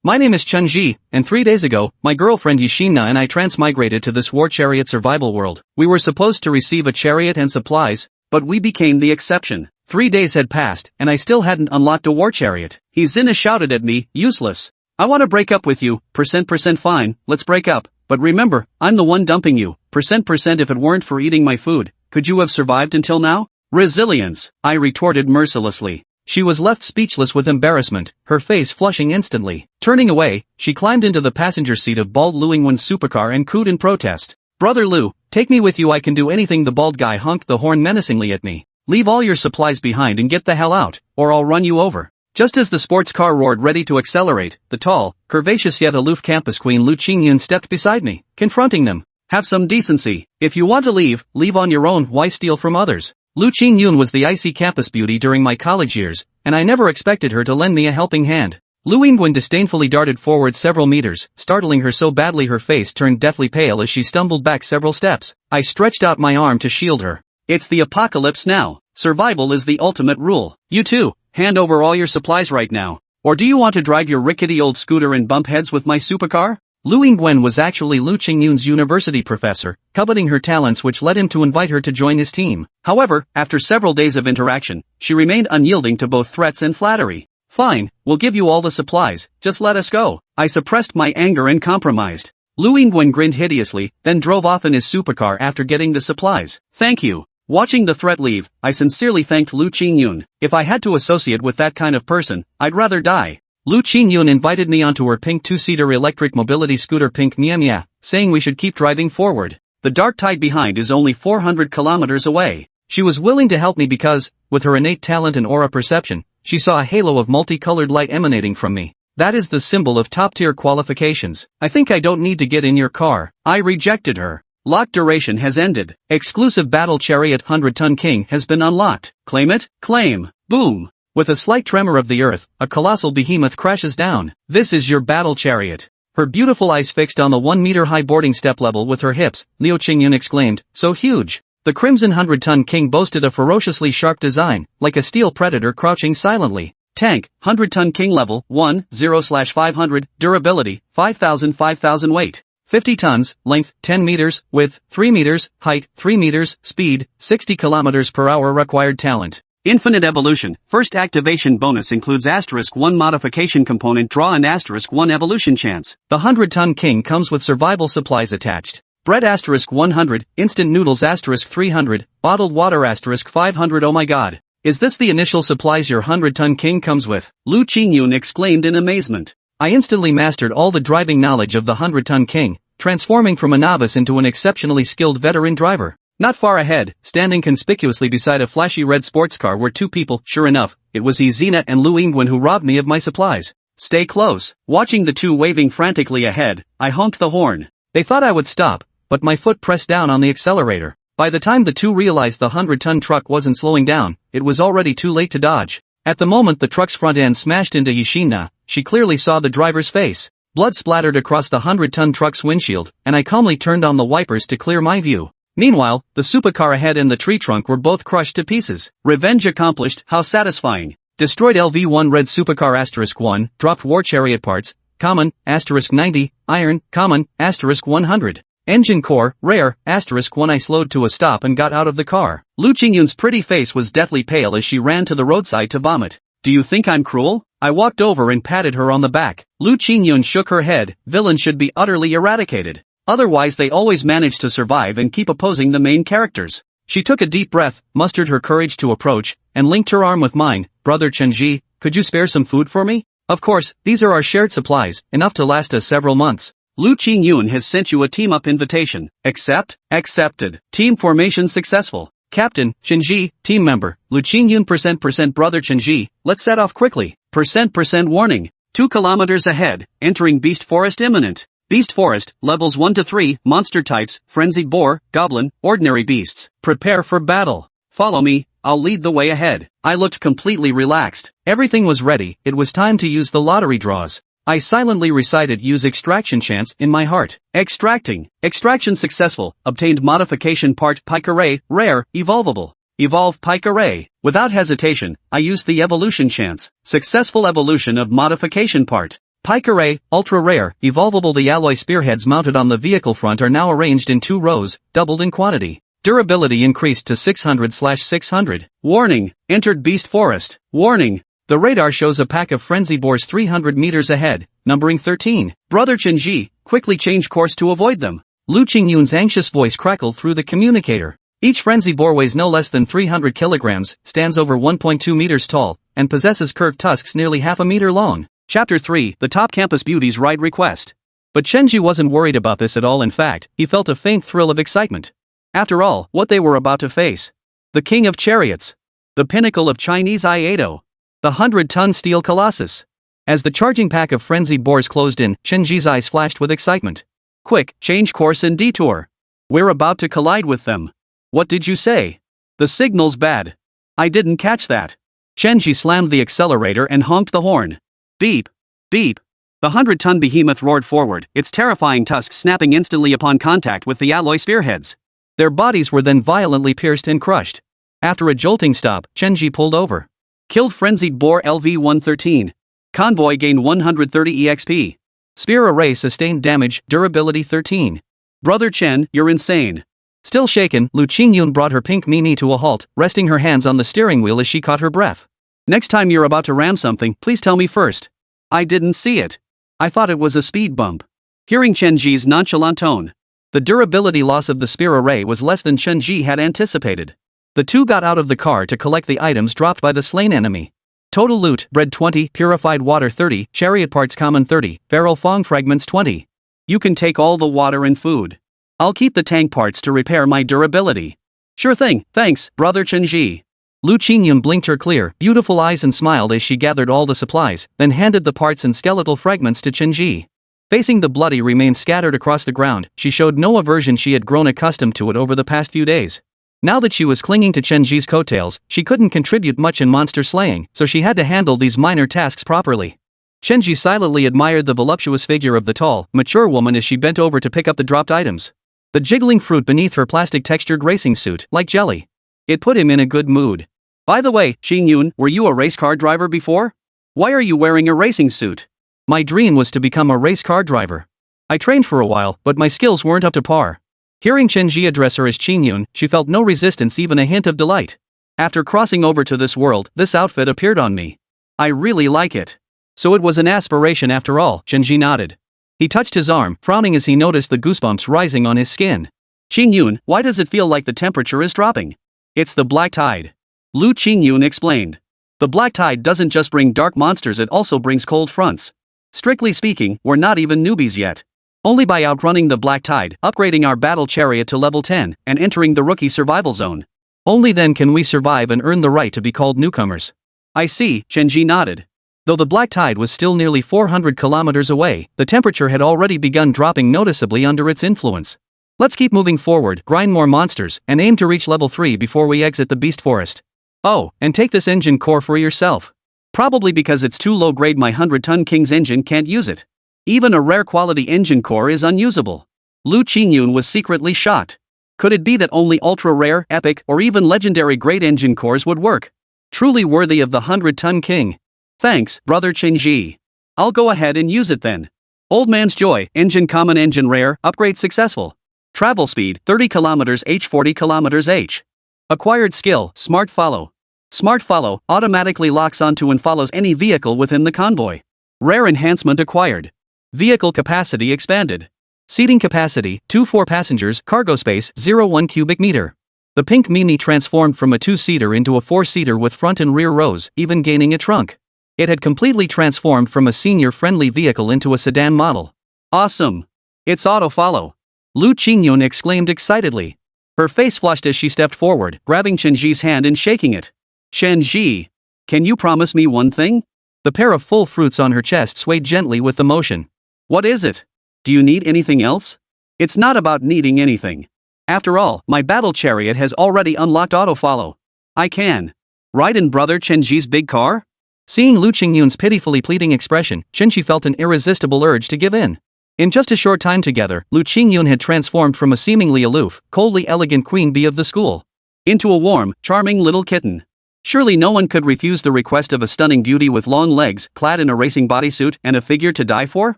My name is Chen Zhi, and 3 days ago, my girlfriend He Xinna and I transmigrated to this war chariot survival world. We were supposed to receive a chariot and supplies, but we became the exception. 3 days had passed, and I still hadn't unlocked a war chariot. He Xinna shouted at me, useless. I want to break up with you, % fine, let's break up, but remember, I'm the one dumping you, % if it weren't for eating my food, could you have survived until now? Resilience, I retorted mercilessly. She was left speechless with embarrassment, her face flushing instantly. Turning away, she climbed into the passenger seat of bald Liu Qingyun's supercar and cooed in protest. Brother Liu, take me with you, I can do anything. The bald guy honked the horn menacingly at me. Leave all your supplies behind and get the hell out, or I'll run you over. Just as the sports car roared ready to accelerate, the tall, curvaceous yet aloof campus queen Liu Qingyun stepped beside me, confronting them. Have some decency. If you want to leave, leave on your own, why steal from others? Liu Qingyun was the icy campus beauty during my college years, and I never expected her to lend me a helping hand. Liu Qingyun disdainfully darted forward several meters, startling her so badly her face turned deathly pale as she stumbled back several steps. I stretched out my arm to shield her. It's the apocalypse now. Survival is the ultimate rule. You too, hand over all your supplies right now. Or do you want to drive your rickety old scooter and bump heads with my supercar? Liu Qingyun was actually Liu Qingyun's university professor, coveting her talents which led him to invite her to join his team. However, after several days of interaction, she remained unyielding to both threats and flattery. Fine, we'll give you all the supplies, just let us go. I suppressed my anger and compromised. Liu Qingyun grinned hideously, then drove off in his supercar after getting the supplies. Thank you. Watching the threat leave, I sincerely thanked Liu Qingyun. If I had to associate with that kind of person, I'd rather die. Liu Qingyun invited me onto her pink 2-seater electric mobility scooter Pink Mia, saying we should keep driving forward. The dark tide behind is only 400 kilometers away. She was willing to help me because, with her innate talent and aura perception, she saw a halo of multicolored light emanating from me. That is the symbol of top-tier qualifications. I think I don't need to get in your car. I rejected her. Lock duration has ended. Exclusive battle chariot 100-ton king has been unlocked. Claim it? Claim. Boom. With a slight tremor of the earth, a colossal behemoth crashes down. This is your battle chariot. Her beautiful eyes fixed on the 1-meter-high boarding step level with her hips, Liu Qingyun exclaimed, so huge. The crimson 100-ton king boasted a ferociously sharp design, like a steel predator crouching silently. Tank, 100-ton king level, 1/0/500, durability, 5,000 weight. 50 tons, length, 10 meters, width, 3 meters, height, 3 meters, speed, 60 kilometers per hour. Required talent. Infinite evolution. First activation bonus includes *1 modification component draw and *1 evolution chance. The 100-ton king comes with survival supplies attached. Bread *100, instant noodles *300, bottled water *500. Oh my god. Is this the initial supplies your 100-ton king comes with? Liu Qingyun exclaimed in amazement. I instantly mastered all the driving knowledge of the 100-ton king, transforming from a novice into an exceptionally skilled veteran driver. Not far ahead, standing conspicuously beside a flashy red sports car were two people. Sure enough, it was He Xinna and Liu Qingyun who robbed me of my supplies. Stay close. Watching the two waving frantically ahead, I honked the horn. They thought I would stop, but my foot pressed down on the accelerator. By the time the two realized the 100-ton truck wasn't slowing down, it was already too late to dodge. At the moment the truck's front end smashed into He Xinna, she clearly saw the driver's face. Blood splattered across the 100-ton truck's windshield, and I calmly turned on the wipers to clear my view. Meanwhile, the supercar ahead and the tree trunk were both crushed to pieces. Revenge accomplished, how satisfying. Destroyed LV1 red supercar *1, dropped war chariot parts, common, *90, iron, common, *100. Engine core, rare, *1 I slowed to a stop and got out of the car. Liu Qingyun's pretty face was deathly pale as she ran to the roadside to vomit. Do you think I'm cruel? I walked over and patted her on the back. Liu Qingyun shook her head, villains should be utterly eradicated. Otherwise they always manage to survive and keep opposing the main characters. She took a deep breath, mustered her courage to approach, and linked her arm with mine. Brother Chen Zhi, could you spare some food for me? Of course, these are our shared supplies, enough to last us several months. Liu Qingyun has sent you a team-up invitation. Accept? Accepted. Team formation successful. Captain, Chen Zhi, team member, Liu Qingyun %% brother Chen Zhi, let's set off quickly. % warning. 2 kilometers ahead, entering Beast Forest imminent. Beast Forest, levels 1 to 3, monster types, frenzied boar, goblin, ordinary beasts. Prepare for battle. Follow me, I'll lead the way ahead. I looked completely relaxed. Everything was ready, it was time to use the lottery draws. I silently recited use extraction chance in my heart. Extracting. Extraction successful, obtained modification part Pike Array, rare, evolvable. Evolve Pike Array. Without hesitation, I used the evolution chance. Successful evolution of modification part. Pike ultra rare, evolvable. The alloy spearheads mounted on the vehicle front are now arranged in 2 rows, doubled in quantity. Durability increased to 600/600. Warning, entered Beast Forest. Warning, the radar shows a pack of frenzy boars 300 meters ahead, numbering 13. Brother Chen Zhi, quickly change course to avoid them. Liu Qingyun's anxious voice crackled through the communicator. Each frenzy boar weighs no less than 300 kilograms, stands over 1.2 meters tall, and possesses curved tusks nearly half a meter long. Chapter 3, The Top Campus Beauties Ride Request. But Chen Zhi wasn't worried about this at all. In fact, he felt a faint thrill of excitement. After all, what they were about to face. The king of chariots. The pinnacle of Chinese Iaido. The 100-ton steel colossus. As the charging pack of frenzied boars closed in, Chen Zhi's eyes flashed with excitement. Quick, change course and detour. We're about to collide with them. What did you say? The signal's bad. I didn't catch that. Chen Zhi slammed the accelerator and honked the horn. Beep. Beep. The 100-ton behemoth roared forward, its terrifying tusks snapping instantly upon contact with the alloy spearheads. Their bodies were then violently pierced and crushed. After a jolting stop, Chen Zhi pulled over. Killed frenzied boar LV-113. Convoy gained 130 EXP. Spear array sustained damage, durability 13. Brother Chen, you're insane. Still shaken, Liu Qingyun brought her pink Mimi to a halt, resting her hands on the steering wheel as she caught her breath. Next time you're about to ram something, please tell me first. I didn't see it. I thought it was a speed bump. Hearing Chen Zhi's nonchalant tone, the durability loss of the spear array was less than Chen Zhi had anticipated. The two got out of the car to collect the items dropped by the slain enemy. Total loot, bread 20, purified water 30, chariot parts common 30, feral fong fragments 20. You can take all the water and food. I'll keep the tank parts to repair my durability. Sure thing, thanks, brother Chen Zhi. Liu Qingyun blinked her clear, beautiful eyes and smiled as she gathered all the supplies, then handed the parts and skeletal fragments to Chen Zhi. Facing the bloody remains scattered across the ground, she showed no aversion. She had grown accustomed to it over the past few days. Now that she was clinging to Chen Zhi's coattails, she couldn't contribute much in monster slaying, so she had to handle these minor tasks properly. Chen Zhi silently admired the voluptuous figure of the tall, mature woman as she bent over to pick up the dropped items. The jiggling fruit beneath her plastic-textured racing suit, like jelly. It put him in a good mood. By the way, Xingyun, were you a race car driver before? Why are you wearing a racing suit? My dream was to become a race car driver. I trained for a while, but my skills weren't up to par. Hearing Chen Zhi address her as Xingyun, she felt no resistance, even a hint of delight. After crossing over to this world, this outfit appeared on me. I really like it. So it was an aspiration after all, Chen Zhi nodded. He touched his arm, frowning as he noticed the goosebumps rising on his skin. Xingyun, why does it feel like the temperature is dropping? It's the Black Tide. Liu Qingyun explained. The Black Tide doesn't just bring dark monsters, it also brings cold fronts. Strictly speaking, we're not even newbies yet. Only by outrunning the Black Tide, upgrading our battle chariot to level 10, and entering the rookie survival zone. Only then can we survive and earn the right to be called newcomers. I see, Chen Zhi nodded. Though the Black Tide was still nearly 400 kilometers away, the temperature had already begun dropping noticeably under its influence. Let's keep moving forward, grind more monsters, and aim to reach level 3 before we exit the Beast Forest. Oh, and take this engine core for yourself. Probably because it's too low grade, my 100-ton King's engine can't use it. Even a rare quality engine core is unusable. Liu Qingyun was secretly shocked. Could it be that only ultra-rare, epic, or even legendary grade engine cores would work? Truly worthy of the 100-ton king. Thanks, brother Chen Zhi. I'll go ahead and use it then. Old man's joy, engine common, engine rare, upgrade successful. Travel speed, 30 kilometers h 40 kilometers h. Acquired skill, smart follow. Smart follow automatically locks onto and follows any vehicle within the convoy. Rare enhancement acquired. Vehicle capacity expanded. Seating capacity, 24 passengers, cargo space, 0.1 cubic meter. The pink Mimi transformed from a 2-seater into a 4-seater with front and rear rows, even gaining a trunk. It had completely transformed from a senior-friendly vehicle into a sedan model. Awesome! It's auto-follow. Liu Qingyun exclaimed excitedly. Her face flushed as she stepped forward, grabbing Chen Zhi's hand and shaking it. Chen Zhi, can you promise me one thing? The pair of full fruits on her chest swayed gently with the motion. What is it? Do you need anything else? It's not about needing anything. After all, my battle chariot has already unlocked auto-follow. I can ride in brother Chen Zhi's big car? Seeing Liu Qingyun's pitifully pleading expression, Chen Zhi felt an irresistible urge to give in. In just a short time together, Liu Qingyun had transformed from a seemingly aloof, coldly elegant queen bee of the school into a warm, charming little kitten. Surely no one could refuse the request of a stunning beauty with long legs, clad in a racing bodysuit and a figure to die for?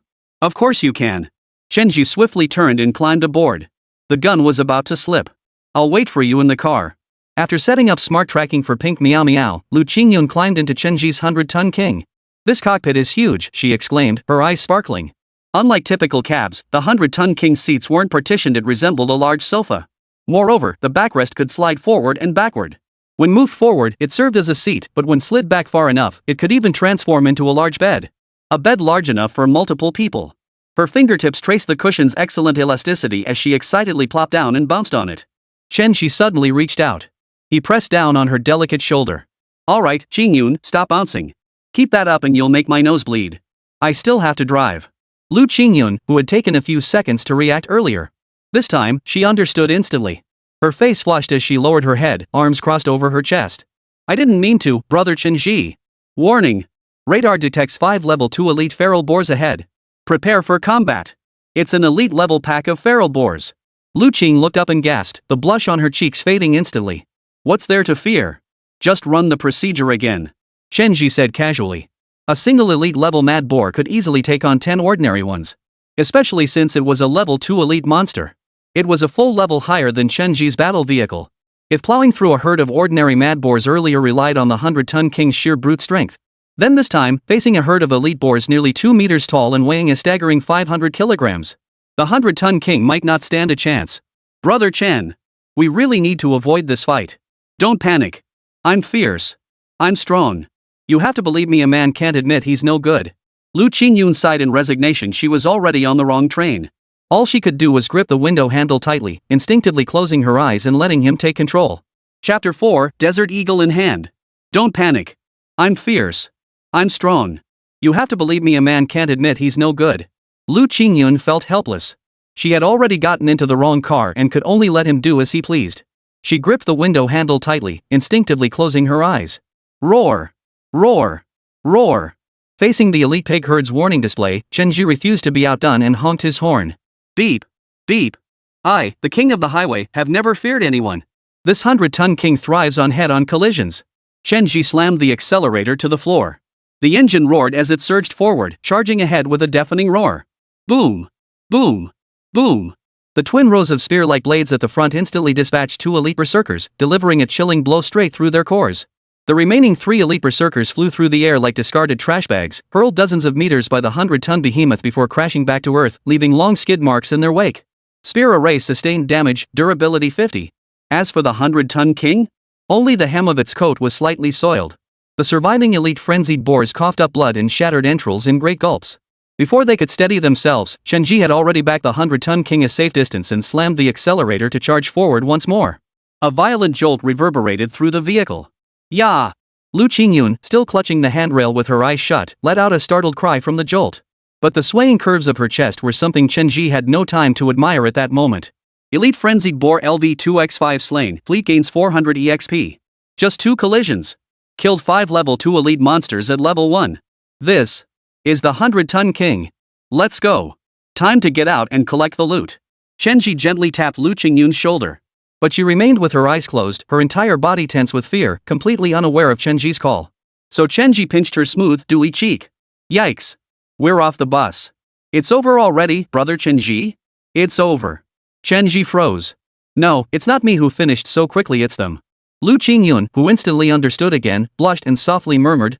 Of course you can. Chen Zhi swiftly turned and climbed aboard. The gun was about to slip. I'll wait for you in the car. After setting up smart tracking for Pink Meow Meow, Liu Qingyun climbed into Chen Zhi's 100-ton king. This cockpit is huge, she exclaimed, her eyes sparkling. Unlike typical cabs, the 100-ton king's seats weren't partitioned, it resembled a large sofa. Moreover, the backrest could slide forward and backward. When moved forward, it served as a seat, but when slid back far enough, it could even transform into a large bed. A bed large enough for multiple people. Her fingertips traced the cushion's excellent elasticity as she excitedly plopped down and bounced on it. Chen Zhi suddenly reached out. He pressed down on her delicate shoulder. Alright, Qingyun, stop bouncing. Keep that up and you'll make my nose bleed. I still have to drive. Liu Qingyun, who had taken a few seconds to react earlier. This time, she understood instantly. Her face flushed as she lowered her head, arms crossed over her chest. I didn't mean to, brother Chen Zhi. Warning. Radar detects 5 level 2 elite feral boars ahead. Prepare for combat. It's an elite level pack of feral boars. Liu Qing looked up and gasped, the blush on her cheeks fading instantly. What's there to fear? Just run the procedure again. Chen Zhi said casually. A single elite level mad boar could easily take on 10 ordinary ones. Especially since it was a level 2 elite monster. It was a full level higher than Chen Zhi's battle vehicle. If plowing through a herd of ordinary mad boars earlier relied on the 100-ton king's sheer brute strength, then this time, facing a herd of elite boars nearly 2 meters tall and weighing a staggering 500 kilograms, the 100-ton king might not stand a chance. Brother Chen. We really need to avoid this fight. Don't panic. I'm fierce. I'm strong. You have to believe me, a man can't admit he's no good. Liu Qingyun sighed in resignation. She was already on the wrong train. All she could do was grip the window handle tightly, instinctively closing her eyes and letting him take control. Chapter 4, Desert Eagle in Hand. Don't panic. I'm fierce. I'm strong. You have to believe me, a man can't admit he's no good. Liu Qingyun felt helpless. She had already gotten into the wrong car and could only let him do as he pleased. She gripped the window handle tightly, instinctively closing her eyes. Roar! Roar! Roar! Facing the elite pig herd's warning display, Chen Zhi refused to be outdone and honked his horn. Beep! Beep! I, the king of the highway, have never feared anyone. This 100-ton king thrives on head-on collisions. Chen Zhi slammed the accelerator to the floor. The engine roared as it surged forward, charging ahead with a deafening roar. Boom! Boom! Boom! The twin rows of spear-like blades at the front instantly dispatched 2 elite berserkers, delivering a chilling blow straight through their cores. The remaining 3 elite berserkers flew through the air like discarded trash bags, hurled dozens of meters by the 100-ton behemoth before crashing back to earth, leaving long skid marks in their wake. Spear array sustained damage, durability 50. As for the 100-ton king? Only the hem of its coat was slightly soiled. The surviving elite frenzied boars coughed up blood and shattered entrails in great gulps. Before they could steady themselves, Chen Zhi had already backed the 100-ton king a safe distance and slammed the accelerator to charge forward once more. A violent jolt reverberated through the vehicle. Yah! Liu Qingyun, still clutching the handrail with her eyes shut, let out a startled cry from the jolt. But the swaying curves of her chest were something Chen Zhi had no time to admire at that moment. Elite Frenzied Boar LV2X5 slain, fleet gains 400 EXP. Just 2 collisions. Killed 5 level 2 elite monsters at level 1. This is the 100-ton king. Let's go. Time to get out and collect the loot. Chen Zhi gently tapped Liu Qingyun's shoulder. But she remained with her eyes closed, her entire body tense with fear, completely unaware of Chen Zhi's call. So Chen Zhi pinched her smooth, dewy cheek. Yikes. We're off the bus. It's over already, brother Chen Zhi? It's over. Chen Zhi froze. No, it's not me who finished so quickly, it's them. Liu Qingyun, who instantly understood again, blushed and softly murmured,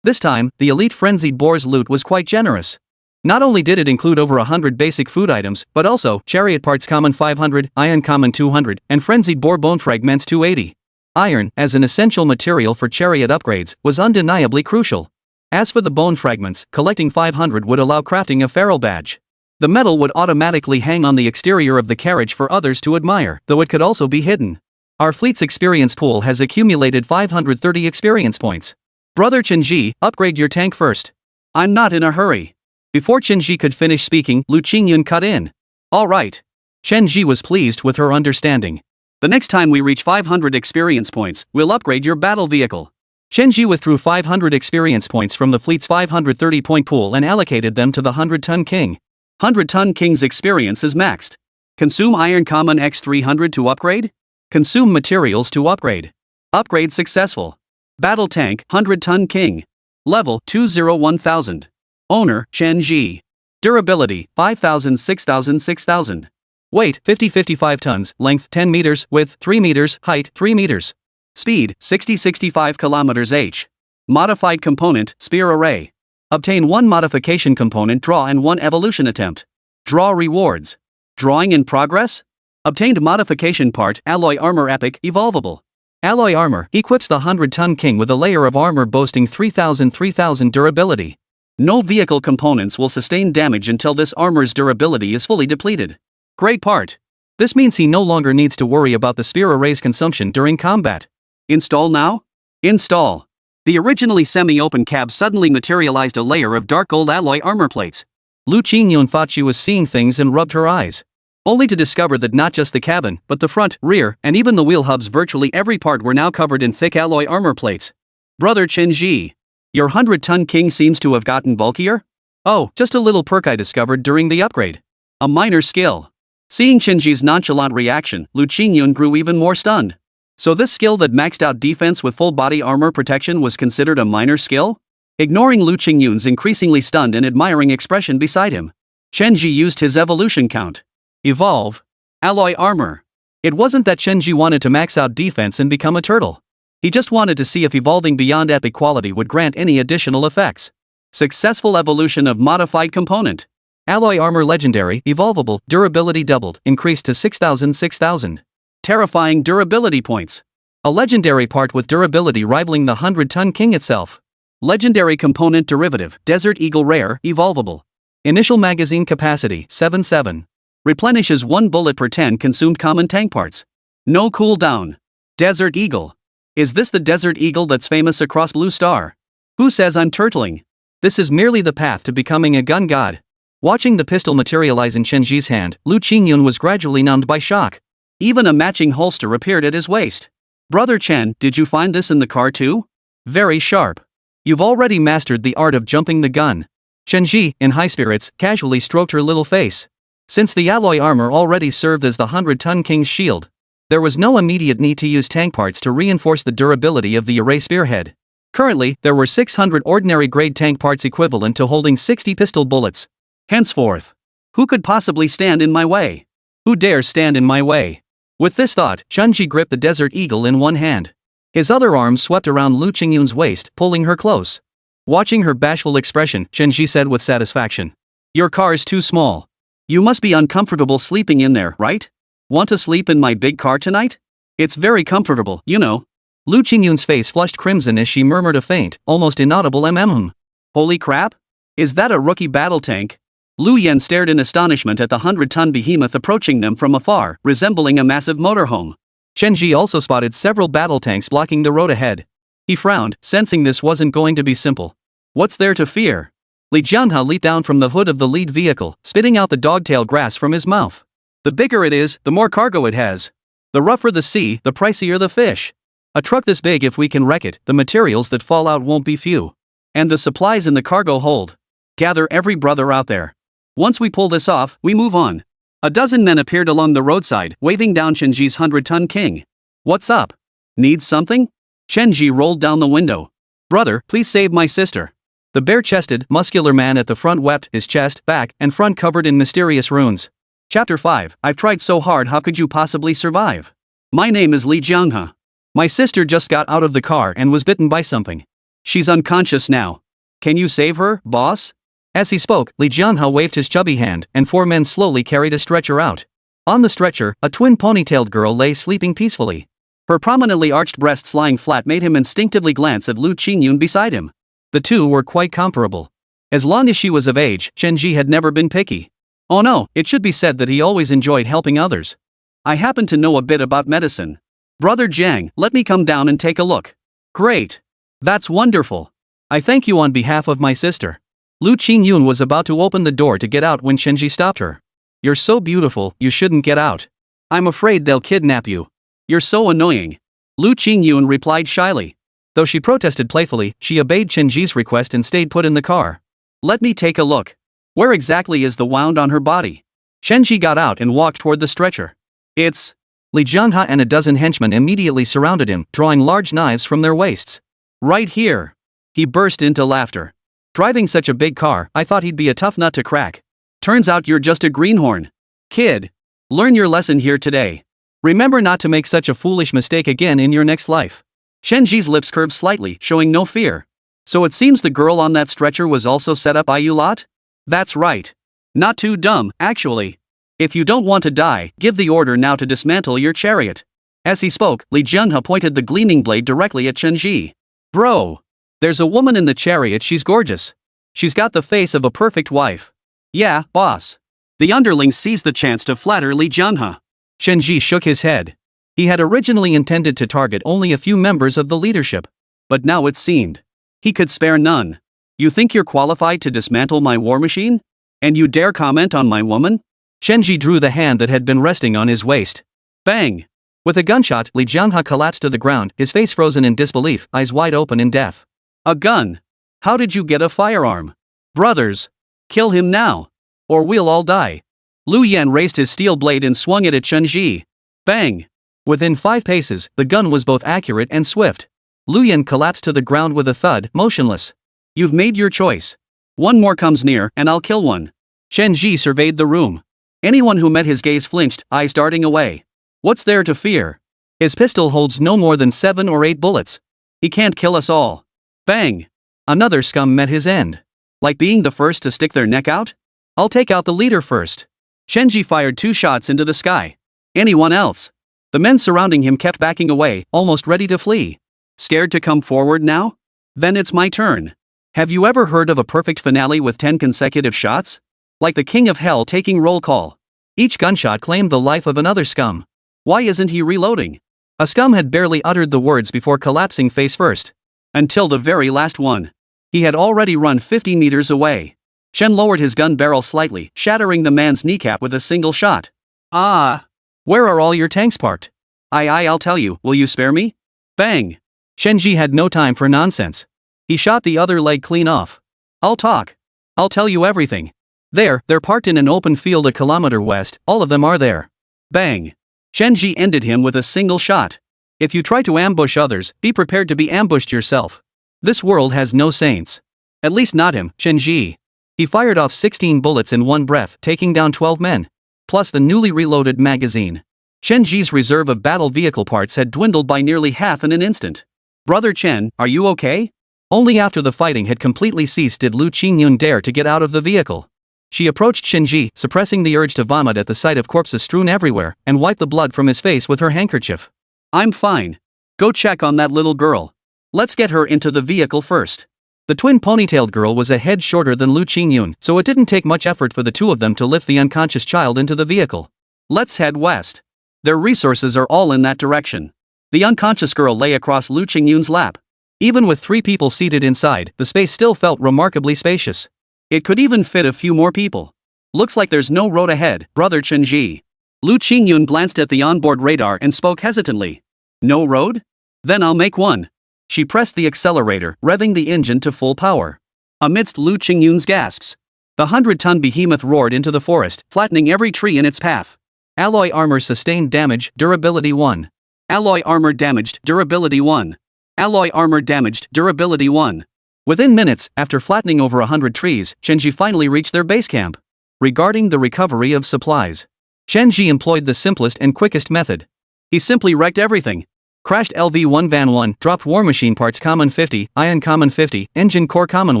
This time, the elite frenzied boar's loot was quite generous. Not only did it include over 100 basic food items, but also chariot parts common 500, iron common 200, and frenzied boar bone fragments 280. Iron, as an essential material for chariot upgrades, was undeniably crucial. As for the bone fragments, collecting 500 would allow crafting a feral badge. The metal would automatically hang on the exterior of the carriage for others to admire, though it could also be hidden. Our fleet's experience pool has accumulated 530 experience points. Brother Chen Zhi, upgrade your tank first. I'm not in a hurry. Before Chen Zhi could finish speaking, Liu Qingyun cut in. All right. Chen Zhi was pleased with her understanding. The next time we reach 500 experience points, we'll upgrade your battle vehicle. Chen Zhi withdrew 500 experience points from the fleet's 530-point pool and allocated them to the 100-ton king. 100-ton king's experience is maxed. Consume iron common X300 to upgrade? Consume materials to upgrade. Upgrade successful. Battle Tank 100-ton King. Level 201,000. Owner Chen Zhi. Durability 5,000 6,000 6,000. Weight 50-55 tons, length 10 meters, width 3 meters, height 3 meters. Speed 60-65 km/h. Modified component spear array. Obtain 1 modification component draw and 1 evolution attempt. Draw rewards. Drawing in progress? Obtained modification part alloy armor epic evolvable. Alloy armor equips the 100-ton King with a layer of armor boasting 3,000 durability. No vehicle components will sustain damage until this armor's durability is fully depleted. Great part. This means he no longer needs to worry about the spear array's consumption during combat. Install now? Install. The originally semi-open cab suddenly materialized a layer of dark gold alloy armor plates. Liu Qingyun thought she was seeing things and rubbed her eyes. Only to discover that not just the cabin, but the front, rear, and even the wheel hubs, virtually every part were now covered in thick alloy armor plates. Brother Chen Zhi. Your 100-ton King seems to have gotten bulkier? Oh, just a little perk I discovered during the upgrade. A minor skill. Seeing Chen Zhi's nonchalant reaction, Liu Qingyun grew even more stunned. So this skill that maxed out defense with full body armor protection was considered a minor skill? Ignoring Liu Qingyun's increasingly stunned and admiring expression beside him, Chen Zhi used his evolution count. Evolve. Alloy armor. It wasn't that Chen Zhi wanted to max out defense and become a turtle. He just wanted to see if evolving beyond epic quality would grant any additional effects. Successful evolution of modified component. Alloy armor legendary, evolvable, durability doubled, increased to 6,000. Terrifying durability points. A legendary part with durability rivaling the 100-ton King itself. Legendary component derivative, Desert Eagle rare, evolvable. Initial magazine capacity, 7.7. Replenishes 1 bullet per 10 consumed common tank parts. No cooldown. Desert Eagle. Is this the Desert Eagle that's famous across Blue Star? Who says I'm turtling? This is merely the path to becoming a gun god. Watching the pistol materialize in Chen Zhi's hand, Liu Qingyun was gradually numbed by shock. Even a matching holster appeared at his waist. Brother Chen, did you find this in the car too? Very sharp. You've already mastered the art of jumping the gun. Chen Zhi, in high spirits, casually stroked her little face. Since the alloy armor already served as the 100-ton King's shield, there was no immediate need to use tank parts to reinforce the durability of the array spearhead. Currently, there were 600 ordinary grade tank parts equivalent to holding 60 pistol bullets. Henceforth, who could possibly stand in my way? Who dares stand in my way? With this thought, Chen Zhi gripped the Desert Eagle in one hand. His other arm swept around Liu Qingyun's waist, pulling her close. Watching her bashful expression, Chen Zhi said with satisfaction, "Your car's too small. You must be uncomfortable sleeping in there, right? Want to sleep in my big car tonight? It's very comfortable, you know." Liu Qingyun's face flushed crimson as she murmured a faint, almost inaudible mm. Holy crap? Is that a rookie battle tank? Liu Yan stared in astonishment at the 100-ton behemoth approaching them from afar, resembling a massive motorhome. Chen Zhi also spotted several battle tanks blocking the road ahead. He frowned, sensing this wasn't going to be simple. What's there to fear? Li Jianhe leaped down from the hood of the lead vehicle, spitting out the dogtail grass from his mouth. The bigger it is, the more cargo it has. The rougher the sea, the pricier the fish. A truck this big, if we can wreck it, the materials that fall out won't be few. And the supplies in the cargo hold. Gather every brother out there. Once we pull this off, we move on. A dozen men appeared along the roadside, waving down Chen Zhi's 100-ton King. What's up? Needs something? Chen Zhi rolled down the window. Brother, please save my sister. The bare-chested, muscular man at the front wept, his chest, back, and front covered in mysterious runes. Chapter 5. I've tried so hard, how could you possibly survive? My name is Li Jianhe. My sister just got out of the car and was bitten by something. She's unconscious now. Can you save her, boss? As he spoke, Li Jianhe waved his chubby hand, and 4 men slowly carried a stretcher out. On the stretcher, a twin ponytailed girl lay sleeping peacefully. Her prominently arched breasts lying flat made him instinctively glance at Liu Qingyun beside him. The two were quite comparable. As long as she was of age, Chen Zhi had never been picky. Oh no, it should be said that he always enjoyed helping others. I happen to know a bit about medicine. Brother Jiang, let me come down and take a look. Great. That's wonderful. I thank you on behalf of my sister. Liu Qingyun was about to open the door to get out when Chen Zhi stopped her. You're so beautiful, you shouldn't get out. I'm afraid they'll kidnap you. You're so annoying. Liu Qingyun replied shyly. Though she protested playfully, she obeyed Chen Zhi's request and stayed put in the car. Let me take a look. Where exactly is the wound on her body? Chen Zhi got out and walked toward the stretcher. It's... Li Jianhe and a dozen henchmen immediately surrounded him, drawing large knives from their waists. Right here. He burst into laughter. Driving such a big car, I thought he'd be a tough nut to crack. Turns out you're just a greenhorn. Kid. Learn your lesson here today. Remember not to make such a foolish mistake again in your next life. Chen Zhi's lips curved slightly, showing no fear. So it seems the girl on that stretcher was also set up by you lot? That's right. Not too dumb, actually. If you don't want to die, give the order now to dismantle your chariot. As he spoke, Liu Qingyun pointed the gleaming blade directly at Chen Zhi. Bro. There's a woman in the chariot, she's gorgeous. She's got the face of a perfect wife. Yeah, boss. The underlings seized the chance to flatter Liu Qingyun. Chen Zhi shook his head. He had originally intended to target only a few members of the leadership. But now it seemed he could spare none. You think you're qualified to dismantle my war machine? And you dare comment on my woman? Chen Zhi drew the hand that had been resting on his waist. Bang! With a gunshot, Liu Qingyun collapsed to the ground, his face frozen in disbelief, eyes wide open in death. A gun? How did you get a firearm? Brothers! Kill him now! Or we'll all die. Liu Yan raised his steel blade and swung it at Chen Zhi. Bang! Within 5 paces, the gun was both accurate and swift. Liu Yan collapsed to the ground with a thud, motionless. You've made your choice. One more comes near, and I'll kill one. Chen Zhi surveyed the room. Anyone who met his gaze flinched, eyes darting away. What's there to fear? His pistol holds no more than 7 or 8 bullets. He can't kill us all. Bang! Another scum met his end. Like being the first to stick their neck out? I'll take out the leader first. Chen Zhi fired 2 shots into the sky. Anyone else? The men surrounding him kept backing away, almost ready to flee. Scared to come forward now? Then it's my turn. Have you ever heard of a perfect finale with 10 consecutive shots? Like the king of hell taking roll call. Each gunshot claimed the life of another scum. Why isn't he reloading? A scum had barely uttered the words before collapsing face first. Until the very last one. He had already run 50 meters away. Chen lowered his gun barrel slightly, shattering the man's kneecap with a single shot. Ah! Where are all your tanks parked? I'll tell you, will you spare me? Bang! Chen Zhi had no time for nonsense. He shot the other leg clean off. I'll talk. I'll tell you everything. They're parked in an open field a kilometer west, all of them are there. Bang! Chen Zhi ended him with a single shot. If you try to ambush others, be prepared to be ambushed yourself. This world has no saints. At least not him, Chen Zhi. He fired off 16 bullets in one breath, taking down 12 men. Plus the newly reloaded magazine. Chen Zhi's reserve of battle vehicle parts had dwindled by nearly half in an instant. Brother Chen, are you okay? Only after the fighting had completely ceased did Liu Qingyun dare to get out of the vehicle. She approached Chen Zhi, suppressing the urge to vomit at the sight of corpses strewn everywhere, and wiped the blood from his face with her handkerchief. I'm fine. Go check on that little girl. Let's get her into the vehicle first. The twin ponytailed girl was a head shorter than Liu Qingyun, so it didn't take much effort for the two of them to lift the unconscious child into the vehicle. Let's head west. Their resources are all in that direction. The unconscious girl lay across Liu Qingyun's lap. Even with 3 people seated inside, the space still felt remarkably spacious. It could even fit a few more people. Looks like there's no road ahead, Brother Chen Zhi. Liu Qingyun glanced at the onboard radar and spoke hesitantly. No road? Then I'll make one. She pressed the accelerator, revving the engine to full power. Amidst Liu Qingyun's gasps, the 100-ton behemoth roared into the forest, flattening every tree in its path. Alloy armor sustained damage, durability 1. Alloy armor damaged, durability 1. Alloy armor damaged, durability 1. Within minutes, after flattening over 100 trees, Chen Zhi finally reached their base camp. Regarding the recovery of supplies, Chen Zhi employed the simplest and quickest method. He simply wrecked everything. Crashed LV-1 Van 1, dropped war machine parts common 50, ion common 50, engine core common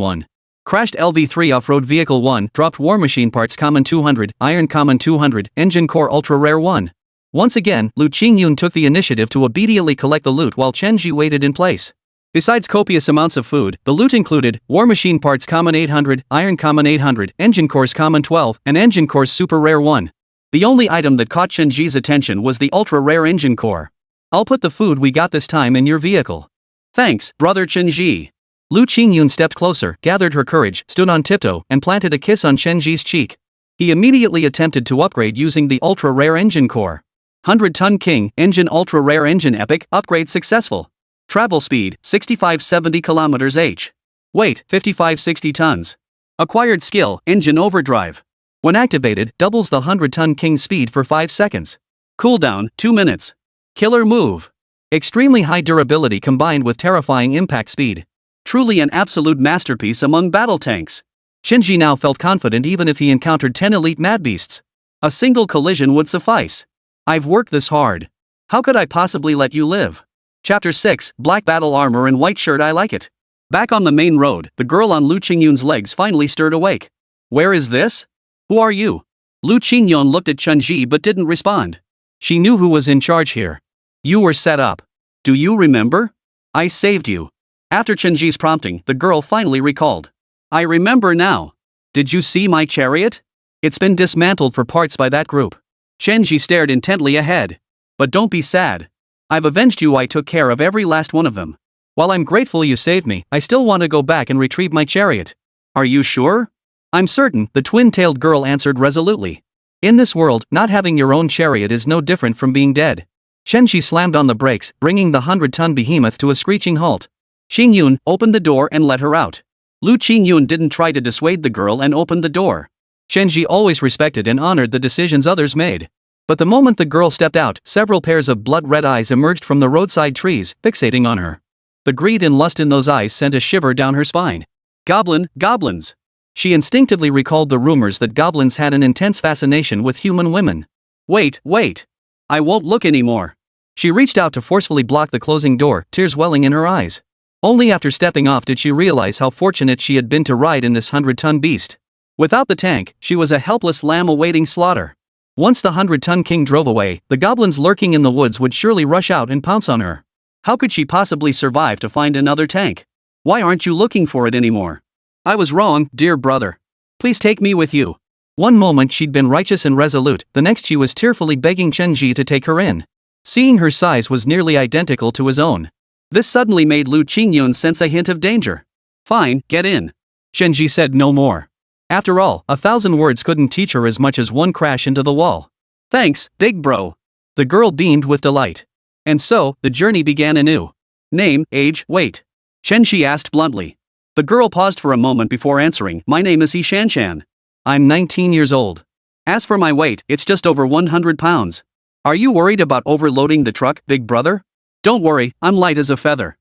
1. Crashed LV-3 off-road vehicle 1, dropped war machine parts common 200, iron common 200, engine core ultra rare 1. Once again, Liu Qingyun took the initiative to obediently collect the loot while Chen Zhi waited in place. Besides copious amounts of food, the loot included war machine parts common 800, iron common 800, engine cores common 12, and engine cores super rare 1. The only item that caught Chen Zhi's attention was the ultra rare engine core. I'll put the food we got this time in your vehicle. Thanks, Brother Chen Zhi. Liu Qingyun stepped closer, gathered her courage, stood on tiptoe, and planted a kiss on Chen Zhi's cheek. He immediately attempted to upgrade using the ultra rare engine core. 100-ton King, engine ultra rare engine epic, upgrade successful. Travel speed, 65-70 km/h. Weight, 55-60 tons. Acquired skill, engine overdrive. When activated, doubles the 100-ton King speed for 5 seconds. Cooldown, 2 minutes. Killer move. Extremely high durability combined with terrifying impact speed. Truly an absolute masterpiece among battle tanks. Chen Zhi now felt confident even if he encountered 10 elite madbeasts. A single collision would suffice. I've worked this hard. How could I possibly let you live? Chapter 6, Black Battle Armor and White Shirt. I like it. Back on the main road, the girl on Liu Qingyun's legs finally stirred awake. Where is this? Who are you? Liu Qingyun looked at Chen Zhi but didn't respond. She knew who was in charge here. You were set up. Do you remember? I saved you. After Chen Zhi's prompting, the girl finally recalled. I remember now. Did you see my chariot? It's been dismantled for parts by that group. Chen Zhi stared intently ahead. But don't be sad. I've avenged you. I took care of every last one of them. While I'm grateful you saved me, I still want to go back and retrieve my chariot. Are you sure? I'm certain, the twin-tailed girl answered resolutely. In this world, not having your own chariot is no different from being dead. Chen Zhi slammed on the brakes, bringing the 100-ton behemoth to a screeching halt. Xingyun opened the door and let her out. Liu Qingyun didn't try to dissuade the girl and opened the door. Chen Zhi always respected and honored the decisions others made. But the moment the girl stepped out, several pairs of blood-red eyes emerged from the roadside trees, fixating on her. The greed and lust in those eyes sent a shiver down her spine. Goblins. She instinctively recalled the rumors that goblins had an intense fascination with human women. Wait. I won't look anymore. She reached out to forcefully block the closing door, tears welling in her eyes. Only after stepping off did she realize how fortunate she had been to ride in this 100-ton beast. Without the tank, she was a helpless lamb awaiting slaughter. Once the 100-ton king drove away, the goblins lurking in the woods would surely rush out and pounce on her. How could she possibly survive to find another tank? Why aren't you looking for it anymore? I was wrong, dear brother. Please take me with you. One moment she'd been righteous and resolute, the next she was tearfully begging Chen Zhi to take her in. Seeing her size was nearly identical to his own. This suddenly made Liu Qingyun sense a hint of danger. Fine, get in. Chen Zhi said no more. After all, 1,000 words couldn't teach her as much as one crash into the wall. Thanks, big bro. The girl beamed with delight. And so, the journey began anew. Name, age, weight? Chen Zhi asked bluntly. The girl paused for a moment before answering. My name is He Xinna. I'm 19 years old. As for my weight, it's just over 100 pounds. Are you worried about overloading the truck, big brother? Don't worry, I'm light as a feather.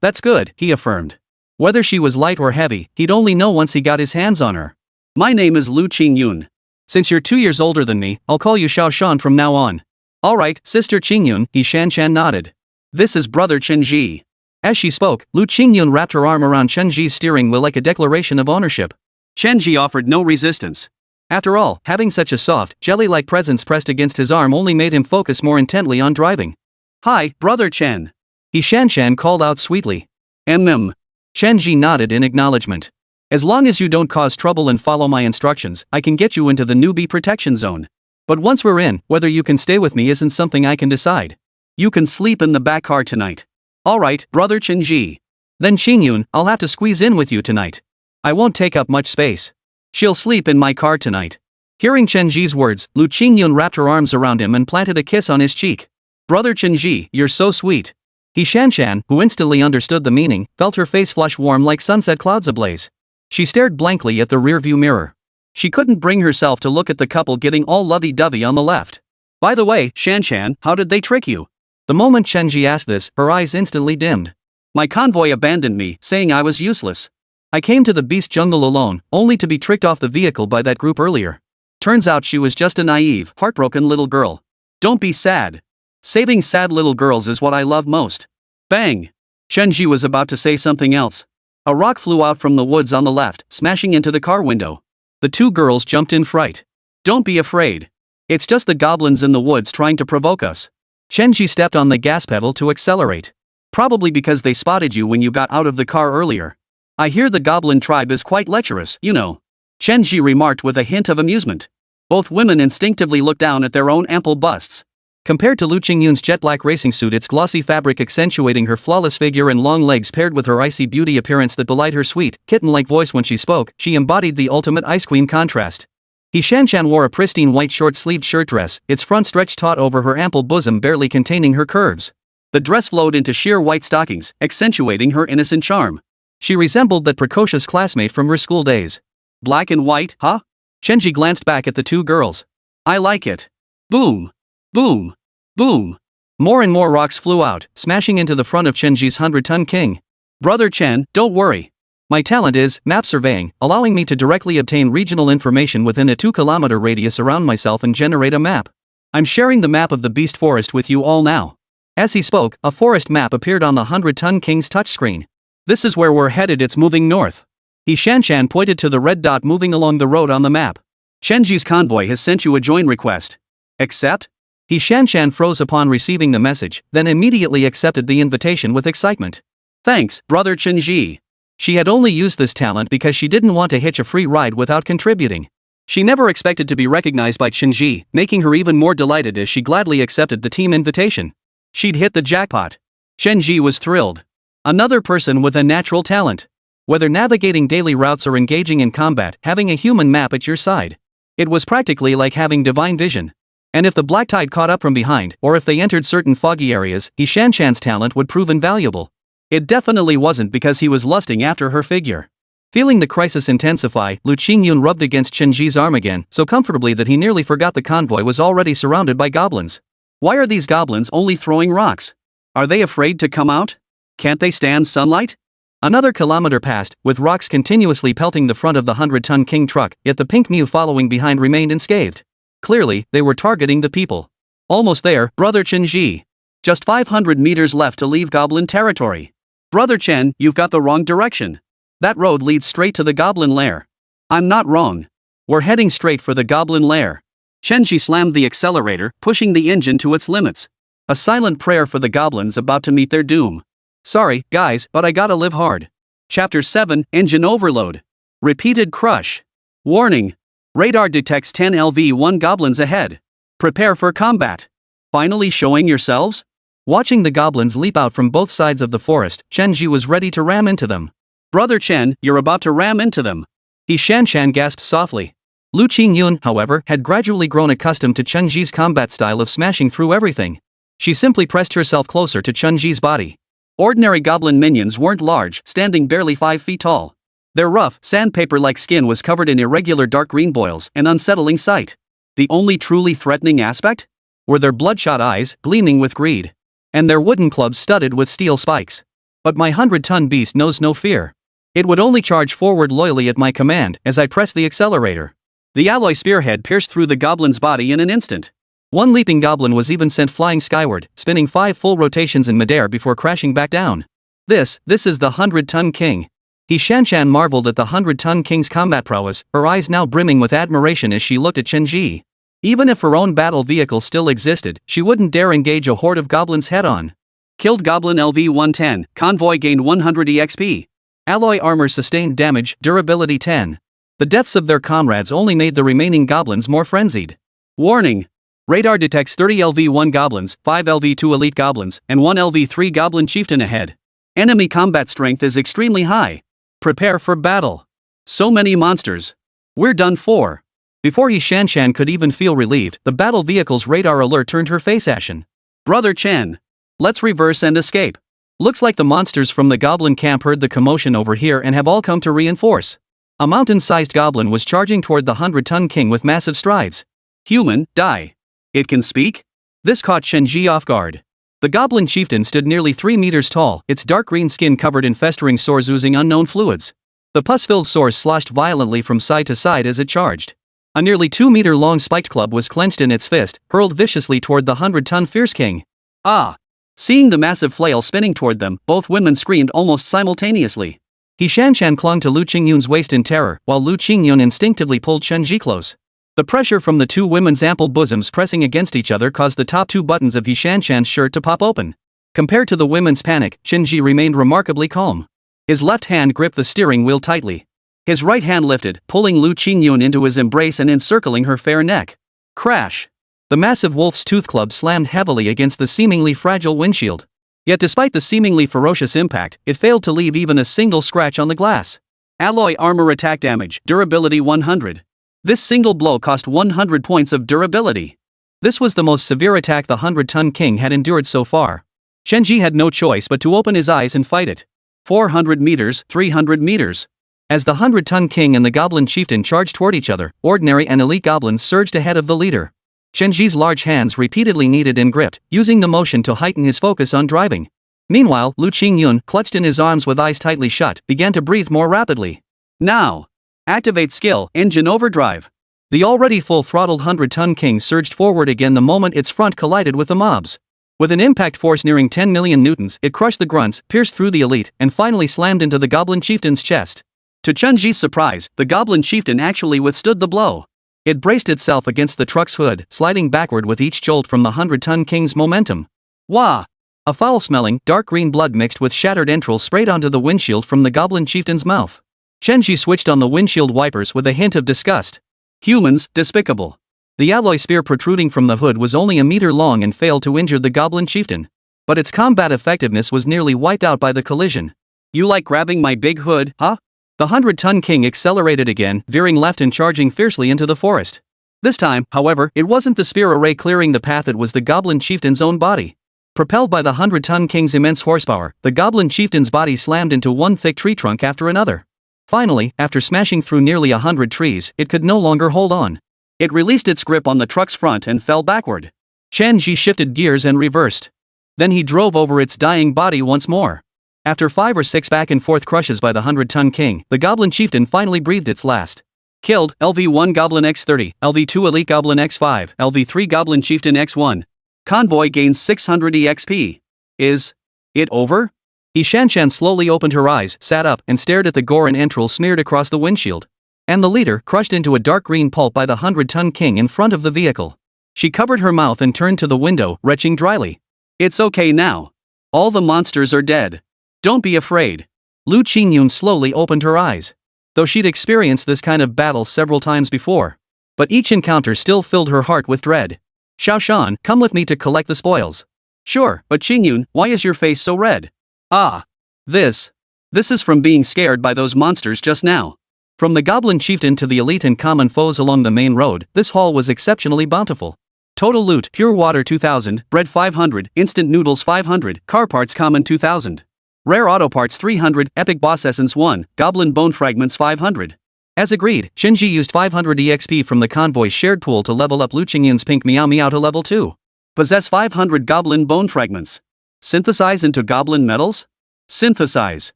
That's good, he affirmed. Whether she was light or heavy, he'd only know once he got his hands on her. My name is Liu Qingyun. Since you're 2 years older than me, I'll call you Xiao Shan from now on. Alright, Sister Qingyun, He Xinna nodded. This is Brother Chen Zhi. As she spoke, Liu Qingyun wrapped her arm around Chen Zhi's steering wheel like a declaration of ownership. Chen Zhi offered no resistance. After all, having such a soft, jelly-like presence pressed against his arm only made him focus more intently on driving. Hi, Brother Chen. He Xinna called out sweetly. Chen Zhi nodded in acknowledgement. As long as you don't cause trouble and follow my instructions, I can get you into the newbie protection zone. But once we're in, whether you can stay with me isn't something I can decide. You can sleep in the back car tonight. Alright, Brother Chen Zhi. Then Xingyun, I'll have to squeeze in with you tonight. I won't take up much space. She'll sleep in my car tonight. Hearing Chen Zhi's words, Liu Qingyun wrapped her arms around him and planted a kiss on his cheek. Brother Chen Zhi, you're so sweet. He Xinna, who instantly understood the meaning, felt her face flush warm like sunset clouds ablaze. She stared blankly at the rearview mirror. She couldn't bring herself to look at the couple getting all lovey-dovey on the left. By the way, Xinna, how did they trick you? The moment Chen Zhi asked this, her eyes instantly dimmed. My convoy abandoned me, saying I was useless. I came to the beast jungle alone, only to be tricked off the vehicle by that group earlier. Turns out she was just a naive, heartbroken little girl. Don't be sad. Saving sad little girls is what I love most. Bang! Chen Zhi was about to say something else. A rock flew out from the woods on the left, smashing into the car window. The two girls jumped in fright. Don't be afraid. It's just the goblins in the woods trying to provoke us. Chen Zhi stepped on the gas pedal to accelerate. Probably because they spotted you when you got out of the car earlier. I hear the goblin tribe is quite lecherous, you know. Chen Zhi remarked with a hint of amusement. Both women instinctively looked down at their own ample busts. Compared to Liu Qingyun's jet-black racing suit, its glossy fabric accentuating her flawless figure and long legs paired with her icy beauty appearance that belied her sweet, kitten-like voice when she spoke, she embodied the ultimate ice queen contrast. He Xinna wore a pristine white short-sleeved shirt dress, its front stretched taut over her ample bosom barely containing her curves. The dress flowed into sheer white stockings, accentuating her innocent charm. She resembled that precocious classmate from her school days. Black and white, huh? Chen Zhi glanced back at the two girls. I like it. Boom. Boom. Boom. More and more rocks flew out, smashing into the front of Chen Zhi's 100-ton king. Brother Chen, don't worry. My talent is map surveying, allowing me to directly obtain regional information within a 2-kilometer radius around myself and generate a map. I'm sharing the map of the Beast Forest with you all now. As he spoke, a forest map appeared on the 100-ton king's touchscreen. This is where we're headed, it's moving north. He Xinna pointed to the red dot moving along the road on the map. Chen Zhi's convoy has sent you a join request. Accept? He Xinna froze upon receiving the message, then immediately accepted the invitation with excitement. Thanks, brother Chen Zhi. She had only used this talent because she didn't want to hitch a free ride without contributing. She never expected to be recognized by Chen Zhi, making her even more delighted as she gladly accepted the team invitation. She'd hit the jackpot. Chen Zhi was thrilled. Another person with a natural talent. Whether navigating daily routes or engaging in combat, having a human map at your side. It was practically like having divine vision. And if the Black Tide caught up from behind, or if they entered certain foggy areas, He Xinna's talent would prove invaluable. It definitely wasn't because he was lusting after her figure. Feeling the crisis intensify, Liu Qingyun rubbed against Chen Zhi's arm again, so comfortably that he nearly forgot the convoy was already surrounded by goblins. Why are these goblins only throwing rocks? Are they afraid to come out? Can't they stand sunlight? Another kilometer passed, with rocks continuously pelting the front of the 100-ton king truck, yet the pink Mew following behind remained unscathed. Clearly, they were targeting the people. Almost there, brother Chen Zhi. Just 500 meters left to leave goblin territory. Brother Chen, you've got the wrong direction. That road leads straight to the goblin lair. I'm not wrong. We're heading straight for the goblin lair. Chen Zhi slammed the accelerator, pushing the engine to its limits. A silent prayer for the goblins about to meet their doom. Sorry, guys, but I gotta live hard. Chapter 7, Engine Overload. Repeated crush. Warning. Radar detects 10 LV-1 goblins ahead. Prepare for combat. Finally showing yourselves? Watching the goblins leap out from both sides of the forest, Chen Zhi was ready to ram into them. Brother Chen, you're about to ram into them. He Xinna gasped softly. Liu Qingyun, however, had gradually grown accustomed to Chen Zhi's combat style of smashing through everything. She simply pressed herself closer to Chen Zhi's body. Ordinary goblin minions weren't large, standing barely 5 feet tall. Their rough, sandpaper-like skin was covered in irregular dark green boils, an unsettling sight. The only truly threatening aspect? Were their bloodshot eyes, gleaming with greed. And their wooden clubs studded with steel spikes. But my 100-ton beast knows no fear. It would only charge forward loyally at my command, as I pressed the accelerator. The alloy spearhead pierced through the goblin's body in an instant. One leaping goblin was even sent flying skyward, spinning 5 full rotations in midair before crashing back down. This is the 100-ton king. He Xinna marveled at the 100-ton king's combat prowess, her eyes now brimming with admiration as she looked at Chen Zhi. Even if her own battle vehicle still existed, she wouldn't dare engage a horde of goblins head-on. Killed goblin LV-110, convoy gained 100 EXP. Alloy armor sustained damage, durability 10. The deaths of their comrades only made the remaining goblins more frenzied. Warning. Radar detects 30 LV-1 goblins, 5 LV-2 elite goblins, and 1 LV-3 goblin chieftain ahead. Enemy combat strength is extremely high. Prepare for battle. So many monsters. We're done for. Before He Xinna could even feel relieved, the battle vehicle's radar alert turned her face ashen. Brother Chen. Let's reverse and escape. Looks like the monsters from the goblin camp heard the commotion over here and have all come to reinforce. A mountain-sized goblin was charging toward the 100-ton king with massive strides. Human, die. It can speak? This caught Chen Zhi off guard. The goblin chieftain stood nearly 3 meters tall, its dark green skin covered in festering sores oozing unknown fluids. The pus-filled sores sloshed violently from side to side as it charged. A nearly 2-meter-long spiked club was clenched in its fist, hurled viciously toward the 100-ton fierce king. Ah! Seeing the massive flail spinning toward them, both women screamed almost simultaneously. He Xinna clung to Liu Qingyun's waist in terror, while Liu Qingyun instinctively pulled Chen Zhi close. The pressure from the two women's ample bosoms pressing against each other caused the top 2 buttons of He Xinna's shirt to pop open. Compared to the women's panic, Chen Zhi remained remarkably calm. His left hand gripped the steering wheel tightly. His right hand lifted, pulling Liu Qingyun into his embrace and encircling her fair neck. Crash! The massive wolf's tooth club slammed heavily against the seemingly fragile windshield. Yet despite the seemingly ferocious impact, it failed to leave even a single scratch on the glass. Alloy armor attack damage, durability 100. This single blow cost 100 points of durability. This was the most severe attack the 100-ton king had endured so far. Chen Zhi had no choice but to open his eyes and fight it. 400 meters, 300 meters. As the 100-ton king and the goblin chieftain charged toward each other, ordinary and elite goblins surged ahead of the leader. Chen Zhi's large hands repeatedly kneaded and gripped, using the motion to heighten his focus on driving. Meanwhile, Liu Qingyun, clutched in his arms with eyes tightly shut, began to breathe more rapidly. Now! Activate skill, engine overdrive. The already full-throttled 100-ton king surged forward again the moment its front collided with the mobs. With an impact force nearing 10 million newtons, it crushed the grunts, pierced through the elite, and finally slammed into the goblin chieftain's chest. To Chen Zhi's surprise, the goblin chieftain actually withstood the blow. It braced itself against the truck's hood, sliding backward with each jolt from the 100-ton king's momentum. Wah! A foul-smelling, dark green blood mixed with shattered entrails sprayed onto the windshield from the goblin chieftain's mouth. Chen Zhi switched on the windshield wipers with a hint of disgust. Humans, despicable. The alloy spear protruding from the hood was only a meter long and failed to injure the goblin chieftain. But its combat effectiveness was nearly wiped out by the collision. You like grabbing my big hood, huh? The 100-ton king accelerated again, veering left and charging fiercely into the forest. This time, however, it wasn't the spear array clearing the path, it was the goblin chieftain's own body. Propelled by the 100-ton king's immense horsepower, the goblin chieftain's body slammed into one thick tree trunk after another. Finally, after smashing through nearly 100 trees, it could no longer hold on. It released its grip on the truck's front and fell backward. Chen Zhi shifted gears and reversed. Then he drove over its dying body once more. After 5 or 6 back-and-forth crushes by the 100-ton king, the goblin chieftain finally breathed its last. Killed, LV-1 Goblin X30, LV-2 Elite Goblin X5, LV-3 Goblin Chieftain X1. Convoy gains 600 EXP. Is it over? He Xinna slowly opened her eyes, sat up, and stared at the gore and entrails smeared across the windshield. And the leader, crushed into a dark green pulp by the 100-ton king in front of the vehicle. She covered her mouth and turned to the window, retching dryly. It's okay now. All the monsters are dead. Don't be afraid. Liu Qingyun slowly opened her eyes. Though she'd experienced this kind of battle several times before. But each encounter still filled her heart with dread. Xiaoshan, come with me to collect the spoils. Sure, but Qingyun, why is your face so red? Ah. This is from being scared by those monsters just now. From the goblin chieftain to the elite and common foes along the main road, this haul was exceptionally bountiful. Total loot, pure water 2000, bread 500, instant noodles 500, car parts common 2000. Rare auto parts 300, epic boss essence 1, goblin bone fragments 500. As agreed, Chen Zhi used 500 EXP from the convoy's shared pool to level up Liu Qingyun's pink Meow Meow to level 2. Possess 500 goblin bone fragments. Synthesize into goblin metals? Synthesize.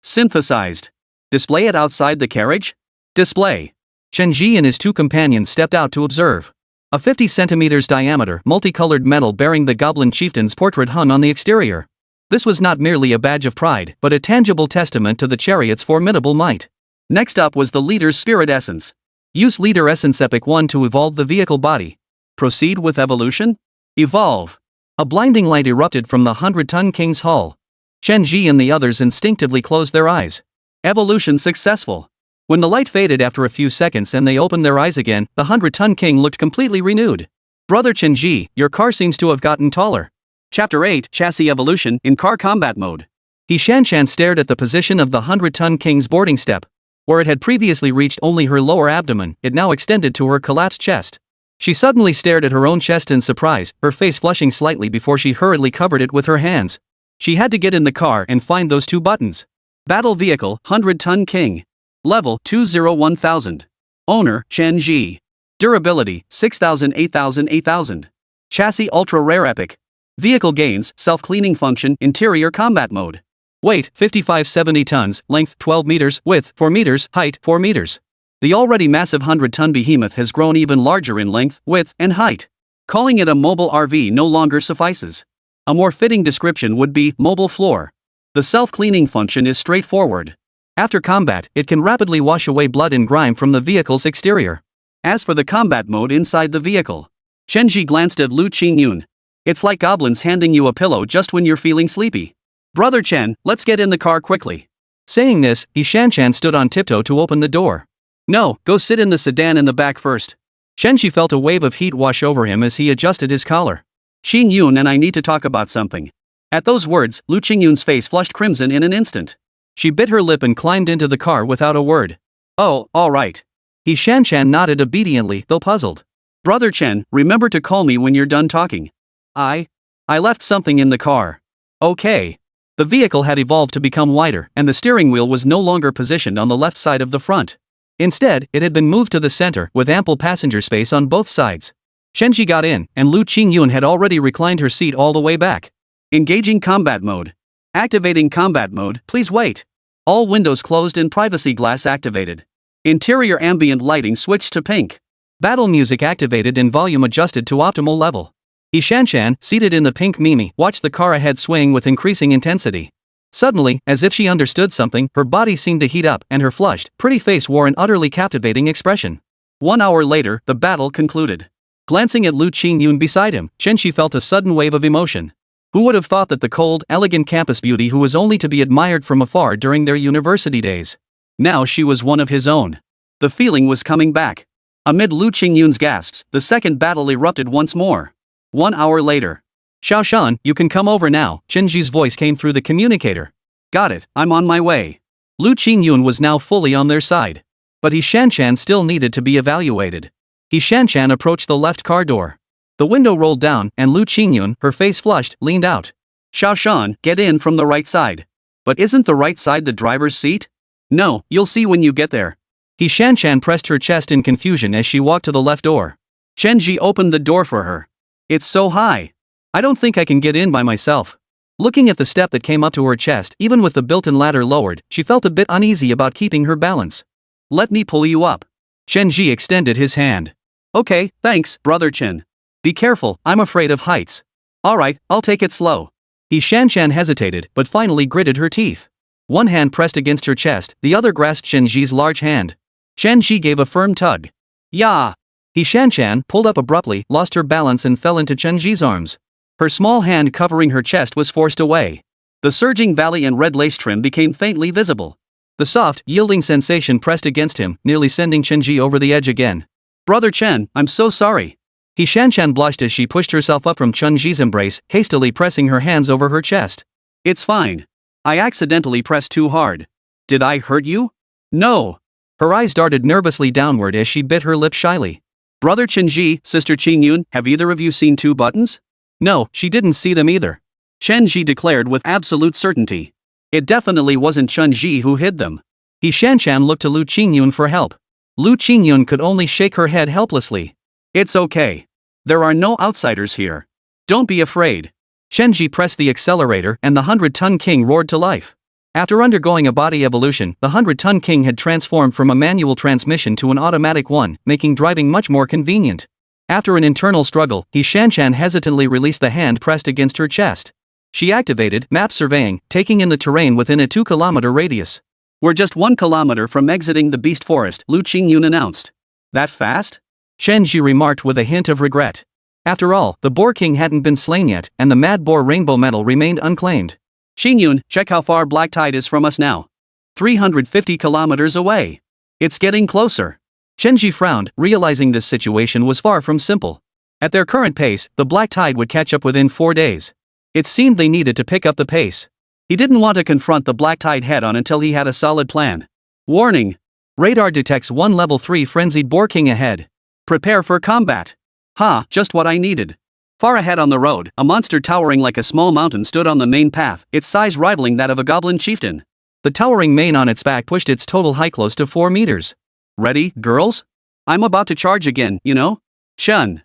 Synthesized. Display it outside the carriage? Display. Chen Zhi and his 2 companions stepped out to observe. A 50 centimeters diameter, multicolored medal bearing the goblin chieftain's portrait hung on the exterior. This was not merely a badge of pride, but a tangible testament to the chariot's formidable might. Next up was the leader's spirit essence. Use leader essence epic 1 to evolve the vehicle body. Proceed with evolution? Evolve. A blinding light erupted from the 100-ton king's hull. Chen Zhi and the others instinctively closed their eyes. Evolution successful. When the light faded after a few seconds and they opened their eyes again, the 100-ton king looked completely renewed. Brother Chen Zhi, your car seems to have gotten taller. Chapter 8, Chassis Evolution in Car Combat Mode. He Xinna stared at the position of the 100-ton king's boarding step. Where it had previously reached only her lower abdomen, it now extended to her collapsed chest. She suddenly stared at her own chest in surprise, her face flushing slightly before she hurriedly covered it with her hands. She had to get in the car and find those 2 buttons. Battle Vehicle, 100-ton King. Level, 201,000. Owner, Chen Zhi. Durability, 6,000 8,000 8,000. Chassis Ultra Rare Epic. Vehicle gains, self-cleaning function, interior combat mode. Weight, 55-70 tons, length, 12 meters, width, 4 meters, height, 4 meters. The already massive 100-ton behemoth has grown even larger in length, width, and height. Calling it a mobile RV no longer suffices. A more fitting description would be mobile floor. The self-cleaning function is straightforward. After combat, it can rapidly wash away blood and grime from the vehicle's exterior. As for the combat mode inside the vehicle, Chen Zhi glanced at Liu Qingyun. It's like goblins handing you a pillow just when you're feeling sleepy. Brother Chen, let's get in the car quickly. Saying this, He Xinna stood on tiptoe to open the door. No, go sit in the sedan in the back first. Chen Zhi felt a wave of heat wash over him as he adjusted his collar. Qingyun and I need to talk about something. At those words, Liu Qingyun's face flushed crimson in an instant. She bit her lip and climbed into the car without a word. Oh, all right. He Xinna nodded obediently, though puzzled. Brother Chen, remember to call me when you're done talking. I left something in the car. Okay. The vehicle had evolved to become wider, and the steering wheel was no longer positioned on the left side of the front. Instead, it had been moved to the center, with ample passenger space on both sides. Chen Zhi got in, and Liu Qingyun had already reclined her seat all the way back. Engaging combat mode. Activating combat mode, please wait. All windows closed and privacy glass activated. Interior ambient lighting switched to pink. Battle music activated and volume adjusted to optimal level. He Xinna, seated in the pink Mimi, watched the car ahead swaying with increasing intensity. Suddenly, as if she understood something, her body seemed to heat up and her flushed, pretty face wore an utterly captivating expression. 1 hour later, the battle concluded. Glancing at Liu Qingyun beside him, Chen Zhi felt a sudden wave of emotion. Who would have thought that the cold, elegant campus beauty who was only to be admired from afar during their university days? Now she was one of his own. The feeling was coming back. Amid Liu Qingyun's gasps, the second battle erupted once more. 1 hour later. Xiaoshan, you can come over now, Chen Zhi's voice came through the communicator. Got it, I'm on my way. Liu Qingyun was now fully on their side. But He Xinna still needed to be evaluated. He Xinna approached the left car door. The window rolled down, and Liu Qingyun, her face flushed, leaned out. Xiaoshan, get in from the right side. But isn't the right side the driver's seat? No, you'll see when you get there. He Xinna pressed her chest in confusion as she walked to the left door. Chen Zhi opened the door for her. It's so high. I don't think I can get in by myself. Looking at the step that came up to her chest, even with the built-in ladder lowered, she felt a bit uneasy about keeping her balance. Let me pull you up. Chen Zhi extended his hand. Okay, thanks, brother Chen. Be careful, I'm afraid of heights. Alright, I'll take it slow. He Xinna hesitated, but finally gritted her teeth. One hand pressed against her chest, the other grasped Chen Zhi's large hand. Chen Zhi gave a firm tug. Yeah. He Xinna pulled up abruptly, lost her balance and fell into Chen Zhi's arms. Her small hand covering her chest was forced away. The surging valley and red lace trim became faintly visible. The soft, yielding sensation pressed against him, nearly sending Chen Zhi over the edge again. Brother Chen, I'm so sorry. He Xinna blushed as she pushed herself up from Chen Zhi's embrace, hastily pressing her hands over her chest. It's fine. I accidentally pressed too hard. Did I hurt you? No. Her eyes darted nervously downward as she bit her lip shyly. Brother Chen Zhi, Sister Qingyun, have either of you seen two buttons? No, she didn't see them either. Chen Zhi declared with absolute certainty. It definitely wasn't Chen Zhi who hid them. He Xinna looked to Liu Qingyun for help. Liu Qingyun could only shake her head helplessly. It's okay. There are no outsiders here. Don't be afraid. Chen Zhi pressed the accelerator and the 100-ton king roared to life. After undergoing a body evolution, the 100-ton king had transformed from a manual transmission to an automatic one, making driving much more convenient. After an internal struggle, He Xinna hesitantly released the hand pressed against her chest. She activated map surveying, taking in the terrain within a 2-kilometer radius. We're just 1 kilometer from exiting the beast forest, Liu Qingyun announced. That fast? Chen Zhi remarked with a hint of regret. After all, the Boar King hadn't been slain yet, and the Mad Boar Rainbow Medal remained unclaimed. Qingyun, check how far Black Tide is from us now. 350 kilometers away. It's getting closer. Chen Zhi frowned, realizing this situation was far from simple. At their current pace, the Black Tide would catch up within 4 days. It seemed they needed to pick up the pace. He didn't want to confront the Black Tide head-on until he had a solid plan. Warning! Radar detects one level 3 frenzied Boar King ahead. Prepare for combat. Just what I needed. Far ahead on the road, a monster towering like a small mountain stood on the main path, its size rivaling that of a goblin chieftain. The towering mane on its back pushed its total height close to 4 meters. Ready, girls? I'm about to charge again, you know? Chen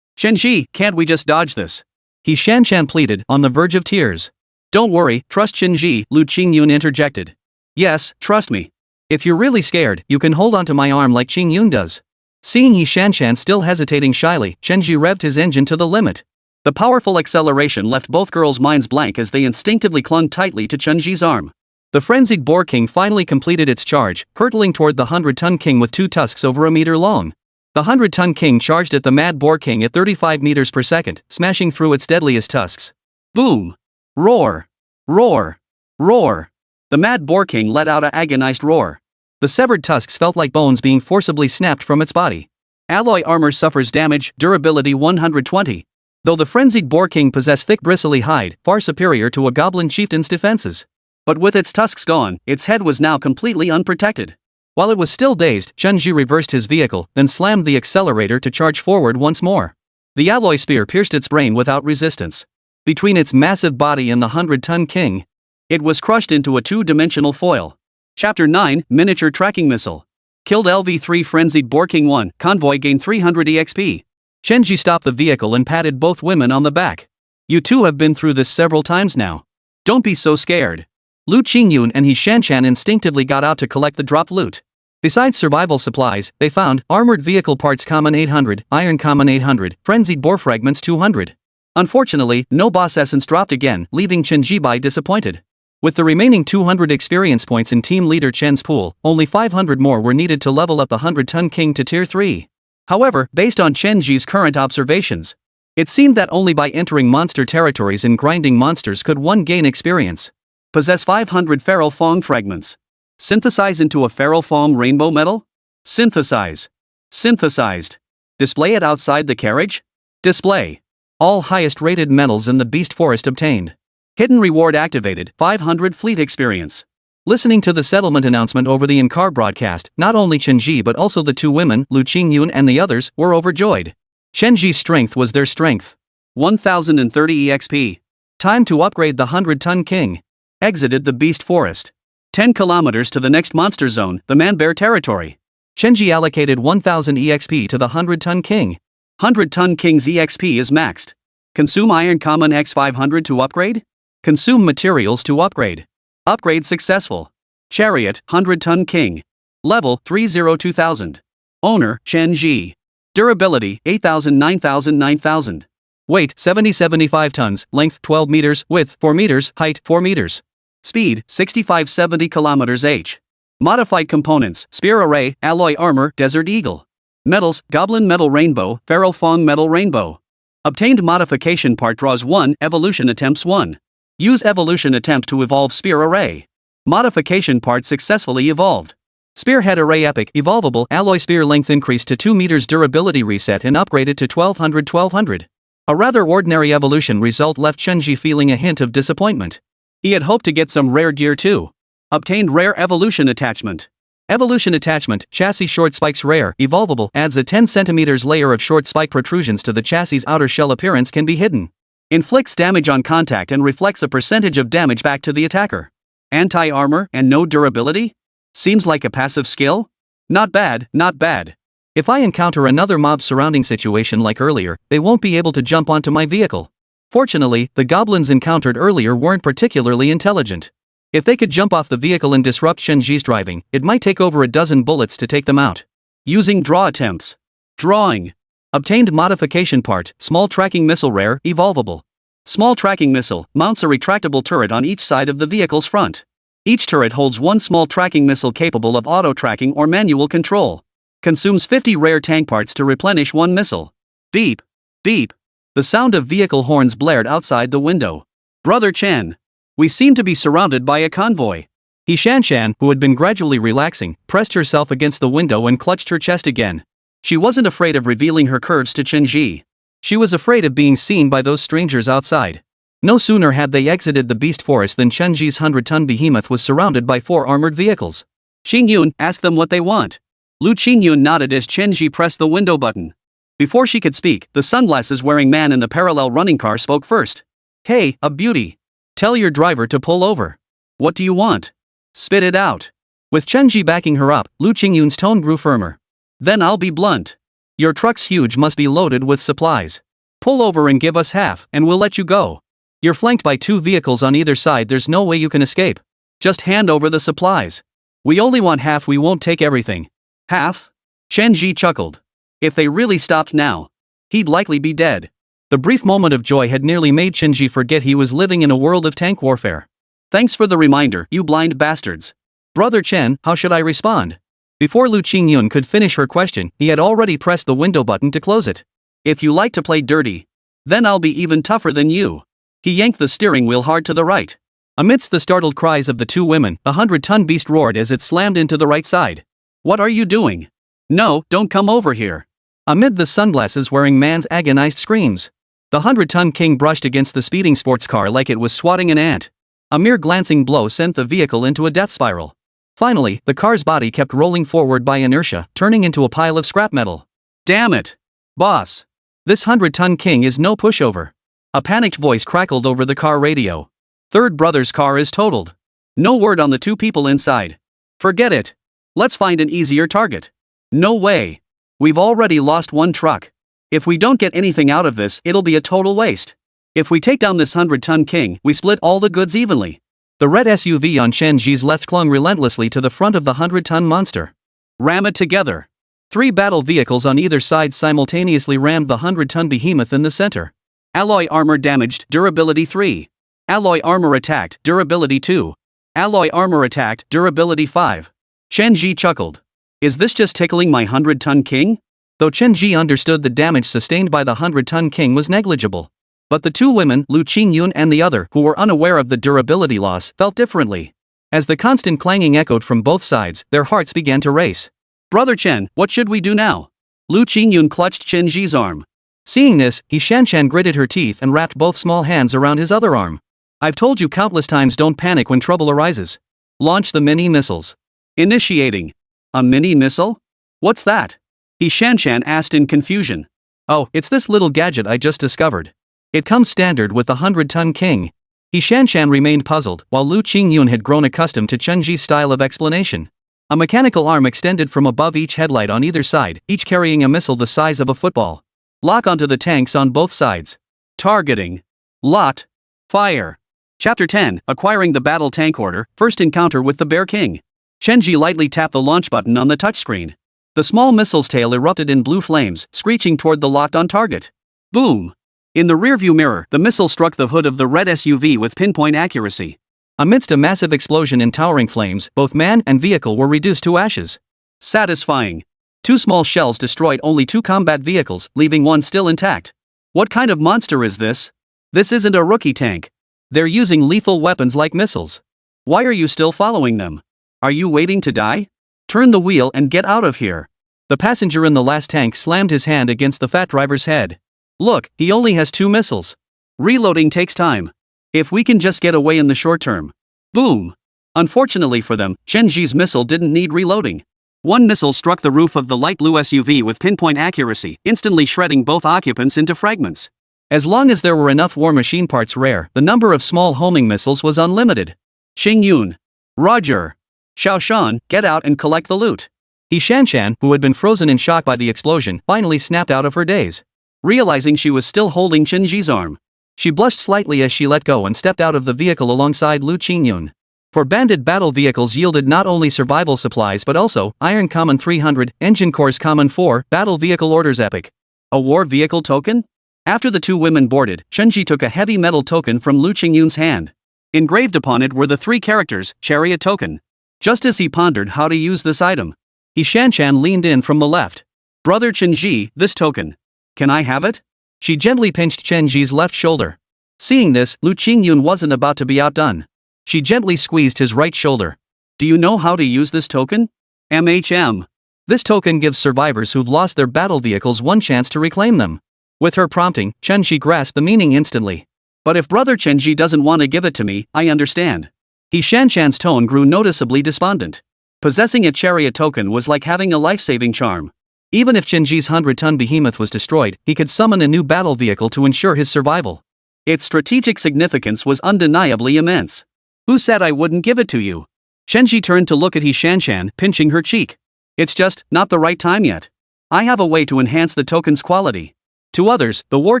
Zhi, can't we just dodge this? He Xinna pleaded, on the verge of tears. Don't worry, trust Chen Zhi, Liu Qingyun interjected. Yes, trust me. If you're really scared, you can hold onto my arm like Qingyun does. Seeing He Xinna still hesitating shyly, Chen Zhi revved his engine to the limit. The powerful acceleration left both girls' minds blank as they instinctively clung tightly to Chen Zhi's arm. The frenzied Boar King finally completed its charge, hurtling toward the 100-ton king with 2 tusks over a meter long. The 100-ton king charged at the Mad Boar King at 35 meters per second, smashing through its deadliest tusks. Boom! Roar! Roar! Roar! The Mad Boar King let out an agonized roar. The severed tusks felt like bones being forcibly snapped from its body. Alloy armor suffers damage, durability 120. Though the frenzied Boar King possessed thick bristly hide, far superior to a goblin chieftain's defenses. But with its tusks gone, its head was now completely unprotected. While it was still dazed, Chen Zhi reversed his vehicle, then slammed the accelerator to charge forward once more. The alloy spear pierced its brain without resistance. Between its massive body and the 100-ton king, it was crushed into a 2-dimensional foil. Chapter 9, Miniature Tracking Missile. Killed LV-3 Frenzied Boar King 1, Convoy gained 300 EXP. Chen Zhi stopped the vehicle and patted both women on the back. You two have been through this several times now. Don't be so scared. Liu Qingyun and He Xinna instinctively got out to collect the dropped loot. Besides survival supplies, they found armored vehicle parts common 800, iron common 800, frenzied bore fragments 200. Unfortunately, no boss essence dropped again, leaving Chen Zhi disappointed. With the remaining 200 experience points in team leader Chen's pool, only 500 more were needed to level up the 100-ton king to tier 3. However, based on Chen Zhi's current observations, it seemed that only by entering monster territories and grinding monsters could one gain experience. Possess 500 feral fong fragments. Synthesize into a feral fong rainbow metal? Synthesize. Synthesized. Display it outside the carriage? Display. All highest rated metals in the beast forest obtained. Hidden reward activated, 500 fleet experience. Listening to the settlement announcement over the in-car broadcast, not only Chen Zhi but also the two women, Liu Qingyun and the others, were overjoyed. Chen Zhi's strength was their strength. 1030 EXP. Time to upgrade the 100-ton king. Exited the beast forest. 10 kilometers to the next monster zone, the man-bear territory. Chen Zhi allocated 1000 EXP to the 100-ton king. 100-ton king's EXP is maxed. Consume iron common X500 to upgrade? Consume materials to upgrade. Upgrade successful. Chariot, 100-ton king. Level, 302,000. Owner, Chen Zhi. Durability, 8,000 9,000 9,000. Weight, 70-75 tons, length, 12 meters, width, 4 meters, height, 4 meters. Speed, 65-70 kilometers h. Modified components, spear array, alloy armor, desert eagle. Metals, goblin metal rainbow, feral fong metal rainbow. Obtained modification part draws 1, evolution attempts 1. Use evolution attempt to evolve spear array. Modification part successfully evolved. Spearhead array epic, evolvable, alloy spear length increased to 2 meters, durability reset and upgraded to 1200. A rather ordinary evolution result left Chen Zhi feeling a hint of disappointment. He had hoped to get some rare gear too. Obtained rare evolution attachment. Evolution attachment, chassis short spikes rare, evolvable, adds a 10 cm layer of short spike protrusions to the chassis' outer shell, appearance can be hidden. Inflicts damage on contact and reflects a percentage of damage back to the attacker. Anti-armor and no durability? Seems like a passive skill? Not bad, not bad. If I encounter another mob surrounding situation like earlier, they won't be able to jump onto my vehicle. Fortunately, the goblins encountered earlier weren't particularly intelligent. If they could jump off the vehicle and disrupt Chen Zhi's driving, it might take over a dozen bullets to take them out. Using draw attempts. Drawing. Obtained modification part, small tracking missile rare, evolvable. Small tracking missile, mounts a retractable turret on each side of the vehicle's front. Each turret holds one small tracking missile capable of auto-tracking or manual control. Consumes 50 rare tank parts to replenish one missile. Beep. Beep. The sound of vehicle horns blared outside the window. Brother Chen. We seem to be surrounded by a convoy. He Xinna, who had been gradually relaxing, pressed herself against the window and clutched her chest again. She wasn't afraid of revealing her curves to Chen Zhi. She was afraid of being seen by those strangers outside. No sooner had they exited the beast forest than Chen Zhi's 100-ton behemoth was surrounded by 4 armored vehicles. Xingyun, ask them what they want. Liu Qingyun nodded as Chen Zhi pressed the window button. Before she could speak, the sunglasses-wearing man in the parallel running car spoke first. Hey, a beauty. Tell your driver to pull over. What do you want? Spit it out. With Chen Zhi backing her up, Liu Qingyun's tone grew firmer. Then I'll be blunt. Your truck's huge, must be loaded with supplies. Pull over and give us half, and we'll let you go. You're flanked by 2 vehicles on either side, there's no way you can escape. Just hand over the supplies. We only want half, we won't take everything. Half? Chen Zhi chuckled. If they really stopped now, he'd likely be dead. The brief moment of joy had nearly made Chen Zhi forget he was living in a world of tank warfare. Thanks for the reminder, you blind bastards. Brother Chen, how should I respond? Before Liu Qingyun could finish her question, he had already pressed the window button to close it. If you like to play dirty, then I'll be even tougher than you. He yanked the steering wheel hard to the right. Amidst the startled cries of the 2 women, a 100-ton beast roared as it slammed into the right side. What are you doing? No, don't come over here. Amid the sunglasses-wearing man's agonized screams, the 100-ton king brushed against the speeding sports car like it was swatting an ant. A mere glancing blow sent the vehicle into a death spiral. Finally, the car's body kept rolling forward by inertia, turning into a pile of scrap metal. Damn it! Boss! This 100-ton king is no pushover. A panicked voice crackled over the car radio. Third brother's car is totaled. No word on the 2 people inside. Forget it. Let's find an easier target. No way. We've already lost 1 truck. If we don't get anything out of this, it'll be a total waste. If we take down this 100-ton king, we split all the goods evenly. The red SUV on Chen Zhi's left clung relentlessly to the front of the 100-ton monster. Ram it together. 3 battle vehicles on either side simultaneously rammed the 100-ton behemoth in the center. Alloy armor damaged, durability 3. Alloy armor attacked, durability 2. Alloy armor attacked, durability 5. Chen Zhi chuckled. Is this just tickling my 100-ton king? Though Chen Zhi understood the damage sustained by the 100-ton king was negligible. But the 2 women, Liu Qingyun and the other, who were unaware of the durability loss, felt differently. As the constant clanging echoed from both sides, their hearts began to race. Brother Chen, what should we do now? Liu Qingyun clutched Chen Zhi's arm. Seeing this, He Xinna gritted her teeth and wrapped both small hands around his other arm. I've told you countless times, don't panic when trouble arises. Launch the mini missiles. Initiating. A mini missile? What's that? He Xinna asked in confusion. Oh, it's this little gadget I just discovered. It comes standard with the 100-ton king. He Xinna remained puzzled, while Liu Qingyun had grown accustomed to Chen Zhi's style of explanation. A mechanical arm extended from above each headlight on either side, each carrying a missile the size of a football. Lock onto the tanks on both sides. Targeting. Lot. Fire. Chapter 10, Acquiring the Battle Tank Order, First Encounter with the Bear King. Chen Zhi lightly tapped the launch button on the touchscreen. The small missile's tail erupted in blue flames, screeching toward the locked-on target. Boom! In the rearview mirror, the missile struck the hood of the red SUV with pinpoint accuracy. Amidst a massive explosion in towering flames, both man and vehicle were reduced to ashes. Satisfying. 2 small shells destroyed only 2 combat vehicles, leaving one still intact. What kind of monster is this? This isn't a rookie tank. They're using lethal weapons like missiles. Why are you still following them? Are you waiting to die? Turn the wheel and get out of here. The passenger in the last tank slammed his hand against the fat driver's head. Look, he only has 2 missiles. Reloading takes time. If we can just get away in the short term. Boom! Unfortunately for them, Chen Zhi's missile didn't need reloading. One missile struck the roof of the light blue SUV with pinpoint accuracy, instantly shredding both occupants into fragments. As long as there were enough war machine parts rare, the number of small homing missiles was unlimited. Xingyun. Roger. Xiaoshan, get out and collect the loot. He Xinna, who had been frozen in shock by the explosion, finally snapped out of her daze. Realizing she was still holding Chen Zhi's arm, she blushed slightly as she let go and stepped out of the vehicle alongside Liu Qingyun. For banded battle vehicles yielded not only survival supplies but also Iron Common 300, Engine Cores Common 4, Battle Vehicle Orders Epic. A war vehicle token? After the 2 women boarded, Chen Zhi took a heavy metal token from Liu Qingyun's hand. Engraved upon it were the 3 characters, Chariot Token. Just as he pondered how to use this item, He Xinna leaned in from the left. Brother Chen Zhi, this token. Can I have it? She gently pinched Chen Zhi's left shoulder. Seeing this, Liu Qingyun wasn't about to be outdone. She gently squeezed his right shoulder. Do you know how to use this token? MHM. This token gives survivors who've lost their battle vehicles one chance to reclaim them. With her prompting, Chen Zhi grasped the meaning instantly. But if Brother Chen Zhi doesn't want to give it to me, I understand. He Xinna's tone grew noticeably despondent. Possessing a chariot token was like having a life-saving charm. Even if Chen Zhi's 100-ton behemoth was destroyed, he could summon a new battle vehicle to ensure his survival. Its strategic significance was undeniably immense. Who said I wouldn't give it to you? Chen Zhi turned to look at He Xinna, pinching her cheek. It's just not the right time yet. I have a way to enhance the token's quality. To others, the War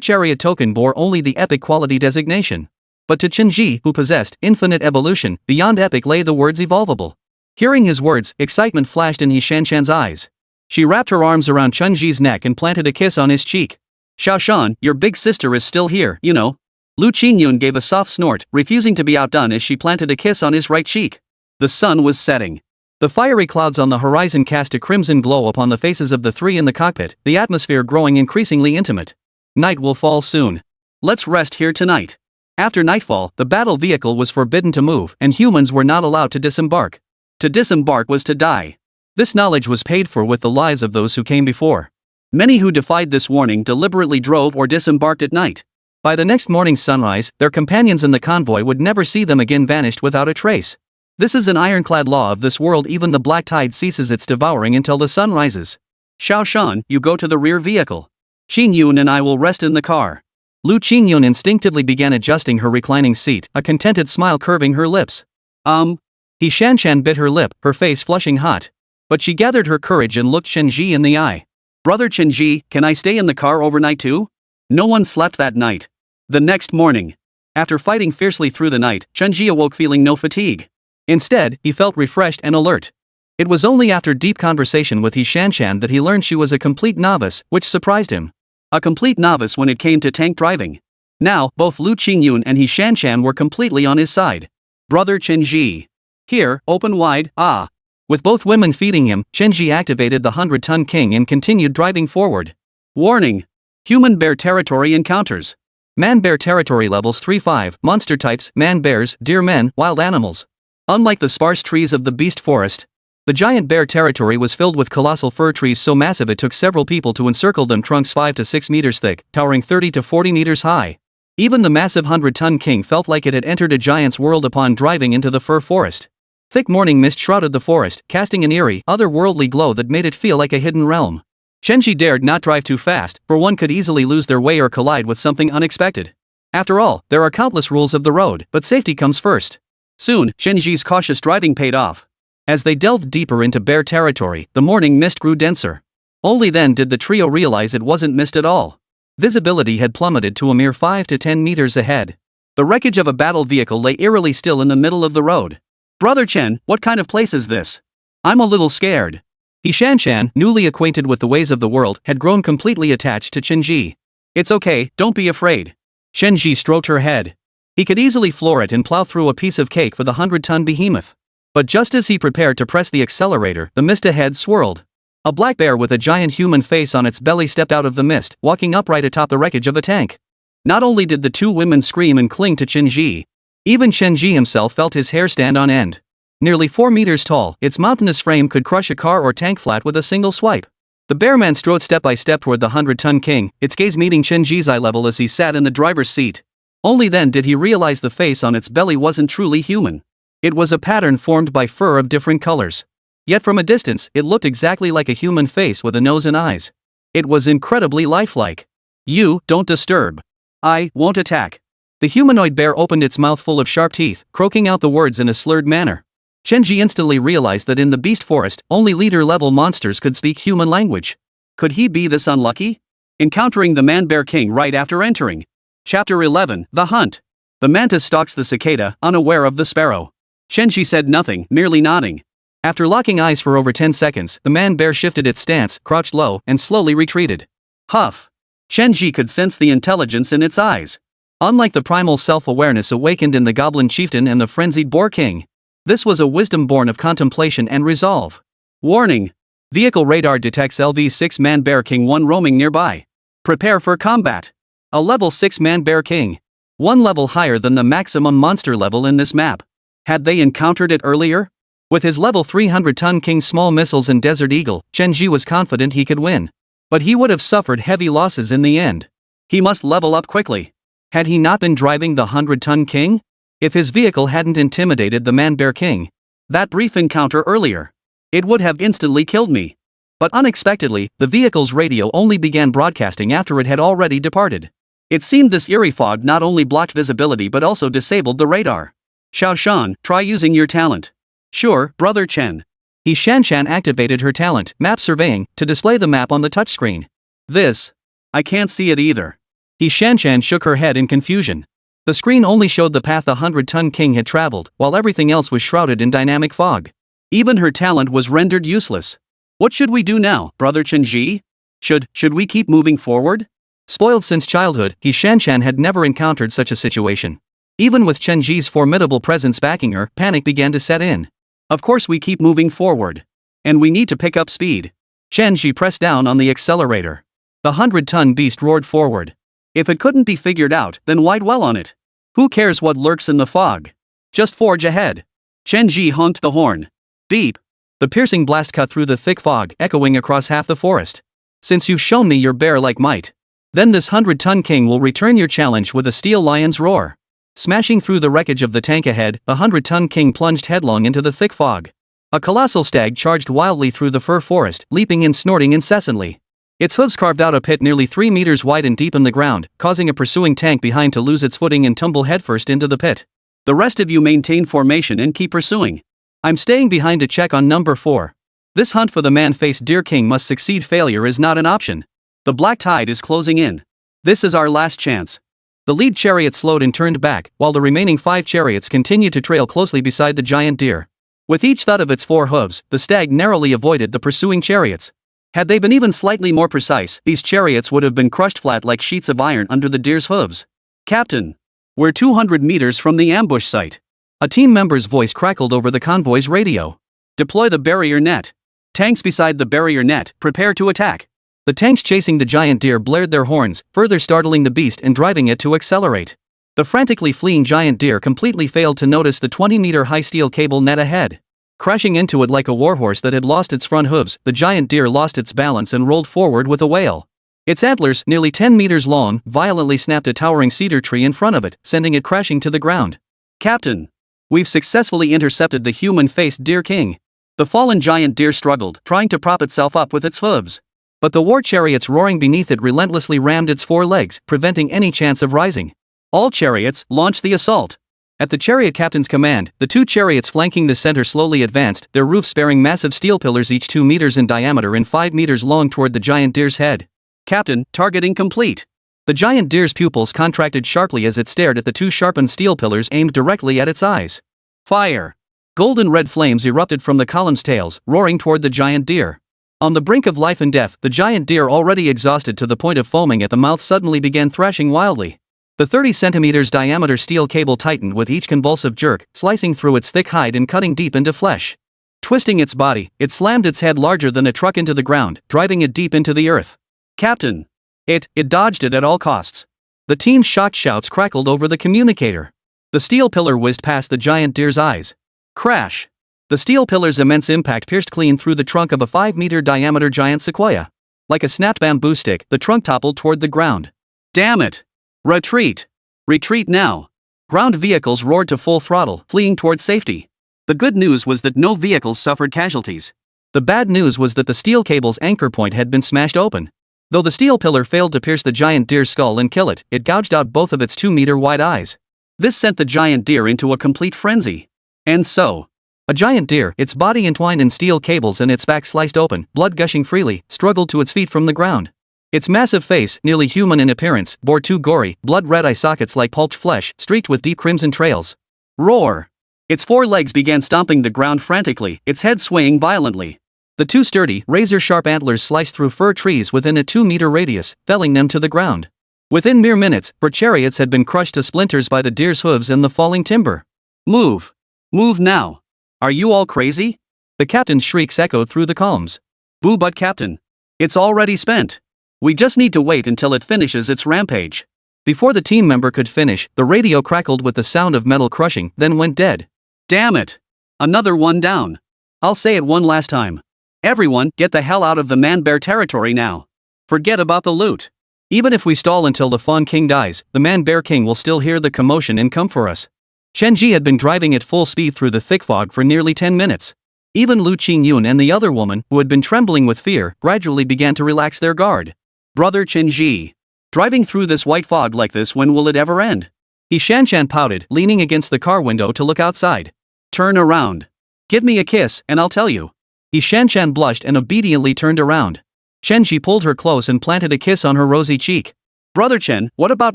Chariot token bore only the epic quality designation. But to Chen Zhi, who possessed infinite evolution, beyond epic lay the words evolvable. Hearing his words, excitement flashed in He Xinna's eyes. She wrapped her arms around Chen Zhi's neck and planted a kiss on his cheek. Xiaoshan, your big sister is still here, you know. Liu Qingyun gave a soft snort, refusing to be outdone as she planted a kiss on his right cheek. The sun was setting. The fiery clouds on the horizon cast a crimson glow upon the faces of the 3 in the cockpit, the atmosphere growing increasingly intimate. Night will fall soon. Let's rest here tonight. After nightfall, the battle vehicle was forbidden to move, and humans were not allowed to disembark. To disembark was to die. This knowledge was paid for with the lives of those who came before. Many who defied this warning deliberately drove or disembarked at night. By the next morning's sunrise, their companions in the convoy would never see them again, vanished without a trace. This is an ironclad law of this world. Even the black tide ceases its devouring until the sun rises. Xiaoshan, you go to the rear vehicle. Qingyun and I will rest in the car. Liu Qingyun instinctively began adjusting her reclining seat, a contented smile curving her lips. He Xinna bit her lip, her face flushing hot. But she gathered her courage and looked Chen Zhi in the eye. Brother Chen Zhi, can I stay in the car overnight too? No one slept that night. The next morning, after fighting fiercely through the night, Chen Zhi awoke feeling no fatigue. Instead, he felt refreshed and alert. It was only after deep conversation with He Xinna that he learned she was a complete novice, which surprised him. A complete novice when it came to tank driving. Now, both Liu Qingyun and He Xinna were completely on his side. Brother Chen Zhi. Here, open wide, ah. With both women feeding him, Chen Zhi activated the 100-ton king and continued driving forward. Warning! Human bear territory encounters. Man-bear territory levels 3-5, monster types, man-bears, deer men, wild animals. Unlike the sparse trees of the beast forest, the giant bear territory was filled with colossal fir trees so massive it took several people to encircle them, trunks 5 to 6 meters thick, towering 30 to 40 meters high. Even the massive 100-ton king felt like it had entered a giant's world upon driving into the fir forest. Thick morning mist shrouded the forest, casting an eerie, otherworldly glow that made it feel like a hidden realm. Chen Zhi dared not drive too fast, for one could easily lose their way or collide with something unexpected. After all, there are countless rules of the road, but safety comes first. Soon, Chen Zhi's cautious driving paid off. As they delved deeper into bear territory, the morning mist grew denser. Only then did the trio realize it wasn't mist at all. Visibility had plummeted to a mere 5 to 10 meters ahead. The wreckage of a battle vehicle lay eerily still in the middle of the road. Brother Chen, what kind of place is this? I'm a little scared. He Xinna, newly acquainted with the ways of the world, had grown completely attached to Chen Zhi. It's okay, don't be afraid. Chen Zhi stroked her head. He could easily floor it and plow through a piece of cake for the 100-ton behemoth. But just as he prepared to press the accelerator, the mist ahead swirled. A black bear with a giant human face on its belly stepped out of the mist, walking upright atop the wreckage of a tank. Not only did the two women scream and cling to Chen Zhi, even Chen Zhi himself felt his hair stand on end. Nearly 4 meters tall, its mountainous frame could crush a car or tank flat with a single swipe. The bearman strode step by step toward the 100-ton king, its gaze meeting Chen Zhi's eye level as he sat in the driver's seat. Only then did he realize the face on its belly wasn't truly human. It was a pattern formed by fur of different colors. Yet from a distance, it looked exactly like a human face with a nose and eyes. It was incredibly lifelike. You, don't disturb. I won't attack. The humanoid bear opened its mouth full of sharp teeth, croaking out the words in a slurred manner. Chen Zhi instantly realized that in the beast forest, only leader-level monsters could speak human language. Could he be this unlucky? Encountering the man-bear king right after entering. Chapter 11, The Hunt. The mantis stalks the cicada, unaware of the sparrow. Chen Zhi said nothing, merely nodding. After locking eyes for over 10 seconds, the man-bear shifted its stance, crouched low, and slowly retreated. Huff. Chen Zhi could sense the intelligence in its eyes. Unlike the primal self-awareness awakened in the goblin chieftain and the frenzied boar king, this was a wisdom born of contemplation and resolve. Warning! Vehicle radar detects LV-6 man-bear king 1 roaming nearby. Prepare for combat. A level 6 man-bear king. 1 level higher than the maximum monster level in this map. Had they encountered it earlier? With his level 300-ton king small missiles and Desert Eagle, Chen Zhi was confident he could win. But he would have suffered heavy losses in the end. He must level up quickly. Had he not been driving the 100-ton king? If his vehicle hadn't intimidated the man-bear king, that brief encounter earlier, it would have instantly killed me. But unexpectedly, the vehicle's radio only began broadcasting after it had already departed. It seemed this eerie fog not only blocked visibility but also disabled the radar. Xiao Shan, try using your talent. Sure, Brother Chen. He Xinna activated her talent, map surveying, to display the map on the touchscreen. This. I can't see it either. He Xinna shook her head in confusion. The screen only showed the path the 100-ton king had traveled, while everything else was shrouded in dynamic fog. Even her talent was rendered useless. What should we do now, Brother Chen Zhi? Should we keep moving forward? Spoiled since childhood, He Xinna had never encountered such a situation. Even with Chen Zhi's formidable presence backing her, panic began to set in. Of course we keep moving forward. And we need to pick up speed. Chen Zhi pressed down on the accelerator. The 100-ton beast roared forward. If it couldn't be figured out, then why dwell on it? Who cares what lurks in the fog? Just forge ahead. Chen Zhi honked the horn. Beep. The piercing blast cut through the thick fog, echoing across half the forest. Since you've shown me your bear-like might, then this 100-ton king will return your challenge with a steel lion's roar. Smashing through the wreckage of the tank ahead, the 100-ton king plunged headlong into the thick fog. A colossal stag charged wildly through the fir forest, leaping and snorting incessantly. Its hooves carved out a pit nearly 3 meters wide and deep in the ground, causing a pursuing tank behind to lose its footing and tumble headfirst into the pit. The rest of you maintain formation and keep pursuing. I'm staying behind to check on number 4. This hunt for the man-faced deer king must succeed. Failure is not an option. The black tide is closing in. This is our last chance. The lead chariot slowed and turned back, while the remaining 5 chariots continued to trail closely beside the giant deer. With each thud of its 4 hooves, the stag narrowly avoided the pursuing chariots. Had they been even slightly more precise, these chariots would have been crushed flat like sheets of iron under the deer's hooves. Captain, we're 200 meters from the ambush site. A team member's voice crackled over the convoy's radio. Deploy the barrier net. Tanks beside the barrier net, prepare to attack. The tanks chasing the giant deer blared their horns, further startling the beast and driving it to accelerate. The frantically fleeing giant deer completely failed to notice the 20-meter-high steel cable net ahead. Crashing into it like a warhorse that had lost its front hooves, the giant deer lost its balance and rolled forward with a wail. Its antlers, nearly 10 meters long, violently snapped a towering cedar tree in front of it, sending it crashing to the ground. Captain, we've successfully intercepted the human-faced deer king. The fallen giant deer struggled, trying to prop itself up with its hooves. But the war chariots roaring beneath it relentlessly rammed its 4 legs, preventing any chance of rising. All chariots, launch the assault. At the chariot captain's command, the 2 chariots flanking the center slowly advanced, their roofs bearing massive steel pillars each 2 meters in diameter and 5 meters long toward the giant deer's head. Captain, targeting complete. The giant deer's pupils contracted sharply as it stared at the 2 sharpened steel pillars aimed directly at its eyes. Fire! Golden red flames erupted from the column's tails, roaring toward the giant deer. On the brink of life and death, the giant deer, already exhausted to the point of foaming at the mouth, suddenly began thrashing wildly. The 30 centimeters diameter steel cable tightened with each convulsive jerk, slicing through its thick hide and cutting deep into flesh. Twisting its body, it slammed its head larger than a truck into the ground, driving it deep into the earth. Captain! It dodged it at all costs. The team's shocked shouts crackled over the communicator. The steel pillar whizzed past the giant deer's eyes. Crash! The steel pillar's immense impact pierced clean through the trunk of a 5-meter diameter giant sequoia. Like a snapped bamboo stick, the trunk toppled toward the ground. Damn it! Retreat! Retreat now! Ground vehicles roared to full throttle, fleeing toward safety. The good news was that no vehicles suffered casualties. The bad news was that the steel cable's anchor point had been smashed open. Though the steel pillar failed to pierce the giant deer's skull and kill it, it gouged out both of its 2-meter-wide eyes. This sent the giant deer into a complete frenzy. And so, a giant deer, its body entwined in steel cables and its back sliced open, blood gushing freely, struggled to its feet from the ground. Its massive face, nearly human in appearance, bore 2 gory, blood-red eye sockets like pulped flesh, streaked with deep crimson trails. Roar! Its 4 legs began stomping the ground frantically, its head swaying violently. The 2 sturdy, razor-sharp antlers sliced through fir trees within a 2-meter radius, felling them to the ground. Within mere minutes, her chariots had been crushed to splinters by the deer's hooves and the falling timber. Move! Move now! Are you all crazy? The captain's shrieks echoed through the calms. Boo, but Captain! It's already spent! We just need to wait until it finishes its rampage. Before the team member could finish, the radio crackled with the sound of metal crushing, then went dead. Damn it! Another one down. I'll say it one last time. Everyone, get the hell out of the man-bear territory now. Forget about the loot. Even if we stall until the Fawn King dies, the man-bear king will still hear the commotion and come for us. Chen Zhi had been driving at full speed through the thick fog for nearly 10 minutes. Even Liu Qingyun and the other woman, who had been trembling with fear, gradually began to relax their guard. Brother Chen Zhi. Driving through this white fog like this, when will it ever end? He Shanshan pouted, leaning against the car window to look outside. Turn around. Give me a kiss, and I'll tell you. He Shanshan blushed and obediently turned around. Chen Zhi pulled her close and planted a kiss on her rosy cheek. Brother Chen, what about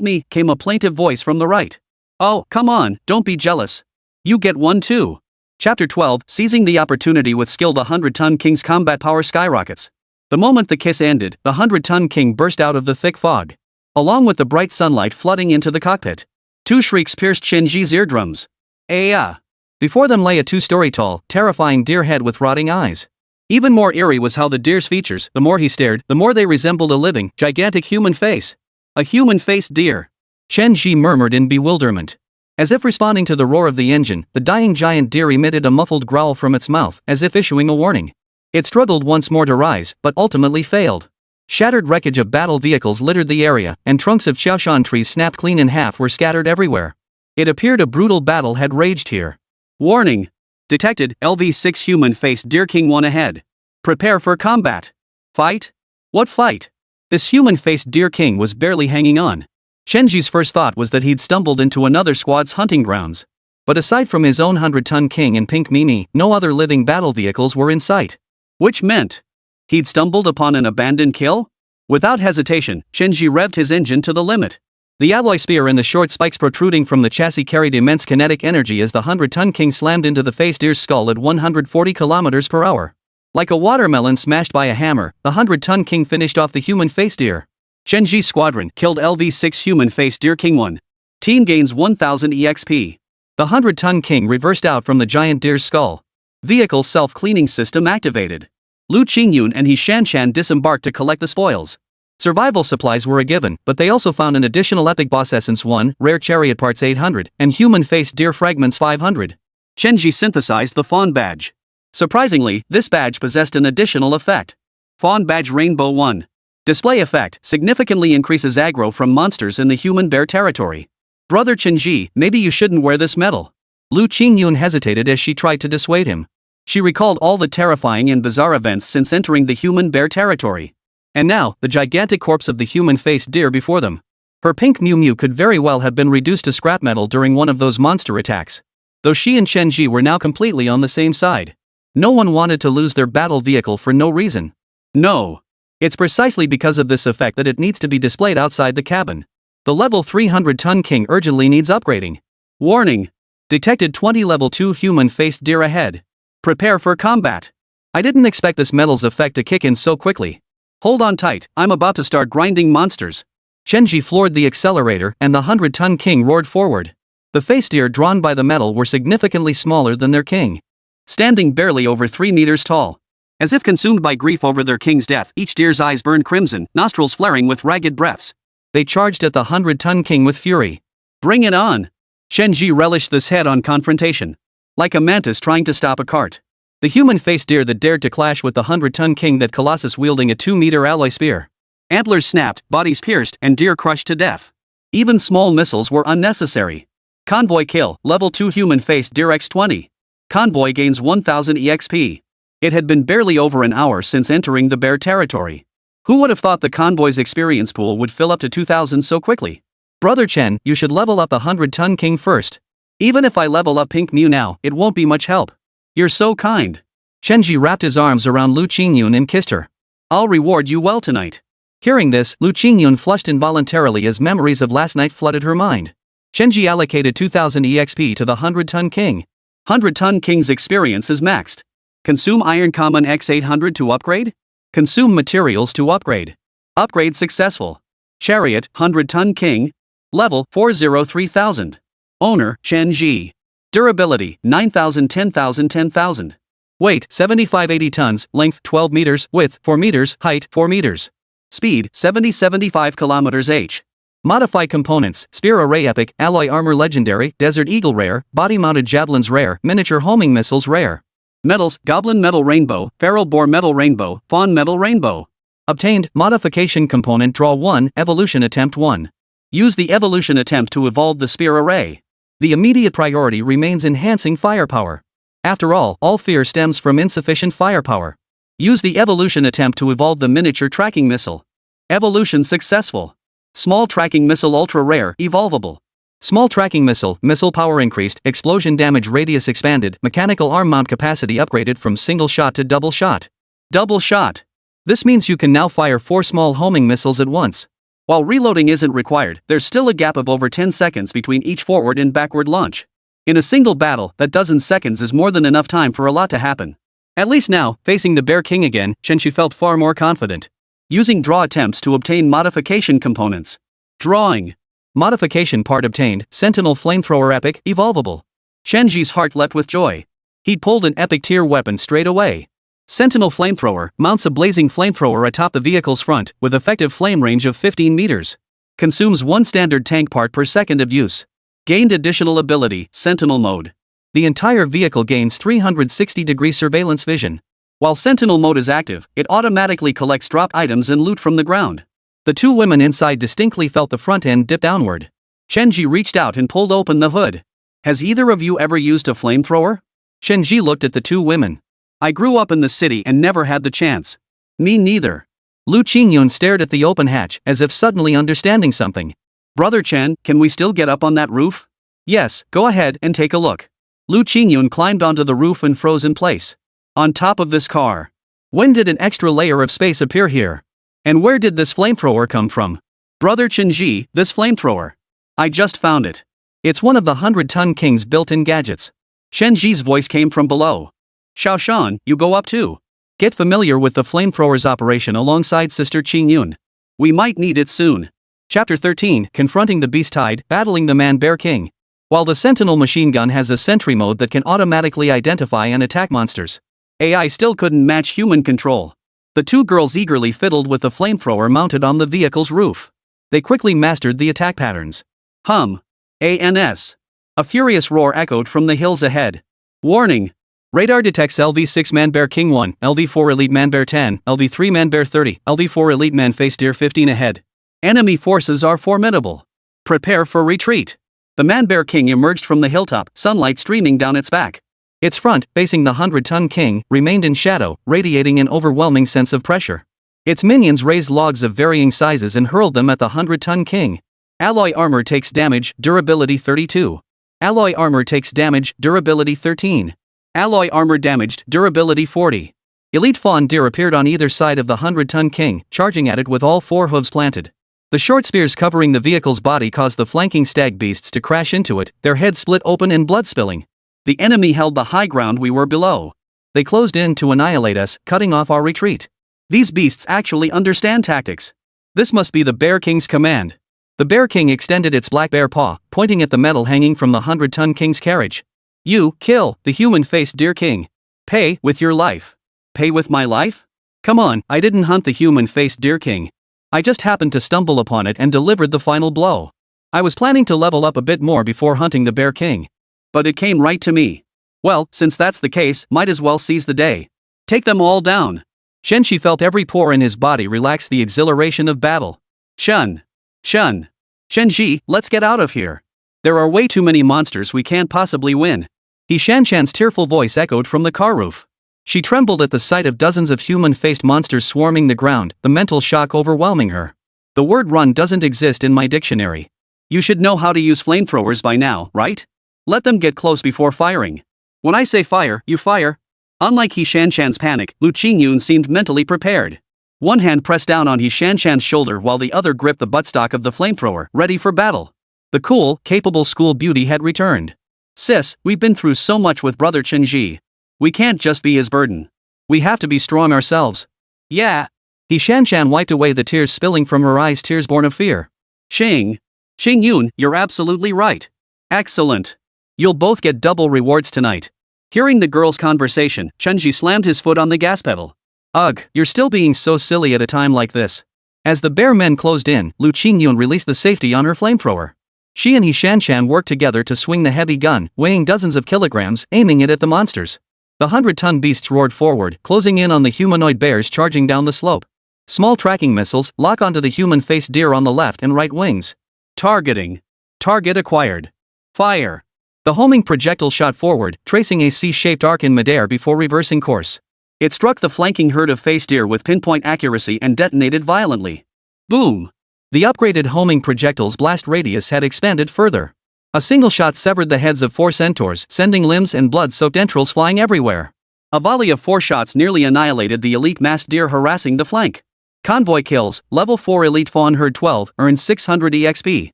me? Came a plaintive voice from the right. Oh, come on, don't be jealous. You get one too. Chapter 12, Seizing the Opportunity with Skill. The 100-ton King's combat power skyrockets. The moment the kiss ended, the 100-ton King burst out of the thick fog. Along with the bright sunlight flooding into the cockpit. 2 shrieks pierced Chen Zhi's eardrums. Ah! Before them lay a 2-story tall, terrifying deer head with rotting eyes. Even more eerie was how the deer's features, the more he stared, the more they resembled a living, gigantic human face. A human-faced deer. Chen Zhi murmured in bewilderment. As if responding to the roar of the engine, the dying giant deer emitted a muffled growl from its mouth, as if issuing a warning. It struggled once more to rise, but ultimately failed. Shattered wreckage of battle vehicles littered the area, and trunks of qiaoshan trees snapped clean in half were scattered everywhere. It appeared a brutal battle had raged here. Warning! Detected, LV-6 human-faced deer king 1 ahead. Prepare for combat. Fight? What fight? This human-faced deer king was barely hanging on. Chen Zhi's first thought was that he'd stumbled into another squad's hunting grounds. But aside from his own 100-ton king and pink Mimi, no other living battle vehicles were in sight. Which meant he'd stumbled upon an abandoned kill? Without hesitation, Chen Zhi revved his engine to the limit. The alloy spear and the short spikes protruding from the chassis carried immense kinetic energy as the 100-ton king slammed into the face deer's skull at 140 km per hour. Like a watermelon smashed by a hammer, the 100-ton king finished off the human face deer. Chen Zhi's squadron killed LV-6 human face deer king 1. Team gains 1000 EXP. The 100-ton king reversed out from the giant deer's skull. Vehicle self-cleaning system activated. Liu Qingyun and He Xinna disembarked to collect the spoils. Survival supplies were a given, but they also found an additional epic boss essence 1, rare chariot parts 800, and human face deer fragments 500. Chen Zhi synthesized the Fawn badge. Surprisingly, this badge possessed an additional effect. Fawn badge Rainbow 1. Display effect significantly increases aggro from monsters in the human bear territory. Brother Chen Zhi, maybe you shouldn't wear this medal. Liu Qingyun hesitated as she tried to dissuade him. She recalled all the terrifying and bizarre events since entering the human bear territory. And now, the gigantic corpse of the human-faced deer before them. Her pink Mew Mew could very well have been reduced to scrap metal during one of those monster attacks. Though she and Chen Zhi were now completely on the same side. No one wanted to lose their battle vehicle for no reason. No. It's precisely because of this effect that it needs to be displayed outside the cabin. The level 300-ton king urgently needs upgrading. Warning. Detected 20 level 2 human-faced deer ahead. Prepare for combat. I didn't expect this medal's effect to kick in so quickly. Hold on tight, I'm about to start grinding monsters. Chen Zhi floored the accelerator and the 100-ton king roared forward. The face deer drawn by the medal were significantly smaller than their king. Standing barely over 3 meters tall. As if consumed by grief over their king's death, each deer's eyes burned crimson, nostrils flaring with ragged breaths. They charged at the 100-ton king with fury. Bring it on! Chen Zhi relished this head-on confrontation. Like a mantis trying to stop a cart. The human-faced deer that dared to clash with the 100-ton king that colossus wielding a 2-meter alloy spear. Antlers snapped, bodies pierced, and deer crushed to death. Even small missiles were unnecessary. Convoy kill, level 2 human-faced deer x20. Convoy gains 1000 EXP. It had been barely over an hour since entering the bear territory. Who would have thought the convoy's experience pool would fill up to 2000 so quickly? Brother Chen, you should level up the 100-ton king first. Even if I level up Pink Mew now, it won't be much help. You're so kind. Chen Zhi wrapped his arms around Liu Qingyun and kissed her. I'll reward you well tonight. Hearing this, Liu Qingyun flushed involuntarily as memories of last night flooded her mind. Chen Zhi allocated 2000 EXP to the 100-ton king. 100-ton king's experience is maxed. Consume Iron Common X800 to upgrade? Consume materials to upgrade. Upgrade successful. Chariot, 100-ton king. Level, 403,000. Owner, Chen Zhi. Durability, 9,000 10,000 10,000. Weight, 75-80 tons, length, 12 meters, width, 4 meters, height, 4 meters. Speed, 70-75 kilometers h. Modify components, Spear Array Epic, Alloy Armor Legendary, Desert Eagle Rare, Body-Mounted Javelins Rare, Miniature Homing Missiles Rare. Metals, Goblin Metal Rainbow, Feral Boar Metal Rainbow, Fawn Metal Rainbow. Obtained, Modification Component Draw 1, Evolution Attempt 1. Use the Evolution Attempt to evolve the Spear Array. The immediate priority remains enhancing firepower. After all fear stems from insufficient firepower. Use the Evolution Attempt to evolve the Miniature Tracking Missile. Evolution successful. Small Tracking Missile Ultra Rare, Evolvable. Small Tracking Missile, Missile Power Increased, Explosion Damage Radius Expanded, Mechanical Arm Mount Capacity Upgraded from Single Shot to Double Shot. Double Shot. This means you can now fire 4 small homing missiles at once. While reloading isn't required, there's still a gap of over 10 seconds between each forward and backward launch. In a single battle, that dozen seconds is more than enough time for a lot to happen. At least now, facing the Bear King again, Chen Zhi felt far more confident. Using draw attempts to obtain modification components. Drawing. Modification part obtained, Sentinel Flamethrower Epic, Evolvable. Chen Zhi's heart leapt with joy. He pulled an epic tier weapon straight away. Sentinel Flamethrower mounts a blazing flamethrower atop the vehicle's front, with effective flame range of 15 meters. Consumes 1 standard tank part per second of use. Gained additional ability, Sentinel Mode. The entire vehicle gains 360-degree surveillance vision. While Sentinel Mode is active, it automatically collects drop items and loot from the ground. The 2 women inside distinctly felt the front end dip downward. Chen Zhi reached out and pulled open the hood. Has either of you ever used a flamethrower? Chen Zhi looked at the 2 women. I grew up in the city and never had the chance. Me neither. Liu Qingyun stared at the open hatch, as if suddenly understanding something. Brother Chen, can we still get up on that roof? Yes, go ahead and take a look. Liu Qingyun climbed onto the roof and froze in place. On top of this car. When did an extra layer of space appear here? And where did this flamethrower come from? Brother Chen Zhi, this flamethrower. I just found it. It's one of the 100-ton king's built-in gadgets. Chen Zhi's voice came from below. Xiao Shan, you go up too. Get familiar with the flamethrower's operation alongside Sister Qingyun. We might need it soon. Chapter 13, Confronting the Beast Tide, Battling the Man-Bear King. While the Sentinel machine gun has a sentry mode that can automatically identify and attack monsters, AI still couldn't match human control. The two girls eagerly fiddled with the flamethrower mounted on the vehicle's roof. They quickly mastered the attack patterns. Hum. ANS. A furious roar echoed from the hills ahead. Warning. Radar detects LV6 Man-Bear King 1, LV4 Elite Man-Bear 10, LV3 Man-Bear 30, LV4 Elite Man-Face Deer 15 ahead. Enemy forces are formidable. Prepare for retreat. The Man-Bear King emerged from the hilltop, sunlight streaming down its back. Its front, facing the 100-ton king, remained in shadow, radiating an overwhelming sense of pressure. Its minions raised logs of varying sizes and hurled them at the 100-ton king. Alloy armor takes damage, durability 32. Alloy armor takes damage, durability 13. Alloy armor damaged, durability 40. Elite fawn deer appeared on either side of the 100-ton king, charging at it with all four hooves planted. The short spears covering the vehicle's body caused the flanking stag beasts to crash into it, their heads split open and blood spilling. The enemy held the high ground we were below. They closed in to annihilate us, cutting off our retreat. These beasts actually understand tactics. This must be the Bear King's command. The Bear King extended its black bear paw, pointing at the metal hanging from the 100-ton king's carriage. You, kill, the human-faced deer king. Pay, with your life. Pay with my life? Come on, I didn't hunt the human-faced deer king. I just happened to stumble upon it and delivered the final blow. I was planning to level up a bit more before hunting the Bear King. But it came right to me. Well, since that's the case, might as well seize the day. Take them all down. Chen Zhi felt every pore in his body relax the exhilaration of battle. Chen Zhi, let's get out of here. There are way too many monsters we can't possibly win. He Shanshan's tearful voice echoed from the car roof. She trembled at the sight of dozens of human-faced monsters swarming the ground, the mental shock overwhelming her. The word run doesn't exist in my dictionary. You should know how to use flamethrowers by now, right? Let them get close before firing. When I say fire, you fire. Unlike He Shanshan's panic, Liu Qingyun seemed mentally prepared. One hand pressed down on He Shanshan's shoulder while the other gripped the buttstock of the flamethrower, ready for battle. The cool, capable school beauty had returned. Sis, we've been through so much with Brother Chen Zhi. We can't just be his burden. We have to be strong ourselves. Yeah. He Shanshan wiped away the tears spilling from her eyes, tears born of fear. Qingyun, you're absolutely right. Excellent. You'll both get double rewards tonight. Hearing the girls' conversation, Chen Zhi slammed his foot on the gas pedal. Ugh, you're still being so silly at a time like this. As the bear men closed in, Liu Qingyun released the safety on her flamethrower. She and He Shanshan worked together to swing the heavy gun, weighing dozens of kilograms, aiming it at the monsters. The 100-ton beasts roared forward, closing in on the humanoid bears charging down the slope. Small tracking missiles lock onto the human-faced deer on the left and right wings. Targeting. Target acquired. Fire. The homing projectile shot forward, tracing a C-shaped arc in midair before reversing course. It struck the flanking herd of face deer with pinpoint accuracy and detonated violently. Boom! The upgraded homing projectile's blast radius had expanded further. A single shot severed the heads of 4 centaurs, sending limbs and blood-soaked entrails flying everywhere. A volley of 4 shots nearly annihilated the elite masked deer harassing the flank. Convoy kills, level 4 elite fawn herd 12, earned 600 EXP.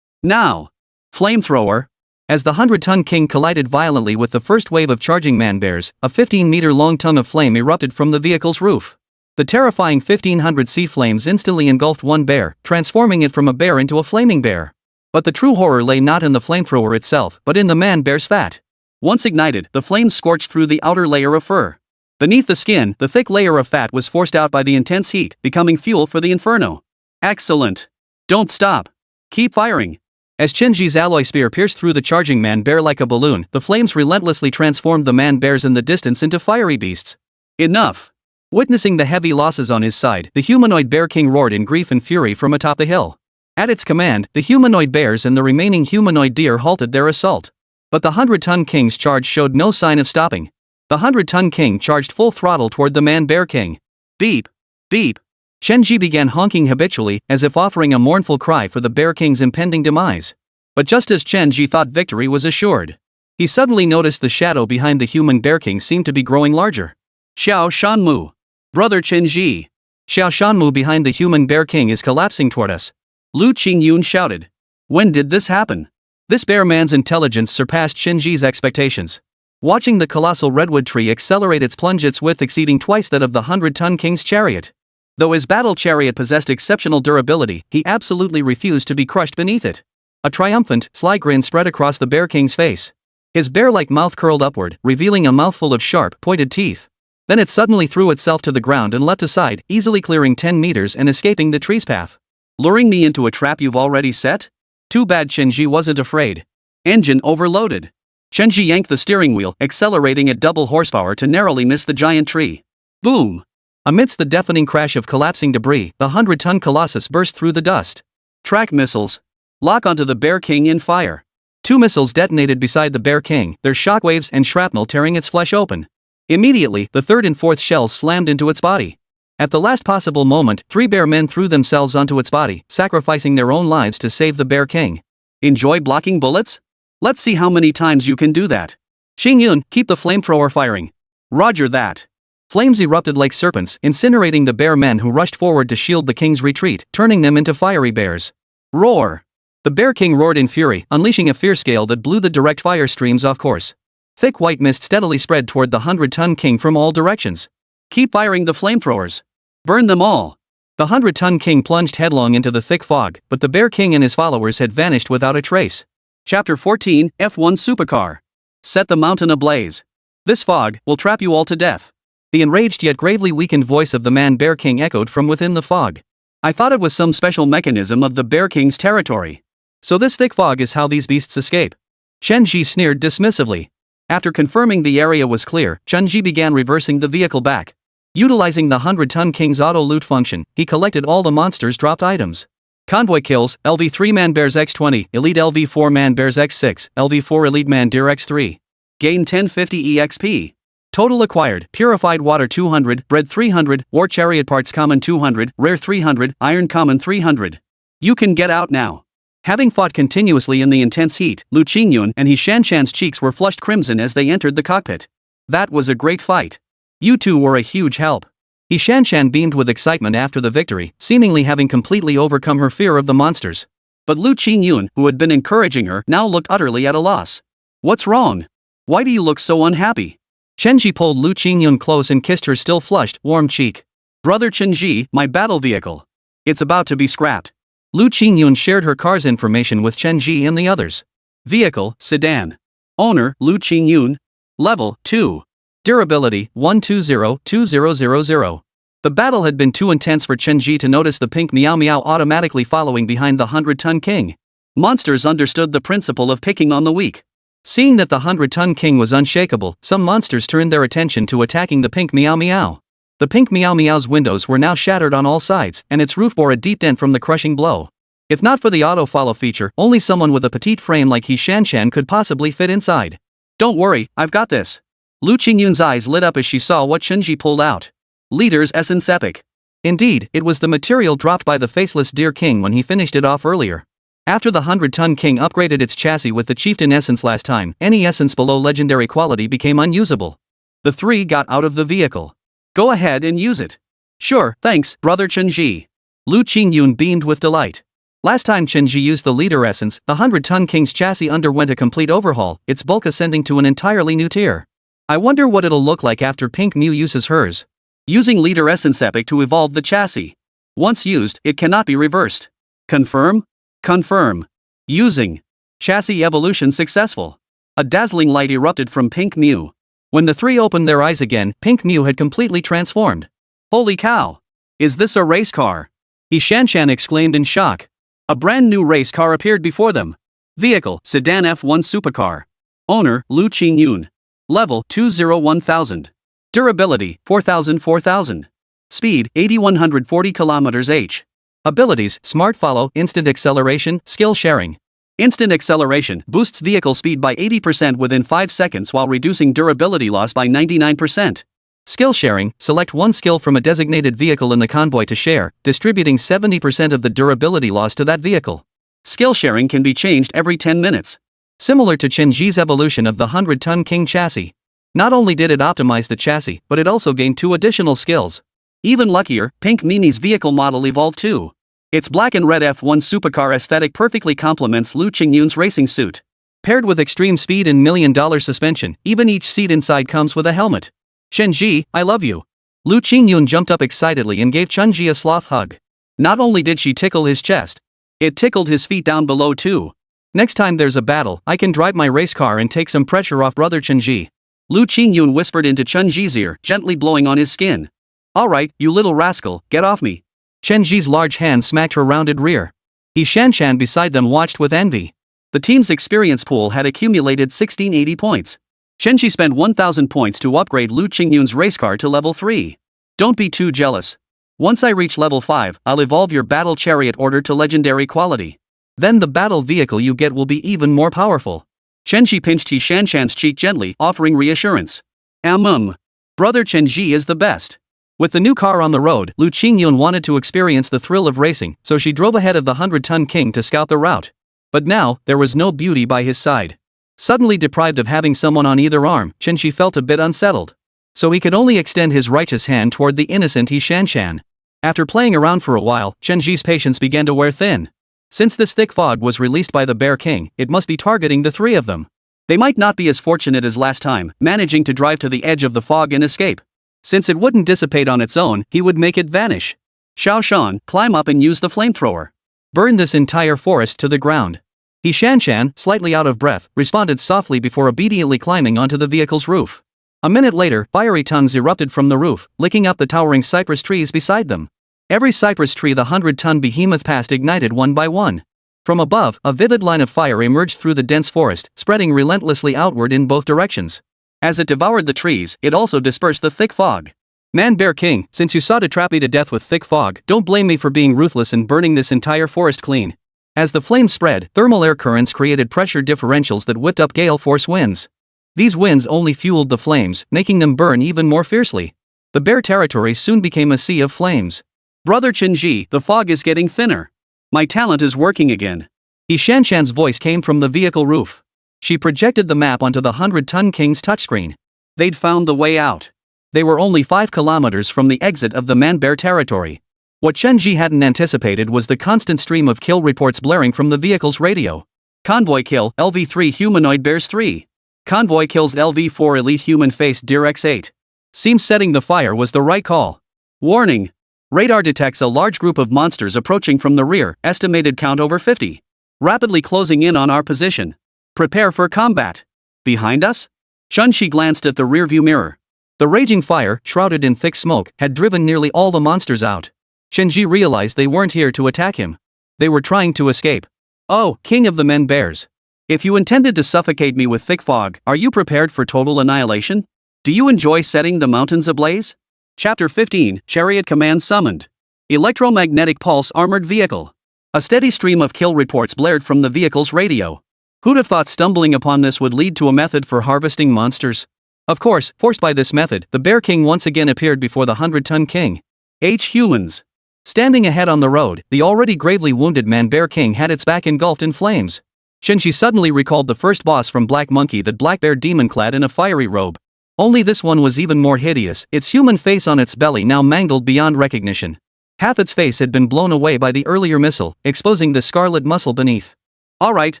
Now! Flamethrower. As the 100-ton king collided violently with the first wave of charging man-bears, a 15-meter-long tongue of flame erupted from the vehicle's roof. The terrifying 1,500 sea flames instantly engulfed one bear, transforming it from a bear into a flaming bear. But the true horror lay not in the flamethrower itself, but in the man-bear's fat. Once ignited, the flames scorched through the outer layer of fur. Beneath the skin, the thick layer of fat was forced out by the intense heat, becoming fuel for the inferno. Excellent. Don't stop. Keep firing. As Chen Zhi's alloy spear pierced through the charging man-bear like a balloon, the flames relentlessly transformed the man-bears in the distance into fiery beasts. Enough. Witnessing the heavy losses on his side, the humanoid bear king roared in grief and fury from atop the hill. At its command, the humanoid bears and the remaining humanoid deer halted their assault. But the 100-ton king's charge showed no sign of stopping. The 100-ton king charged full throttle toward the man-bear king. Beep. Beep. Chen Zhi began honking habitually, as if offering a mournful cry for the Bear King's impending demise. But just as Chen Zhi thought victory was assured, he suddenly noticed the shadow behind the human Bear King seemed to be growing larger. Xiao Shanmu. Brother Chen Zhi. Xiao Shanmu behind the human bear king is collapsing toward us. Liu Qingyun shouted. When did this happen? This bear man's intelligence surpassed Chen Zhi's expectations. Watching the colossal redwood tree accelerate its plunge, its width exceeding twice that of the 100-ton king's chariot. Though his battle chariot possessed exceptional durability, he absolutely refused to be crushed beneath it. A triumphant, sly grin spread across the bear king's face. His bear-like mouth curled upward, revealing a mouthful of sharp, pointed teeth. Then it suddenly threw itself to the ground and leapt aside, easily clearing 10 meters and escaping the tree's path. Luring me into a trap you've already set? Too bad Chen Zhi wasn't afraid. Engine overloaded. Chen Zhi yanked the steering wheel, accelerating at double horsepower to narrowly miss the giant tree. Boom! Amidst the deafening crash of collapsing debris, the 100-ton colossus burst through the dust. Track missiles. Lock onto the Bear King in fire. 2 missiles detonated beside the Bear King, their shockwaves and shrapnel tearing its flesh open. Immediately, the 3rd and 4th shells slammed into its body. At the last possible moment, 3 bear men threw themselves onto its body, sacrificing their own lives to save the Bear King. Enjoy blocking bullets? Let's see how many times you can do that. Xingyun, keep the flamethrower firing. Roger that. Flames erupted like serpents, incinerating the bear men who rushed forward to shield the king's retreat, turning them into fiery bears. Roar! The Bear King roared in fury, unleashing a fierce gale that blew the direct fire streams off course. Thick white mist steadily spread toward the 100-ton king from all directions. Keep firing the flamethrowers. Burn them all. The 100-ton king plunged headlong into the thick fog, but the Bear King and his followers had vanished without a trace. Chapter 14, F1 Supercar. Set the mountain ablaze. This fog will trap you all to death. The enraged yet gravely weakened voice of the man Bear King echoed from within the fog. I thought it was some special mechanism of the Bear King's territory. So this thick fog is how these beasts escape. Chen Zhi sneered dismissively. After confirming the area was clear, Chen Zhi began reversing the vehicle back. Utilizing the 100-ton king's auto-loot function, he collected all the monsters' dropped items. Convoy kills, LV3 Man Bears X20, Elite LV4 Man Bears X6, LV4 Elite Man Deer X3. Gain 1050 EXP. Total acquired, Purified Water 200, Bread 300, War Chariot Parts Common 200, Rare 300, Iron Common 300. You can get out now. Having fought continuously in the intense heat, Liu Qingyun and He Xinna's cheeks were flushed crimson as they entered the cockpit. That was a great fight. You two were a huge help. He Xinna beamed with excitement after the victory, seemingly having completely overcome her fear of the monsters. But Liu Qingyun, who had been encouraging her, now looked utterly at a loss. What's wrong? Why do you look so unhappy? Chen Zhi pulled Liu Qingyun close and kissed her still flushed, warm cheek. Brother Chen Zhi, my battle vehicle. It's about to be scrapped. Liu Qingyun shared her car's information with Chen Zhi and the others. Vehicle, sedan. Owner, Liu Qingyun. Level, 2. Durability, 120-2000. The battle had been too intense for Chen Zhi to notice the pink Meow Meow automatically following behind the 100-ton king. Monsters understood the principle of picking on the weak. Seeing that the 100-ton king was unshakable, some monsters turned their attention to attacking the pink Meow Meow. The pink Meow Meow's windows were now shattered on all sides, and its roof bore a deep dent from the crushing blow. If not for the auto-follow feature, only someone with a petite frame like He Xinna could possibly fit inside. Don't worry, I've got this. Liu Qingyun's eyes lit up as she saw what Chen Zhi pulled out. Leader's Essence Epic. Indeed, it was the material dropped by the faceless Deer King when he finished it off earlier. After the 100-ton king upgraded its chassis with the Chieftain Essence last time, any essence below legendary quality became unusable. The three got out of the vehicle. Go ahead and use it. Sure, thanks, Brother Chen Zhi. Liu Qingyun beamed with delight. Last time Chen Zhi used the Leader Essence, the 100-ton king's chassis underwent a complete overhaul, its bulk ascending to an entirely new tier. I wonder what it'll look like after Pink Mew uses hers. Using Leader Essence Epic to evolve the chassis. Once used, it cannot be reversed. Confirm? Confirm. Using. Chassis evolution successful. A dazzling light erupted from Pink Mew. When the three opened their eyes again, Pink Mew had completely transformed. Holy cow! Is this a race car? He Xinna exclaimed in shock. A brand new race car appeared before them. Vehicle, Sedan F1 Supercar. Owner, Liu Qingyun. Level, 201,000. Durability, 4,000. Speed, 8,140 km/h. Abilities, Smart Follow, Instant Acceleration, Skill Sharing. Instant acceleration boosts vehicle speed by 80% within 5 seconds while reducing durability loss by 99%. Skill sharing, select one skill from a designated vehicle in the convoy to share, distributing 70% of the durability loss to that vehicle. Skill sharing can be changed every 10 minutes. Similar to Chen Zhi's evolution of the 100-ton king chassis. Not only did it optimize the chassis, but it also gained 2 additional skills. Even luckier, Pink Mimi's vehicle model evolved too. Its black and red F1 supercar aesthetic perfectly complements Liu Qingyun's racing suit. Paired with extreme speed and $1 million suspension, even each seat inside comes with a helmet. Chen Zhi, I love you. Liu Qingyun jumped up excitedly and gave Chen Zhi a sloth hug. Not only did she tickle his chest, it tickled his feet down below too. Next time there's a battle, I can drive my race car and take some pressure off brother Chen Zhi. Liu Qingyun whispered into Chen Zhi's ear, gently blowing on his skin. Alright, you little rascal, get off me. Chen Zhi's large hand smacked her rounded rear. He Shan beside them watched with envy. The team's experience pool had accumulated 1680 points. Chen Zhi spent 1000 points to upgrade Liu Qingyun's race car to level 3. Don't be too jealous. Once I reach level 5, I'll evolve your battle chariot order to legendary quality. Then the battle vehicle you get will be even more powerful. Chen Zhi pinched He Shan's cheek gently, offering reassurance. Brother Chen Zhi is the best. With the new car on the road, Liu Qingyun wanted to experience the thrill of racing, so she drove ahead of the 100-ton king to scout the route. But now, there was no beauty by his side. Suddenly deprived of having someone on either arm, Chen Zhi felt a bit unsettled. So he could only extend his righteous hand toward the innocent He Shan. After playing around for a while, Chen Zhi's patience began to wear thin. Since this thick fog was released by the Bear King, it must be targeting the three of them. They might not be as fortunate as last time, managing to drive to the edge of the fog and escape. Since it wouldn't dissipate on its own, he would make it vanish. Xiao Shan, climb up and use the flamethrower. Burn this entire forest to the ground. He Shan, slightly out of breath, responded softly before obediently climbing onto the vehicle's roof. A minute later, fiery tongues erupted from the roof, licking up the towering cypress trees beside them. Every cypress tree the 100-ton behemoth passed ignited one by one. From above, a vivid line of fire emerged through the dense forest, spreading relentlessly outward in both directions. As it devoured the trees, it also dispersed the thick fog. Man Bear King, since you sought to trap me to death with thick fog, don't blame me for being ruthless and burning this entire forest clean. As the flames spread, thermal air currents created pressure differentials that whipped up gale force winds. These winds only fueled the flames, making them burn even more fiercely. The bear territory soon became a sea of flames. Brother Chen Zhi, the fog is getting thinner. My talent is working again. He Shan's voice came from the vehicle roof. She projected the map onto the 100-ton king's touchscreen. They'd found the way out. They were only 5 kilometers from the exit of the man-bear territory. What Chen Zhi hadn't anticipated was the constant stream of kill reports blaring from the vehicle's radio. Convoy kill, LV3 humanoid bears 3. Convoy kills LV4 elite human face deer X8. Seems setting the fire was the right call. Warning. Radar detects a large group of monsters approaching from the rear, estimated count over 50. Rapidly closing in on our position. Prepare for combat. Behind us? Chen Zhi glanced at the rearview mirror. The raging fire, shrouded in thick smoke, had driven nearly all the monsters out. Chen Zhi realized they weren't here to attack him. They were trying to escape. Oh, king of the men bears. If you intended to suffocate me with thick fog, are you prepared for total annihilation? Do you enjoy setting the mountains ablaze? Chapter 15, Chariot Command Summoned. Electromagnetic Pulse Armored Vehicle. A steady stream of kill reports blared from the vehicle's radio. Who'd have thought stumbling upon this would lead to a method for harvesting monsters? Of course, forced by this method, the Bear King once again appeared before the 100-ton king. Humans. Standing ahead on the road, the already gravely wounded man-bear king had its back engulfed in flames. Chen Zhi suddenly recalled the first boss from Black Monkey, that black bear demon clad in a fiery robe. Only this one was even more hideous, its human face on its belly now mangled beyond recognition. Half its face had been blown away by the earlier missile, exposing the scarlet muscle beneath. Alright,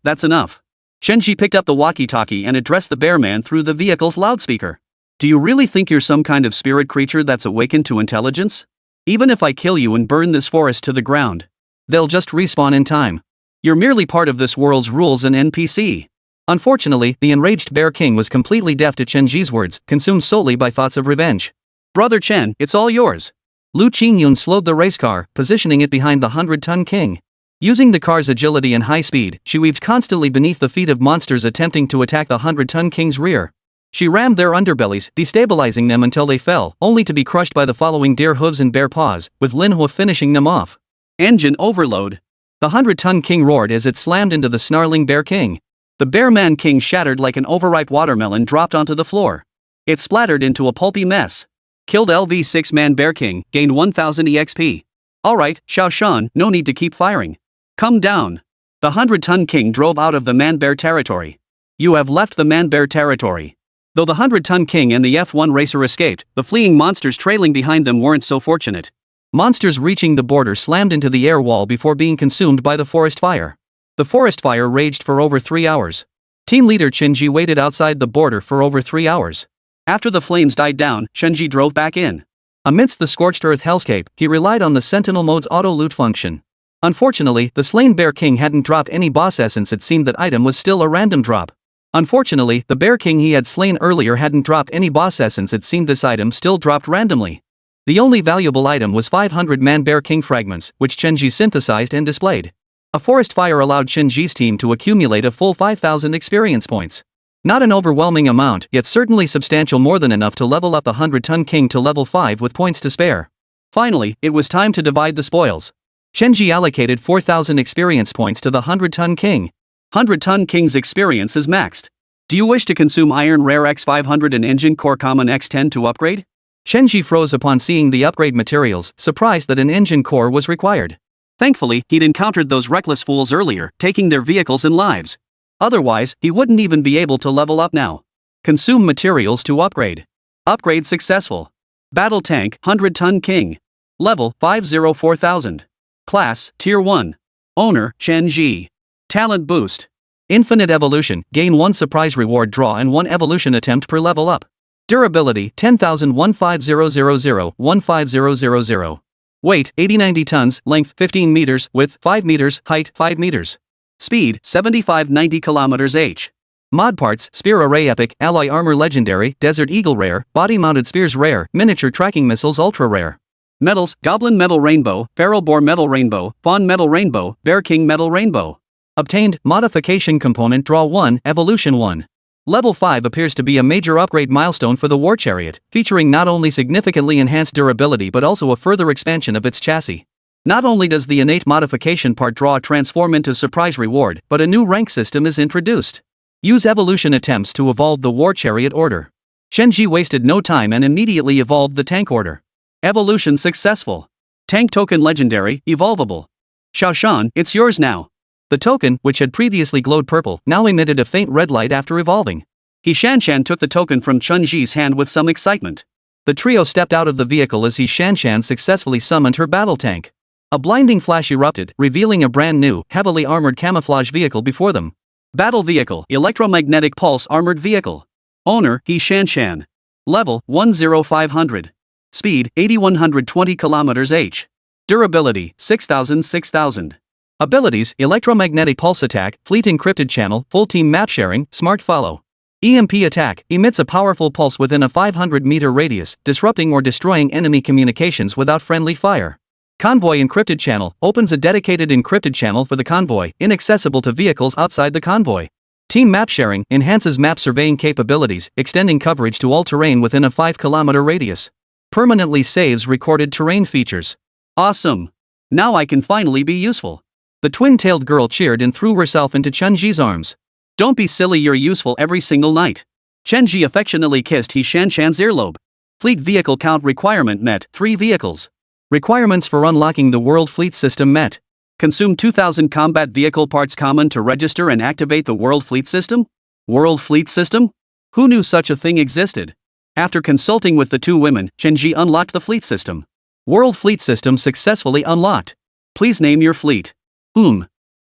that's enough. Chen Zhi picked up the walkie-talkie and addressed the bear man through the vehicle's loudspeaker. Do you really think you're some kind of spirit creature that's awakened to intelligence? Even if I kill you and burn this forest to the ground, they'll just respawn in time. You're merely part of this world's rules and NPC. Unfortunately, the enraged Bear King was completely deaf to Chen Zhi's words, consumed solely by thoughts of revenge. Brother Chen, it's all yours. Liu Qingyun slowed the race car, positioning it behind the 100-ton king. Using the car's agility and high speed, she weaved constantly beneath the feet of monsters attempting to attack the 100-ton king's rear. She rammed their underbellies, destabilizing them until they fell, only to be crushed by the following deer hooves and bear paws, with Linhua finishing them off. Engine overload. The 100-ton king roared as it slammed into the snarling Bear King. The Bear Man King shattered like an overripe watermelon dropped onto the floor. It splattered into a pulpy mess. Killed LV6 Man Bear King, gained 1000 EXP. Alright, Xiao Shan, no need to keep firing. Come down. The 100-ton king drove out of the Man Bear territory. You have left the Man Bear territory. Though the 100-ton king and the F1 racer escaped, the fleeing monsters trailing behind them weren't so fortunate. Monsters reaching the border slammed into the air wall before being consumed by the forest fire. The forest fire raged for over 3 hours. Team leader Chen Zhi waited outside the border for over 3 hours. After the flames died down, Chen Zhi drove back in. Amidst the scorched earth hellscape, he relied on the Sentinel mode's auto-loot function. Unfortunately, the slain Bear King hadn't dropped any boss essence. It seemed that item was still a random drop. Unfortunately, the Bear King he had slain earlier hadn't dropped any boss essence. It seemed this item still dropped randomly. The only valuable item was 500 Man Bear King fragments, which Chen Zhi synthesized and displayed. A forest fire allowed Chen Zhi's team to accumulate a full 5,000 experience points. Not an overwhelming amount, yet certainly substantial, more than enough to level up the 100-ton king to level 5 with points to spare. Finally, it was time to divide the spoils. Chen Zhi allocated 4,000 experience points to the 100-ton king. 100-ton king's experience is maxed. Do you wish to consume Iron Rare X500 and Engine Core Common X10 to upgrade? Chen Zhi froze upon seeing the upgrade materials, surprised that an engine core was required. Thankfully, he'd encountered those reckless fools earlier, taking their vehicles and lives. Otherwise, he wouldn't even be able to level up now. Consume materials to upgrade. Upgrade successful. Battle Tank, 100-ton king. Level, 504,000. Class, Tier 1. Owner, Chen Zhi. Talent boost. Infinite evolution, gain 1 surprise reward draw and 1 evolution attempt per level up. Durability, 10,000 15000. Weight, 80-90 tons, length, 15 meters, width, 5 meters, height, 5 meters. Speed, 75-90 km/h. Mod parts, Spear Array Epic, Alloy Armor Legendary, Desert Eagle Rare, Body-Mounted Spears Rare, Miniature Tracking Missiles Ultra Rare. Metals, Goblin Metal Rainbow, Feral Boar Metal Rainbow, Fawn Metal Rainbow, Bear King Metal Rainbow. Obtained, Modification Component Draw 1, Evolution 1. Level 5 appears to be a major upgrade milestone for the War Chariot, featuring not only significantly enhanced durability but also a further expansion of its chassis. Not only does the innate modification part draw transform into surprise reward, but a new rank system is introduced. Use evolution attempts to evolve the War Chariot order. Chen Zhi wasted no time and immediately evolved the tank order. Evolution successful. Tank token legendary, evolvable. Xiaoshan, it's yours now. The token, which had previously glowed purple, now emitted a faint red light after evolving. He Xinna took the token from Chen Zhi's hand with some excitement. The trio stepped out of the vehicle as He Xinna successfully summoned her battle tank. A blinding flash erupted, revealing a brand new, heavily armored camouflage vehicle before them. Battle Vehicle, Electromagnetic Pulse Armored Vehicle. Owner, He Xinna. Level, 10500. Speed, 8120 km/h. Durability, 6000. Abilities, Electromagnetic Pulse Attack, Fleet Encrypted Channel, Full Team Map Sharing, Smart Follow. EMP Attack, emits a powerful pulse within a 500-meter radius, disrupting or destroying enemy communications without friendly fire. Convoy Encrypted Channel, opens a dedicated encrypted channel for the convoy, inaccessible to vehicles outside the convoy. Team Map Sharing, enhances map surveying capabilities, extending coverage to all terrain within a 5-kilometer radius. Permanently saves recorded terrain features. Awesome! Now I can finally be useful. The twin-tailed girl cheered and threw herself into Chen Zhi's arms. Don't be silly, you're useful every single night. Chen Zhi affectionately kissed He Xinna's earlobe. Fleet vehicle count requirement met, 3 vehicles. Requirements for unlocking the World Fleet System met. Consume 2,000 combat vehicle parts common to register and activate the World Fleet System? World Fleet System? Who knew such a thing existed? After consulting with the 2 women, Chen Zhi unlocked the fleet system. World Fleet System successfully unlocked. Please name your fleet.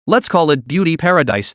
Let's call it Beauty Paradise.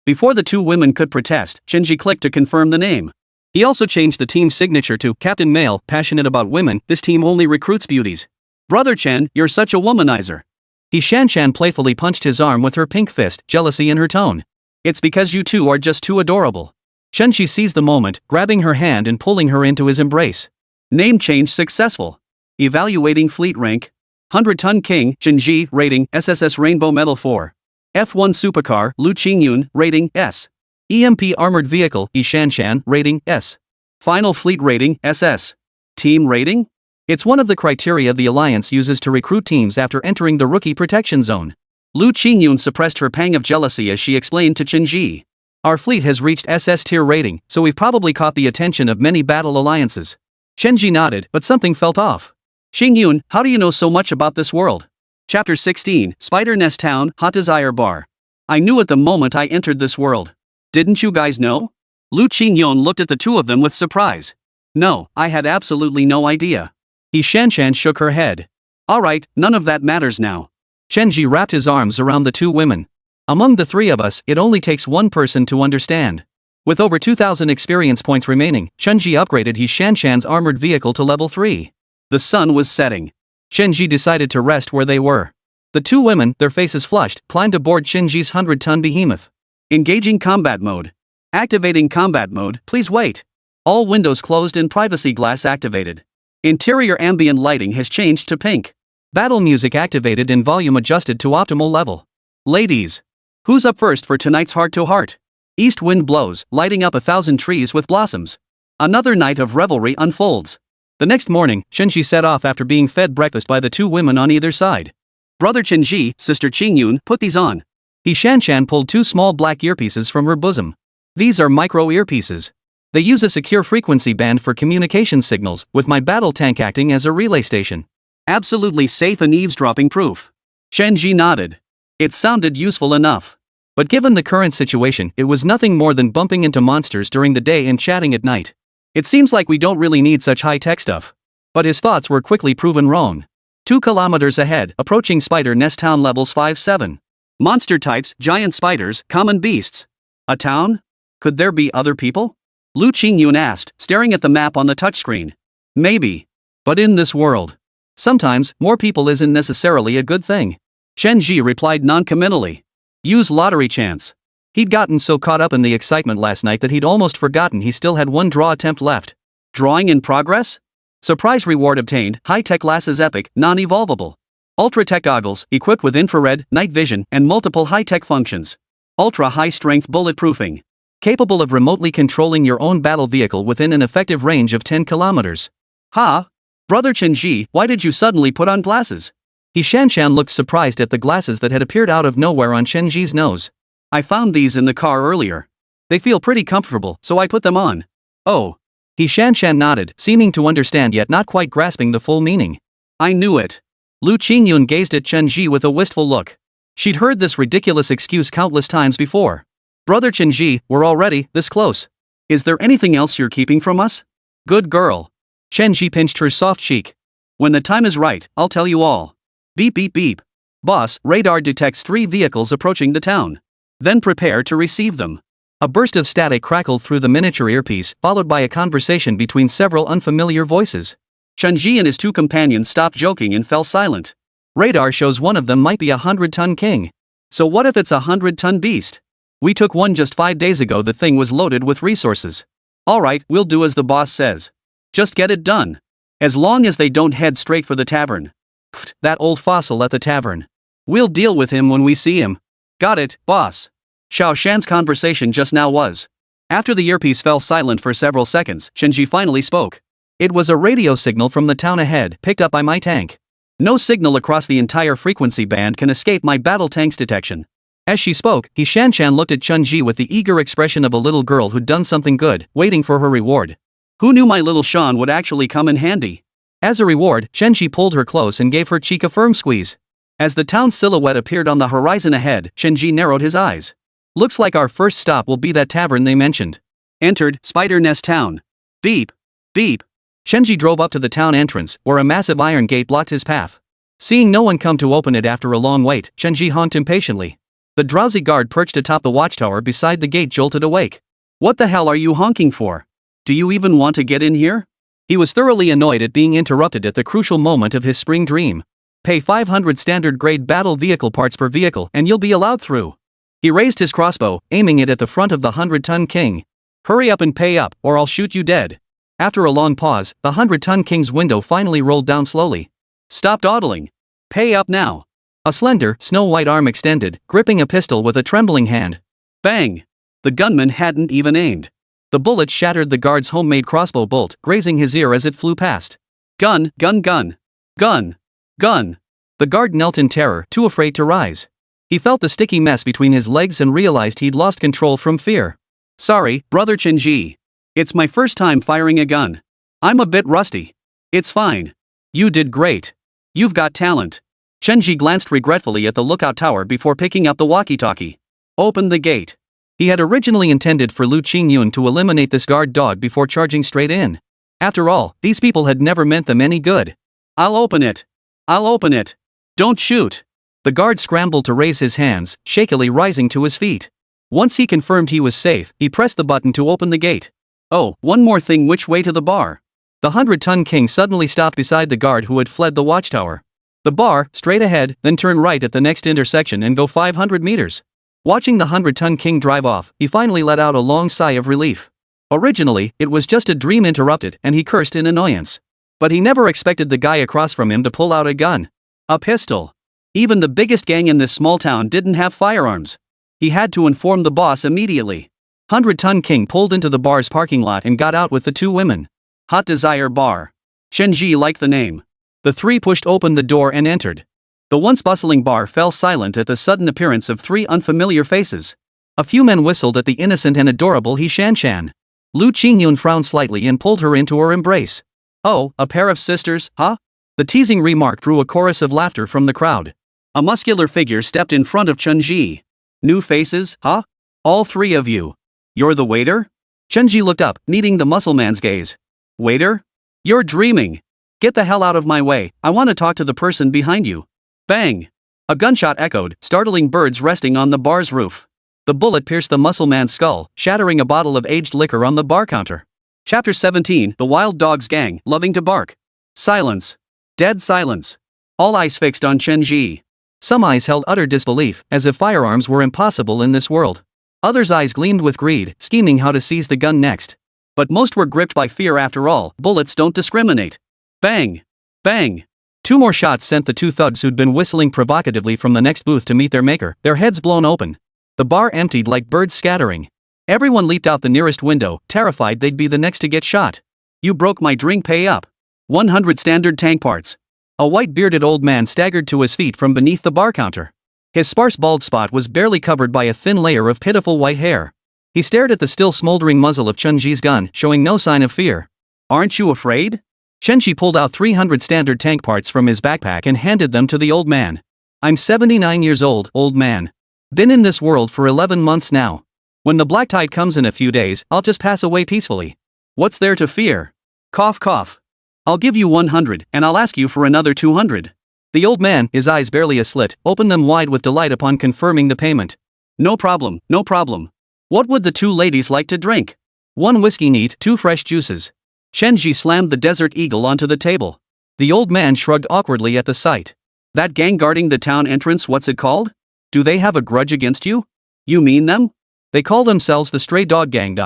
Before the 2 women could protest, Chen Zhi clicked to confirm the name. He also changed the team's signature to Captain Male, passionate about women. This team only recruits beauties. Brother Chen, you're such a womanizer. He Xinna playfully punched his arm with her pink fist, jealousy in her tone. It's because you two are just too adorable. Chen Zhi seized the moment, grabbing her hand and pulling her into his embrace. Name change successful. Evaluating fleet rank. 100-ton king, Chen Zhi, rating, SSS Rainbow Medal 4. F1 supercar, Liu Qingyun, rating, S. EMP armored vehicle, He Xinna, rating, S. Final fleet rating, SS. Team rating? It's one of the criteria the Alliance uses to recruit teams after entering the rookie protection zone. Liu Qingyun suppressed her pang of jealousy as she explained to Chen Zhi. Our fleet has reached SS tier rating, so we've probably caught the attention of many battle alliances. Chen Zhi nodded, but something felt off. Qingyun, how do you know so much about this world? Chapter 16, Spider Nest Town, Hot Desire Bar. I knew at the moment I entered this world. Didn't you guys know? Liu Qingyun looked at the two of them with surprise. No, I had absolutely no idea. He Xinna shook her head. Alright, none of that matters now. Chen Zhi wrapped his arms around the two women. Among the three of us, it only takes one person to understand. With over 2,000 experience points remaining, Chen Zhi upgraded He Xinna's armored vehicle to level 3. The sun was setting. Chen Zhi decided to rest where they were. The two women, their faces flushed, climbed aboard Chen Zhi's 100-ton behemoth. Engaging combat mode. Activating combat mode, please wait. All windows closed and privacy glass activated. Interior ambient lighting has changed to pink. Battle music activated and volume adjusted to optimal level. Ladies. Who's up first for tonight's heart-to-heart? East wind blows, lighting up 1,000 trees with blossoms. Another night of revelry unfolds. The next morning, Chen Zhi set off after being fed breakfast by the two women on either side. Brother Chen Zhi, sister Qingyun, put these on. He Xinna pulled two small black earpieces from her bosom. These are micro earpieces. They use a secure frequency band for communication signals, with my battle tank acting as a relay station. Absolutely safe and eavesdropping proof. Chen Zhi nodded. It sounded useful enough. But given the current situation, it was nothing more than bumping into monsters during the day and chatting at night. It seems like we don't really need such high-tech stuff. But his thoughts were quickly proven wrong. 2 kilometers ahead, approaching spider nest town levels 5-7. Monster types, giant spiders, common beasts. A town? Could there be other people? Liu Qingyun asked, staring at the map on the touchscreen. Maybe. But in this world, sometimes, more people isn't necessarily a good thing. Chen Zhi replied non-committally. Use lottery chance. He'd gotten so caught up in the excitement last night that he'd almost forgotten he still had one draw attempt left. Drawing in progress? Surprise reward obtained, high-tech glasses epic, non-evolvable. Ultra-tech goggles, equipped with infrared, night vision, and multiple high-tech functions. Ultra-high-strength bulletproofing. Capable of remotely controlling your own battle vehicle within an effective range of 10 kilometers. Ha! Brother Chen Zhi, why did you suddenly put on glasses? He Xinna looked surprised at the glasses that had appeared out of nowhere on Chen Zhi's nose. I found these in the car earlier. They feel pretty comfortable, so I put them on. Oh. He Xinna nodded, seeming to understand yet not quite grasping the full meaning. I knew it. Liu Qingyun gazed at Chen Zhi with a wistful look. She'd heard this ridiculous excuse countless times before. Brother Chen Zhi, we're already this close. Is there anything else you're keeping from us? Good girl. Chen Zhi pinched her soft cheek. When the time is right, I'll tell you all. Beep beep beep. Boss, radar detects 3 vehicles approaching the town. Then prepare to receive them. A burst of static crackled through the miniature earpiece, followed by a conversation between several unfamiliar voices. Chen Zhi and his 2 companions stopped joking and fell silent. Radar shows one of them might be a 100-ton king. So what if it's a 100-ton beast? We took one just 5 days ago. The thing was loaded with resources. Alright, we'll do as the boss says. Just get it done. As long as they don't head straight for the tavern. Pfft, that old fossil at the tavern. We'll deal with him when we see him. Got it, boss. Xiao Shan's conversation just now was. After the earpiece fell silent for several seconds, Chen Zhi finally spoke. It was a radio signal from the town ahead, picked up by my tank. No signal across the entire frequency band can escape my battle tank's detection. As she spoke, He Xinna looked at Chen Zhi with the eager expression of a little girl who'd done something good, waiting for her reward. Who knew my little Shan would actually come in handy? As a reward, Chen Zhi pulled her close and gave her cheek a firm squeeze. As the town's silhouette appeared on the horizon ahead, Chen Zhi narrowed his eyes. Looks like our first stop will be that tavern they mentioned. Entered, Spider Nest Town. Beep. Beep. Chen Zhi drove up to the town entrance, where a massive iron gate blocked his path. Seeing no one come to open it after a long wait, Chen Zhi honked impatiently. The drowsy guard perched atop the watchtower beside the gate jolted awake. What the hell are you honking for? Do you even want to get in here? He was thoroughly annoyed at being interrupted at the crucial moment of his spring dream. Pay 500 standard-grade battle vehicle parts per vehicle and you'll be allowed through. He raised his crossbow, aiming it at the front of the 100-ton king. Hurry up and pay up, or I'll shoot you dead. After a long pause, the 100-ton king's window finally rolled down slowly. Stop dawdling. Pay up now. A slender, snow-white arm extended, gripping a pistol with a trembling hand. Bang! The gunman hadn't even aimed. The bullet shattered the guard's homemade crossbow bolt, grazing his ear as it flew past. Gun, gun, gun. Gun. Gun. The guard knelt in terror, too afraid to rise. He felt the sticky mess between his legs and realized he'd lost control from fear. Sorry, Brother Chen Zhi. It's my first time firing a gun. I'm a bit rusty. It's fine. You did great. You've got talent. Chen Zhi glanced regretfully at the lookout tower before picking up the walkie-talkie. Open the gate. He had originally intended for Liu Qingyun to eliminate this guard dog before charging straight in. After all, these people had never meant them any good. I'll open it. I'll open it. Don't shoot. The guard scrambled to raise his hands, shakily rising to his feet. Once he confirmed he was safe, he pressed the button to open the gate. Oh, one more thing, which way to the bar? The 100-ton king suddenly stopped beside the guard who had fled the watchtower. The bar, straight ahead, then turn right at the next intersection and go 500 meters. Watching the 100-ton king drive off, he finally let out a long sigh of relief. Originally, it was just a dream interrupted, and he cursed in annoyance. But he never expected the guy across from him to pull out a gun. A pistol. Even the biggest gang in this small town didn't have firearms. He had to inform the boss immediately. 100-ton king pulled into the bar's parking lot and got out with the two women. Hot Desire Bar. Chen Zhi liked the name. The three pushed open the door and entered. The once bustling bar fell silent at the sudden appearance of three unfamiliar faces. A few men whistled at the innocent and adorable He Xinna. Liu Qingyun frowned slightly and pulled her into her embrace. Oh, a pair of sisters, huh? The teasing remark drew a chorus of laughter from the crowd. A muscular figure stepped in front of Chen Zhi. New faces, huh? All three of you. You're the waiter? Chen Zhi looked up, meeting the muscle man's gaze. Waiter? You're dreaming. Get the hell out of my way, I want to talk to the person behind you. Bang! A gunshot echoed, startling birds resting on the bar's roof. The bullet pierced the muscle man's skull, shattering a bottle of aged liquor on the bar counter. Chapter 17, The Wild Dogs Gang, Loving to Bark. Silence. Dead silence. All eyes fixed on Chen Zhi. Some eyes held utter disbelief, as if firearms were impossible in this world. Others' eyes gleamed with greed, scheming how to seize the gun next. But most were gripped by fear. After all, bullets don't discriminate. Bang! Bang! Two more shots sent the two thugs who'd been whistling provocatively from the next booth to meet their maker, their heads blown open. The bar emptied like birds scattering. Everyone leaped out the nearest window, terrified they'd be the next to get shot. You broke my drink, pay up. 100 standard tank parts. A white-bearded old man staggered to his feet from beneath the bar counter. His sparse bald spot was barely covered by a thin layer of pitiful white hair. He stared at the still smoldering muzzle of Chen Zhi's gun, showing no sign of fear. Aren't you afraid? Chen Zhi pulled out 300 standard tank parts from his backpack and handed them to the old man. I'm 79 years old, old man. Been in this world for 11 months now. When the black tide comes in a few days, I'll just pass away peacefully. What's there to fear? Cough cough. I'll give you 100, and I'll ask you for another 200. The old man, his eyes barely aslit, opened them wide with delight upon confirming the payment. No problem, no problem. What would the two ladies like to drink? 1 whiskey neat, 2 fresh juices. Chen Zhi slammed the Desert Eagle onto the table. The old man shrugged awkwardly at the sight. That gang guarding the town entrance, what's it called? Do they have a grudge against you? You mean them? They call themselves the Stray Dog Gang.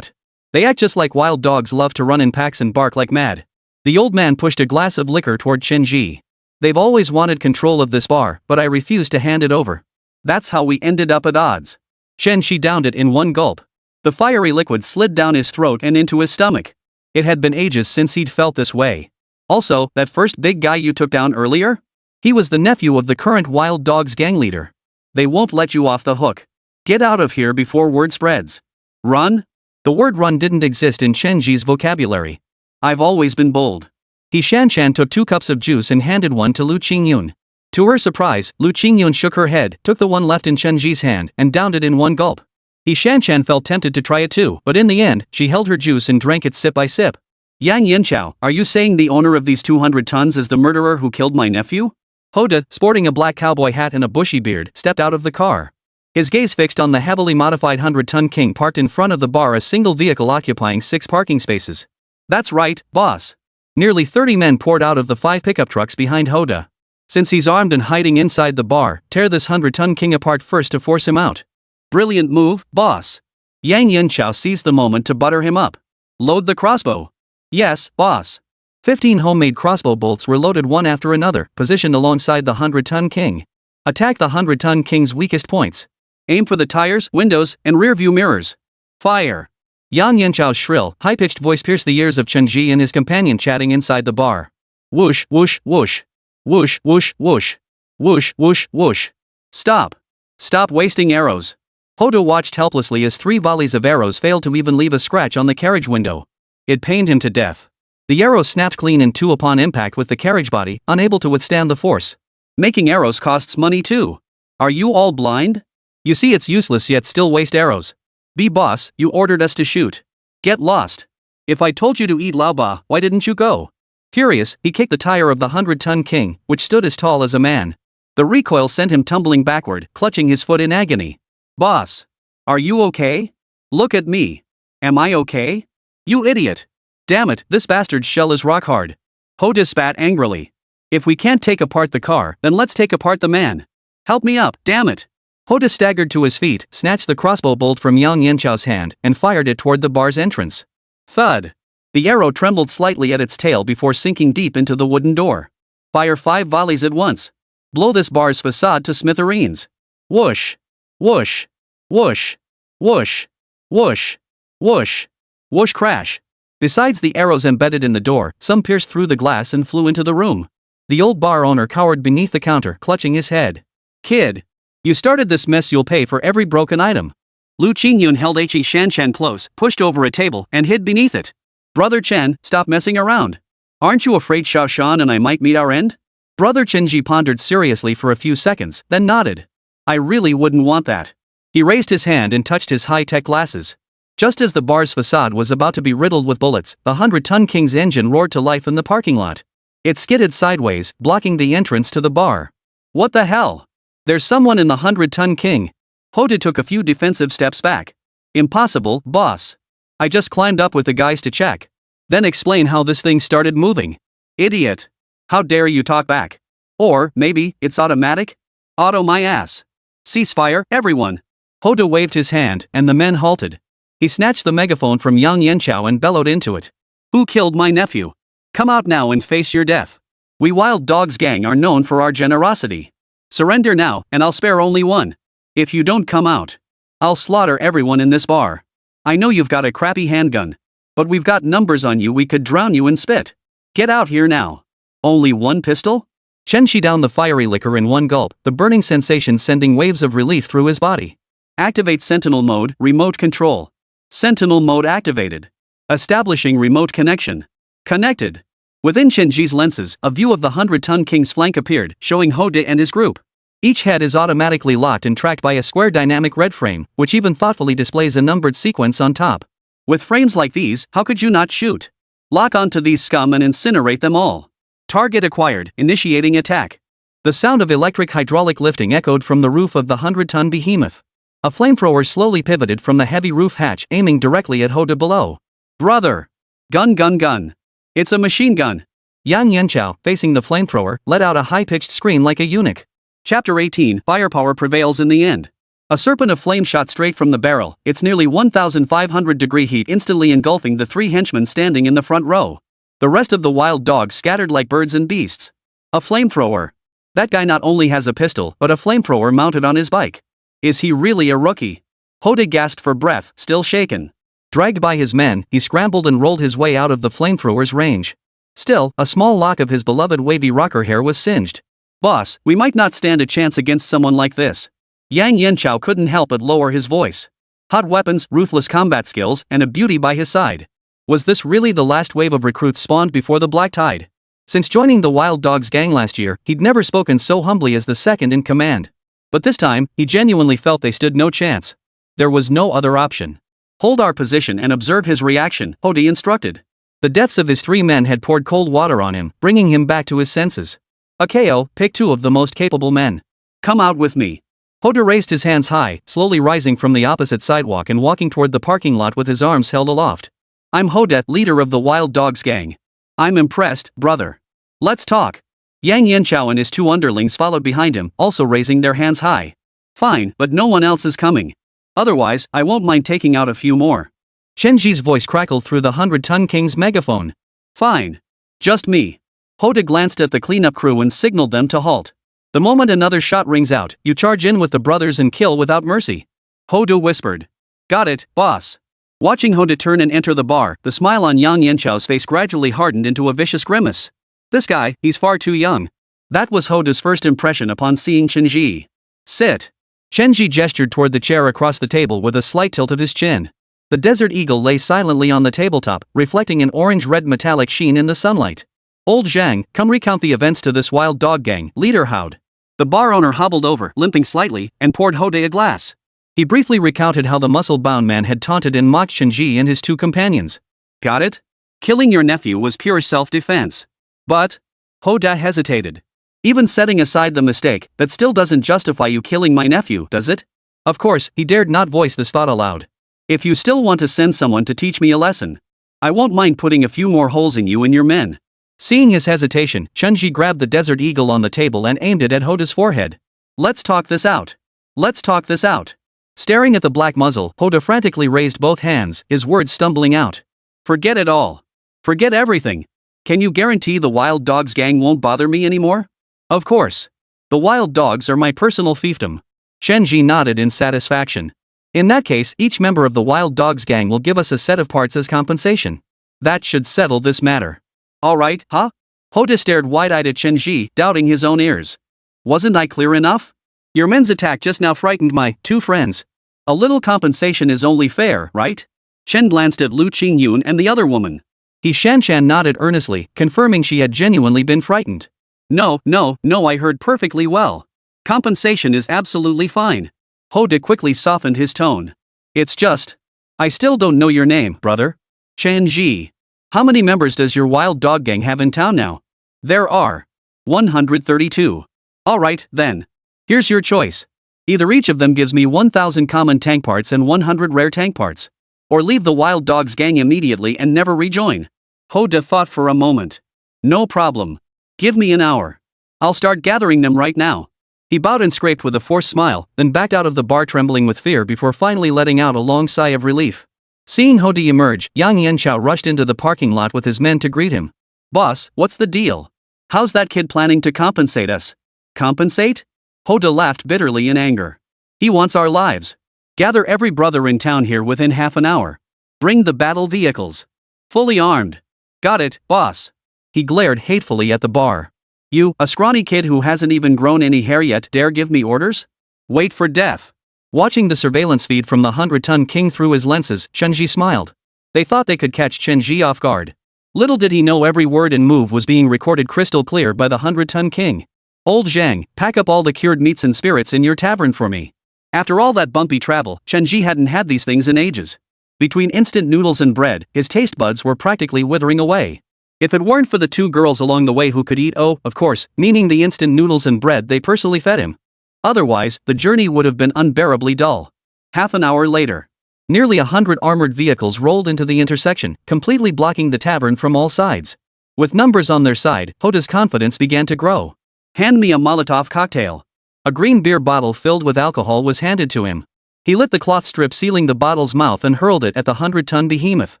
They act just like wild dogs, love to run in packs and bark like mad. The old man pushed a glass of liquor toward Chen Zhi. They've always wanted control of this bar, but I refused to hand it over. That's how we ended up at odds. Chen Zhi downed it in one gulp. The fiery liquid slid down his throat and into his stomach. It had been ages since he'd felt this way. Also, that first big guy you took down earlier? He was the nephew of the current Wild Dogs gang leader. They won't let you off the hook. Get out of here before word spreads. Run? The word run didn't exist in Chen Zhi's vocabulary. I've always been bold. He Xinna took 2 cups of juice and handed one to Liu Qingyun. To her surprise, Liu Qingyun shook her head, took the one left in Chen Zhi's hand, and downed it in one gulp. He Xinna felt tempted to try it too, but in the end, she held her juice and drank it sip by sip. Yang Yinchao, are you saying the owner of these 200 tons is the murderer who killed my nephew? Hoda, sporting a black cowboy hat and a bushy beard, stepped out of the car. His gaze fixed on the heavily modified 100-ton king parked in front of the bar, a single vehicle occupying 6 parking spaces. That's right, boss. Nearly 30 men poured out of the 5 pickup trucks behind Hoda. Since he's armed and hiding inside the bar, tear this 100-ton king apart first to force him out. Brilliant move, boss. Yang Yinchao seized the moment to butter him up. Load the crossbow. Yes, boss. 15 homemade crossbow bolts were loaded one after another, positioned alongside the 100-ton king. Attack the 100-ton king's weakest points. Aim for the tires, windows, and rear-view mirrors. Fire. Yang Yinchao's shrill, high-pitched voice pierced the ears of Chen Zhi and his companion chatting inside the bar. Whoosh, whoosh, whoosh. Whoosh, whoosh, whoosh. Whoosh, whoosh, whoosh. Stop. Stop wasting arrows. Hoda watched helplessly as 3 volleys of arrows failed to even leave a scratch on the carriage window. It pained him to death. The arrows snapped clean in 2 upon impact with the carriage body, unable to withstand the force. Making arrows costs money too. Are you all blind? You see, it's useless yet still waste arrows. Be boss, you ordered us to shoot. Get lost. If I told you to eat Lao Ba, why didn't you go? Furious, he kicked the tire of the 100-ton king, which stood as tall as a man. The recoil sent him tumbling backward, clutching his foot in agony. Boss. Are you okay? Look at me. Am I okay? You idiot. Damn it, this bastard's shell is rock hard. Hoda spat angrily. If we can't take apart the car, then let's take apart the man. Help me up, damn it. Hoda staggered to his feet, snatched the crossbow bolt from Yang Yanchao's hand, and fired it toward the bar's entrance. Thud. The arrow trembled slightly at its tail before sinking deep into the wooden door. Fire 5 volleys at once. Blow this bar's facade to smithereens. Whoosh. Whoosh. Whoosh. Whoosh. Whoosh. Whoosh. Whoosh crash. Besides the arrows embedded in the door, some pierced through the glass and flew into the room. The old bar owner cowered beneath the counter, clutching his head. Kid. You started this mess, you'll pay for every broken item. Liu Qingyun held He Xinna close, pushed over a table, and hid beneath it. Brother Chen, stop messing around. Aren't you afraid Xiao Shan and I might meet our end? Brother Chen Zhi pondered seriously for a few seconds, then nodded. I really wouldn't want that. He raised his hand and touched his high-tech glasses. Just as the bar's facade was about to be riddled with bullets, the 100-ton king's engine roared to life in the parking lot. It skidded sideways, blocking the entrance to the bar. What the hell? There's someone in the 100-ton king. Hoda took a few defensive steps back. Impossible, boss. I just climbed up with the guys to check. Then explain how this thing started moving. Idiot. How dare you talk back? Or, maybe, it's automatic? Auto my ass. Ceasefire, everyone. Hoda waved his hand, and the men halted. He snatched the megaphone from Yang Yanchao and bellowed into it. Who killed my nephew? Come out now and face your death. We Wild Dogs gang are known for our generosity. Surrender now, and I'll spare only one. If you don't come out, I'll slaughter everyone in this bar. I know you've got a crappy handgun, but we've got numbers on you, we could drown you in spit. Get out here now. Only one pistol? Chen Zhi downed the fiery liquor in one gulp, the burning sensation sending waves of relief through his body. Activate Sentinel mode, remote control. Sentinel mode activated. Establishing remote connection. Connected. Within Chen Zhi's lenses, a view of the 100-ton king's flank appeared, showing Hoda and his group. Each head is automatically locked and tracked by a square dynamic red frame, which even thoughtfully displays a numbered sequence on top. With frames like these, how could you not shoot? Lock onto these scum and incinerate them all. Target acquired, initiating attack. The sound of electric hydraulic lifting echoed from the roof of the 100-ton behemoth. A flamethrower slowly pivoted from the heavy roof hatch, aiming directly at Hoda below. Brother! Gun gun gun! It's a machine gun! Yang Yanchao, facing the flamethrower, let out a high-pitched scream like a eunuch. Chapter 18, Firepower prevails in the end. A serpent of flame shot straight from the barrel, its nearly 1,500-degree heat instantly engulfing the 3 henchmen standing in the front row. The rest of the wild dogs scattered like birds and beasts. A flamethrower. That guy not only has a pistol, but a flamethrower mounted on his bike. Is he really a rookie? Hoda gasped for breath, still shaken. Dragged by his men, he scrambled and rolled his way out of the flamethrower's range. Still, a small lock of his beloved wavy rocker hair was singed. Boss, we might not stand a chance against someone like this. Yang Yanchao couldn't help but lower his voice. Hot weapons, ruthless combat skills, and a beauty by his side. Was this really the last wave of recruits spawned before the Black Tide? Since joining the Wild Dogs gang last year, he'd never spoken so humbly as the second in command. But this time, he genuinely felt they stood no chance. There was no other option. Hold our position and observe his reaction, Hoda instructed. The deaths of his 3 men had poured cold water on him, bringing him back to his senses. Akeo, pick 2 of the most capable men. Come out with me. Hoda raised his hands high, slowly rising from the opposite sidewalk and walking toward the parking lot with his arms held aloft. I'm Hoda, leader of the Wild Dogs gang. I'm impressed, brother. Let's talk. Yang Yanchao and his 2 underlings followed behind him, also raising their hands high. Fine, but no one else is coming. Otherwise, I won't mind taking out a few more. Chen Zhi's voice crackled through the 100-ton king's megaphone. Fine. Just me. Hoda glanced at the cleanup crew and signaled them to halt. The moment another shot rings out, you charge in with the brothers and kill without mercy. Hoda whispered. Got it, boss. Watching Hoda turn and enter the bar, the smile on Yang Yanchao's face gradually hardened into a vicious grimace. This guy, he's far too young. That was Hoda's first impression upon seeing Chen Zhi. Sit. Chen Zhi gestured toward the chair across the table with a slight tilt of his chin. The desert eagle lay silently on the tabletop, reflecting an orange-red metallic sheen in the sunlight. Old Zhang, come recount the events to this wild dog gang, leader howled. The bar owner hobbled over, limping slightly, and poured Hoda a glass. He briefly recounted how the muscle-bound man had taunted and mocked Chen Zhi and his two companions. Got it? Killing your nephew was pure self-defense. But Hoda hesitated. Even setting aside the mistake, that still doesn't justify you killing my nephew, does it? Of course, he dared not voice this thought aloud. If you still want to send someone to teach me a lesson, I won't mind putting a few more holes in you and your men. Seeing his hesitation, Chen Zhi grabbed the desert eagle on the table and aimed it at Hoda's forehead. Let's talk this out. Let's talk this out. Staring at the black muzzle, Hoda frantically raised both hands, his words stumbling out. Forget it all. Forget everything. Can you guarantee the Wild Dogs gang won't bother me anymore? Of course. The Wild Dogs are my personal fiefdom. Chen Zhi nodded in satisfaction. In that case, each member of the Wild Dogs gang will give us a set of parts as compensation. That should settle this matter. Alright, huh? Hoda stared wide-eyed at Chen Zhi, doubting his own ears. Wasn't I clear enough? Your men's attack just now frightened my two friends. A little compensation is only fair, right? Chen glanced at Liu Qingyun and the other woman. He Shanshan nodded earnestly, confirming she had genuinely been frightened. No, I heard perfectly well. Compensation is absolutely fine. Hoda quickly softened his tone. It's just, I still don't know your name, brother. Chen Zhi. How many members does your Wild Dog gang have in town now? There are 132. Alright, then. Here's your choice. Either each of them gives me 1,000 common tank parts and 100 rare tank parts, or leave the Wild Dogs gang immediately and never rejoin. Hoda thought for a moment. No problem. Give me an hour. I'll start gathering them right now. He bowed and scraped with a forced smile, then backed out of the bar trembling with fear before finally letting out a long sigh of relief. Seeing Hoda emerge, Yang Yanchao rushed into the parking lot with his men to greet him. Boss, what's the deal? How's that kid planning to compensate us? Compensate? Hoda laughed bitterly in anger. He wants our lives. Gather every brother in town here within half an hour. Bring the battle vehicles. Fully armed. Got it, boss. He glared hatefully at the bar. You, a scrawny kid who hasn't even grown any hair yet, dare give me orders? Wait for death. Watching the surveillance feed from the 100-ton king through his lenses, Chen Zhi smiled. They thought they could catch Chen Zhi off guard. Little did he know every word and move was being recorded crystal clear by the 100-ton king. Old Zhang, pack up all the cured meats and spirits in your tavern for me. After all that bumpy travel, Chen Zhi hadn't had these things in ages. Between instant noodles and bread, his taste buds were practically withering away. If it weren't for the two girls along the way who could eat, of course, meaning the instant noodles and bread they personally fed him. Otherwise, the journey would have been unbearably dull. Half an hour later, nearly 100 armored vehicles rolled into the intersection, completely blocking the tavern from all sides. With numbers on their side, Hoda's confidence began to grow. Hand me a Molotov cocktail. A green beer bottle filled with alcohol was handed to him. He lit the cloth strip sealing the bottle's mouth and hurled it at the 100-ton behemoth.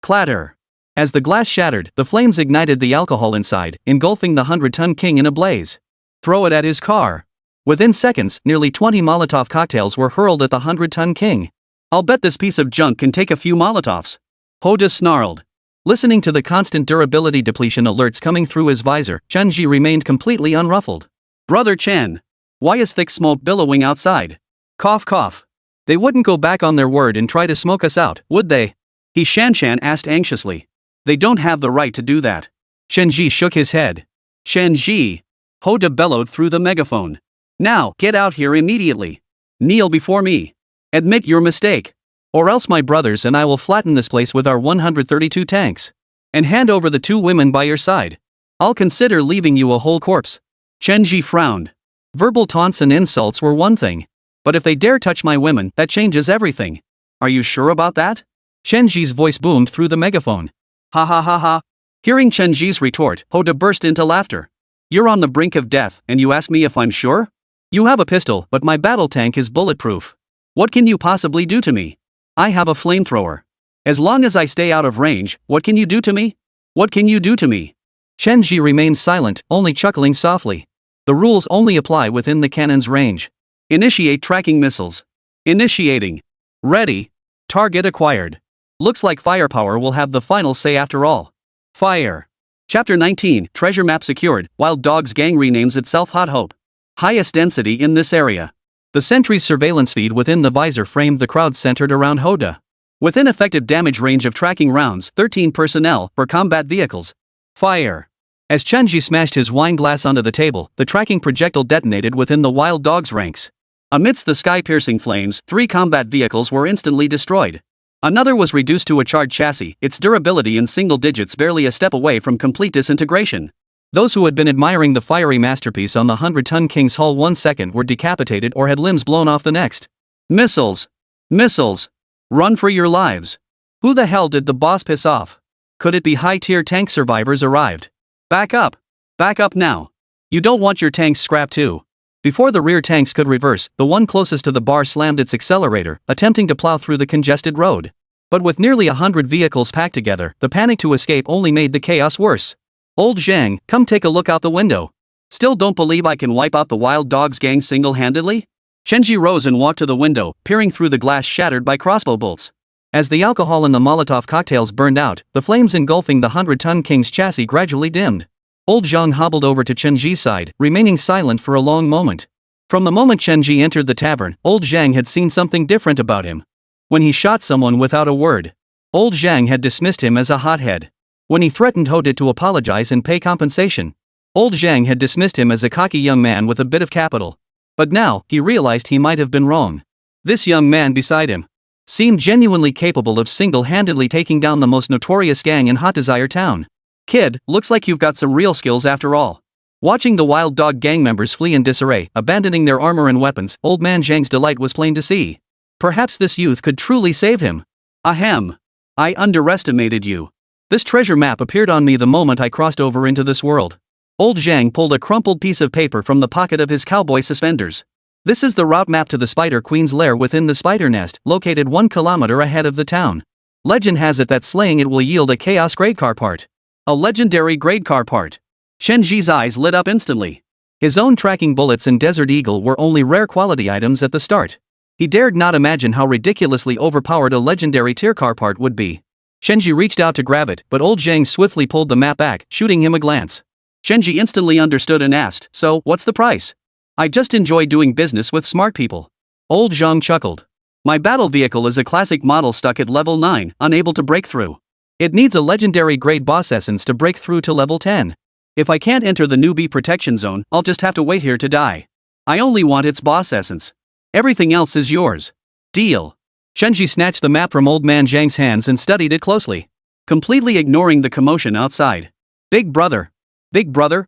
Clatter. As the glass shattered, the flames ignited the alcohol inside, engulfing the 100-ton king in a blaze. Throw it at his car. Within seconds, nearly 20 Molotov cocktails were hurled at the 100-ton king. I'll bet this piece of junk can take a few Molotovs. Hoda snarled. Listening to the constant durability depletion alerts coming through his visor, Chen Zhi remained completely unruffled. Brother Chen. Why is thick smoke billowing outside? Cough cough. They wouldn't go back on their word and try to smoke us out, would they? He Shanshan asked anxiously. They don't have the right to do that. Chen Zhi shook his head. Chen Zhi. Hoda bellowed through the megaphone. Now, get out here immediately. Kneel before me. Admit your mistake. Or else my brothers and I will flatten this place with our 132 tanks. And hand over the two women by your side. I'll consider leaving you a whole corpse. Chen Zhi frowned. Verbal taunts and insults were one thing. But if they dare touch my women, that changes everything. Are you sure about that? Chen Zhi's voice boomed through the megaphone. Ha ha ha ha. Hearing Chen Zhi's retort, Hoda burst into laughter. You're on the brink of death, and you ask me if I'm sure? You have a pistol, but my battle tank is bulletproof. What can you possibly do to me? I have a flamethrower. As long as I stay out of range, what can you do to me? What can you do to me? Chen Zhi remained silent, only chuckling softly. The rules only apply within the cannon's range. Initiate tracking missiles. Initiating. Ready. Target acquired. Looks like firepower will have the final say after all. Fire. Chapter 19, Treasure Map Secured, Wild Dogs Gang renames itself Hot Hope. Highest density in this area. The sentry's surveillance feed within the visor framed the crowd centered around Hoda. Within effective damage range of tracking rounds, 13 personnel per combat vehicles. Fire. As Chen Zhi smashed his wine glass onto the table, the tracking projectile detonated within the Wild Dogs ranks. Amidst the sky-piercing flames, 3 combat vehicles were instantly destroyed. Another was reduced to a charred chassis, its durability in single digits barely a step away from complete disintegration. Those who had been admiring the fiery masterpiece on the 100-ton King's hull 1 second were decapitated or had limbs blown off the next. Missiles! Missiles! Run for your lives! Who the hell did the boss piss off? Could it be high-tier tank survivors arrived? Back up! Back up now! You don't want your tanks scrapped too. Before the rear tanks could reverse, the one closest to the bar slammed its accelerator, attempting to plow through the congested road. But with nearly 100 vehicles packed together, the panic to escape only made the chaos worse. Old Zhang, come take a look out the window. Still don't believe I can wipe out the Wild Dogs gang single-handedly? Chen Zhi rose and walked to the window, peering through the glass shattered by crossbow bolts. As the alcohol and the Molotov cocktails burned out, the flames engulfing the 100-ton King's chassis gradually dimmed. Old Zhang hobbled over to Chen Zhi's side, remaining silent for a long moment. From the moment Chen Zhi entered the tavern, Old Zhang had seen something different about him. When he shot someone without a word, Old Zhang had dismissed him as a hothead. When he threatened Hodit to apologize and pay compensation, Old Zhang had dismissed him as a cocky young man with a bit of capital. But now, he realized he might have been wrong. This young man beside him seemed genuinely capable of single-handedly taking down the most notorious gang in Hot Desire Town. Kid, looks like you've got some real skills after all. Watching the Wild Dog gang members flee in disarray, abandoning their armor and weapons, Old Man Zhang's delight was plain to see. Perhaps this youth could truly save him. Ahem. I underestimated you. This treasure map appeared on me the moment I crossed over into this world. Old Zhang pulled a crumpled piece of paper from the pocket of his cowboy suspenders. This is the route map to the Spider Queen's lair within the spider nest, located 1 kilometer ahead of the town. Legend has it that slaying it will yield a chaos-grade car part. A legendary grade car part. Chen Zhi's eyes lit up instantly. His own tracking bullets and Desert Eagle were only rare quality items at the start. He dared not imagine how ridiculously overpowered a legendary tier car part would be. Chen Zhi reached out to grab it, but Old Zhang swiftly pulled the map back, shooting him a glance. Chen Zhi instantly understood and asked, "So, what's the price?" "I just enjoy doing business with smart people." Old Zhang chuckled. "My battle vehicle is a classic model stuck at level 9, unable to break through. It needs a legendary grade boss essence to break through to level 10. If I can't enter the newbie protection zone, I'll just have to wait here to die. I only want its boss essence. Everything else is yours. Deal." Chen Zhi snatched the map from Old Man Zhang's hands and studied it closely, completely ignoring the commotion outside. Big brother,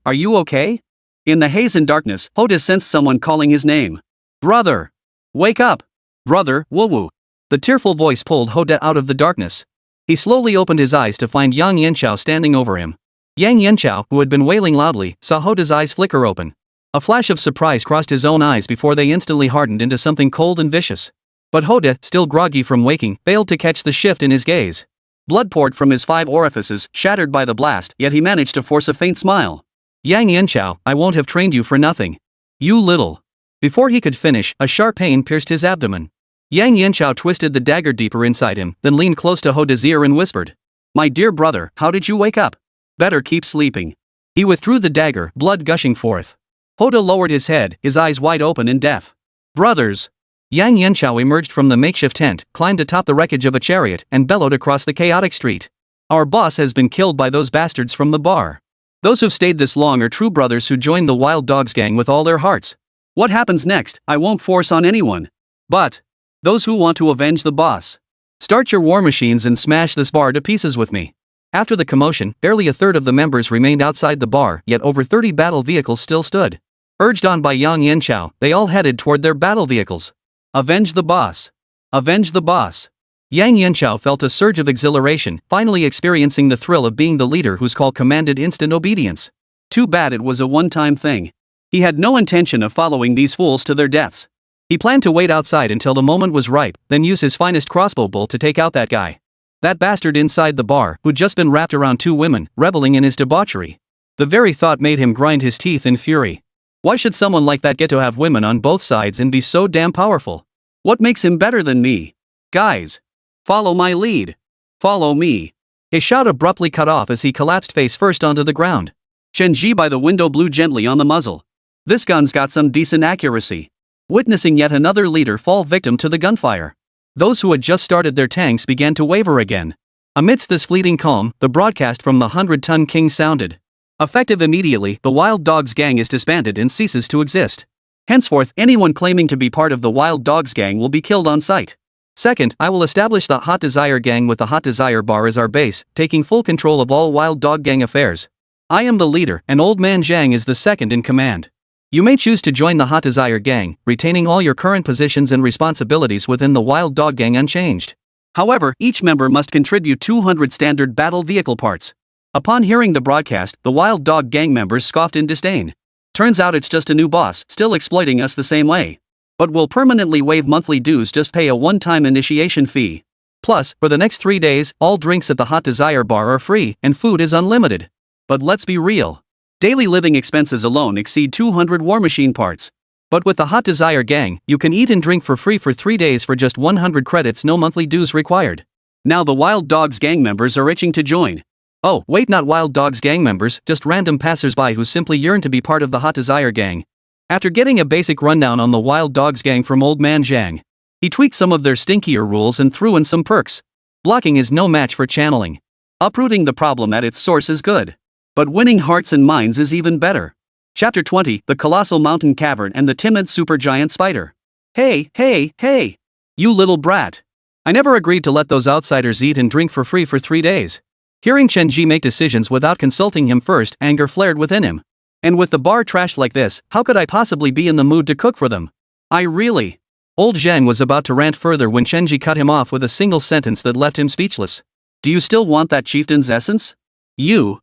are you okay?" In the haze and darkness, Hoda sensed someone calling his name. "Brother! Wake up! Brother, woo-woo!" The tearful voice pulled Hoda out of the darkness. He slowly opened his eyes to find Yang Yanchao standing over him. Yang Yanchao, who had been wailing loudly, saw Hoda's eyes flicker open. A flash of surprise crossed his own eyes before they instantly hardened into something cold and vicious. But Hoda, still groggy from waking, failed to catch the shift in his gaze. Blood poured from his 5 orifices, shattered by the blast, yet he managed to force a faint smile. "Yang Yanchao, I won't have trained you for nothing. You little..." Before he could finish, a sharp pain pierced his abdomen. Yang Yanchao twisted the dagger deeper inside him, then leaned close to Hoda's ear and whispered, "My dear brother, how did you wake up? Better keep sleeping." He withdrew the dagger, blood gushing forth. Hoda lowered his head, his eyes wide open in death. "Brothers!" Yang Yanchao emerged from the makeshift tent, climbed atop the wreckage of a chariot, and bellowed across the chaotic street. "Our boss has been killed by those bastards from the bar. Those who've stayed this long are true brothers who joined the Wild Dogs gang with all their hearts. What happens next, I won't force on anyone. But those who want to avenge the boss, start your war machines and smash this bar to pieces with me." After the commotion, barely a third of the members remained outside the bar, yet over 30 battle vehicles still stood. Urged on by Yang Yanchao, they all headed toward their battle vehicles. Avenge the boss! Avenge the boss! Yang Yanchao felt a surge of exhilaration, finally experiencing the thrill of being the leader whose call commanded instant obedience. Too bad it was a one-time thing. He had no intention of following these fools to their deaths. He planned to wait outside until the moment was ripe, then use his finest crossbow bolt to take out that guy. That bastard inside the bar, who'd just been wrapped around 2 women, reveling in his debauchery. The very thought made him grind his teeth in fury. Why should someone like that get to have women on both sides and be so damn powerful? What makes him better than me? Guys! Follow my lead! Follow me! His shout abruptly cut off as he collapsed face first onto the ground. Chen Zhi by the window blew gently on the muzzle. This gun's got some decent accuracy. Witnessing yet another leader fall victim to the gunfire, those who had just started their tanks began to waver again. Amidst this fleeting calm, the broadcast from the 100-ton king sounded. Effective immediately, the Wild Dogs gang is disbanded and ceases to exist. Henceforth, anyone claiming to be part of the Wild Dogs gang will be killed on sight. Second, I will establish the Hot Desire gang with the Hot Desire bar as our base, taking full control of all Wild Dog gang affairs. I am the leader, and Old Man Zhang is the second in command. You may choose to join the Hot Desire gang, retaining all your current positions and responsibilities within the Wild Dog gang unchanged. However, each member must contribute 200 standard battle vehicle parts. Upon hearing the broadcast, the Wild Dog gang members scoffed in disdain. Turns out it's just a new boss, still exploiting us the same way. But we'll permanently waive monthly dues, just pay a one-time initiation fee. Plus, for the next 3 days, all drinks at the Hot Desire bar are free, and food is unlimited. But let's be real. Daily living expenses alone exceed 200 War Machine parts. But with the Hot Desire gang, you can eat and drink for free for 3 days for just 100 credits, no monthly dues required. Now the Wild Dogs gang members are itching to join. Oh, wait, not Wild Dogs gang members, just random passersby who simply yearn to be part of the Hot Desire gang. After getting a basic rundown on the Wild Dogs gang from Old Man Zhang, he tweaked some of their stinkier rules and threw in some perks. Blocking is no match for channeling. Uprooting the problem at its source is good. But winning hearts and minds is even better. Chapter 20, The Colossal Mountain Cavern and the Timid Supergiant Spider. Hey, hey, hey! You little brat! I never agreed to let those outsiders eat and drink for free for 3 days. Hearing Chen Zhi make decisions without consulting him first, anger flared within him. And with the bar trashed like this, how could I possibly be in the mood to cook for them? Old Zhang was about to rant further when Chen Zhi cut him off with a single sentence that left him speechless. Do you still want that chieftain's essence? Chen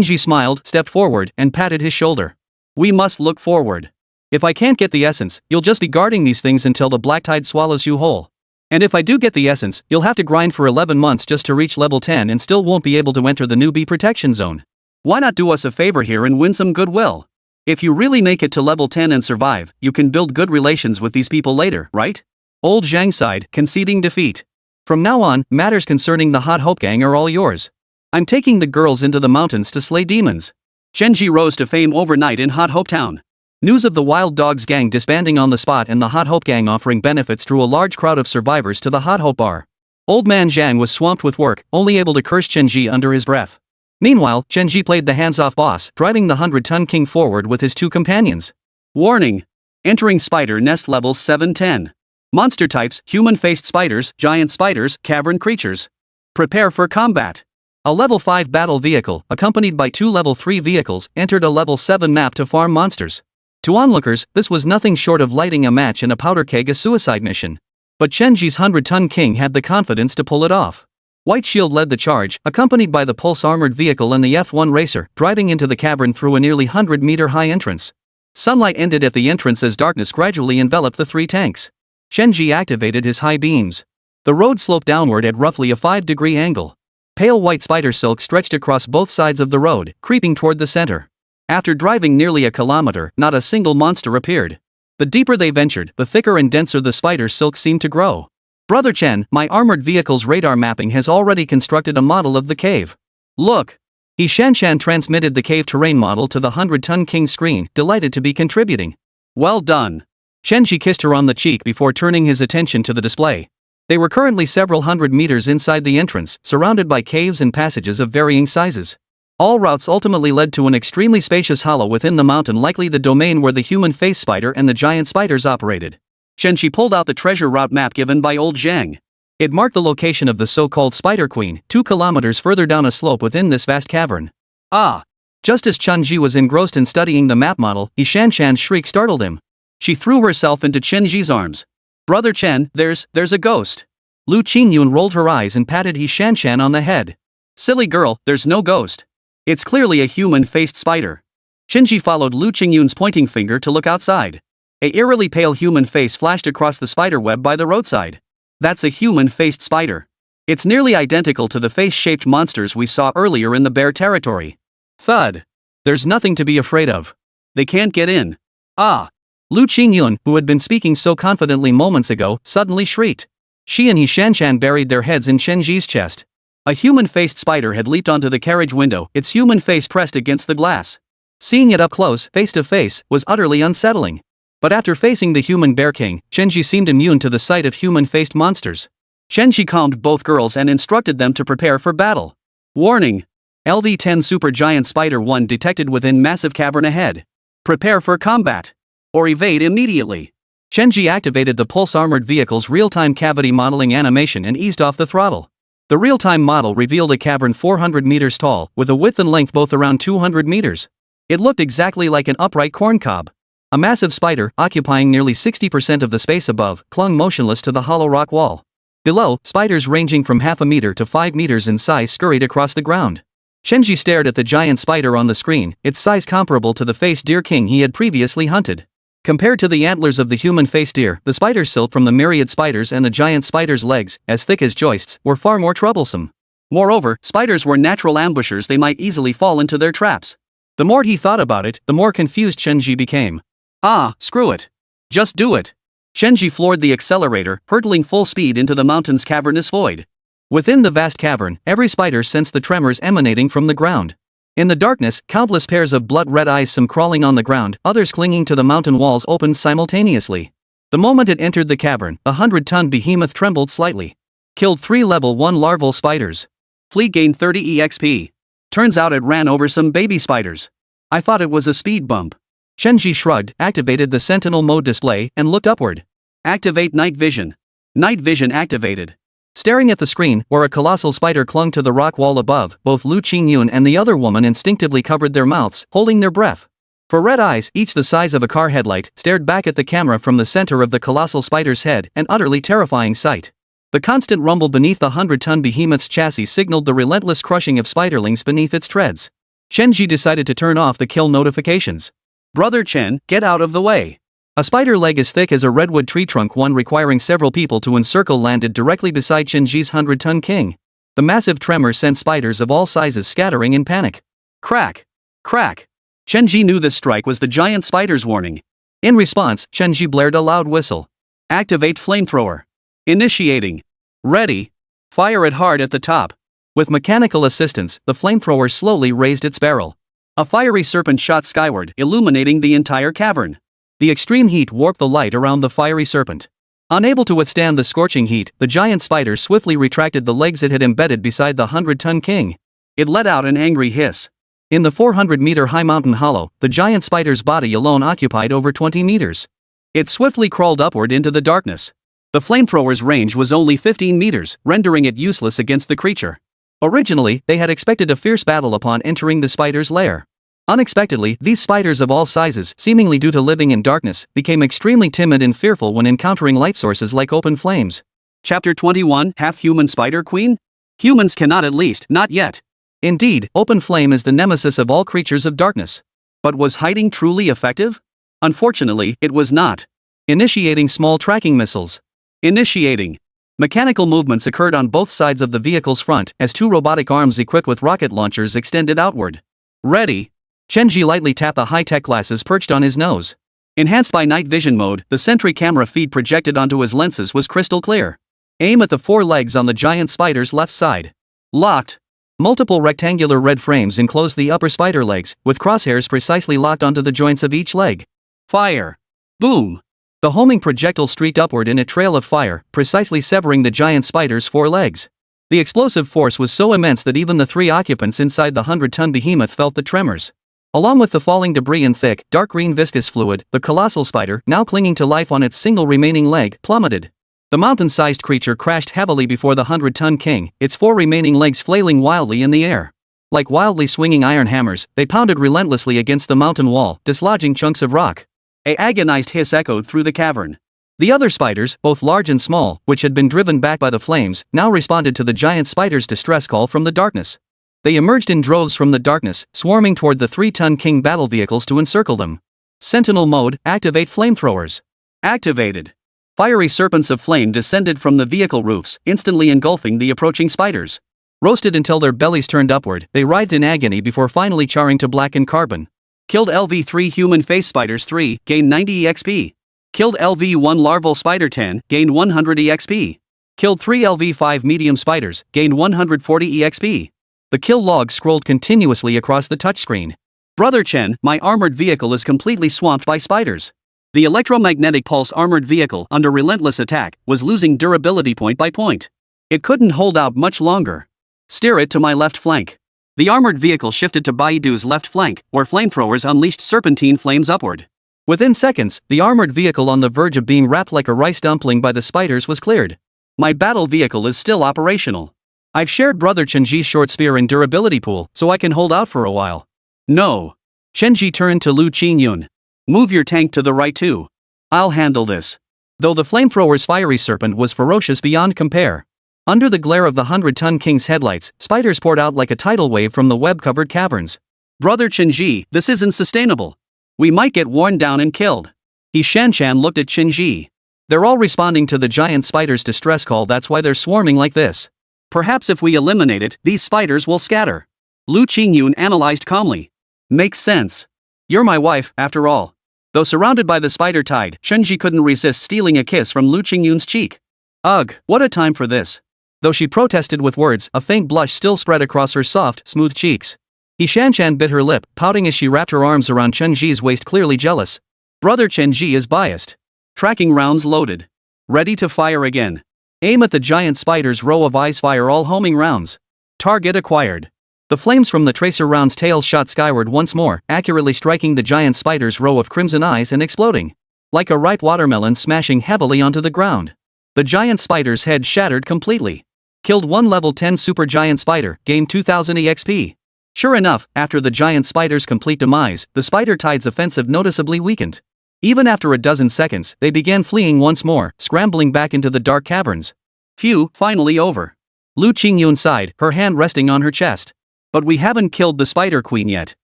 Zhi smiled, stepped forward, and patted his shoulder. We must look forward. If I can't get the essence, you'll just be guarding these things until the Black Tide swallows you whole. And if I do get the essence, you'll have to grind for 11 months just to reach level 10 and still won't be able to enter the newbie protection zone. Why not do us a favor here and win some goodwill? If you really make it to level 10 and survive, you can build good relations with these people later, right? Old Zhang sighed, conceding defeat. From now on, matters concerning the Hot Hope gang are all yours. I'm taking the girls into the mountains to slay demons. Chen Zhi rose to fame overnight in Hot Hope Town. News of the Wild Dogs gang disbanding on the spot and the Hot Hope gang offering benefits drew a large crowd of survivors to the Hot Hope bar. Old Man Zhang was swamped with work, only able to curse Chen Zhi under his breath. Meanwhile, Chen Zhi played the hands-off boss, driving the 100-ton king forward with his 2 companions. Warning! Entering spider nest levels 7-10. Monster types: human-faced spiders, giant spiders, cavern creatures. Prepare for combat. A level 5 battle vehicle, accompanied by 2 level 3 vehicles, entered a level 7 map to farm monsters. To onlookers, this was nothing short of lighting a match in a powder keg, a suicide mission. But Chen Zhi's 100-ton king had the confidence to pull it off. White Shield led the charge, accompanied by the Pulse armored vehicle and the F1 racer, driving into the cavern through a nearly 100-meter-high entrance. Sunlight ended at the entrance as darkness gradually enveloped the 3 tanks. Chen Zhi activated his high beams. The road sloped downward at roughly a 5-degree angle. Pale white spider silk stretched across both sides of the road, creeping toward the center. After driving nearly a kilometer, not a single monster appeared. The deeper they ventured, the thicker and denser the spider silk seemed to grow. Brother Chen, my armored vehicle's radar mapping has already constructed a model of the cave. Look! He Shanshan transmitted the cave terrain model to the 100-ton king's screen, delighted to be contributing. Well done! Chen Zhi kissed her on the cheek before turning his attention to the display. They were currently several hundred meters inside the entrance, surrounded by caves and passages of varying sizes. All routes ultimately led to an extremely spacious hollow within the mountain, likely the domain where the human face spider and the giant spiders operated. Chen Zhi pulled out the treasure route map given by Old Zhang. It marked the location of the so-called Spider Queen, 2 kilometers further down a slope within this vast cavern. Ah! Just as Chen Zhi was engrossed in studying the map model, He Shanshan's shriek startled him. She threw herself into Chen Zhi's arms. Brother Chen, there's a ghost. Liu Qingyun rolled her eyes and patted He Shanshan on the head. Silly girl, there's no ghost. It's clearly a human-faced spider. Chen Zhi followed Liu Qingyun's pointing finger to look outside. A eerily pale human face flashed across the spider web by the roadside. That's a human-faced spider. It's nearly identical to the face-shaped monsters we saw earlier in the bear territory. Thud. There's nothing to be afraid of. They can't get in. Ah! Liu Qingyun, who had been speaking so confidently moments ago, suddenly shrieked. She and He Shanshan buried their heads in Chen Zhi's chest. A human-faced spider had leaped onto the carriage window, its human face pressed against the glass. Seeing it up close, face to face, was utterly unsettling. But after facing the human bear king, Chen Zhi seemed immune to the sight of human-faced monsters. Chen Zhi calmed both girls and instructed them to prepare for battle. Warning! LV-10 Supergiant Spider 1 detected within massive cavern ahead. Prepare for combat. or evade immediately. Chen Zhi activated the Pulse Armored Vehicle's real-time cavity modeling animation and eased off the throttle. The real-time model revealed a cavern 400 meters tall, with a width and length both around 200 meters. It looked exactly like an upright corn cob. A massive spider, occupying nearly 60% of the space above, clung motionless to the hollow rock wall. Below, spiders ranging from half a meter to 5 meters in size scurried across the ground. Chen Zhi stared at the giant spider on the screen, its size comparable to the face deer king he had previously hunted. Compared to the antlers of the human face deer, the spider silk from the myriad spiders and the giant spider's legs, as thick as joists, were far more troublesome. Moreover, spiders were natural ambushers, they might easily fall into their traps. The more he thought about it, the more confused Chen Zhi became. Ah, screw it. Just do it. Chen Zhi floored the accelerator, hurtling full speed into the mountain's cavernous void. Within the vast cavern, every spider sensed the tremors emanating from the ground. In the darkness, countless pairs of blood-red eyes, some crawling on the ground, others clinging to the mountain walls, opened simultaneously. The moment it entered the cavern, a 100-ton behemoth trembled slightly. Killed 3 level 1 larval spiders. Fleet gained 30 EXP. Turns out it ran over some baby spiders. I thought it was a speed bump. Chen Zhi shrugged, activated the Sentinel mode display, and looked upward. Activate night vision. Night vision activated. Staring at the screen, where a colossal spider clung to the rock wall above, both Liu Qingyun and the other woman instinctively covered their mouths, holding their breath. For red eyes, each the size of a car headlight, stared back at the camera from the center of the colossal spider's head, an utterly terrifying sight. The constant rumble beneath the 100-ton behemoth's chassis signaled the relentless crushing of spiderlings beneath its treads. Chen Zhi decided to turn off the kill notifications. Brother Chen, get out of the way. A spider leg as thick as a redwood tree trunk, one requiring several people to encircle, landed directly beside Chen Zhi's 100-ton king. The massive tremor sent spiders of all sizes scattering in panic. Crack! Crack! Chen Zhi knew this strike was the giant spider's warning. In response, Chen Zhi blared a loud whistle. Activate flamethrower. Initiating. Ready. Fire it hard at the top. With mechanical assistance, the flamethrower slowly raised its barrel. A fiery serpent shot skyward, illuminating the entire cavern. The extreme heat warped the light around the fiery serpent. Unable to withstand the scorching heat, the giant spider swiftly retracted the legs it had embedded beside the 100-ton king. It let out an angry hiss. In the 400-meter-high mountain hollow, the giant spider's body alone occupied over 20 meters. It swiftly crawled upward into the darkness. The flamethrower's range was only 15 meters, rendering it useless against the creature. Originally, they had expected a fierce battle upon entering the spider's lair. Unexpectedly, these spiders of all sizes, seemingly due to living in darkness, became extremely timid and fearful when encountering light sources like open flames. Chapter 21, Half-Human Spider Queen? Humans cannot, at least, not yet. Indeed, open flame is the nemesis of all creatures of darkness. But was hiding truly effective? Unfortunately, it was not. Initiating small tracking missiles. Initiating. Mechanical movements occurred on both sides of the vehicle's front as 2 robotic arms equipped with rocket launchers extended outward. Ready. Chen Zhi lightly tapped the high-tech glasses perched on his nose. Enhanced by night vision mode, the Sentry camera feed projected onto his lenses was crystal clear. Aim at the 4 legs on the giant spider's left side. Locked. Multiple rectangular red frames enclosed the upper spider legs, with crosshairs precisely locked onto the joints of each leg. Fire. Boom. The homing projectile streaked upward in a trail of fire, precisely severing the giant spider's 4 legs. The explosive force was so immense that even the 3 occupants inside the 100-ton behemoth felt the tremors. Along with the falling debris and thick, dark green viscous fluid, the colossal spider, now clinging to life on its single remaining leg, plummeted. The mountain-sized creature crashed heavily before the 100-ton king, its 4 remaining legs flailing wildly in the air. Like wildly swinging iron hammers, they pounded relentlessly against the mountain wall, dislodging chunks of rock. An agonized hiss echoed through the cavern. The other spiders, both large and small, which had been driven back by the flames, now responded to the giant spider's distress call from the darkness. They emerged in droves from the darkness, swarming toward the 3-ton king battle vehicles to encircle them. Sentinel mode, activate flamethrowers. Activated. Fiery serpents of flame descended from the vehicle roofs, instantly engulfing the approaching spiders. Roasted until their bellies turned upward, they writhed in agony before finally charring to black and carbon. Killed LV3 human face spiders 3, gained 90 EXP. Killed LV1 larval spider 10, gained 100 EXP. Killed 3 LV5 medium spiders, gained 140 EXP. The kill log scrolled continuously across the touchscreen. Brother Chen, my armored vehicle is completely swamped by spiders. The electromagnetic pulse armored vehicle, under relentless attack, was losing durability point by point. It couldn't hold out much longer. Steer it to my left flank. The armored vehicle shifted to Baidu's left flank, where flamethrowers unleashed serpentine flames upward. Within seconds, the armored vehicle on the verge of being wrapped like a rice dumpling by the spiders was cleared. My battle vehicle is still operational. I've shared Brother Chen Zhi's short spear and durability pool, so I can hold out for a while. No. Chen Zhi turned to Liu Qingyun. Move your tank to the right too. I'll handle this. Though the flamethrower's fiery serpent was ferocious beyond compare. Under the glare of the 100-ton king's headlights, spiders poured out like a tidal wave from the web-covered caverns. Brother Chen Zhi, this isn't sustainable. We might get worn down and killed. He Xinna looked at Chen Zhi. They're all responding to the giant spider's distress call, that's why they're swarming like this. Perhaps if we eliminate it, these spiders will scatter. Liu Qingyun analyzed calmly. Makes sense. You're my wife, after all. Though surrounded by the spider tide, Chen Zhi couldn't resist stealing a kiss from Liu Qingyun's cheek. Ugh, what a time for this. Though she protested with words, a faint blush still spread across her soft, smooth cheeks. He Xinna bit her lip, pouting as she wrapped her arms around Chen Zhi's waist, clearly jealous. Brother Chen Zhi is biased. Tracking rounds loaded. Ready to fire again. Aim at the giant spider's row of eyes, fire all homing rounds. Target acquired. The flames from the tracer round's tail shot skyward once more, accurately striking the giant spider's row of crimson eyes and exploding. Like a ripe watermelon smashing heavily onto the ground. The giant spider's head shattered completely. Killed one level 10 supergiant spider, gained 2000 EXP. Sure enough, after the giant spider's complete demise, the spider tide's offensive noticeably weakened. Even after a dozen seconds, they began fleeing once more, scrambling back into the dark caverns. Phew, finally over. Liu Qingyun sighed, her hand resting on her chest. But we haven't killed the spider queen yet.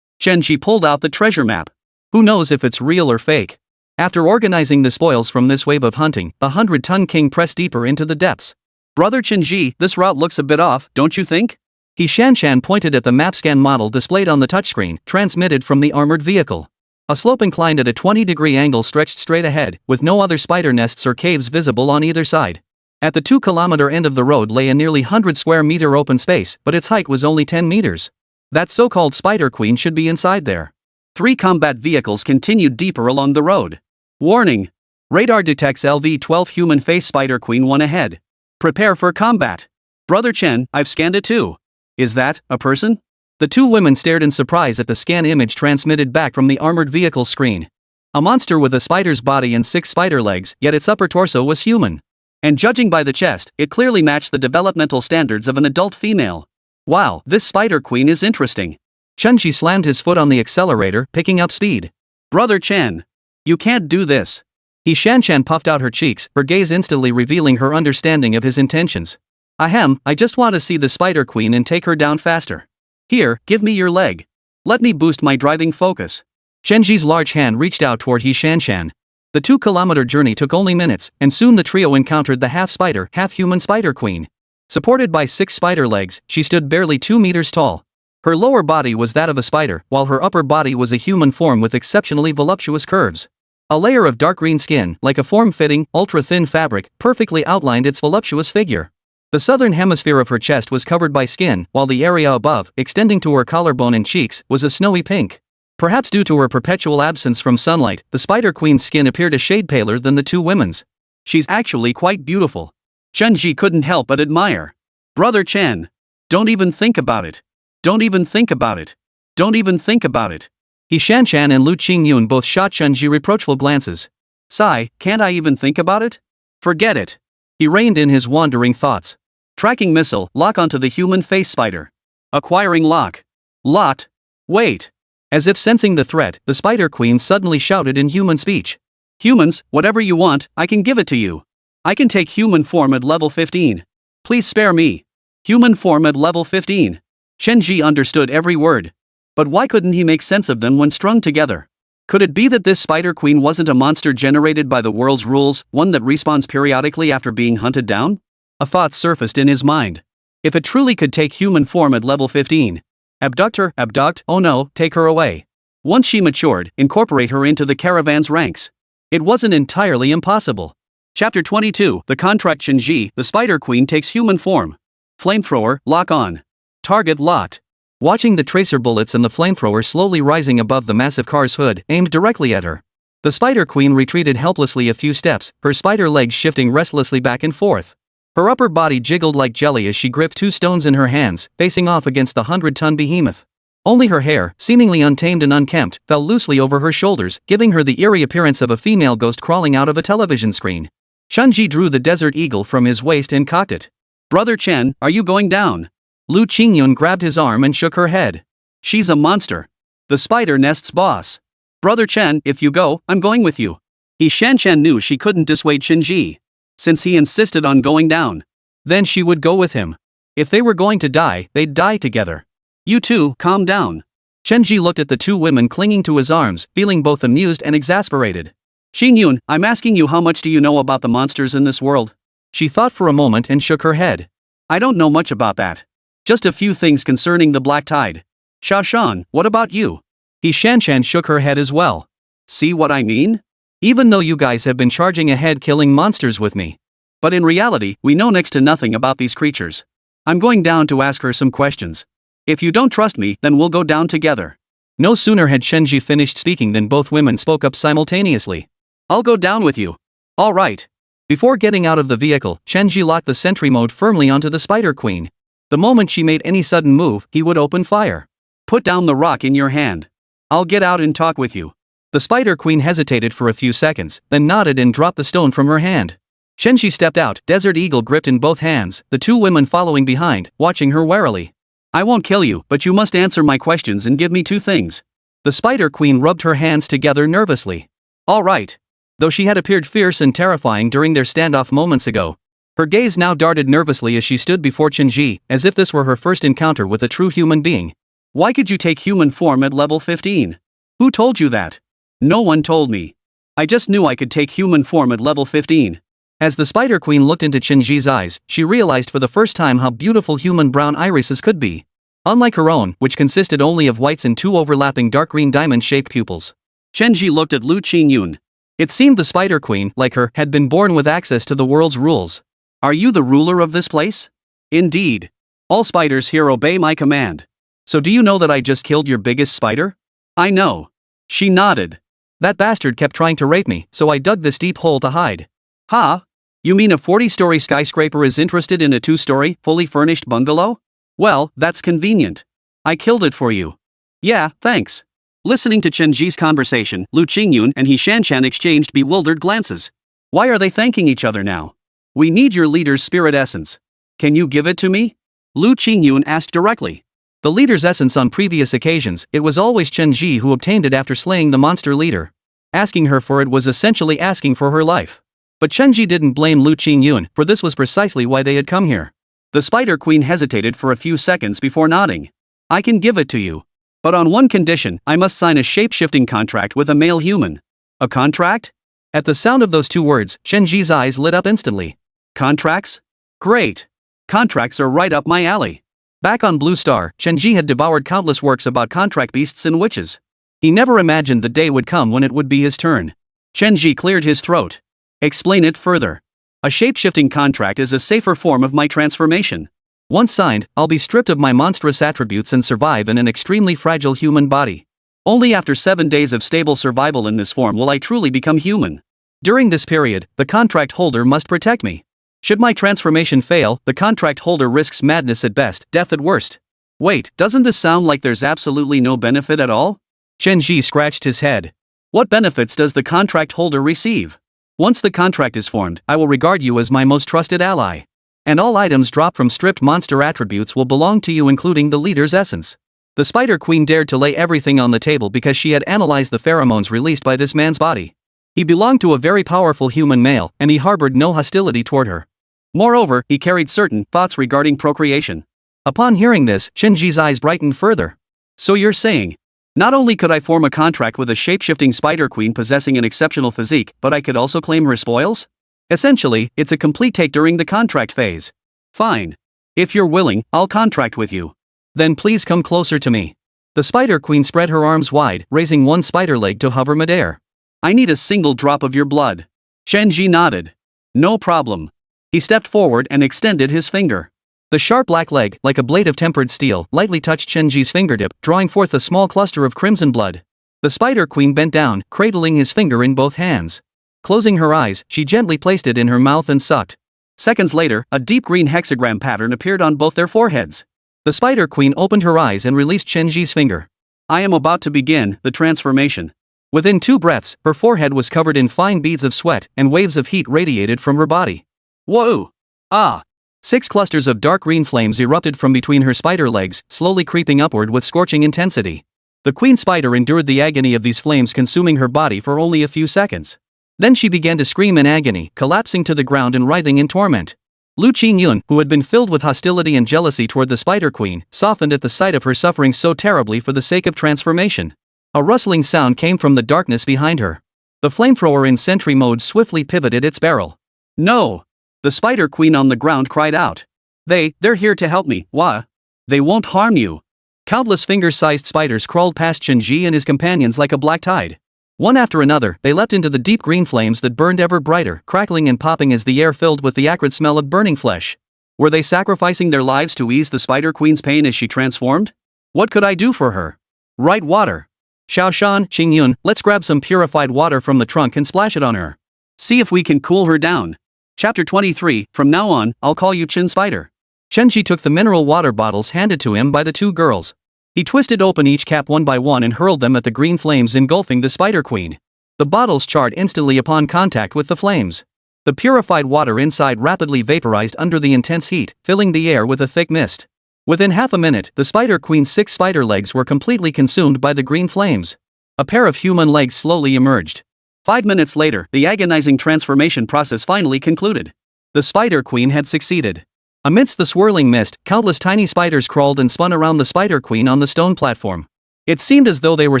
Chen Zhi pulled out the treasure map. Who knows if it's real or fake? After organizing the spoils from this wave of hunting, the 100-ton king pressed deeper into the depths. Brother Chen Zhi, this route looks a bit off, don't you think? He Xinna pointed at the map scan model displayed on the touchscreen, transmitted from the armored vehicle. A slope inclined at a 20-degree angle stretched straight ahead, with no other spider nests or caves visible on either side. At the 2-kilometer end of the road lay a nearly 100-square-meter open space, but its height was only 10 meters. That so-called spider queen should be inside there. 3 combat vehicles continued deeper along the road. Warning! Radar detects LV-12 human face spider queen 1 ahead. Prepare for combat. Brother Chen, I've scanned it too. Is that a person? The 2 women stared in surprise at the scan image transmitted back from the armored vehicle screen. A monster with a spider's body and 6 spider legs, yet its upper torso was human. And judging by the chest, it clearly matched the developmental standards of an adult female. Wow, this spider queen is interesting. Chen Zhi slammed his foot on the accelerator, picking up speed. Brother Chen. You can't do this. He Xinna puffed out her cheeks, her gaze instantly revealing her understanding of his intentions. Ahem, I just want to see the spider queen and take her down faster. Here, give me your leg. Let me boost my driving focus. Chen Zhi's large hand reached out toward He Xinna. The 2-kilometer journey took only minutes, and soon the trio encountered the half-spider, half-human spider queen. Supported by 6 spider legs, she stood barely 2 meters tall. Her lower body was that of a spider, while her upper body was a human form with exceptionally voluptuous curves. A layer of dark green skin, like a form-fitting, ultra-thin fabric, perfectly outlined its voluptuous figure. The southern hemisphere of her chest was covered by skin, while the area above, extending to her collarbone and cheeks, was a snowy pink. Perhaps due to her perpetual absence from sunlight, the spider queen's skin appeared a shade paler than the 2 women's. She's actually quite beautiful. Chen Zhi couldn't help but admire. Brother Chen. Don't even think about it. Don't even think about it. Don't even think about it. He Xinna and Liu Qingyun both shot Chen Zhi reproachful glances. Sigh, can't I even think about it? Forget it. He reined in his wandering thoughts. Tracking missile, lock onto the human face spider. Acquiring lock. Lot. Wait. As if sensing the threat, the spider queen suddenly shouted in human speech. Humans, whatever you want, I can give it to you. I can take human form at level 15. Please spare me. Human form at level 15. Chen Zhi understood every word. But why couldn't he make sense of them when strung together? Could it be that this spider queen wasn't a monster generated by the world's rules, one that respawns periodically after being hunted down? A thought surfaced in his mind. If it truly could take human form at level 15. Abduct her, abduct, oh no, take her away. Once she matured, incorporate her into the caravan's ranks. It wasn't entirely impossible. Chapter 22, The Contract. Chen Zhi, the spider queen takes human form. Flamethrower, lock on. Target locked. Watching the tracer bullets and the flamethrower slowly rising above the massive car's hood, aimed directly at her. The spider queen retreated helplessly a few steps, her spider legs shifting restlessly back and forth. Her upper body jiggled like jelly as she gripped 2 stones in her hands, facing off against the 100-ton behemoth. Only her hair, seemingly untamed and unkempt, fell loosely over her shoulders, giving her the eerie appearance of a female ghost crawling out of a television screen. Chen Zhi drew the desert eagle from his waist and cocked it. "Brother Chen, are you going down?" Liu Qingyun grabbed his arm and shook her head. "She's a monster. The spider nest's boss. Brother Chen, if you go, I'm going with you." He Xinna knew she couldn't dissuade Chen Zhi, since he insisted on going down. Then she would go with him. If they were going to die, they'd die together. "You two, calm down." Chen Zhi looked at the two women clinging to his arms, feeling both amused and exasperated. "Xingyun, I'm asking you, how much do you know about the monsters in this world?" She thought for a moment and shook her head. "I don't know much about that. Just a few things concerning the Black Tide. Shan, what about you?" He Xinna shook her head as well. "See what I mean? Even though you guys have been charging ahead killing monsters with me. But in reality, we know next to nothing about these creatures. I'm going down to ask her some questions. If you don't trust me, then we'll go down together." No sooner had Chen Zhi finished speaking than both women spoke up simultaneously. "I'll go down with you." "All right." Before getting out of the vehicle, Chen Zhi locked the sentry mode firmly onto the Spider Queen. The moment she made any sudden move, he would open fire. "Put down the rock in your hand. I'll get out and talk with you." The Spider Queen hesitated for a few seconds, then nodded and dropped the stone from her hand. Chen Zhi stepped out, desert eagle gripped in both hands, the two women following behind, watching her warily. "I won't kill you, but you must answer my questions and give me two things." The Spider Queen rubbed her hands together nervously. "All right." Though she had appeared fierce and terrifying during their standoff moments ago, her gaze now darted nervously as she stood before Chen Zhi, as if this were her first encounter with a true human being. "Why could you take human form at level 15? Who told you that?" "No one told me. I just knew I could take human form at level 15. As the Spider Queen looked into Chen Zhi's eyes, she realized for the first time how beautiful human brown irises could be. Unlike her own, which consisted only of whites and two overlapping dark green diamond-shaped pupils. Chen Zhi looked at Liu Qingyun. It seemed the Spider Queen, like her, had been born with access to the world's rules. "Are you the ruler of this place?" "Indeed. All spiders here obey my command." "So do you know that I just killed your biggest spider?" "I know." She nodded. "That bastard kept trying to rape me, so I dug this deep hole to hide." "Huh? You mean a 40-story skyscraper is interested in a 2-story, fully furnished bungalow? Well, that's convenient. I killed it for you." "Yeah, thanks." Listening to Chen Zhi's conversation, Liu Qingyun and He Xinna exchanged bewildered glances. Why are they thanking each other now? "We need your leader's spirit essence. Can you give it to me?" Liu Qingyun asked directly. The leader's essence on previous occasions, it was always Chen Zhi who obtained it after slaying the monster leader. Asking her for it was essentially asking for her life. But Chen Zhi didn't blame Liu Qingyun, for this was precisely why they had come here. The Spider Queen hesitated for a few seconds before nodding. "I can give it to you. But on one condition, I must sign a shape-shifting contract with a male human." "A contract?" At the sound of those two words, Chen Zhi's eyes lit up instantly. "Contracts? Great. Contracts are right up my alley." Back on Blue Star, Chen Zhi had devoured countless works about contract beasts and witches. He never imagined the day would come when it would be his turn. Chen Zhi cleared his throat. "Explain it further." "A shape-shifting contract is a safer form of my transformation. Once signed, I'll be stripped of my monstrous attributes and survive in an extremely fragile human body. Only after 7 days of stable survival in this form will I truly become human. During this period, the contract holder must protect me. Should my transformation fail, the contract holder risks madness at best, death at worst." "Wait, doesn't this sound like there's absolutely no benefit at all?" Chen Zhi scratched his head. "What benefits does the contract holder receive?" "Once the contract is formed, I will regard you as my most trusted ally. And all items dropped from stripped monster attributes will belong to you, including the leader's essence." The Spider Queen dared to lay everything on the table because she had analyzed the pheromones released by this man's body. He belonged to a very powerful human male, and he harbored no hostility toward her. Moreover, he carried certain thoughts regarding procreation. Upon hearing this, Chen Zhi's eyes brightened further. "So you're saying, not only could I form a contract with a shape-shifting Spider Queen possessing an exceptional physique, but I could also claim her spoils? Essentially, it's a complete take during the contract phase." "Fine. If you're willing, I'll contract with you." "Then please come closer to me." The Spider Queen spread her arms wide, raising one spider leg to hover midair. "I need a single drop of your blood." Chen Zhi nodded. "No problem." He stepped forward and extended his finger. The sharp black leg, like a blade of tempered steel, lightly touched Chen Zhi's fingertip, drawing forth a small cluster of crimson blood. The Spider Queen bent down, cradling his finger in both hands. Closing her eyes, she gently placed it in her mouth and sucked. Seconds later, a deep green hexagram pattern appeared on both their foreheads. The Spider Queen opened her eyes and released Chen Zhi's finger. I am about to begin the transformation. Within 2 breaths, her forehead was covered in fine beads of sweat and waves of heat radiated from her body. Whoa! Ah! 6 clusters of dark green flames erupted from between her spider legs, slowly creeping upward with scorching intensity. The queen spider endured the agony of these flames consuming her body for only a few seconds. Then she began to scream in agony, collapsing to the ground and writhing in torment. Liu Qingyun, who had been filled with hostility and jealousy toward the Spider Queen, softened at the sight of her suffering so terribly for the sake of transformation. A rustling sound came from the darkness behind her. The flamethrower in sentry mode swiftly pivoted its barrel. No! The Spider Queen on the ground cried out. They're here to help me, wah! They won't harm you. Countless finger-sized spiders crawled past Chen Zhi and his companions like a black tide. One after another, they leapt into the deep green flames that burned ever brighter, crackling and popping as the air filled with the acrid smell of burning flesh. Were they sacrificing their lives to ease the Spider Queen's pain as she transformed? What could I do for her? Right, water. Xiaoshan, Qingyun, let's grab some purified water from the trunk and splash it on her. See if we can cool her down. Chapter 23, from now on, I'll call you Chin Spider. Chen Zhi took the mineral water bottles handed to him by the 2 girls. He twisted open each cap one by one and hurled them at the green flames engulfing the Spider Queen. The bottles charred instantly upon contact with the flames. The purified water inside rapidly vaporized under the intense heat, filling the air with a thick mist. Within half a minute, the Spider Queen's 6 spider legs were completely consumed by the green flames. A pair of human legs slowly emerged. 5 minutes later, the agonizing transformation process finally concluded. The Spider Queen had succeeded. Amidst the swirling mist, countless tiny spiders crawled and spun around the Spider Queen on the stone platform. It seemed as though they were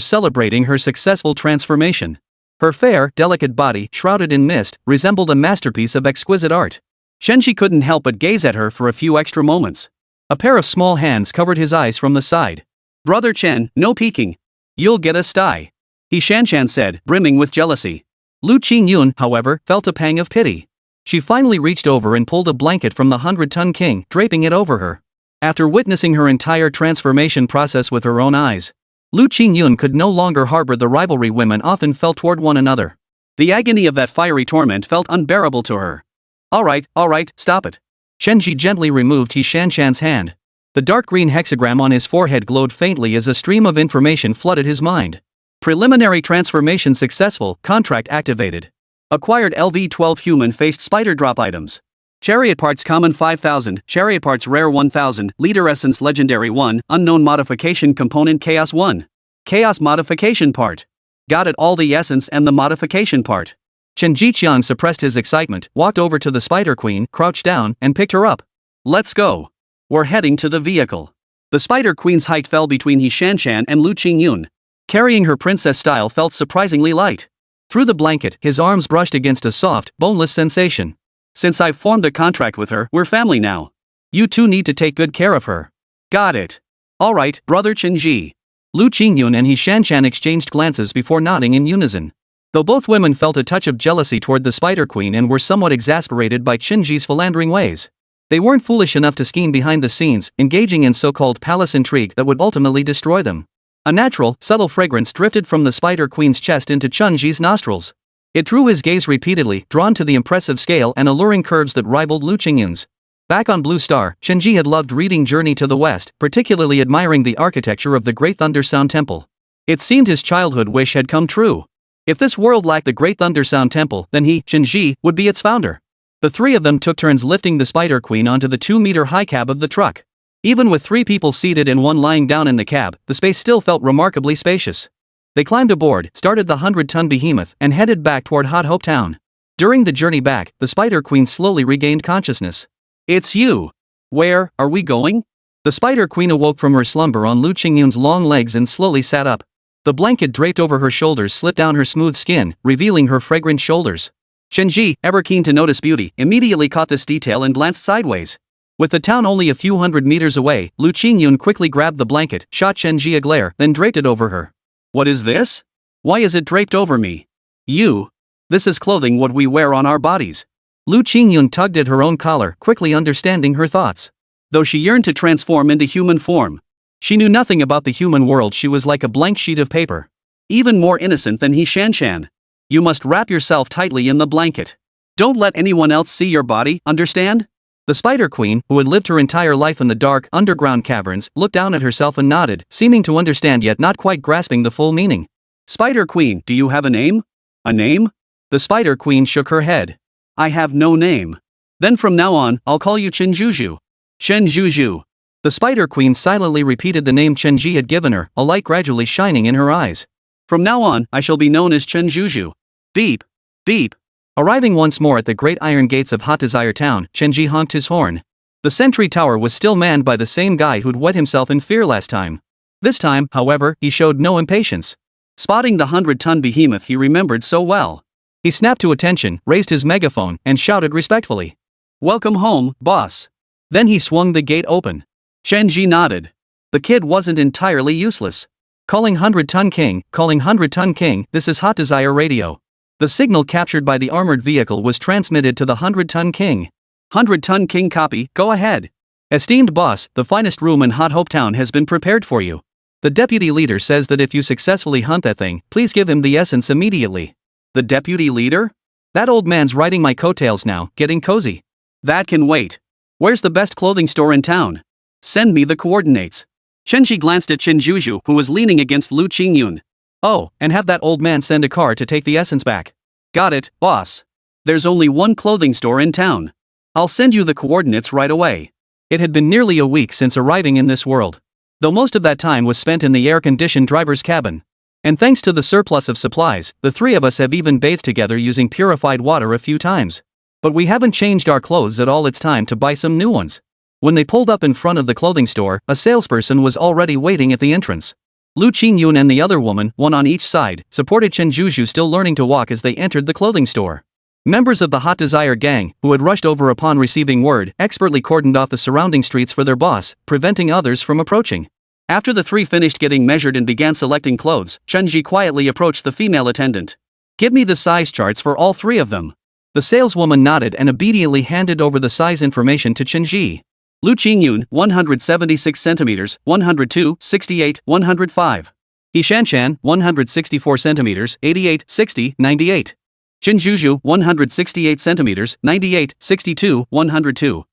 celebrating her successful transformation. Her fair, delicate body, shrouded in mist, resembled a masterpiece of exquisite art. Chen Zhi couldn't help but gaze at her for a few extra moments. A pair of small hands covered his eyes from the side. Brother Chen, no peeking. You'll get a sty. He Shanshan said, brimming with jealousy. Liu Qingyun, however, felt a pang of pity. She finally reached over and pulled a blanket from the 100-ton king, draping it over her. After witnessing her entire transformation process with her own eyes, Liu Qingyun could no longer harbor the rivalry women often felt toward one another. The agony of that fiery torment felt unbearable to her. All right, stop it. Chen Zhi gently removed He Shanshan's hand. The dark green hexagram on his forehead glowed faintly as a stream of information flooded his mind. Preliminary transformation successful, contract activated. Acquired LV-12 human-faced spider drop items. Chariot parts common 5000, chariot parts rare 1000, leader essence legendary 1, unknown modification component chaos 1. Chaos modification part. Got it, all the essence and the modification part. Chen Zhiqiang suppressed his excitement, walked over to the Spider Queen, crouched down, and picked her up. Let's go. We're heading to the vehicle. The Spider Queen's height fell between He Shanshan and Liu Qingyun. Carrying her princess style felt surprisingly light. Through the blanket, his arms brushed against a soft, boneless sensation. Since I've formed a contract with her, we're family now. You two need to take good care of her. Got it. All right, brother Chen Zhi. Liu Qingyun and He Shanshan exchanged glances before nodding in unison. Though both women felt a touch of jealousy toward the Spider Queen and were somewhat exasperated by Chen Zhi's philandering ways, they weren't foolish enough to scheme behind the scenes, engaging in so-called palace intrigue that would ultimately destroy them. A natural, subtle fragrance drifted from the Spider Queen's chest into Chen Zhi's nostrils. It drew his gaze repeatedly, drawn to the impressive scale and alluring curves that rivaled Liu Qingyun's. Back on Blue Star, Chen Zhi had loved reading Journey to the West, particularly admiring the architecture of the Great Thunder Sound Temple. It seemed his childhood wish had come true. If this world lacked the Great Thunder Sound Temple, then he, Chen Zhi, would be its founder. The 3 of them took turns lifting the Spider Queen onto the 2-meter-high cab of the truck. Even with 3 people seated and 1 lying down in the cab, the space still felt remarkably spacious. They climbed aboard, started the 100-ton behemoth, and headed back toward Hot Hope Town. During the journey back, the Spider Queen slowly regained consciousness. It's you! Where are we going? The Spider Queen awoke from her slumber on Liu Qingyun's long legs and slowly sat up. The blanket draped over her shoulders slipped down her smooth skin, revealing her fragrant shoulders. Chen Zhi, ever keen to notice beauty, immediately caught this detail and glanced sideways. With the town only a few hundred meters away, Liu Qingyun quickly grabbed the blanket, shot Chen Zhi a glare, then draped it over her. What is this? Why is it draped over me? You. This is clothing what we wear on our bodies. Liu Qingyun tugged at her own collar, quickly understanding her thoughts. Though she yearned to transform into human form, she knew nothing about the human world. She was like a blank sheet of paper. Even more innocent than He Shanshan. You must wrap yourself tightly in the blanket. Don't let anyone else see your body, understand? The Spider Queen, who had lived her entire life in the dark, underground caverns, looked down at herself and nodded, seeming to understand yet not quite grasping the full meaning. Spider Queen, do you have a name? A name? The Spider Queen shook her head. I have no name. Then from now on, I'll call you Chen Zhi. Chen Zhi. The Spider Queen silently repeated the name Chen Zhi had given her, a light gradually shining in her eyes. From now on, I shall be known as Chen Zhi. Beep. Beep. Arriving once more at the great iron gates of Hot Desire Town, Chen Zhi honked his horn. The sentry tower was still manned by the same guy who'd wet himself in fear last time. This time, however, he showed no impatience. Spotting the 100-ton behemoth he remembered so well, he snapped to attention, raised his megaphone, and shouted respectfully. Welcome home, boss. Then he swung the gate open. Chen Zhi nodded. The kid wasn't entirely useless. Calling 100-ton king, calling 100-ton king, this is Hot Desire Radio. The signal captured by the armored vehicle was transmitted to the 100-ton king. 100-ton king copy, go ahead. Esteemed boss, the finest room in Hot Hope Town has been prepared for you. The deputy leader says that if you successfully hunt that thing, please give him the essence immediately. The deputy leader? That old man's riding my coattails now, getting cozy. That can wait. Where's the best clothing store in town? Send me the coordinates. Chen Zhi glanced at Chen Zhi, who was leaning against Liu Qingyun. Oh, and have that old man send a car to take the essence back. Got it, boss. There's only one clothing store in town. I'll send you the coordinates right away. It had been nearly a week since arriving in this world, though most of that time was spent in the air-conditioned driver's cabin. And thanks to the surplus of supplies, the three of us have even bathed together using purified water a few times. But we haven't changed our clothes at all. It's time to buy some new ones. When they pulled up in front of the clothing store, a salesperson was already waiting at the entrance. Liu Qingyun and the other woman, one on each side, supported Chen Zhi, still learning to walk, as they entered the clothing store. Members of the Hot Desire gang, who had rushed over upon receiving word, expertly cordoned off the surrounding streets for their boss, preventing others from approaching. After the three finished getting measured and began selecting clothes, Chen Zhi quietly approached the female attendant. Give me the size charts for all three of them. The saleswoman nodded and obediently handed over the size information to Chen Zhi. Liu Qingyun, 176 centimeters, 102, 68, 105. He Xinna, 164 centimeters, 88, 60, 98. Chen Zhi, 168 centimeters, 98, 62, 102.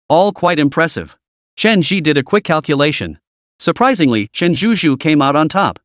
All quite impressive. Chen Zhi did a quick calculation. Surprisingly, Chen Zhi came out on top.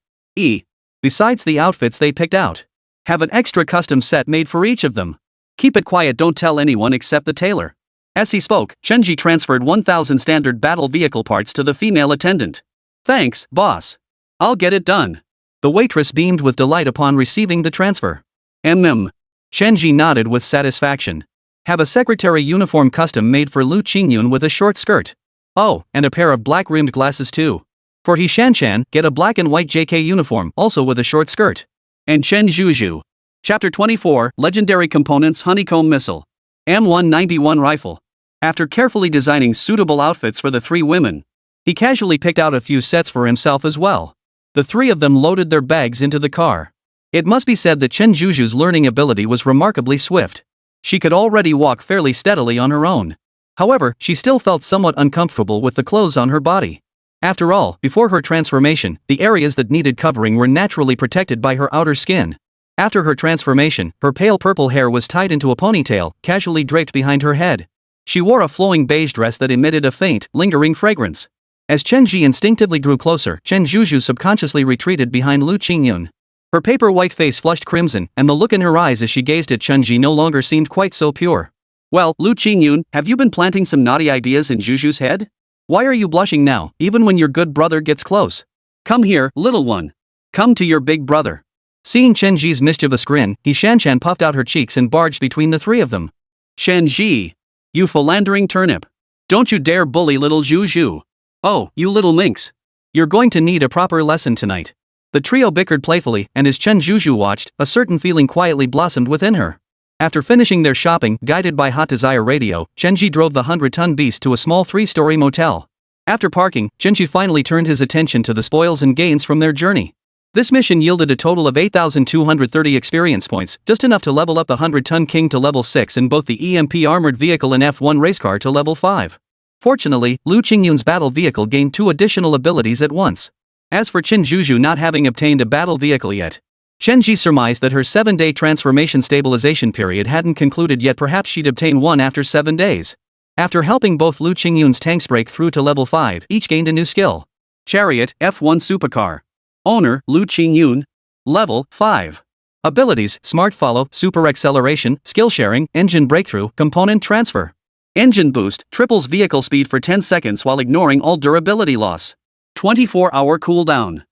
Besides the outfits they picked out, have an extra custom set made for each of them. Keep it quiet, don't tell anyone except the tailor. As he spoke, Chen Zhi transferred 1,000 standard battle vehicle parts to the female attendant. Thanks, boss. I'll get it done. The waitress beamed with delight upon receiving the transfer. Chen Zhi nodded with satisfaction. Have a secretary uniform custom made for Liu Qingyun with a short skirt. Oh, and a pair of black-rimmed glasses too. For He Xinna, get a black and white JK uniform, also with a short skirt. And Chen Zhi. Chapter 24, Legendary Components Honeycomb Missile. M191 Rifle. After carefully designing suitable outfits for the three women, he casually picked out a few sets for himself as well. The three of them loaded their bags into the car. It must be said that Chen Zhi's learning ability was remarkably swift. She could already walk fairly steadily on her own. However, she still felt somewhat uncomfortable with the clothes on her body. After all, before her transformation, the areas that needed covering were naturally protected by her outer skin. After her transformation, her pale purple hair was tied into a ponytail, casually draped behind her head. She wore a flowing beige dress that emitted a faint, lingering fragrance. As Chen Zhi instinctively drew closer, Chen Zhi subconsciously retreated behind Liu Qingyun. Her paper-white face flushed crimson, and the look in her eyes as she gazed at Chen Zhi no longer seemed quite so pure. Well, Liu Qingyun, have you been planting some naughty ideas in Zhu's head? Why are you blushing now, even when your good brother gets close? Come here, little one. Come to your big brother. Seeing Chen Zhi's mischievous grin, He Xinna puffed out her cheeks and barged between the three of them. Chen Zhi. You philandering turnip. Don't you dare bully little Zhu. Oh, you little minx. You're going to need a proper lesson tonight. The trio bickered playfully, and as Chen Zhi watched, a certain feeling quietly blossomed within her. After finishing their shopping, guided by Hot Desire Radio, Chen Zhi drove the 100-ton beast to a small 3-story motel. After parking, Chen Zhi finally turned his attention to the spoils and gains from their journey. This mission yielded a total of 8,230 experience points, just enough to level up the 100-ton king to level 6 and both the EMP armored vehicle and F1 race car to level 5. Fortunately, Liu Qingyun's battle vehicle gained 2 additional abilities at once. As for Chen Zhi not having obtained a battle vehicle yet, Chen Zhi surmised that her 7-day transformation stabilization period hadn't concluded yet. Perhaps she'd obtain one after 7 days. After helping both Liu Qingyun's tanks break through to level 5, each gained a new skill. Chariot, F1 supercar. Owner, Liu Qingyun. Level 5. Abilities, smart follow, super acceleration, skill sharing, engine breakthrough, component transfer. Engine boost, triples vehicle speed for 10 seconds while ignoring all durability loss. 24-hour cooldown.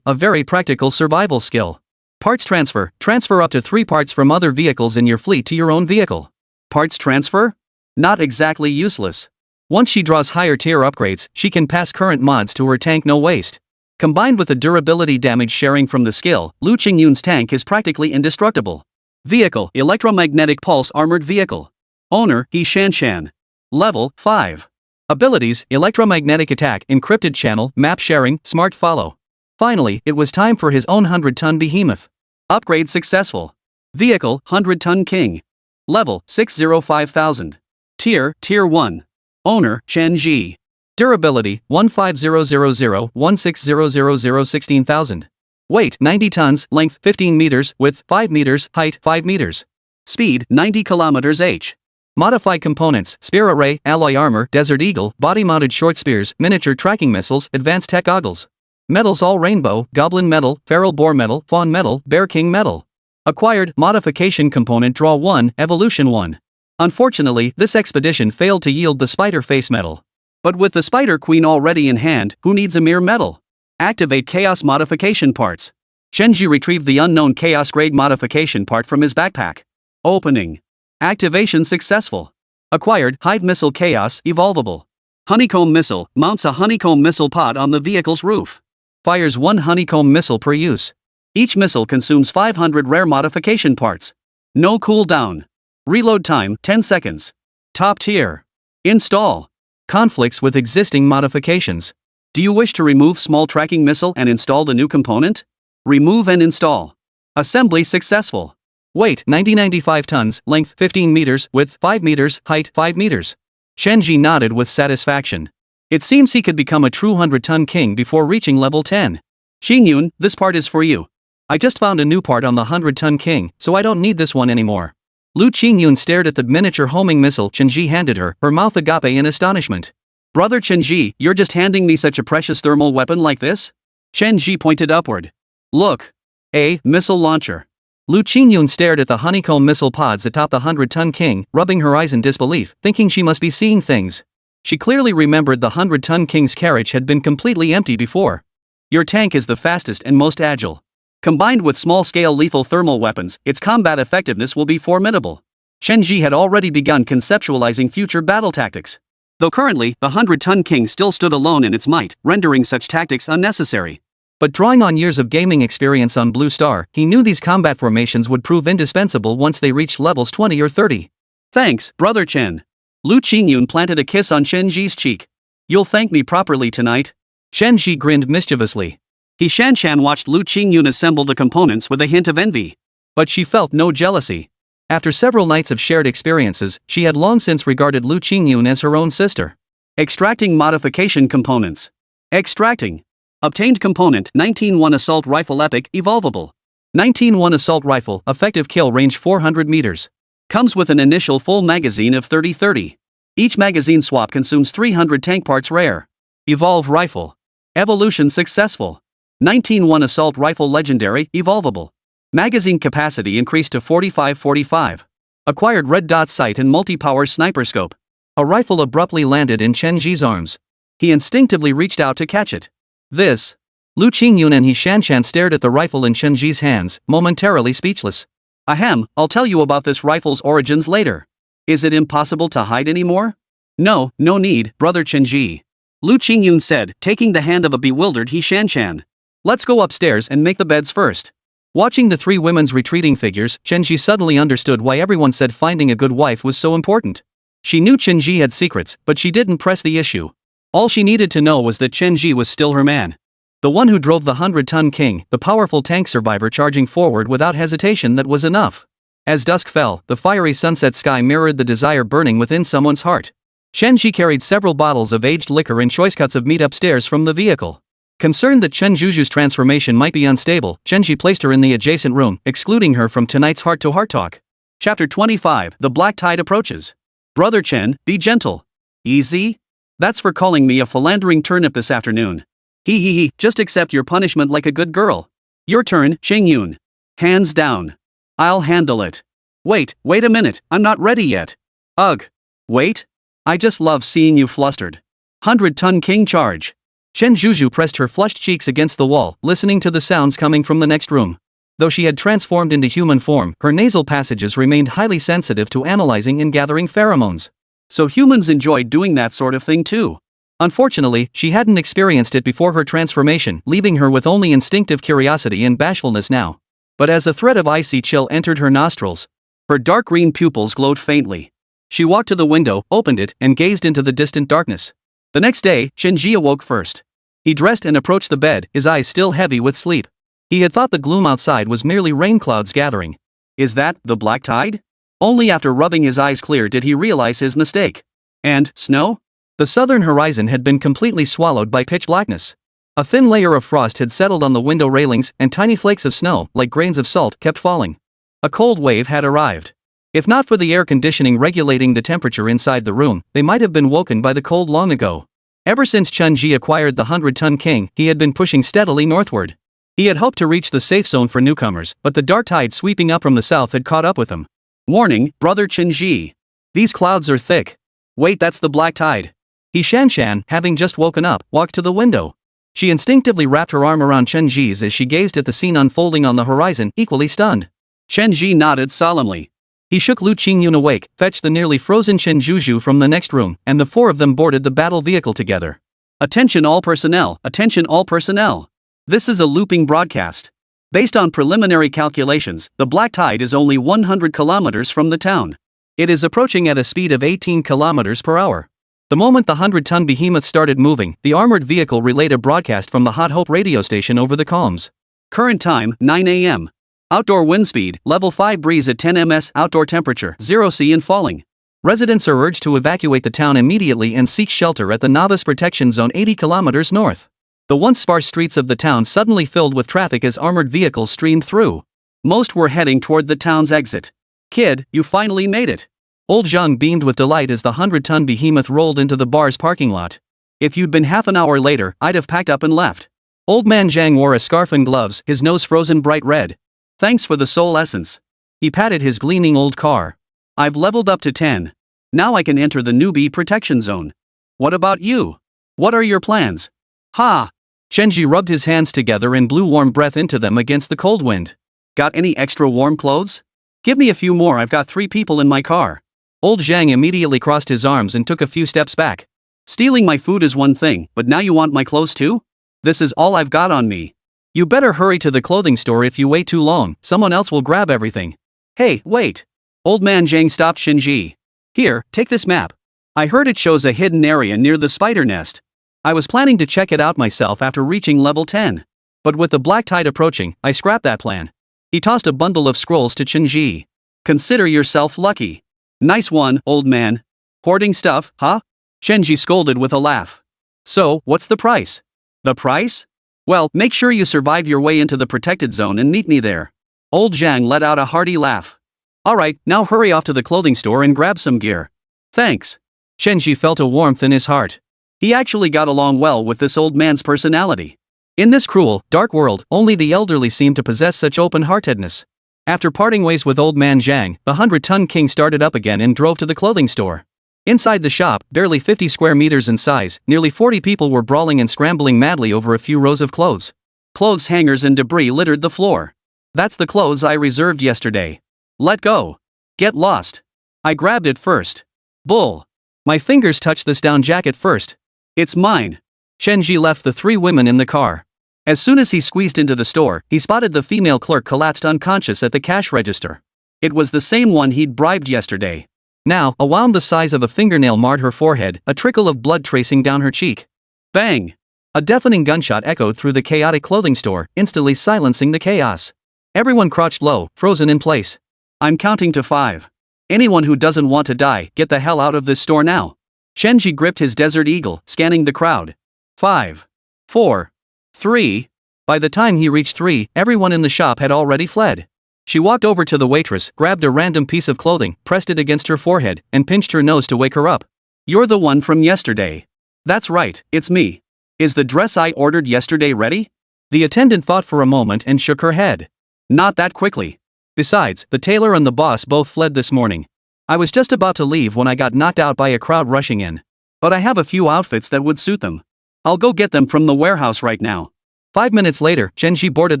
A very practical survival skill. Parts transfer, transfer up to 3 parts from other vehicles in your fleet to your own vehicle. Parts transfer? Not exactly useless. Once she draws higher tier upgrades, she can pass current mods to her tank no waste. Combined with the durability damage sharing from the skill, Liu Qingyun's tank is practically indestructible. Vehicle, electromagnetic pulse armored vehicle. Owner, He Xinna. Level 5. Abilities, electromagnetic attack, encrypted channel, map sharing, smart follow. Finally, it was time for his own 100-ton behemoth. Upgrade successful. Vehicle, 100-ton king. Level, 605,000. Tier 1. Owner, Chen Zhi. Durability, 150,000-160,000-16,000. Weight, 90 tons, length, 15 meters, width, 5 meters, height, 5 meters. Speed, 90 km/h. Modified components, spear array, alloy armor, desert eagle, body-mounted short spears, miniature tracking missiles, advanced tech goggles. Metals all rainbow, goblin metal, feral boar metal, fawn metal, bear king metal. Acquired, modification component draw 1, evolution 1. Unfortunately, this expedition failed to yield the spider face metal. But with the spider queen already in hand, who needs a mere metal? Activate chaos modification parts. Chen Zhi retrieved the unknown chaos-grade modification part from his backpack. Opening. Activation successful. Acquired, hive missile chaos, evolvable. Honeycomb missile, mounts a honeycomb missile pod on the vehicle's roof. Fires 1 honeycomb missile per use. Each missile consumes 500 rare modification parts. No cooldown. Reload time, 10 seconds. Top tier. Install. Conflicts with existing modifications. Do you wish to remove small tracking missile and install the new component? Remove and install. Assembly successful. Weight 95 tons, length 15 meters, width 5 meters, height 5 meters. Chen Zhi nodded with satisfaction. It seems he could become a true 100-ton king before reaching level 10. Xingyun, this part is for you. I just found a new part on the 100-ton king, so I don't need this one anymore. Liu Qingyun stared at the miniature homing missile Chen Zhi handed her, her mouth agape in astonishment. Brother Chen Zhi, you're just handing me such a precious thermal weapon like this? Chen Zhi pointed upward. Look. A missile launcher. Liu Qingyun stared at the honeycomb missile pods atop the 100-ton king, rubbing her eyes in disbelief, thinking she must be seeing things. She clearly remembered the 100-ton king's carriage had been completely empty before. Your tank is the fastest and most agile. Combined with small-scale lethal thermal weapons, its combat effectiveness will be formidable. Chen Zhi had already begun conceptualizing future battle tactics. Though currently, the 100-ton king still stood alone in its might, rendering such tactics unnecessary. But drawing on years of gaming experience on Blue Star, he knew these combat formations would prove indispensable once they reached levels 20 or 30. Thanks, Brother Chen. Liu Qingyun planted a kiss on Chen Zhi's cheek. You'll thank me properly tonight. Chen Zhi grinned mischievously. He Xinna watched Liu Qingyun assemble the components with a hint of envy. But she felt no jealousy. After several nights of shared experiences, she had long since regarded Liu Qingyun as her own sister. Extracting modification components. Extracting. Obtained component 19-1 assault rifle epic evolvable. 19-1 assault rifle effective kill range 400 meters. Comes with an initial full magazine of 30-30. Each magazine swap consumes 300 tank parts rare. Evolve rifle. Evolution successful. 19-1 assault rifle legendary evolvable. Magazine capacity increased to 45-45. Acquired red dot sight and multi-power sniper scope. A rifle abruptly landed in Chen Zhi's arms. He instinctively reached out to catch it. This. Liu Qingyun and He Xinna stared at the rifle in Chen Zhi's hands, momentarily speechless. Ahem, I'll tell you about this rifle's origins later. Is it impossible to hide anymore? No need, Brother Chen Zhi. Liu Qingyun said, taking the hand of a bewildered He Xinna. Let's go upstairs and make the beds first. Watching the 3 women's retreating figures, Chen Zhi suddenly understood why everyone said finding a good wife was so important. She knew Chen Zhi had secrets, but she didn't press the issue. All she needed to know was that Chen Zhi was still her man. The one who drove the 100-ton king, the powerful tank survivor charging forward without hesitation, that was enough. As dusk fell, the fiery sunset sky mirrored the desire burning within someone's heart. Chen Zhi carried several bottles of aged liquor and choice cuts of meat upstairs from the vehicle. Concerned that Chen Zhu's transformation might be unstable, Chen Zhi placed her in the adjacent room, excluding her from tonight's heart-to-heart talk. Chapter 25, The Black Tide Approaches. Brother Chen, be gentle. Easy? That's for calling me a philandering turnip this afternoon. He, just accept your punishment like a good girl. Your turn, Qingyun. Hands down. I'll handle it. Wait a minute, I'm not ready yet. Ugh. Wait? I just love seeing you flustered. 100-ton king charge. Chen Zhi pressed her flushed cheeks against the wall, listening to the sounds coming from the next room. Though she had transformed into human form, her nasal passages remained highly sensitive to analyzing and gathering pheromones. So humans enjoyed doing that sort of thing too. Unfortunately, she hadn't experienced it before her transformation, leaving her with only instinctive curiosity and bashfulness now. But as a thread of icy chill entered her nostrils, her dark green pupils glowed faintly. She walked to the window, opened it, and gazed into the distant darkness. The next day, Chen Zhi awoke first. He dressed and approached the bed, his eyes still heavy with sleep. He had thought the gloom outside was merely rain clouds gathering. Is that the black tide? Only after rubbing his eyes clear did he realize his mistake. And snow? The southern horizon had been completely swallowed by pitch blackness. A thin layer of frost had settled on the window railings, and tiny flakes of snow, like grains of salt, kept falling. A cold wave had arrived. If not for the air conditioning regulating the temperature inside the room, they might have been woken by the cold long ago. Ever since Chen Zhi acquired the 100-ton king, he had been pushing steadily northward. He had hoped to reach the safe zone for newcomers, but the dark tide sweeping up from the south had caught up with him. Warning, brother Chen Zhi. These clouds are thick. Wait, that's the black tide. He Shan, having just woken up, walked to the window. She instinctively wrapped her arm around Chen Zhi's as she gazed at the scene unfolding on the horizon, equally stunned. Chen Zhi nodded solemnly. He shook Liu Qingyun awake, fetched the nearly frozen Chen Zhi from the next room, and the four of them boarded the battle vehicle together. Attention all personnel, attention all personnel. This is a looping broadcast. Based on preliminary calculations, the black tide is only 100 kilometers from the town. It is approaching at a speed of 18 kilometers per hour. The moment the 100-ton behemoth started moving, the armored vehicle relayed a broadcast from the Hot Hope radio station over the comms. Current time, 9 a.m. Outdoor wind speed, level 5 breeze at 10 ms, outdoor temperature, 0 C and falling. Residents are urged to evacuate the town immediately and seek shelter at the Novice Protection Zone 80 kilometers north. The once sparse streets of the town suddenly filled with traffic as armored vehicles streamed through. Most were heading toward the town's exit. Kid, you finally made it. Old Zhang beamed with delight as the 100-ton behemoth rolled into the bar's parking lot. If you'd been half an hour later, I'd have packed up and left. Old man Zhang wore a scarf and gloves, his nose frozen bright red. Thanks for the soul essence. He patted his gleaming old car. I've leveled up to 10. Now I can enter the newbie protection zone. What about you? What are your plans? Ha! Chen Zhi rubbed his hands together and blew warm breath into them against the cold wind. Got any extra warm clothes? Give me a few more, I've got 3 people in my car. Old Zhang immediately crossed his arms and took a few steps back. Stealing my food is one thing, but now you want my clothes too? This is all I've got on me. You better hurry to the clothing store. If you wait too long, someone else will grab everything. Hey, wait. Old man Zhang stopped Chen Zhi. Here, take this map. I heard it shows a hidden area near the spider nest. I was planning to check it out myself after reaching level 10. But with the black tide approaching, I scrapped that plan. He tossed a bundle of scrolls to Chen Zhi. Consider yourself lucky. Nice one, old man. Hoarding stuff, huh? Chen Zhi scolded with a laugh. So, what's the price? The price? Well, make sure you survive your way into the protected zone and meet me there. Old Zhang let out a hearty laugh. Alright, now hurry off to the clothing store and grab some gear. Thanks. Chen Zhi felt a warmth in his heart. He actually got along well with this old man's personality. In this cruel, dark world, only the elderly seemed to possess such open-heartedness. After parting ways with old man Zhang, the 100-ton king started up again and drove to the clothing store. Inside the shop, barely 50 square meters in size, nearly 40 people were brawling and scrambling madly over a few rows of clothes. Clothes hangers and debris littered the floor. That's the clothes I reserved yesterday. Let go. Get lost. I grabbed it first. Bull. My fingers touched this down jacket first. It's mine. Chen Zhi left the 3 women in the car. As soon as he squeezed into the store, he spotted the female clerk collapsed unconscious at the cash register. It was the same one he'd bribed yesterday. Now, a wound the size of a fingernail marred her forehead, a trickle of blood tracing down her cheek. Bang! A deafening gunshot echoed through the chaotic clothing store, instantly silencing the chaos. Everyone crouched low, frozen in place. I'm counting to 5. Anyone who doesn't want to die, get the hell out of this store now. Chen Zhi gripped his desert eagle, scanning the crowd. 5. 4. 3. By the time he reached 3, everyone in the shop had already fled. She walked over to the waitress, grabbed a random piece of clothing, pressed it against her forehead, and pinched her nose to wake her up. "You're the one from yesterday." "That's right, it's me. Is the dress I ordered yesterday ready?" The attendant thought for a moment and shook her head. "Not that quickly. Besides, the tailor and the boss both fled this morning. I was just about to leave when I got knocked out by a crowd rushing in. But I have a few outfits that would suit them. I'll go get them from the warehouse right now." 5 minutes later, Chen Zhi boarded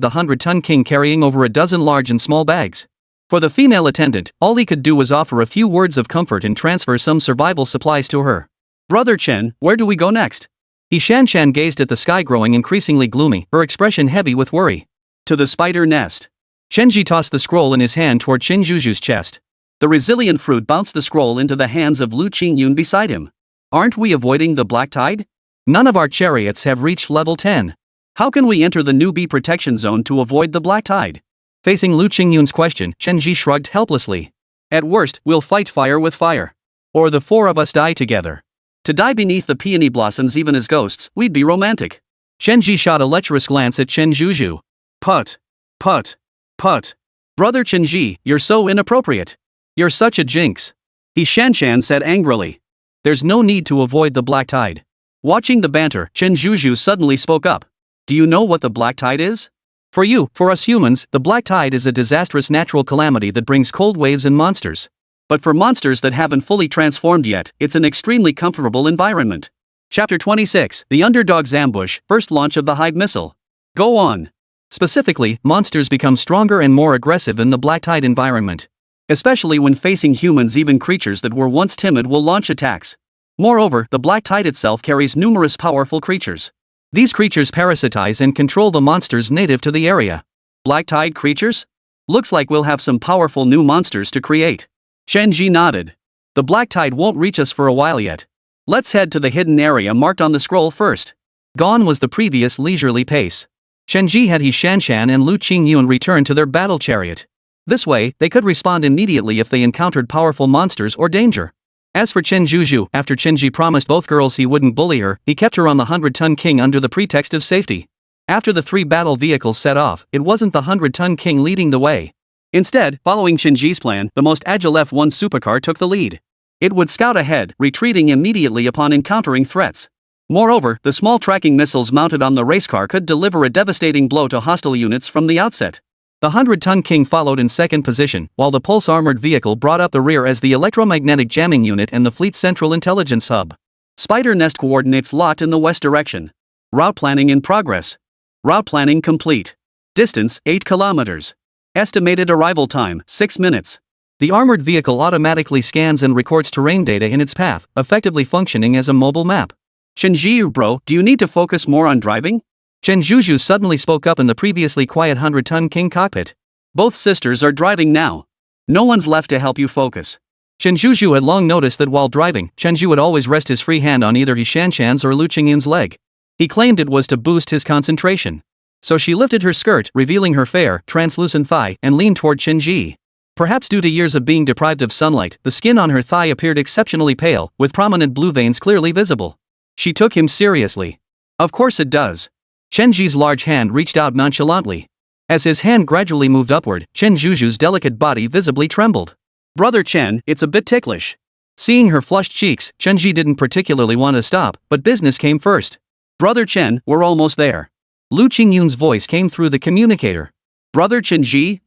the 100-ton king carrying over a dozen large and small bags. For the female attendant, all he could do was offer a few words of comfort and transfer some survival supplies to her. "Brother Chen, where do we go next?" He Xinna gazed at the sky growing increasingly gloomy, her expression heavy with worry. "To the spider nest." Chen Zhi tossed the scroll in his hand toward Qin Zhuju's chest. The resilient fruit bounced the scroll into the hands of Liu Qingyun beside him. "Aren't we avoiding the Black Tide? None of our chariots have reached level 10. How can we enter the new bee protection zone to avoid the Black Tide?" Facing Liu Qingyun's question, Chen Zhi shrugged helplessly. "At worst, we'll fight fire with fire. Or the four of us die together. To die beneath the peony blossoms even as ghosts, we'd be romantic." Chen Zhi shot a lecherous glance at Chen Zhuju. "Put. Put. Put. Brother Chen Zhi, you're so inappropriate. You're such a jinx." He Xinna said angrily. "There's no need to avoid the Black Tide." Watching the banter, Chen Zhuju suddenly spoke up. "Do you know what the Black Tide is? For us humans, the Black Tide is a disastrous natural calamity that brings cold waves and monsters. But for monsters that haven't fully transformed yet, it's an extremely comfortable environment." Chapter 26, The Underdog's Ambush, First Launch of the Hive Missile. Go on. Specifically, monsters become stronger and more aggressive in the Black Tide environment. Especially when facing humans, even creatures that were once timid will launch attacks. Moreover, the Black Tide itself carries numerous powerful creatures. These creatures parasitize and control the monsters native to the area. Black Tide creatures? Looks like we'll have some powerful new monsters to create. Chen Zhi nodded. "The Black Tide won't reach us for a while yet. Let's head to the hidden area marked on the scroll first." Gone was the previous leisurely pace. Chen Zhi had He Xinna and Liu Qingyun return to their battle chariot. This way, they could respond immediately if they encountered powerful monsters or danger. As for Chen Zhuju, after Chen Zhi promised both girls he wouldn't bully her, he kept her on the 100-ton king under the pretext of safety. After the 3 battle vehicles set off, it wasn't the 100-ton king leading the way. Instead, following Chen Zhi's plan, the most agile F1 supercar took the lead. It would scout ahead, retreating immediately upon encountering threats. Moreover, the small tracking missiles mounted on the race car could deliver a devastating blow to hostile units from the outset. The 100-ton king followed in second position, while the pulse-armored vehicle brought up the rear as the electromagnetic jamming unit and the fleet's central intelligence hub. Spider nest coordinates locked in the west direction. Route planning in progress. Route planning complete. Distance, 8 kilometers. Estimated arrival time, 6 minutes. The armored vehicle automatically scans and records terrain data in its path, effectively functioning as a mobile map. "Chen Zhi, bro, do you need to focus more on driving?" Chen Zhuju suddenly spoke up in the previously quiet 100-ton king cockpit. "Both sisters are driving now. No one's left to help you focus." Chen Zhuju had long noticed that while driving, Chen Zhi would always rest his free hand on either He Xinna's or Liu Qingyun's leg. He claimed it was to boost his concentration. So she lifted her skirt, revealing her fair, translucent thigh, and leaned toward Chen Zhi. Perhaps due to years of being deprived of sunlight, the skin on her thigh appeared exceptionally pale, with prominent blue veins clearly visible. She took him seriously. "Of course it does." Chen Zhi's large hand reached out nonchalantly. As his hand gradually moved upward, Chen Zhuju's delicate body visibly trembled. "Brother Chen, it's a bit ticklish." Seeing her flushed cheeks, Chen Zhi didn't particularly want to stop, but business came first. "Brother Chen, we're almost there." Liu Qingyun's voice came through the communicator. Brother Chen Zhi?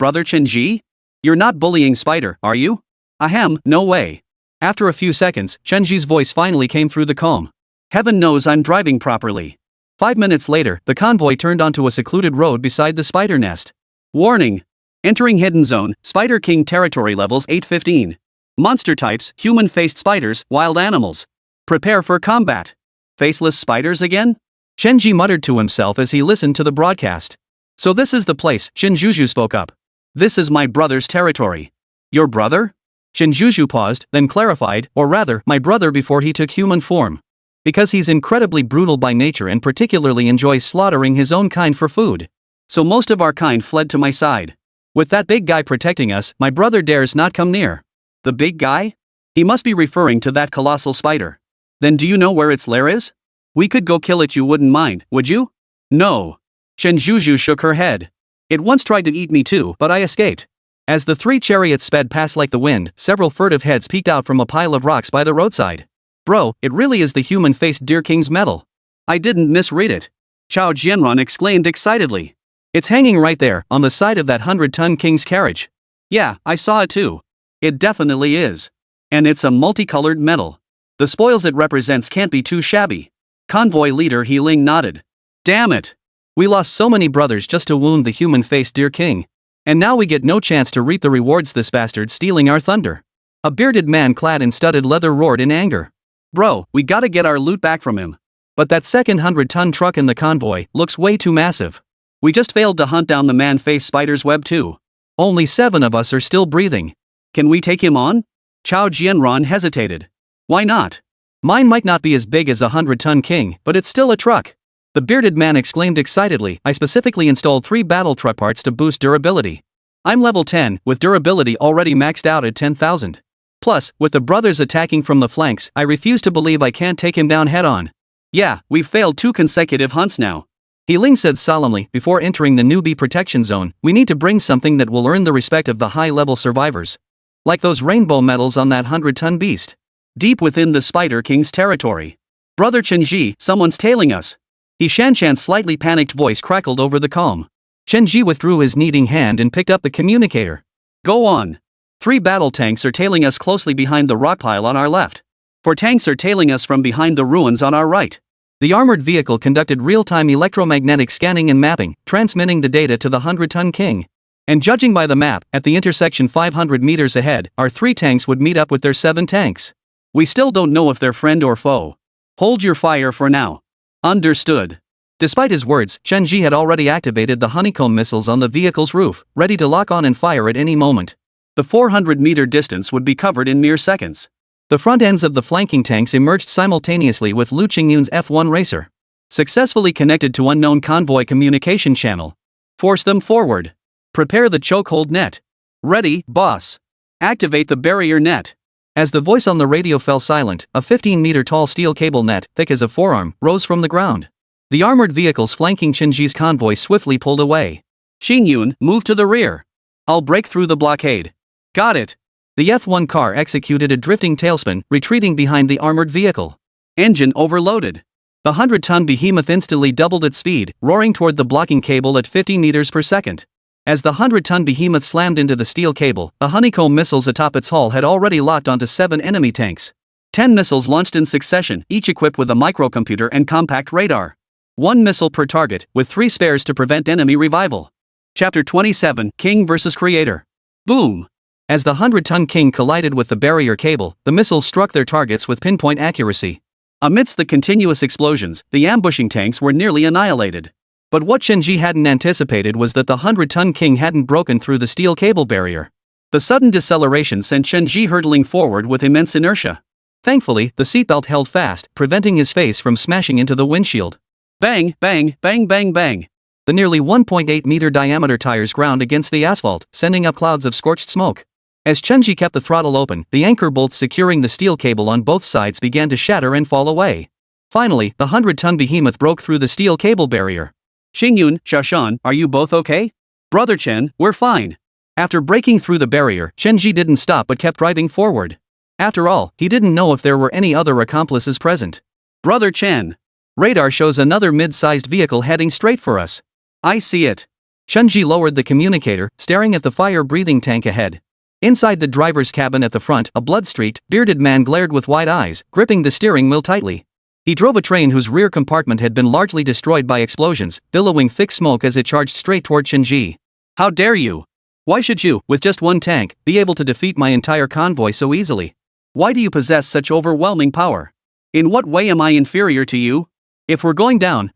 You're not bullying Spider, are you?" "Ahem, no way." After a few seconds, Chen Zhi's voice finally came through the comb. "Heaven knows I'm driving properly." 5 minutes later, the convoy turned onto a secluded road beside the spider nest. Warning! Entering hidden zone, Spider King territory levels 815. Monster types, human-faced spiders, wild animals. Prepare for combat. Faceless spiders again? Chen Zhi muttered to himself as he listened to the broadcast. "So this is the place," Chen Zhuju spoke up. "This is my brother's territory." "Your brother?" Chen Zhuju paused, then clarified, "Or rather, my brother before he took human form. Because he's incredibly brutal by nature and particularly enjoys slaughtering his own kind for food. So most of our kind fled to my side. With that big guy protecting us, my brother dares not come near." "The big guy?" He must be referring to that colossal spider. "Then do you know where its lair is? We could go kill it, you wouldn't mind, would you?" "No." Chen Zhuju shook her head. "It once tried to eat me too, but I escaped. As the three chariots sped past like the wind, several furtive heads peeked out from a pile of rocks by the roadside. Bro, it really is the human-faced Deer King's medal. I didn't misread it. Chao Jianran exclaimed excitedly. It's hanging right there, on the side of that 100-ton king's carriage. Yeah, I saw it too. It definitely is. And it's a multicolored medal. The spoils it represents can't be too shabby. Convoy leader He Ling nodded. Damn it. We lost so many brothers just to wound the human-faced Deer King. And now we get no chance to reap the rewards, this bastard stealing our thunder. A bearded man clad in studded leather roared in anger. Bro, we gotta get our loot back from him. But that second 100-ton truck in the convoy looks way too massive. We just failed to hunt down the man-faced spider's web too. Only 7 of us are still breathing. Can we take him on? Chao Jianran hesitated. Why not? Mine might not be as big as a 100-ton king, but it's still a truck. The bearded man exclaimed excitedly. I specifically installed 3 battle truck parts to boost durability. I'm level 10, with durability already maxed out at 10,000. Plus, with the brothers attacking from the flanks, I refuse to believe I can't take him down head-on. Yeah, we've failed 2 consecutive hunts now. He Ling said solemnly. Before entering the newbie protection zone, we need to bring something that will earn the respect of the high-level survivors. Like those rainbow medals on that 100-ton beast. Deep within the Spider King's territory. Brother Chen Zhi, someone's tailing us. He Shanshan's slightly panicked voice crackled over the calm. Chen Zhi withdrew his kneading hand and picked up the communicator. Go on. 3 battle tanks are tailing us closely behind the rock pile on our left. 4 tanks are tailing us from behind the ruins on our right. The armored vehicle conducted real-time electromagnetic scanning and mapping, transmitting the data to the 100-ton king. And judging by the map, at the intersection 500 meters ahead, our 3 tanks would meet up with their 7 tanks. We still don't know if they're friend or foe. Hold your fire for now. Understood. Despite his words, Chen Zhi had already activated the honeycomb missiles on the vehicle's roof, ready to lock on and fire at any moment. The 400-meter distance would be covered in mere seconds. The front ends of the flanking tanks emerged simultaneously with Liu Qingyun's F1 racer. Successfully connected to unknown convoy communication channel. Force them forward. Prepare the chokehold net. Ready, boss. Activate the barrier net. As the voice on the radio fell silent, a 15-meter-tall steel cable net, thick as a forearm, rose from the ground. The armored vehicles flanking Chen Zhi's convoy swiftly pulled away. Xingyun, move to the rear. I'll break through the blockade. Got it. The F1 car executed a drifting tailspin, retreating behind the armored vehicle. Engine overloaded. The 100-ton behemoth instantly doubled its speed, roaring toward the blocking cable at 50 meters per second. As the 100-ton behemoth slammed into the steel cable, the honeycomb missiles atop its hull had already locked onto 7 enemy tanks. 10 missiles launched in succession, each equipped with a microcomputer and compact radar. 1 missile per target, with 3 spares to prevent enemy revival. Chapter 27, King vs. Creator. Boom! As the 100-ton king collided with the barrier cable, the missiles struck their targets with pinpoint accuracy. Amidst the continuous explosions, the ambushing tanks were nearly annihilated. But what Chen Zhi hadn't anticipated was that the 100-ton king hadn't broken through the steel cable barrier. The sudden deceleration sent Chen Zhi hurtling forward with immense inertia. Thankfully, the seatbelt held fast, preventing his face from smashing into the windshield. Bang, bang, bang, bang, bang. The nearly 1.8-meter diameter tires ground against the asphalt, sending up clouds of scorched smoke. As Chen Zhi kept the throttle open, the anchor bolts securing the steel cable on both sides began to shatter and fall away. Finally, the 100-ton behemoth broke through the steel cable barrier. Xingyun, Xiaoshan, are you both okay? Brother Chen, we're fine. After breaking through the barrier, Chen Zhi didn't stop but kept driving forward. After all, he didn't know if there were any other accomplices present. Brother Chen. Radar shows another mid-sized vehicle heading straight for us. I see it. Chen Zhi lowered the communicator, staring at the fire-breathing tank ahead. Inside the driver's cabin at the front, a blood-streaked, bearded man glared with wide eyes, gripping the steering wheel tightly. He drove a train whose rear compartment had been largely destroyed by explosions, billowing thick smoke as it charged straight toward Chen Zhi. How dare you? Why should you, with just 1 tank, be able to defeat my entire convoy so easily? Why do you possess such overwhelming power? In what way am I inferior to you? If we're going down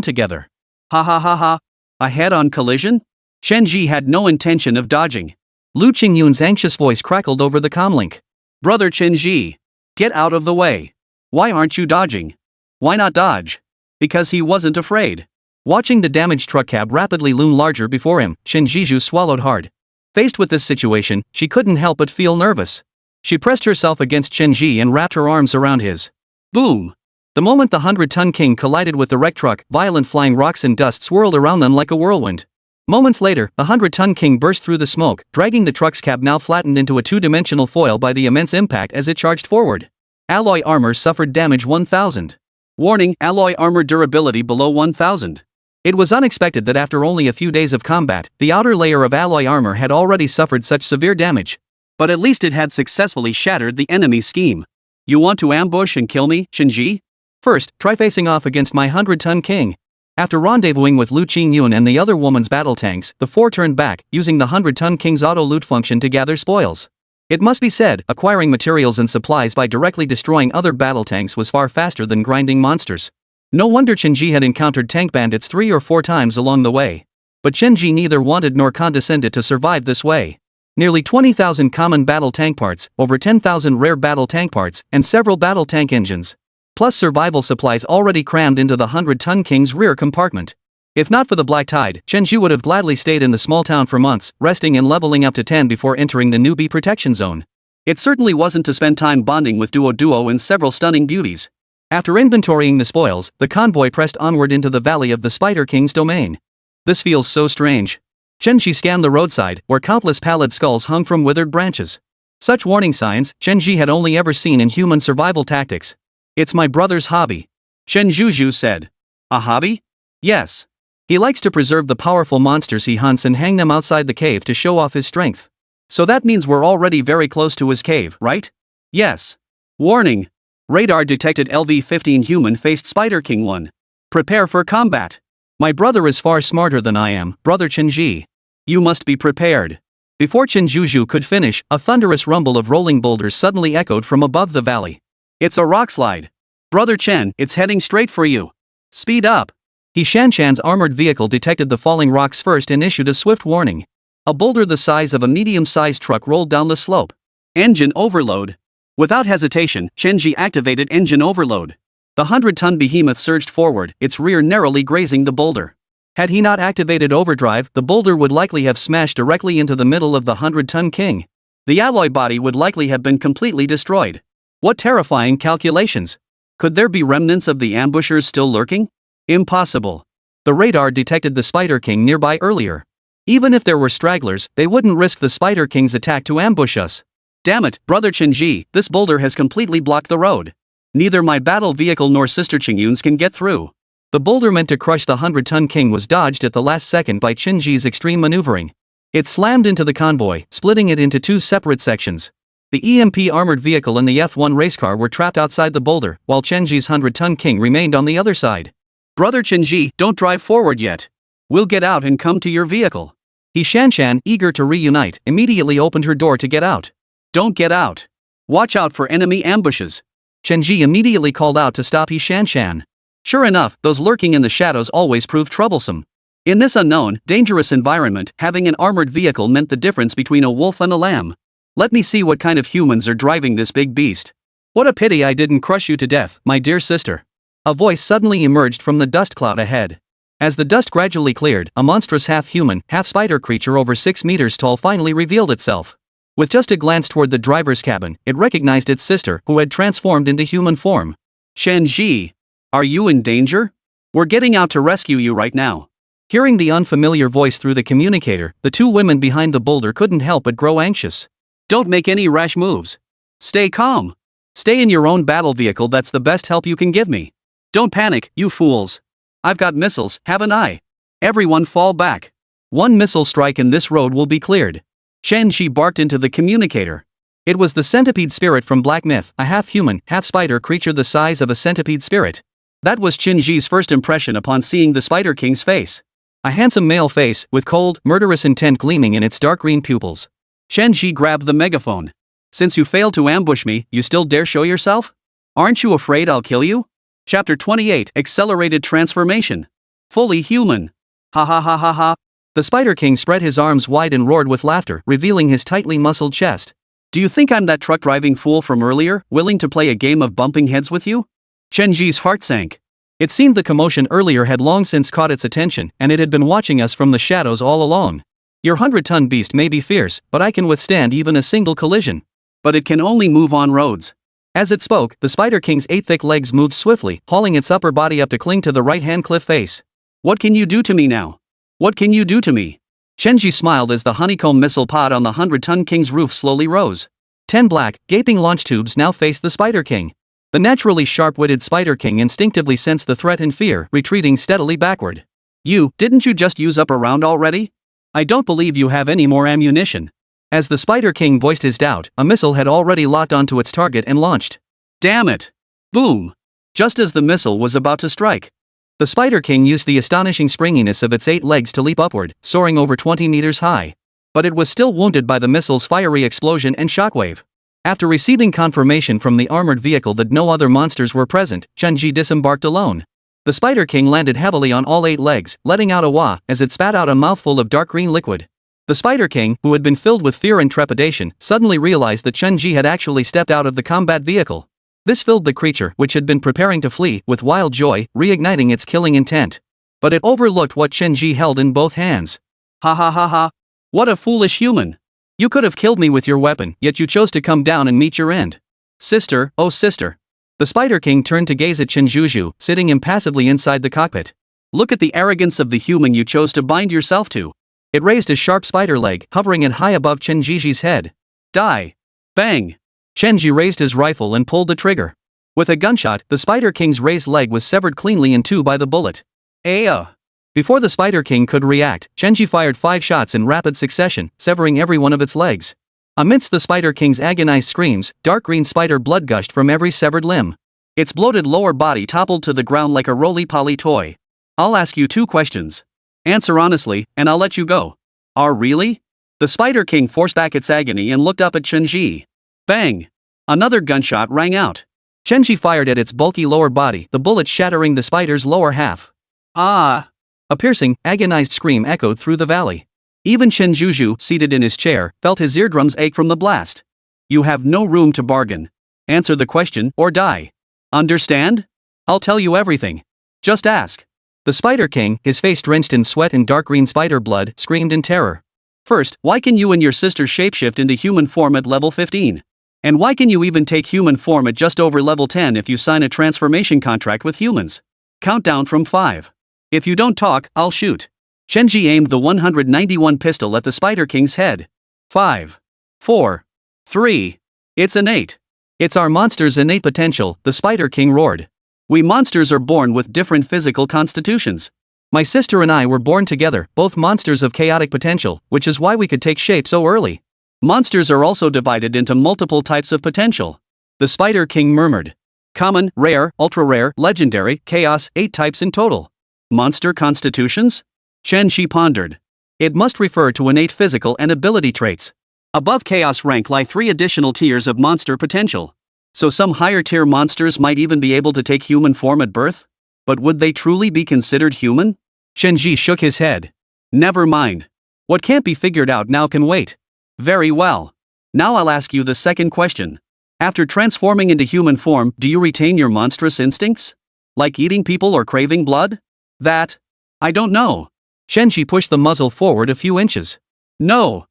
together. Ha ha ha ha. A head-on collision? Chen Zhi had no intention of dodging. Liu Qingyun's anxious voice crackled over the comlink. Brother Chen Zhi. Get out of the way. Why aren't you dodging? Why not dodge? Because he wasn't afraid. Watching the damaged truck cab rapidly loom larger before him, Chen Zhizhu swallowed hard. Faced with this situation, she couldn't help but feel nervous. She pressed herself against Chen Zhi and wrapped her arms around his. Boom! The moment the 100-ton king collided with the wrecked truck, violent flying rocks and dust swirled around them like a whirlwind. Moments later, the 100-ton king burst through the smoke, dragging the truck's cab now flattened into a two-dimensional foil by the immense impact as it charged forward. Alloy armor suffered damage 1000. Warning, alloy armor durability below 1000. It was unexpected that after only a few days of combat, the outer layer of alloy armor had already suffered such severe damage. But at least it had successfully shattered the enemy's scheme. You want to ambush and kill me, Chen Zhi? First, try facing off against my 100-ton king. After rendezvousing with Liu Qingyun and the other woman's battle tanks, the four turned back, using the 100-ton king's auto-loot function to gather spoils. It must be said, acquiring materials and supplies by directly destroying other battle tanks was far faster than grinding monsters. No wonder Chen Zhi had encountered tank bandits 3 or 4 times along the way. But Chen Zhi neither wanted nor condescended to survive this way. Nearly 20,000 common battle tank parts, over 10,000 rare battle tank parts, and several battle tank engines. Plus survival supplies already crammed into the 100-ton king's rear compartment. If not for the Black Tide, Chen Zhi would have gladly stayed in the small town for months, resting and leveling up to 10 before entering the newbie protection zone. It certainly wasn't to spend time bonding with Duo and several stunning beauties. After inventorying the spoils, the convoy pressed onward into the valley of the Spider King's domain. This feels so strange. Chen Zhi scanned the roadside, where countless pallid skulls hung from withered branches. Such warning signs, Chen Zhi had only ever seen in human survival tactics. It's my brother's hobby. Chen Zhi said. A hobby? Yes. He likes to preserve the powerful monsters he hunts and hang them outside the cave to show off his strength. So that means we're already very close to his cave, right? Yes. Warning. Radar detected LV-15 human-faced Spider King 1. Prepare for combat. My brother is far smarter than I am, brother Chen Zhi. You must be prepared. Before Chen Zhi could finish, a thunderous rumble of rolling boulders suddenly echoed from above the valley. It's a rockslide. Brother Chen, it's heading straight for you. Speed up. He Shanshan's armored vehicle detected the falling rocks first and issued a swift warning. A boulder the size of a medium-sized truck rolled down the slope. Engine overload. Without hesitation, Chen Zhi activated engine overload. The 100-ton behemoth surged forward, its rear narrowly grazing the boulder. Had he not activated overdrive, the boulder would likely have smashed directly into the middle of the 100-ton king. The alloy body would likely have been completely destroyed. What terrifying calculations! Could there be remnants of the ambushers still lurking? Impossible. The radar detected the Spider King nearby earlier. Even if there were stragglers, they wouldn't risk the Spider King's attack to ambush us. Damn it, brother Chen Zhi, this boulder has completely blocked the road. Neither my battle vehicle nor Sister Qingyun's can get through. The boulder meant to crush the 100-ton king was dodged at the last second by Chen Zhi's extreme maneuvering. It slammed into the convoy, splitting it into 2 separate sections. The EMP armored vehicle and the F1 race car were trapped outside the boulder, while Chen Zhi's 100-ton king remained on the other side. Brother Chen Zhi, don't drive forward yet. We'll get out and come to your vehicle. He Shanshan, eager to reunite, immediately opened her door to get out. Don't get out. Watch out for enemy ambushes. Chen Zhi immediately called out to stop He Shanshan. Sure enough, those lurking in the shadows always proved troublesome. In this unknown, dangerous environment, having an armored vehicle meant the difference between a wolf and a lamb. Let me see what kind of humans are driving this big beast. What a pity I didn't crush you to death, my dear sister. A voice suddenly emerged from the dust cloud ahead. As the dust gradually cleared, a monstrous half-human, half-spider creature over 6 meters tall finally revealed itself. With just a glance toward the driver's cabin, it recognized its sister, who had transformed into human form. Chen Zhi, are you in danger? We're getting out to rescue you right now. Hearing the unfamiliar voice through the communicator, the 2 women behind the boulder couldn't help but grow anxious. Don't make any rash moves. Stay calm. Stay in your own battle vehicle, that's the best help you can give me. Don't panic, you fools. I've got missiles, haven't I? Everyone fall back. 1 missile strike and this road will be cleared. Chen Zhi barked into the communicator. It was the centipede spirit from Black Myth, a half-human, half-spider creature the size of a centipede spirit. That was Chen Zhi's first impression upon seeing the Spider King's face. A handsome male face, with cold, murderous intent gleaming in its dark green pupils. Chen Zhi grabbed the megaphone. Since you failed to ambush me, you still dare show yourself? Aren't you afraid I'll kill you? Chapter 28, Accelerated Transformation. Fully human. Ha ha ha ha ha. The Spider King spread his arms wide and roared with laughter, revealing his tightly muscled chest. Do you think I'm that truck-driving fool from earlier, willing to play a game of bumping heads with you? Chen Zhi's heart sank. It seemed the commotion earlier had long since caught its attention, and it had been watching us from the shadows all along. Your 100-ton beast may be fierce, but I can withstand even a single collision. But it can only move on roads. As it spoke, the Spider King's 8 thick legs moved swiftly, hauling its upper body up to cling to the right-hand cliff face. What can you do to me now? What can you do to me? Chen Zhi smiled as the honeycomb missile pod on the 100-ton King's roof slowly rose. 10 black, gaping launch tubes now faced the Spider King. The naturally sharp-witted Spider King instinctively sensed the threat and fear, retreating steadily backward. Didn't you just use up a round already? I don't believe you have any more ammunition. As the Spider King voiced his doubt, a missile had already locked onto its target and launched. Damn it! Boom! Just as the missile was about to strike, the Spider King used the astonishing springiness of its 8 legs to leap upward, soaring over 20 meters high. But it was still wounded by the missile's fiery explosion and shockwave. After receiving confirmation from the armored vehicle that no other monsters were present, Chen Zhi disembarked alone. The Spider King landed heavily on all 8 legs, letting out a wah as it spat out a mouthful of dark green liquid. The Spider King, who had been filled with fear and trepidation, suddenly realized that Chen Zhi had actually stepped out of the combat vehicle. This filled the creature, which had been preparing to flee, with wild joy, reigniting its killing intent. But it overlooked what Chen Zhi held in both hands. Ha ha ha ha! What a foolish human! You could have killed me with your weapon, yet you chose to come down and meet your end. Sister, oh sister! The Spider King turned to gaze at Chen Zhi, sitting impassively inside the cockpit. Look at the arrogance of the human you chose to bind yourself to. It raised a sharp spider leg, hovering it high above Chen Zhi's head. Die! Bang! Chen Zhi raised his rifle and pulled the trigger. With a gunshot, the Spider King's raised leg was severed cleanly in 2 by the bullet. Before the Spider King could react, Chen Zhi fired 5 shots in rapid succession, severing every one of its legs. Amidst the Spider King's agonized screams, dark green spider blood gushed from every severed limb. Its bloated lower body toppled to the ground like a roly-poly toy. I'll ask you 2 questions. Answer honestly, and I'll let you go. Really? The Spider King forced back its agony and looked up at Chen Zhi. Bang! Another gunshot rang out. Chen Zhi fired at its bulky lower body, the bullet shattering the spider's lower half. Ah! A piercing, agonized scream echoed through the valley. Even Chen Zhi, seated in his chair, felt his eardrums ache from the blast. You have no room to bargain. Answer the question, or die. Understand? I'll tell you everything. Just ask. The Spider King, his face drenched in sweat and dark green spider blood, screamed in terror. First, why can you and your sister shapeshift into human form at level 15? And why can you even take human form at just over level 10 if you sign a transformation contract with humans? Countdown from 5. If you don't talk, I'll shoot. Chen Zhi aimed the 191 pistol at the Spider King's head. 5. 4. 3. It's innate. It's our monster's innate potential, the Spider King roared. We monsters are born with different physical constitutions. My sister and I were born together, both monsters of chaotic potential, which is why we could take shape so early. Monsters are also divided into multiple types of potential. The Spider King murmured. Common, rare, ultra-rare, legendary, chaos, 8 types in total. Monster constitutions? Chen Zhi pondered. It must refer to innate physical and ability traits. Above chaos rank lie 3 additional tiers of monster potential. So some higher tier monsters might even be able to take human form at birth? But would they truly be considered human? Chen Zhi shook his head. Never mind. What can't be figured out now can wait. Very well. Now I'll ask you the second question. After transforming into human form, do you retain your monstrous instincts? Like eating people or craving blood? That? I don't know. Chen Zhi pushed the muzzle forward a few inches. No.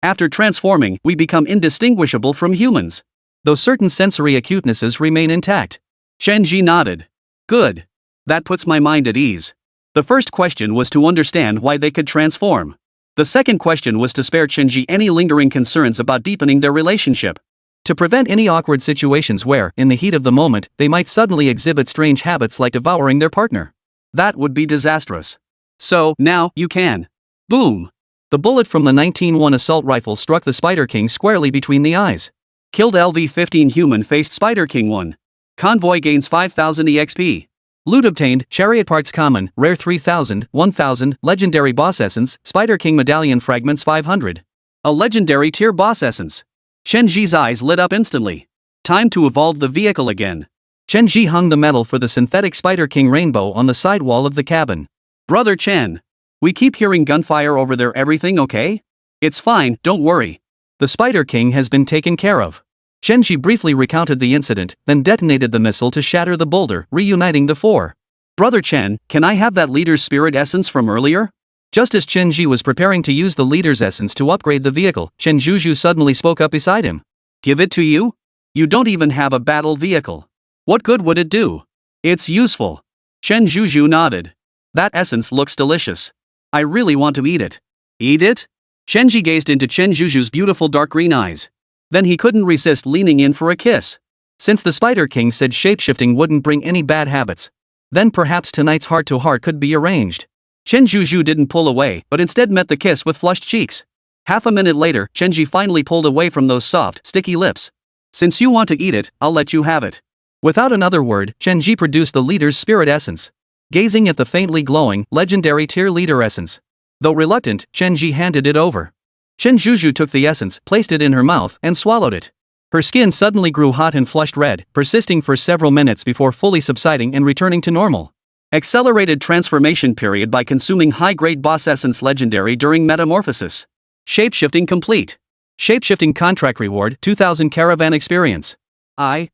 After transforming, we become indistinguishable from humans. Though certain sensory acutenesses remain intact. Chen Zhi nodded. Good. That puts my mind at ease. The first question was to understand why they could transform. The second question was to spare Chen Zhi any lingering concerns about deepening their relationship. To prevent any awkward situations where, in the heat of the moment, they might suddenly exhibit strange habits like devouring their partner. That would be disastrous. So, now, you can. Boom! The bullet from the 19-1 assault rifle struck the Spider King squarely between the eyes. Killed LV-15 human faced Spider King 1. Convoy gains 5000 EXP. Loot obtained, chariot parts common, rare 3000, 1000, legendary boss essence, Spider King medallion fragments 500. A legendary tier boss essence. Chen Zhi's eyes lit up instantly. Time to evolve the vehicle again. Chen Zhi hung the medal for the synthetic Spider King rainbow on the side wall of the cabin. Brother Chen. We keep hearing gunfire over there, everything okay? It's fine, don't worry. The Spider King has been taken care of. Chen Zhi briefly recounted the incident, then detonated the missile to shatter the boulder, reuniting the 4. Brother Chen, can I have that leader's spirit essence from earlier? Just as Chen Zhi was preparing to use the leader's essence to upgrade the vehicle, Chen Zhi suddenly spoke up beside him. Give it to you? You don't even have a battle vehicle. What good would it do? It's useful. Chen Zhi nodded. That essence looks delicious. I really want to eat it. Eat it? Chen Zhi gazed into Chen Zhu's beautiful dark green eyes. Then he couldn't resist leaning in for a kiss. Since the Spider King said shapeshifting wouldn't bring any bad habits, then perhaps tonight's heart-to-heart could be arranged. Chen Zhu didn't pull away, but instead met the kiss with flushed cheeks. Half a minute later, Chen Zhi finally pulled away from those soft, sticky lips. Since you want to eat it, I'll let you have it. Without another word, Chen Zhi produced the leader's spirit essence. Gazing at the faintly glowing, legendary tier leader essence. Though reluctant, Chen Zhi handed it over. Chen Zhu took the essence, placed it in her mouth, and swallowed it. Her skin suddenly grew hot and flushed red, persisting for several minutes before fully subsiding and returning to normal. Accelerated transformation period by consuming high-grade boss essence legendary during metamorphosis. Shapeshifting complete. Shapeshifting contract reward 2000 caravan experience. I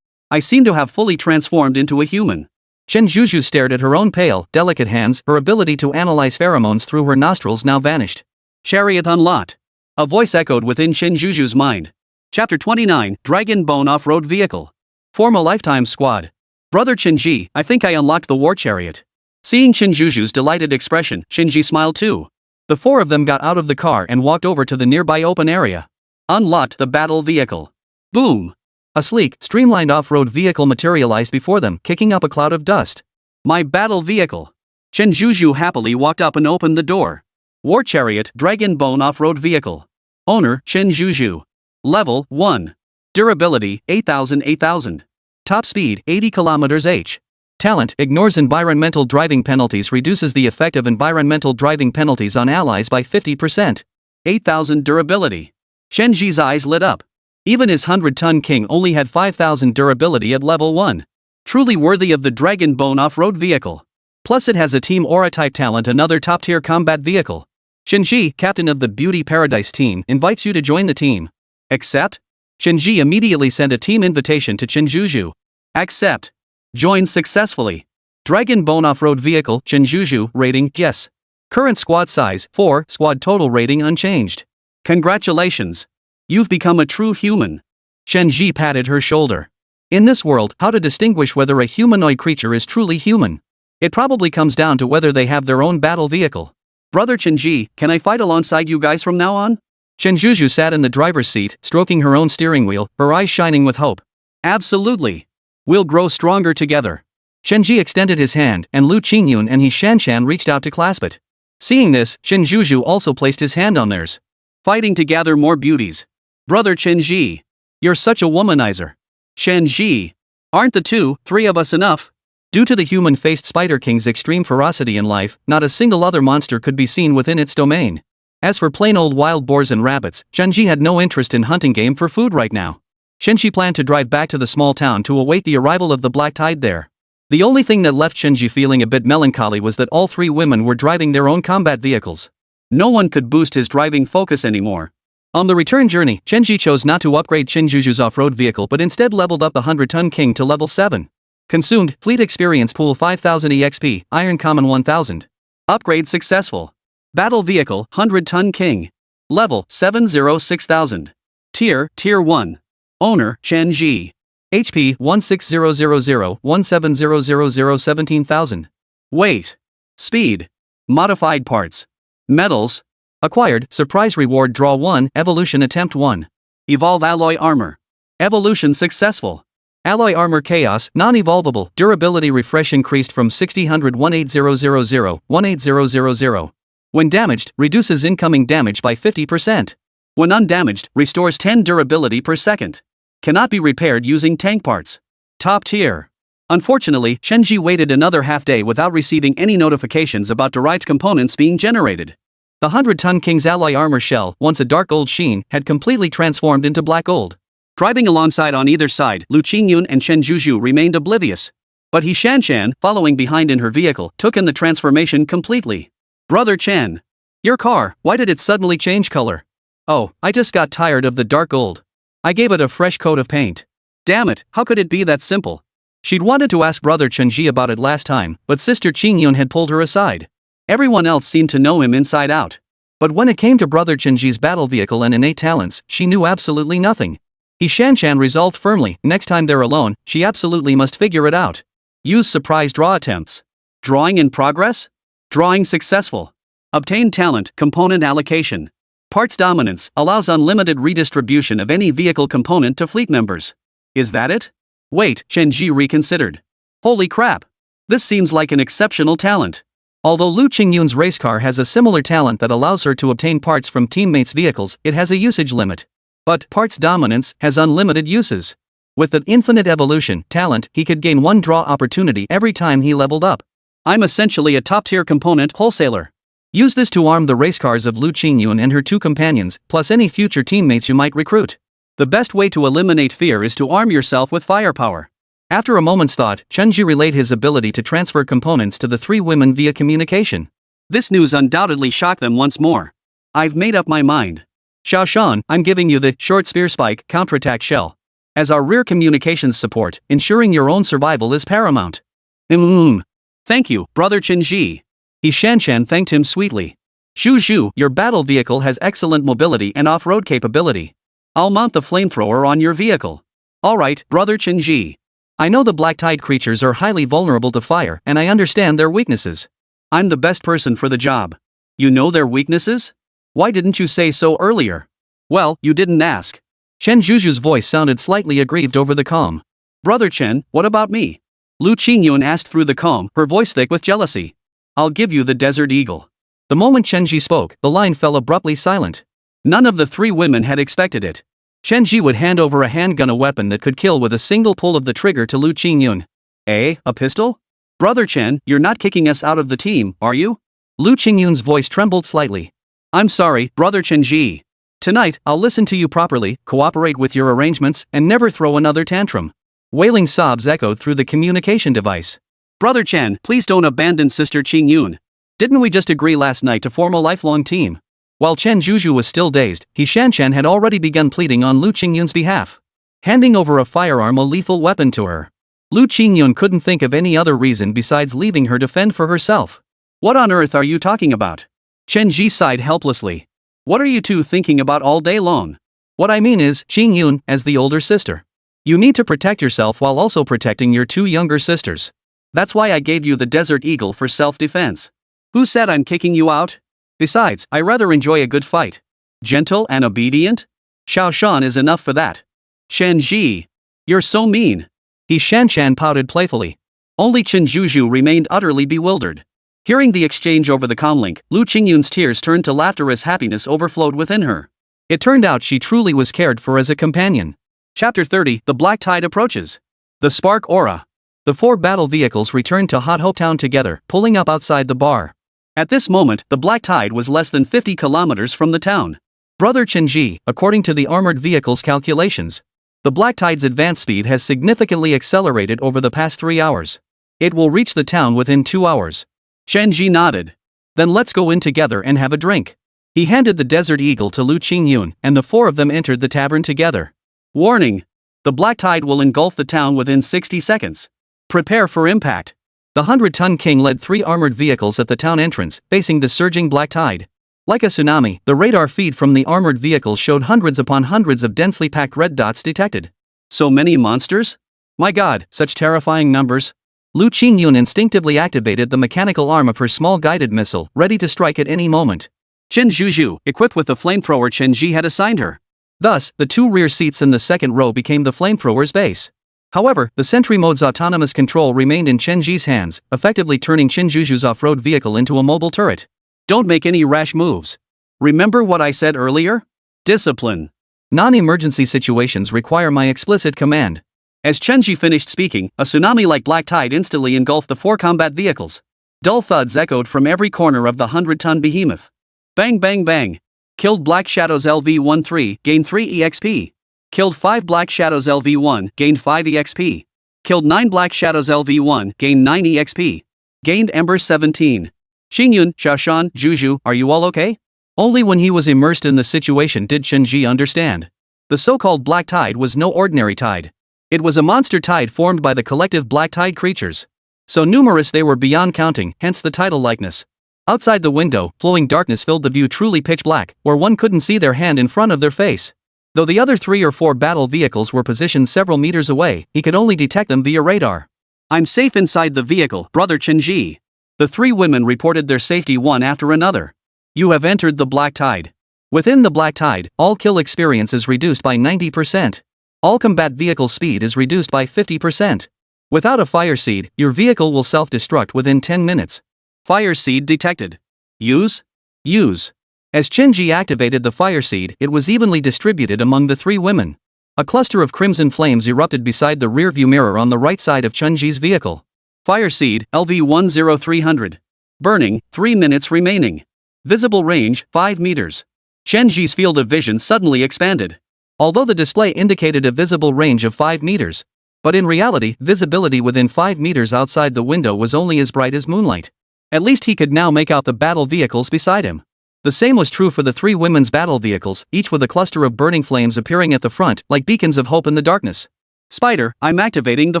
seem to have fully transformed into a human. Chen Zhu stared at her own pale, delicate hands. Her ability to analyze pheromones through her nostrils now vanished. Chariot unlocked. A voice echoed within Chen Zhu's mind. Chapter 29, Dragon Bone Off-Road Vehicle. Form a lifetime squad. Brother Chen Zhi, I think I unlocked the war chariot. Seeing Chen Zhu's delighted expression, Chen Zhi smiled too. The four of them got out of the car and walked over to the nearby open area. Unlocked the battle vehicle. Boom! A sleek, streamlined off-road vehicle materialized before them, kicking up a cloud of dust. My battle vehicle. Chen Zhu happily walked up and opened the door. War Chariot Dragon Bone Off-Road Vehicle. Owner Chen Zhu. Level 1. Durability 8000. Top speed 80 km/h. Talent ignores environmental driving penalties, reduces the effect of environmental driving penalties on allies by 50%. 8000 durability. Chen Zhi's eyes lit up. Even his 100-ton king only had 5000 durability at level 1. Truly worthy of the Dragon Bone Off-Road Vehicle. Plus it has a Team Aura type talent, another top-tier combat vehicle. Chen Zhi, captain of the Beauty Paradise team, invites you to join the team. Accept? Chen Zhi immediately sent a team invitation to Chen Zhu. Accept. Join successfully. Dragon Bone Off-Road Vehicle, Chen Zhu, rating, yes. Current squad size, 4, squad total rating unchanged. Congratulations. You've become a true human. Chen Zhi patted her shoulder. In this world, how to distinguish whether a humanoid creature is truly human? It probably comes down to whether they have their own battle vehicle. Brother Chen Zhi, can I fight alongside you guys from now on? Chen Zhu sat in the driver's seat, stroking her own steering wheel, her eyes shining with hope. Absolutely. We'll grow stronger together. Chen Zhi extended his hand, and Liu Qingyun and He Xinna reached out to clasp it. Seeing this, Chen Zhu also placed his hand on theirs. Fighting to gather more beauties. Brother Chen Zhi. You're such a womanizer. Chen Zhi. Aren't the 3 of us enough? Due to the human-faced Spider King's extreme ferocity in life, not a single other monster could be seen within its domain. As for plain old wild boars and rabbits, Chen Zhi had no interest in hunting game for food right now. Chen Zhi planned to drive back to the small town to await the arrival of the Black Tide there. The only thing that left Chen Zhi feeling a bit melancholy was that all 3 women were driving their own combat vehicles. No one could boost his driving focus anymore. On the return journey, Chen Zhi chose not to upgrade Chen Zhu's off-road vehicle but instead leveled up the 100-ton king to level 7. Consumed, Fleet Experience Pool 5000 EXP, Iron Common 1000. Upgrade successful. Battle Vehicle, 100-ton king. Level, 706,000. Tier 1. Owner, Chen Zhi. HP, 16000, 17,000. Weight. Speed. Modified parts. Metals. Acquired, surprise reward draw 1, evolution attempt 1. Evolve alloy armor. Evolution successful. Alloy armor chaos, non-evolvable, durability refresh increased from 60-100 18000, 18000. When damaged, reduces incoming damage by 50%. When undamaged, restores 10 durability per second. Cannot be repaired using tank parts. Top tier. Unfortunately, Chen Zhi waited another half day without receiving any notifications about derived components being generated. The 100-ton King's alloy armor shell, once a dark gold sheen, had completely transformed into black gold. Driving alongside on either side, Liu Qingyun and Chen Zhu remained oblivious. But He Xinna, following behind in her vehicle, took in the transformation completely. Brother Chen. Your car, why did it suddenly change color? Oh, I just got tired of the dark gold. I gave it a fresh coat of paint. Damn it, how could it be that simple? She'd wanted to ask Brother Chen Zhi about it last time, but Sister Qingyun had pulled her aside. Everyone else seemed to know him inside out. But when it came to Brother Chen Zhi's battle vehicle and innate talents, she knew absolutely nothing. He Xinna resolved firmly, next time they're alone, she absolutely must figure it out. Use surprise draw attempts. Drawing in progress? Drawing successful. Obtain talent, component allocation. Parts dominance allows unlimited redistribution of any vehicle component to fleet members. Is that it? Wait, Chen Zhi reconsidered. Holy crap. This seems like an exceptional talent. Although Liu Qingyun's race car has a similar talent that allows her to obtain parts from teammates' vehicles, it has a usage limit. But parts dominance has unlimited uses. With the infinite evolution talent, he could gain one draw opportunity every time he leveled up. I'm essentially a top-tier component wholesaler. Use this to arm the race cars of Liu Qingyun and her two companions, plus any future teammates you might recruit. The best way to eliminate fear is to arm yourself with firepower. After a moment's thought, Chen Zhi relayed his ability to transfer components to the three women via communication. This news undoubtedly shocked them once more. I've made up my mind. Xiaoshan, I'm giving you the short spear spike counterattack shell. As our rear communications support, ensuring your own survival is paramount. Thank you, brother Chen Zhi. He Shanshan thanked him sweetly. Zhu Zhu, your battle vehicle has excellent mobility and off-road capability. I'll mount the flamethrower on your vehicle. Alright, brother Chen Zhi. I know the Black Tide creatures are highly vulnerable to fire and I understand their weaknesses. I'm the best person for the job. You know their weaknesses? Why didn't you say so earlier? Well, you didn't ask. Chen Zhuzhu's voice sounded slightly aggrieved over the calm. Brother Chen, what about me? Liu Qingyun asked through the calm, her voice thick with jealousy. I'll give you the Desert Eagle. The moment Chen Zhi spoke, the line fell abruptly silent. None of the three women had expected it. Chen Zhi would hand over a handgun, a weapon that could kill with a single pull of the trigger, to Liu Qingyun. Eh, a pistol? Brother Chen, you're not kicking us out of the team, are you? Liu Qingyun's voice trembled slightly. I'm sorry, brother Chen Zhi. Tonight, I'll listen to you properly, cooperate with your arrangements, and never throw another tantrum. Wailing sobs echoed through the communication device. Brother Chen, please don't abandon sister Qingyun. Didn't we just agree last night to form a lifelong team? While Chen Zhuzhu was still dazed, He Shanshan had already begun pleading on Liu Qingyun's behalf. Handing over a firearm, a lethal weapon, to her. Liu Qingyun couldn't think of any other reason besides leaving her to fend for herself. What on earth are you talking about? Chen Zhi sighed helplessly. What are you two thinking about all day long? What I mean is, Qingyun, as the older sister. You need to protect yourself while also protecting your two younger sisters. That's why I gave you the Desert Eagle for self-defense. Who said I'm kicking you out? Besides, I rather enjoy a good fight. Gentle and obedient? Xiaoshan is enough for that. Chen Zhi. You're so mean. He Shanshan pouted playfully. Only Chen Zhuzhu remained utterly bewildered. Hearing the exchange over the comlink, Liu Qingyun's tears turned to laughter as happiness overflowed within her. It turned out she truly was cared for as a companion. Chapter 30, The Black Tide approaches. The Spark Aura. The four battle vehicles returned to Hot Hope Town together, pulling up outside the bar. At this moment, the Black Tide was less than 50 kilometers from the town. Brother Chen Zhi, according to the armored vehicle's calculations, the Black Tide's advance speed has significantly accelerated over the past 3 hours. It will reach the town within 2 hours. Chen Zhi nodded. Then let's go in together and have a drink. He handed the Desert Eagle to Liu Qingyun, and the four of them entered the tavern together. Warning! The Black Tide will engulf the town within 60 seconds. Prepare for impact. The 100-ton king led 3 armored vehicles at the town entrance, facing the surging Black Tide. Like a tsunami, the radar feed from the armored vehicles showed hundreds upon hundreds of densely packed red dots detected. So many monsters? My god, such terrifying numbers. Liu Qingyun instinctively activated the mechanical arm of her small guided missile, ready to strike at any moment. Chen Zhuzhu, equipped with the flamethrower Chen Zhi had assigned her. Thus, the 2 rear seats in the second row became the flamethrower's base. However, the Sentry Mode's autonomous control remained in Chen Zhi's hands, effectively turning Chen Zhuzhu's off-road vehicle into a mobile turret. Don't make any rash moves. Remember what I said earlier? Discipline. Non-emergency situations require my explicit command. As Chen Zhi finished speaking, a tsunami-like Black Tide instantly engulfed the 4 combat vehicles. Dull thuds echoed from every corner of the 100-ton behemoth. Bang bang bang. Killed Black Shadows LV-13, gained 3 EXP. Killed 5 Black Shadows LV-1, gained 5 EXP. Killed 9 Black Shadows LV-1, gained 9 EXP. Gained Ember 17. Qingyun, Xiaoshan, Zhuzhu, are you all okay? Only when he was immersed in the situation did Chen Zhi understand. The so-called Black Tide was no ordinary tide. It was a monster tide formed by the collective Black Tide creatures. So numerous they were beyond counting, hence the title likeness. Outside the window, flowing darkness filled the view, truly pitch black, where one couldn't see their hand in front of their face. Though the other 3 or 4 battle vehicles were positioned several meters away, he could only detect them via radar. I'm safe inside the vehicle, brother Chen Zhi. The 3 women reported their safety one after another. You have entered the Black Tide. Within the Black Tide, all kill experience is reduced by 90%. All combat vehicle speed is reduced by 50%. Without a fire seed, your vehicle will self-destruct within 10 minutes. Fire seed detected. Use? Use. As Chen Zhi activated the fire seed, it was evenly distributed among the 3 women. A cluster of crimson flames erupted beside the rear-view mirror on the right side of Chen Zhi's vehicle. Fire seed, LV10300. Burning, 3 minutes remaining. Visible range, 5 meters. Chen Zhi's field of vision suddenly expanded. Although the display indicated a visible range of 5 meters. But in reality, visibility within 5 meters outside the window was only as bright as moonlight. At least he could now make out the battle vehicles beside him. The same was true for the 3 women's battle vehicles, each with a cluster of burning flames appearing at the front, like beacons of hope in the darkness. Spider, I'm activating the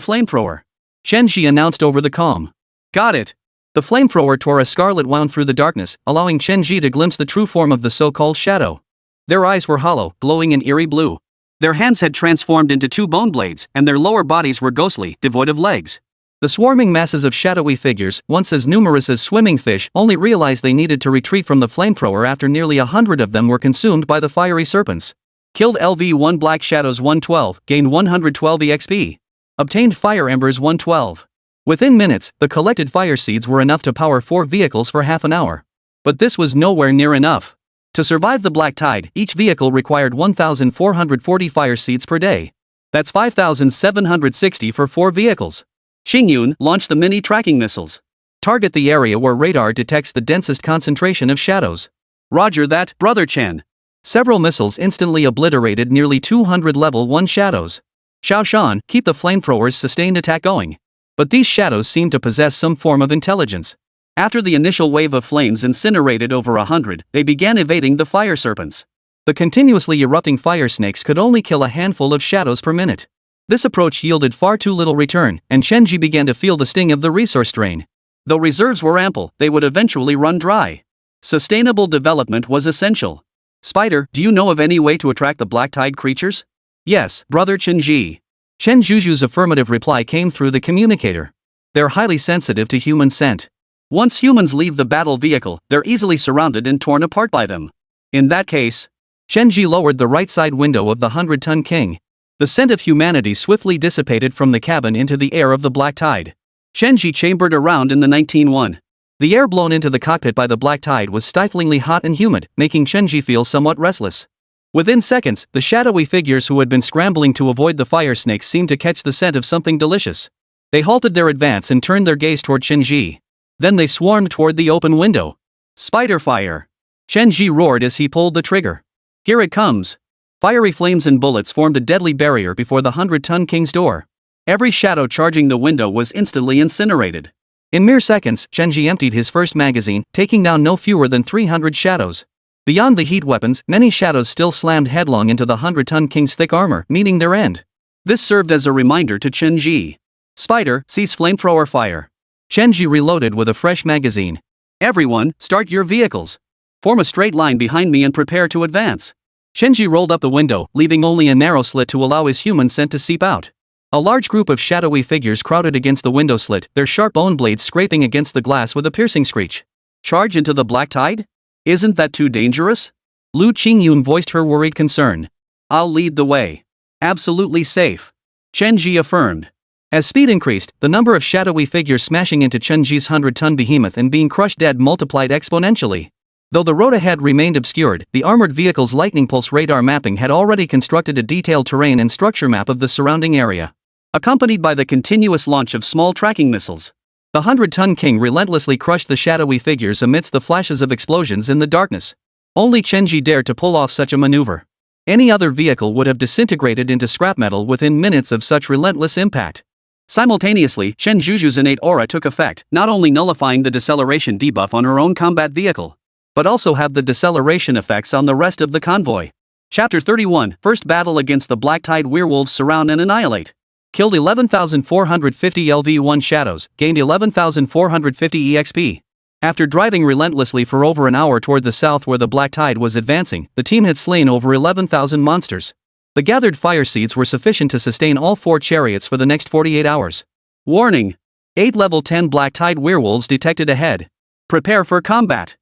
flamethrower. Chen Zhi announced over the comm. Got it. The flamethrower tore a scarlet wound through the darkness, allowing Chen Zhi to glimpse the true form of the so-called shadow. Their eyes were hollow, glowing in eerie blue. Their hands had transformed into 2 bone blades, and their lower bodies were ghostly, devoid of legs. The swarming masses of shadowy figures, once as numerous as swimming fish, only realized they needed to retreat from the flamethrower after nearly 100 of them were consumed by the fiery serpents. Killed LV1 Black Shadows 112, gained 112 EXP. Obtained Fire Embers 112. Within minutes, the collected fire seeds were enough to power 4 vehicles for half an hour. But this was nowhere near enough. To survive the Black Tide, each vehicle required 1,440 fire seeds per day. That's 5,760 for 4 vehicles. Qingyun launched the mini tracking missiles. Target the area where radar detects the densest concentration of shadows. Roger that, Brother Chen. Several missiles instantly obliterated nearly 200 level 1 shadows. Xiaoshan, keep the flamethrowers' sustained attack going. But these shadows seem to possess some form of intelligence. After the initial wave of flames incinerated over 100, they began evading the fire serpents. The continuously erupting fire snakes could only kill a handful of shadows per minute. This approach yielded far too little return, and Chen Zhi began to feel the sting of the resource drain. Though reserves were ample, they would eventually run dry. Sustainable development was essential. Spider, do you know of any way to attract the Black Tide creatures? Yes, Brother Chen Zhi. Chen Zhuju's affirmative reply came through the communicator. They're highly sensitive to human scent. Once humans leave the battle vehicle, they're easily surrounded and torn apart by them. In that case, Chen Zhi lowered the right side window of the 100-ton king. The scent of humanity swiftly dissipated from the cabin into the air of the Black Tide. Chen Zhi chambered around in the 19-1. The air blown into the cockpit by the Black Tide was stiflingly hot and humid, making Chen Zhi feel somewhat restless. Within seconds, the shadowy figures who had been scrambling to avoid the fire snakes seemed to catch the scent of something delicious. They halted their advance and turned their gaze toward Chen Zhi. Then they swarmed toward the open window. Spider fire! Chen Zhi roared as he pulled the trigger. Here it comes! Fiery flames and bullets formed a deadly barrier before the 100-ton king's door. Every shadow charging the window was instantly incinerated. In mere seconds, Chen Zhi emptied his first magazine, taking down no fewer than 300 shadows. Beyond the heat weapons, many shadows still slammed headlong into the 100-ton king's thick armor, meeting their end. This served as a reminder to Chen Zhi. Spider, cease flamethrower fire. Chen Zhi reloaded with a fresh magazine. Everyone, start your vehicles. Form a straight line behind me and prepare to advance. Chen Zhi rolled up the window, leaving only a narrow slit to allow his human scent to seep out. A large group of shadowy figures crowded against the window slit, their sharp bone blades scraping against the glass with a piercing screech. Charge into the Black Tide? Isn't that too dangerous? Liu Qingyun voiced her worried concern. I'll lead the way. Absolutely safe. Chen Zhi affirmed. As speed increased, the number of shadowy figures smashing into Chen Zhi's 100-ton behemoth and being crushed dead multiplied exponentially. Though the road ahead remained obscured, the armored vehicle's lightning pulse radar mapping had already constructed a detailed terrain and structure map of the surrounding area. Accompanied by the continuous launch of small tracking missiles, the 100-ton king relentlessly crushed the shadowy figures amidst the flashes of explosions in the darkness. Only Chen Zhi dared to pull off such a maneuver. Any other vehicle would have disintegrated into scrap metal within minutes of such relentless impact. Simultaneously, Chen Zhuju's innate aura took effect, not only nullifying the deceleration debuff on her own combat vehicle, but also have the deceleration effects on the rest of the convoy. Chapter 31, First Battle Against the Black Tide Werewolves Surround and Annihilate. Killed 11,450 LV1 shadows, gained 11,450 EXP. After driving relentlessly for over an hour toward the south where the Black Tide was advancing, the team had slain over 11,000 monsters. The gathered fire seeds were sufficient to sustain all 4 chariots for the next 48 hours. Warning! 8 level 10 Black Tide werewolves detected ahead. Prepare for combat.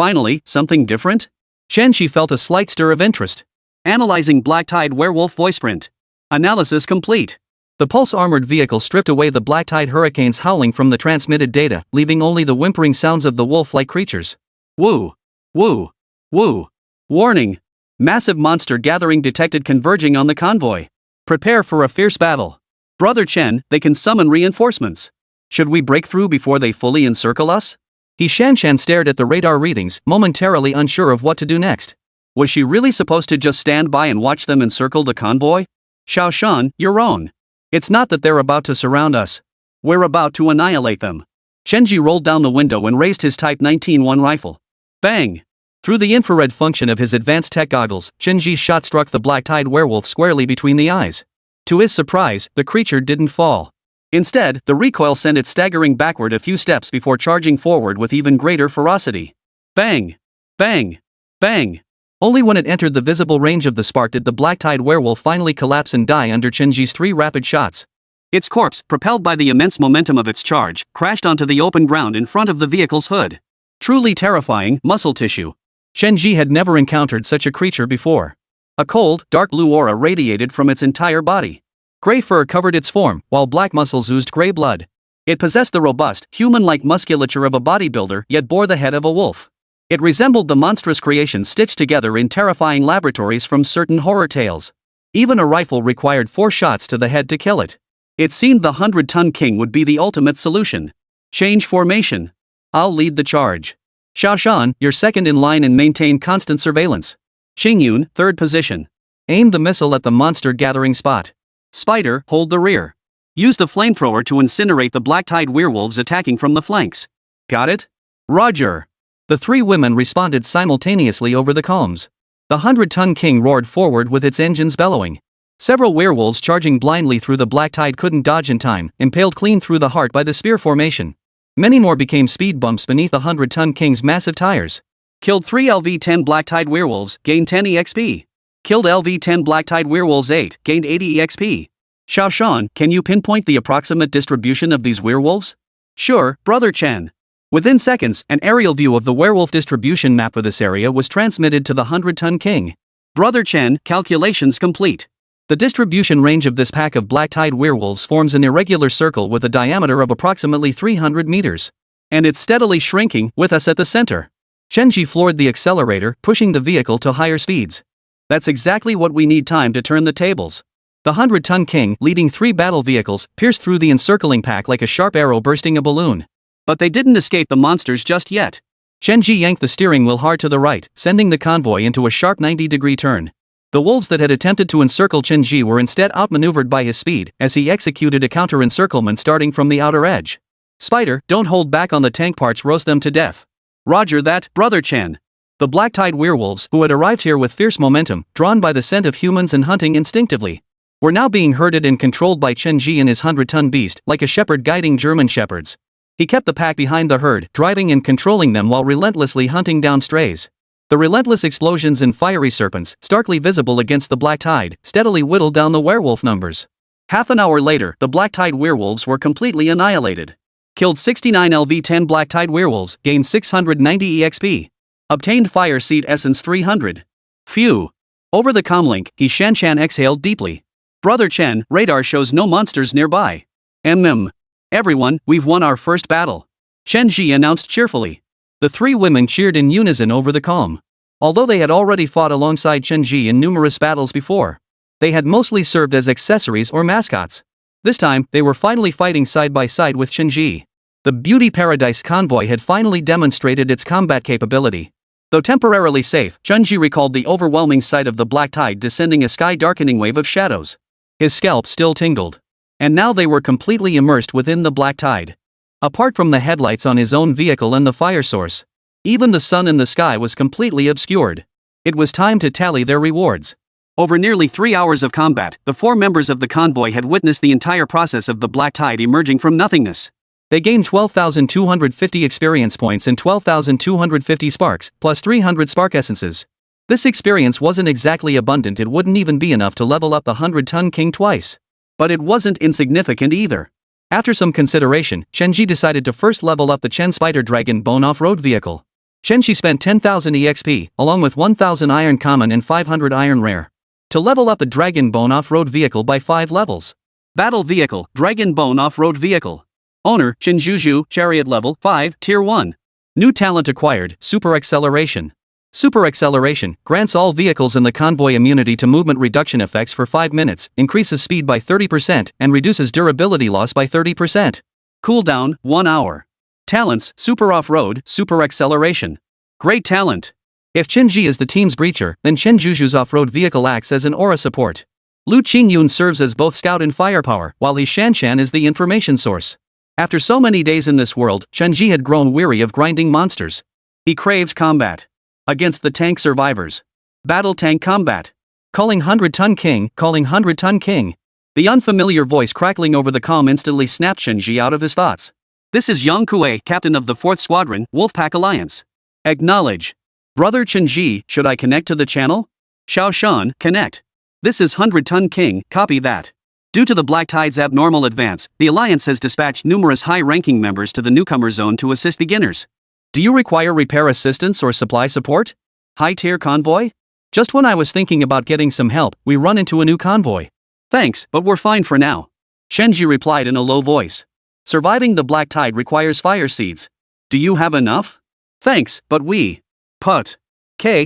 Finally, something different? Chen Zhi felt a slight stir of interest. Analyzing Black Tide Werewolf voiceprint. Analysis complete. The pulse-armored vehicle stripped away the Black Tide hurricane's howling from the transmitted data, leaving only the whimpering sounds of the wolf-like creatures. Woo! Woo! Woo! Warning! Massive monster gathering detected converging on the convoy. Prepare for a fierce battle. Brother Chen, they can summon reinforcements. Should we break through before they fully encircle us? He Xinna stared at the radar readings, momentarily unsure of what to do next. Was she really supposed to just stand by and watch them encircle the convoy? Xiao Shan, you're wrong. It's not that they're about to surround us. We're about to annihilate them. Chen Zhi rolled down the window and raised his Type 19-1 rifle. Bang! Through the infrared function of his advanced tech goggles, Chen Zhi's shot struck the Black Tide werewolf squarely between the eyes. To his surprise, the creature didn't fall. Instead, the recoil sent it staggering backward a few steps before charging forward with even greater ferocity. Bang! Bang! Bang! Only when it entered the visible range of the spark did the Black Tide werewolf finally collapse and die under Chen Zhi's 3 rapid shots. Its corpse, propelled by the immense momentum of its charge, crashed onto the open ground in front of the vehicle's hood. Truly terrifying muscle tissue. Chen Zhi had never encountered such a creature before. A cold, dark blue aura radiated from its entire body. Gray fur covered its form, while black muscles oozed gray blood. It possessed the robust, human-like musculature of a bodybuilder, yet bore the head of a wolf. It resembled the monstrous creations stitched together in terrifying laboratories from certain horror tales. Even a rifle required 4 shots to the head to kill it. It seemed the 100-ton king would be the ultimate solution. Change formation. I'll lead the charge. Xiao Shan, you're second in line and maintain constant surveillance. Qingyun, third position. Aim the missile at the monster gathering spot. Spider, hold the rear. Use the flamethrower to incinerate the Black Tide werewolves attacking from the flanks. Got it? Roger. The 3 women responded simultaneously over the comms. The 100-ton king roared forward with its engines bellowing. Several werewolves charging blindly through the Black Tide couldn't dodge in time, impaled clean through the heart by the spear formation. Many more became speed bumps beneath the 100-ton king's massive tires. Killed 3 LV-10 Black Tide werewolves, gained 10 EXP. Killed LV-10 Black Tide werewolves 8, gained 80 EXP. Xiao Shan, can you pinpoint the approximate distribution of these werewolves? Sure, Brother Chen. Within seconds, an aerial view of the werewolf distribution map for this area was transmitted to the 100-ton king. Brother Chen, calculations complete. The distribution range of this pack of Black Tide werewolves forms an irregular circle with a diameter of approximately 300 meters. And it's steadily shrinking, with us at the center. Chen Zhi floored the accelerator, pushing the vehicle to higher speeds. That's exactly what we need time to turn the tables. The 100-ton king, leading 3 battle vehicles, pierced through the encircling pack like a sharp arrow bursting a balloon. But they didn't escape the monsters just yet. Chen Zhi yanked the steering wheel hard to the right, sending the convoy into a sharp 90-degree turn. The wolves that had attempted to encircle Chen Zhi were instead outmaneuvered by his speed, as he executed a counter-encirclement starting from the outer edge. Spider, don't hold back on the tank parts, roast them to death. Roger that, Brother Chen. The Black Tide werewolves, who had arrived here with fierce momentum, drawn by the scent of humans and hunting instinctively, were now being herded and controlled by Chen Zhi and his 100-ton beast, like a shepherd guiding German shepherds. He kept the pack behind the herd, driving and controlling them while relentlessly hunting down strays. The relentless explosions and fiery serpents, starkly visible against the Black Tide, steadily whittled down the werewolf numbers. Half an hour later, the Black Tide werewolves were completely annihilated. Killed 69 LV-10 Black Tide werewolves, gained 690 EXP. Obtained fire seed essence 300. Phew. Over the comlink, He Xinna exhaled deeply. Brother Chen, radar shows no monsters nearby. Everyone, we've won our first battle. Chen Zhi announced cheerfully. The 3 women cheered in unison over the comm. Although they had already fought alongside Chen Zhi in numerous battles before, they had mostly served as accessories or mascots. This time, they were finally fighting side by side with Chen Zhi. The Beauty Paradise convoy had finally demonstrated its combat capability. Though temporarily safe, Chen Zhi recalled the overwhelming sight of the Black Tide descending a sky-darkening wave of shadows. His scalp still tingled. And now they were completely immersed within the Black Tide. Apart from the headlights on his own vehicle and the fire source, even the sun in the sky was completely obscured. It was time to tally their rewards. Over nearly 3 hours of combat, the 4 members of the convoy had witnessed the entire process of the Black Tide emerging from nothingness. They gained 12,250 experience points and 12,250 sparks, plus 300 spark essences. This experience wasn't exactly abundant, it wouldn't even be enough to level up the 100-ton king twice. But it wasn't insignificant either. After some consideration, Chen Zhi decided to first level up the Chen Spider Dragon Bone off-road vehicle. Chen Zhi spent 10,000 EXP, along with 1,000 iron common and 500 iron rare, to level up the Dragon Bone off-road vehicle by 5 levels. Battle Vehicle, Dragon Bone Off-Road Vehicle. Owner, Chen Zhi, Chariot Level 5, Tier 1. New talent acquired, Super Acceleration. Super Acceleration grants all vehicles in the convoy immunity to movement reduction effects for 5 minutes, increases speed by 30%, and reduces durability loss by 30%. Cooldown, 1 hour. Talents, Super Off-Road, Super Acceleration. Great talent. If Chen Zhi is the team's breacher, then Chen Zhi's off-road vehicle acts as an aura support. Liu Qingyun serves as both scout and firepower, while He Xinna is the information source. After so many days in this world, Chen Zhi had grown weary of grinding monsters. He craved combat. Against the tank survivors. Battle tank combat. Calling 100-ton king, calling 100-ton king. The unfamiliar voice crackling over the comm instantly snapped Chen Zhi out of his thoughts. This is Yang Kuei, captain of the 4th Squadron, Wolfpack Alliance. Acknowledge. Brother Chen Zhi, should I connect to the channel? Xiao Shan, connect. This is 100-ton king, copy that. Due to the Black Tide's abnormal advance, the Alliance has dispatched numerous high-ranking members to the newcomer zone to assist beginners. Do you require repair assistance or supply support? High-tier convoy? Just when I was thinking about getting some help, we run into a new convoy. Thanks, but we're fine for now. Chen Zhi replied in a low voice. Surviving the Black Tide requires fire seeds. Do you have enough? Thanks, but we... Put.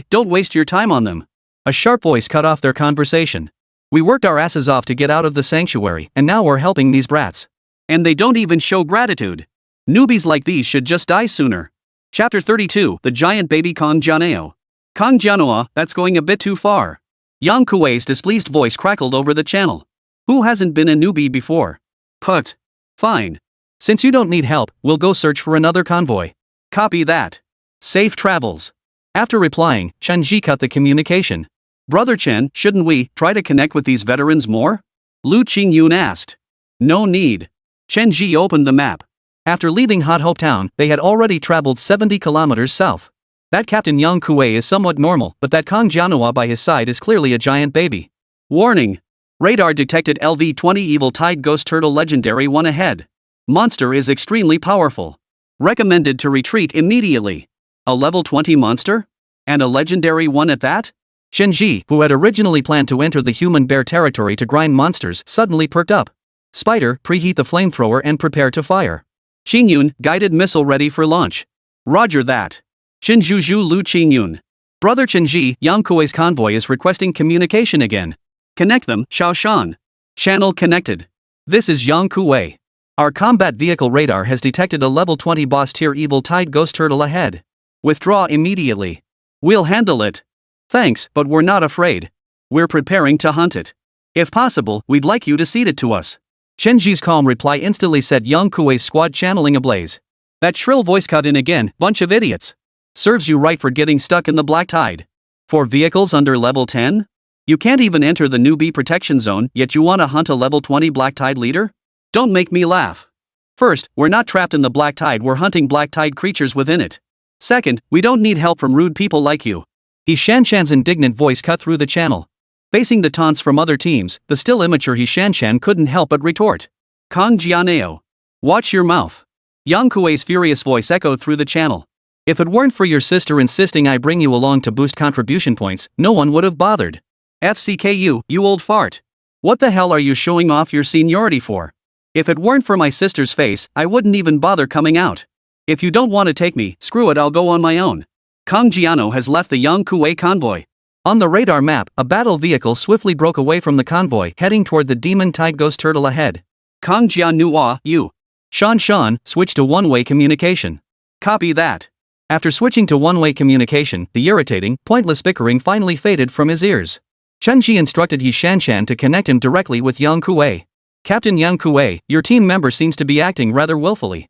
Don't waste your time on them. A sharp voice cut off their conversation. We worked our asses off to get out of the sanctuary, and now we're helping these brats. And they don't even show gratitude. Newbies like these should just die sooner. Chapter 32, The Giant Baby Kong Jianeo. Kong Jianoa, that's going a bit too far. Yang Kuei's displeased voice crackled over the channel. Who hasn't been a newbie before? Put. Fine. Since you don't need help, we'll go search for another convoy. Copy that. Safe travels. After replying, Chen Zhi cut the communication. Brother Chen, shouldn't we try to connect with these veterans more? Liu Qingyun asked. No need. Chen Zhi opened the map. After leaving Hot Hope Town, they had already traveled 70 kilometers south. That Captain Yang Kuei is somewhat normal, but that Kong Jianoa by his side is clearly a giant baby. Warning. Radar detected LV-20 Evil Tide Ghost Turtle Legendary 1 ahead. Monster is extremely powerful. Recommended to retreat immediately. A level 20 monster? And a legendary one at that? Chen Zhi, who had originally planned to enter the human bear territory to grind monsters, suddenly perked up. Spider, preheat the flamethrower and prepare to fire. Qingyun, guided missile ready for launch. Roger that. Chen Zhu Liu Qingyun. Brother Chen Zhi, Yang Kuei's convoy is requesting communication again. Connect them, Xiao Shan. Channel connected. This is Yang Kuei. Our combat vehicle radar has detected a level 20 boss tier Evil Tide Ghost Turtle ahead. Withdraw immediately. We'll handle it. Thanks, but we're not afraid. We're preparing to hunt it. If possible, we'd like you to cede it to us. Chen Zhi's calm reply instantly set Yang Kuei's squad channeling ablaze. That shrill voice cut in again, bunch of idiots. Serves you right for getting stuck in the Black Tide. For vehicles under level 10? You can't even enter the newbie protection zone, yet you want to hunt a level 20 Black Tide leader? Don't make me laugh. First, we're not trapped in the Black Tide, we're hunting Black Tide creatures within it. Second, we don't need help from rude people like you. He Xinna's indignant voice cut through the channel. Facing the taunts from other teams, the still immature He Xinna couldn't help but retort. Kong Jianeo. Watch your mouth. Yang Kuei's furious voice echoed through the channel. If it weren't for your sister insisting I bring you along to boost contribution points, no one would have bothered. FCKU, you old fart. What the hell are you showing off your seniority for? If it weren't for my sister's face, I wouldn't even bother coming out. If you don't want to take me, screw it, I'll go on my own. Kong Jiano has left the Yang Kuei convoy. On the radar map, a battle vehicle swiftly broke away from the convoy, heading toward the Demon Tide Ghost Turtle ahead. Kong Jianua, you. Shan, switch to one-way communication. Copy that. After switching to one-way communication, the irritating, pointless bickering finally faded from his ears. Chen Zhi instructed He Xinna to connect him directly with Yang Kuei. Captain Yang Kuei, your team member seems to be acting rather willfully.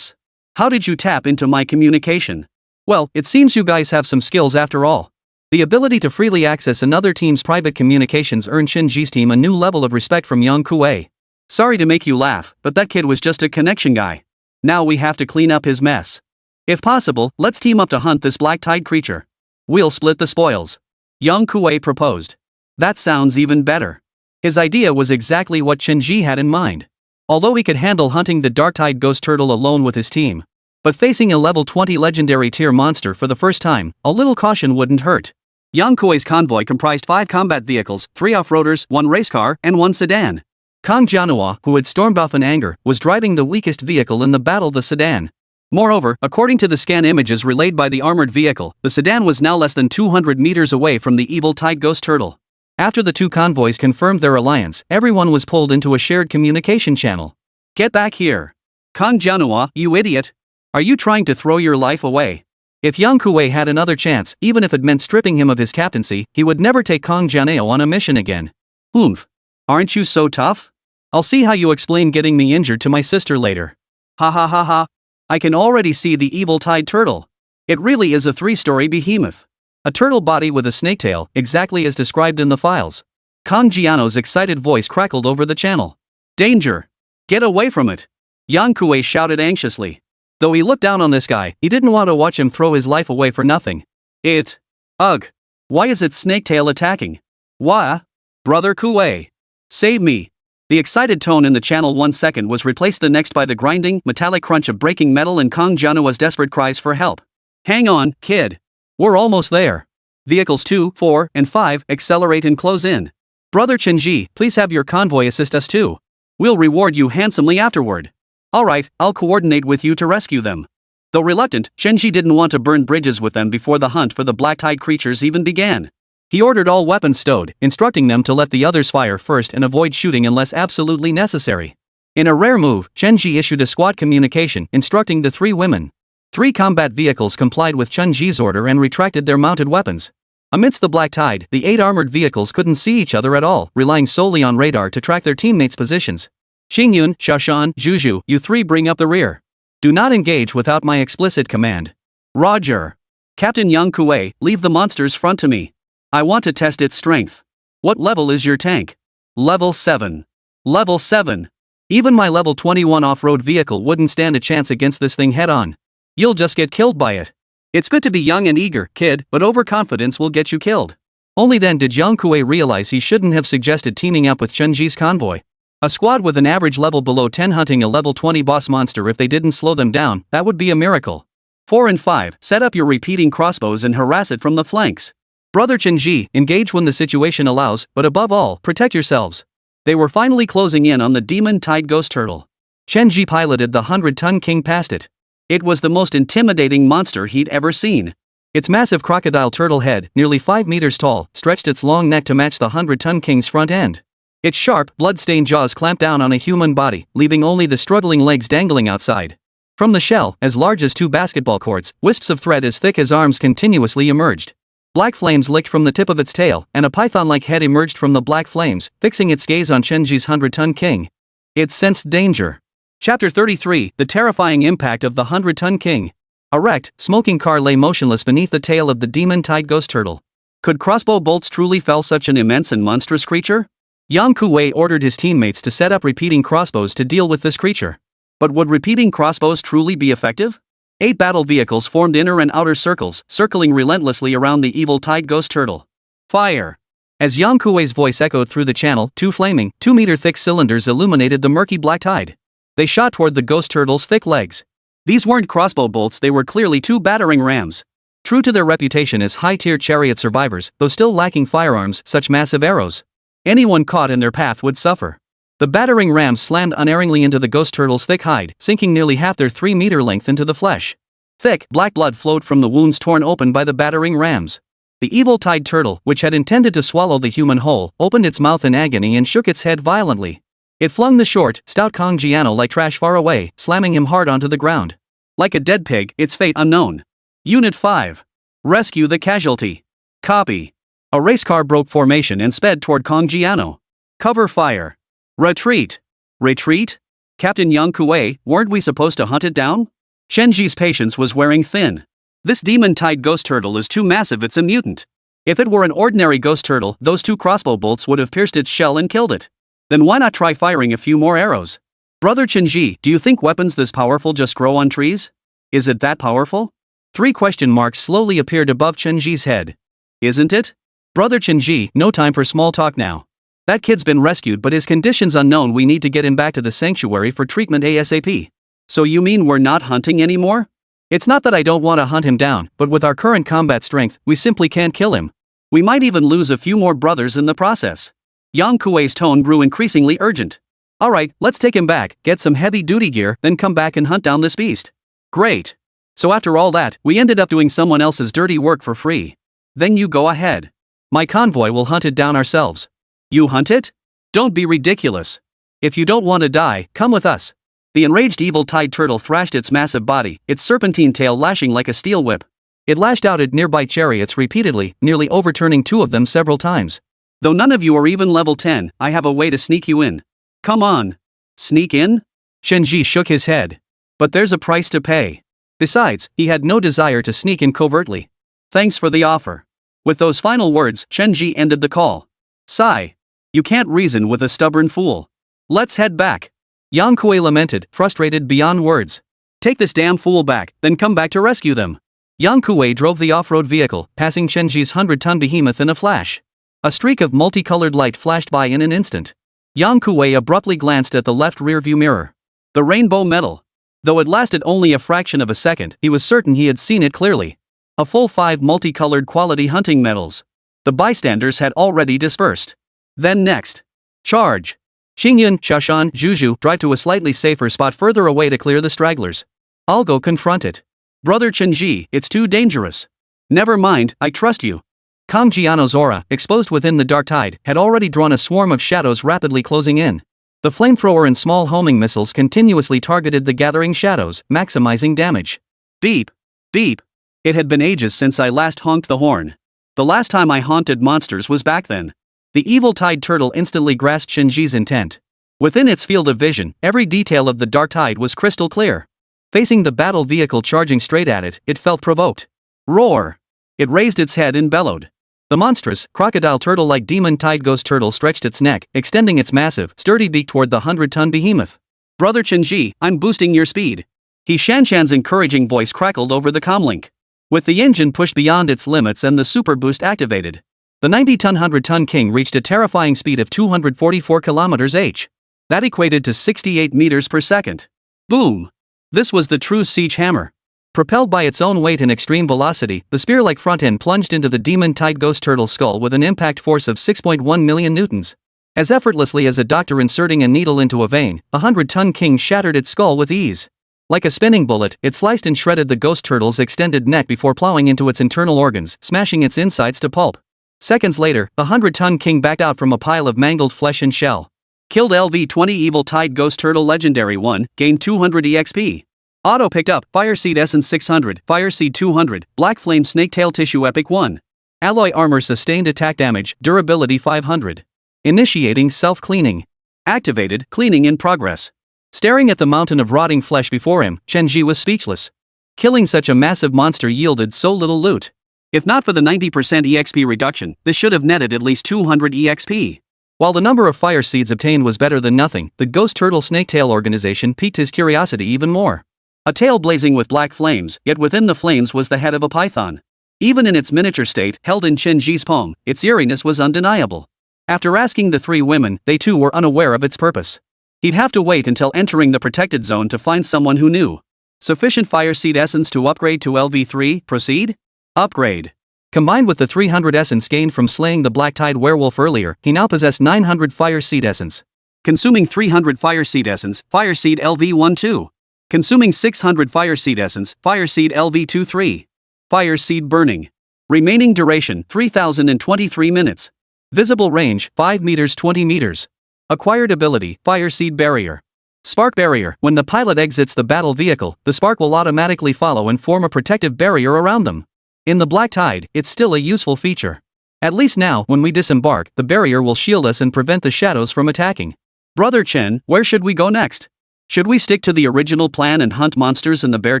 How did you tap into my communication? Well, it seems you guys have some skills after all. The ability to freely access another team's private communications earned Chen Zhi's team a new level of respect from Yang Kuei. Sorry to make you laugh, but that kid was just a connection guy. Now we have to clean up his mess. If possible, let's team up to hunt this Black Tide creature. We'll split the spoils. Yang Kuei proposed. That sounds even better. His idea was exactly what Chen Zhi had in mind. Although he could handle hunting the Dark Tide Ghost Turtle alone with his team. But facing a level 20 legendary tier monster for the first time, a little caution wouldn't hurt. Yang Kuei's convoy comprised 5 combat vehicles, 3 off-roaders, 1 race car, and 1 sedan. Kang Jianhua, who had stormed off in anger, was driving the weakest vehicle in the battle, the sedan. Moreover, according to the scan images relayed by the armored vehicle, the sedan was now less than 200 meters away from the evil Tide Ghost Turtle. After the 2 convoys confirmed their alliance, everyone was pulled into a shared communication channel. Get back here. Kang Jianhua, you idiot. Are you trying to throw your life away? If Yang Kuei had another chance, even if it meant stripping him of his captaincy, he would never take Kang Jianhua on a mission again. Oomph. Aren't you so tough? I'll see how you explain getting me injured to my sister later. Ha ha ha ha. I can already see the evil Tide Turtle. It really is a 3-story behemoth. A turtle body with a snake tail, exactly as described in the files. Kang Jianhua's excited voice crackled over the channel. Danger! Get away from it! Yang Kuei shouted anxiously. Though he looked down on this guy, he didn't want to watch him throw his life away for nothing. Ugh! Why is it snake tail attacking? Wah! Brother Kuei! Save me! The excited tone in the channel 1 second was replaced the next by the grinding, metallic crunch of breaking metal and Kang Jianhua's desperate cries for help. Hang on, kid! We're almost there. Vehicles 2, 4, and 5 accelerate and close in. Brother Chen Zhi, please have your convoy assist us too. We'll reward you handsomely afterward. Alright, I'll coordinate with you to rescue them. Though reluctant, Chen Zhi didn't want to burn bridges with them before the hunt for the Black Tide creatures even began. He ordered all weapons stowed, instructing them to let the others fire first and avoid shooting unless absolutely necessary. In a rare move, Chen Zhi issued a squad communication instructing the 3 women. 3 combat vehicles complied with Chen Zhi's order and retracted their mounted weapons. Amidst the black tide, the 8 armored vehicles couldn't see each other at all, relying solely on radar to track their teammates' positions. Xingyun, Xiaoshan, Zhuzhu, you 3 bring up the rear. Do not engage without my explicit command. Roger. Captain Yang Kuei, leave the monster's front to me. I want to test its strength. What level is your tank? Level 7. Level 7. Even my level 21 off-road vehicle wouldn't stand a chance against this thing head-on. You'll just get killed by it. It's good to be young and eager, kid, but overconfidence will get you killed. Only then did Yang Kuei realize he shouldn't have suggested teaming up with Chen Zhi's convoy. A squad with an average level below 10 hunting a level 20 boss monster if they didn't slow them down, that would be a miracle. 4 and 5, set up your repeating crossbows and harass it from the flanks. Brother Chen Zhi, engage when the situation allows, but above all, protect yourselves. They were finally closing in on the demon Tide Ghost Turtle. Chen Zhi piloted the 100-ton king past it. It was the most intimidating monster he'd ever seen. Its massive crocodile turtle head, nearly 5 meters tall, stretched its long neck to match the 100-ton king's front end. Its sharp, blood-stained jaws clamped down on a human body, leaving only the struggling legs dangling outside. From the shell, as large as 2 basketball courts, wisps of thread as thick as arms continuously emerged. Black flames licked from the tip of its tail, and a python-like head emerged from the black flames, fixing its gaze on Chen Zhi's 100-ton king. It sensed danger. Chapter 33, The Terrifying Impact of the 100-Ton King. A wrecked, smoking car lay motionless beneath the tail of the demon Tide Ghost Turtle. Could crossbow bolts truly fell such an immense and monstrous creature? Yang Kuei ordered his teammates to set up repeating crossbows to deal with this creature. But would repeating crossbows truly be effective? 8 battle vehicles formed inner and outer circles, circling relentlessly around the evil Tide Ghost Turtle. Fire! As Yang Kuei's voice echoed through the channel, 2 flaming, 2-meter-thick cylinders illuminated the murky black tide. They shot toward the ghost turtle's thick legs. These weren't crossbow bolts, they were clearly 2 battering rams. True to their reputation as high-tier chariot survivors, though still lacking firearms, such massive arrows. Anyone caught in their path would suffer. The battering rams slammed unerringly into the ghost turtle's thick hide, sinking nearly half their 3-meter length into the flesh. Thick, black blood flowed from the wounds torn open by the battering rams. The evil Tide Turtle, which had intended to swallow the human whole, opened its mouth in agony and shook its head violently. It flung the short, stout Kang Jianhua like trash far away, slamming him hard onto the ground. Like a dead pig, its fate unknown. Unit 5. Rescue the casualty. Copy. A race car broke formation and sped toward Kang Jianhua. Cover fire. Retreat. Retreat? Captain Yang Kuei, weren't we supposed to hunt it down? Chen Zhi's patience was wearing thin. This demon Tide Ghost Turtle is too massive, it's a mutant. If it were an ordinary ghost turtle, those 2 crossbow bolts would have pierced its shell and killed it. Then why not try firing a few more arrows? Brother Chen Zhi, do you think weapons this powerful just grow on trees? Is it that powerful? 3 question marks slowly appeared above Chen Zhi's head. Isn't it? Brother Chen Zhi, no time for small talk now. That kid's been rescued but his condition's unknown, we need to get him back to the sanctuary for treatment ASAP. So you mean we're not hunting anymore? It's not that I don't want to hunt him down, but with our current combat strength, we simply can't kill him. We might even lose a few more brothers in the process. Yang Kuei's tone grew increasingly urgent. Alright, let's take him back, get some heavy-duty gear, then come back and hunt down this beast. Great. So after all that, we ended up doing someone else's dirty work for free. Then you go ahead. My convoy will hunt it down ourselves. You hunt it? Don't be ridiculous. If you don't want to die, come with us. The enraged evil tide turtle thrashed its massive body, its serpentine tail lashing like a steel whip. It lashed out at nearby chariots repeatedly, nearly overturning 2 of them several times. Though none of you are even level 10, I have a way to sneak you in. Come on. Sneak in? Chen Zhi shook his head. But there's a price to pay. Besides, he had no desire to sneak in covertly. Thanks for the offer. With those final words, Chen Zhi ended the call. Sigh. You can't reason with a stubborn fool. Let's head back. Yang Kuei lamented, frustrated beyond words. Take this damn fool back, then come back to rescue them. Yang Kuei drove the off-road vehicle, passing Chen Zhi's 100-ton behemoth in a flash. A streak of multicolored light flashed by in an instant. Yang Kuei abruptly glanced at the left rear-view mirror. The rainbow medal. Though it lasted only a fraction of a second, he was certain he had seen it clearly. A full 5 multicolored quality hunting medals. The bystanders had already dispersed. Then next. Charge. Qingyun, Shashan, Zhuzhu drive to a slightly safer spot further away to clear the stragglers. I'll go confront it. Brother Chen Zhi, it's too dangerous. Never mind, I trust you. Kang Jiano's aura, exposed within the dark tide, had already drawn a swarm of shadows rapidly closing in. The flamethrower and small homing missiles continuously targeted the gathering shadows, maximizing damage. Beep. Beep. It had been ages since I last honked the horn. The last time I haunted monsters was back then. The evil tide turtle instantly grasped Chen Zhi's intent. Within its field of vision, every detail of the dark tide was crystal clear. Facing the battle vehicle charging straight at it, it felt provoked. Roar! It raised its head and bellowed. The monstrous, crocodile turtle-like demon tide ghost turtle stretched its neck, extending its massive, sturdy beak toward the 100-ton behemoth. Brother Chen Zhi, I'm boosting your speed. He Shanshan's encouraging voice crackled over the comlink. With the engine pushed beyond its limits and the super boost activated, the 90-ton 100-ton king reached a terrifying speed of 244 km/h. That equated to 68 meters per second. Boom! This was the true siege hammer. Propelled by its own weight and extreme velocity, the spear-like front end plunged into the demon tide ghost turtle's skull with an impact force of 6.1 million newtons. As effortlessly as a doctor inserting a needle into a vein, a 100-ton king shattered its skull with ease. Like a spinning bullet, it sliced and shredded the ghost turtle's extended neck before plowing into its internal organs, smashing its insides to pulp. Seconds later, the 100-ton king backed out from a pile of mangled flesh and shell. Killed LV-20 Evil Tide Ghost Turtle Legendary 1, gained 200 EXP. Auto picked up, Fireseed Essence 600, Fireseed 200, Black Flame Snaketail Tissue Epic 1. Alloy Armor Sustained Attack Damage, Durability 500. Initiating Self-Cleaning. Activated, Cleaning in Progress. Staring at the mountain of rotting flesh before him, Chen Zhi was speechless. Killing such a massive monster yielded so little loot. If not for the 90% EXP reduction, this should have netted at least 200 EXP. While the number of fire seeds obtained was better than nothing, the Ghost Turtle Snaketail organization piqued his curiosity even more. A tail blazing with black flames, yet within the flames was the head of a python. Even in its miniature state, held in Chen Zhi's palm, its eeriness was undeniable. After asking the 3 women, they too were unaware of its purpose. He'd have to wait until entering the protected zone to find someone who knew. Sufficient fire seed essence to upgrade to LV3, proceed? Upgrade. Combined with the 300 essence gained from slaying the Black Tide werewolf earlier, he now possessed 900 fire seed essence. Consuming 300 fire seed essence, fire seed LV12. Consuming 600 fire seed essence, fire seed LV23. Fire seed burning. Remaining duration 3023 minutes. Visible range 5 meters 20 meters. Acquired ability, Fire Seed Barrier. Spark Barrier. When the pilot exits the battle vehicle, the spark will automatically follow and form a protective barrier around them. In the Black Tide, it's still a useful feature. At least now, when we disembark, the barrier will shield us and prevent the shadows from attacking. Brother Chen, where should we go next? Should we stick to the original plan and hunt monsters in the bear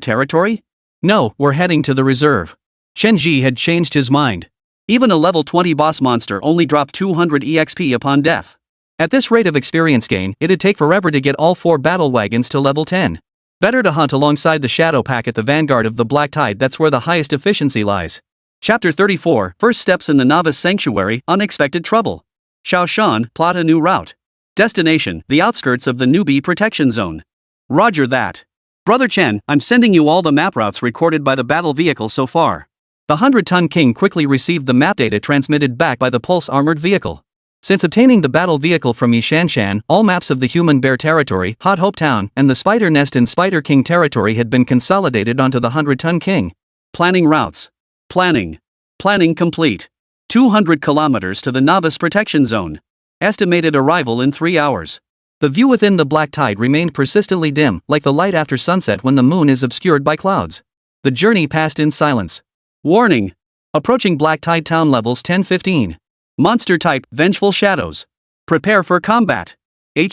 territory? No, we're heading to the reserve. Chen Zhi had changed his mind. Even a level 20 boss monster only dropped 200 EXP upon death. At this rate of experience gain, it'd take forever to get all 4 battle wagons to level 10. Better to hunt alongside the Shadow Pack at the vanguard of the Black Tide. That's where the highest efficiency lies. Chapter 34, First Steps in the Novice Sanctuary, Unexpected Trouble. Shaoshan, plot a new route. Destination, the outskirts of the newbie protection zone. Roger that. Brother Chen, I'm sending you all the map routes recorded by the battle vehicle so far. The 100-ton king quickly received the map data transmitted back by the pulse armored vehicle. Since obtaining the battle vehicle from He Xinna, all maps of the Human Bear Territory, Hot Hope Town, and the Spider Nest and Spider King Territory had been consolidated onto the 100-ton king. Planning routes. Planning complete. 200 kilometers to the Novice Protection Zone. Estimated arrival in 3 hours. The view within the Black Tide remained persistently dim, like the light after sunset when the moon is obscured by clouds. The journey passed in silence. Warning! Approaching Black Tide Town levels 10-15. Monster type, Vengeful Shadows. Prepare for combat. A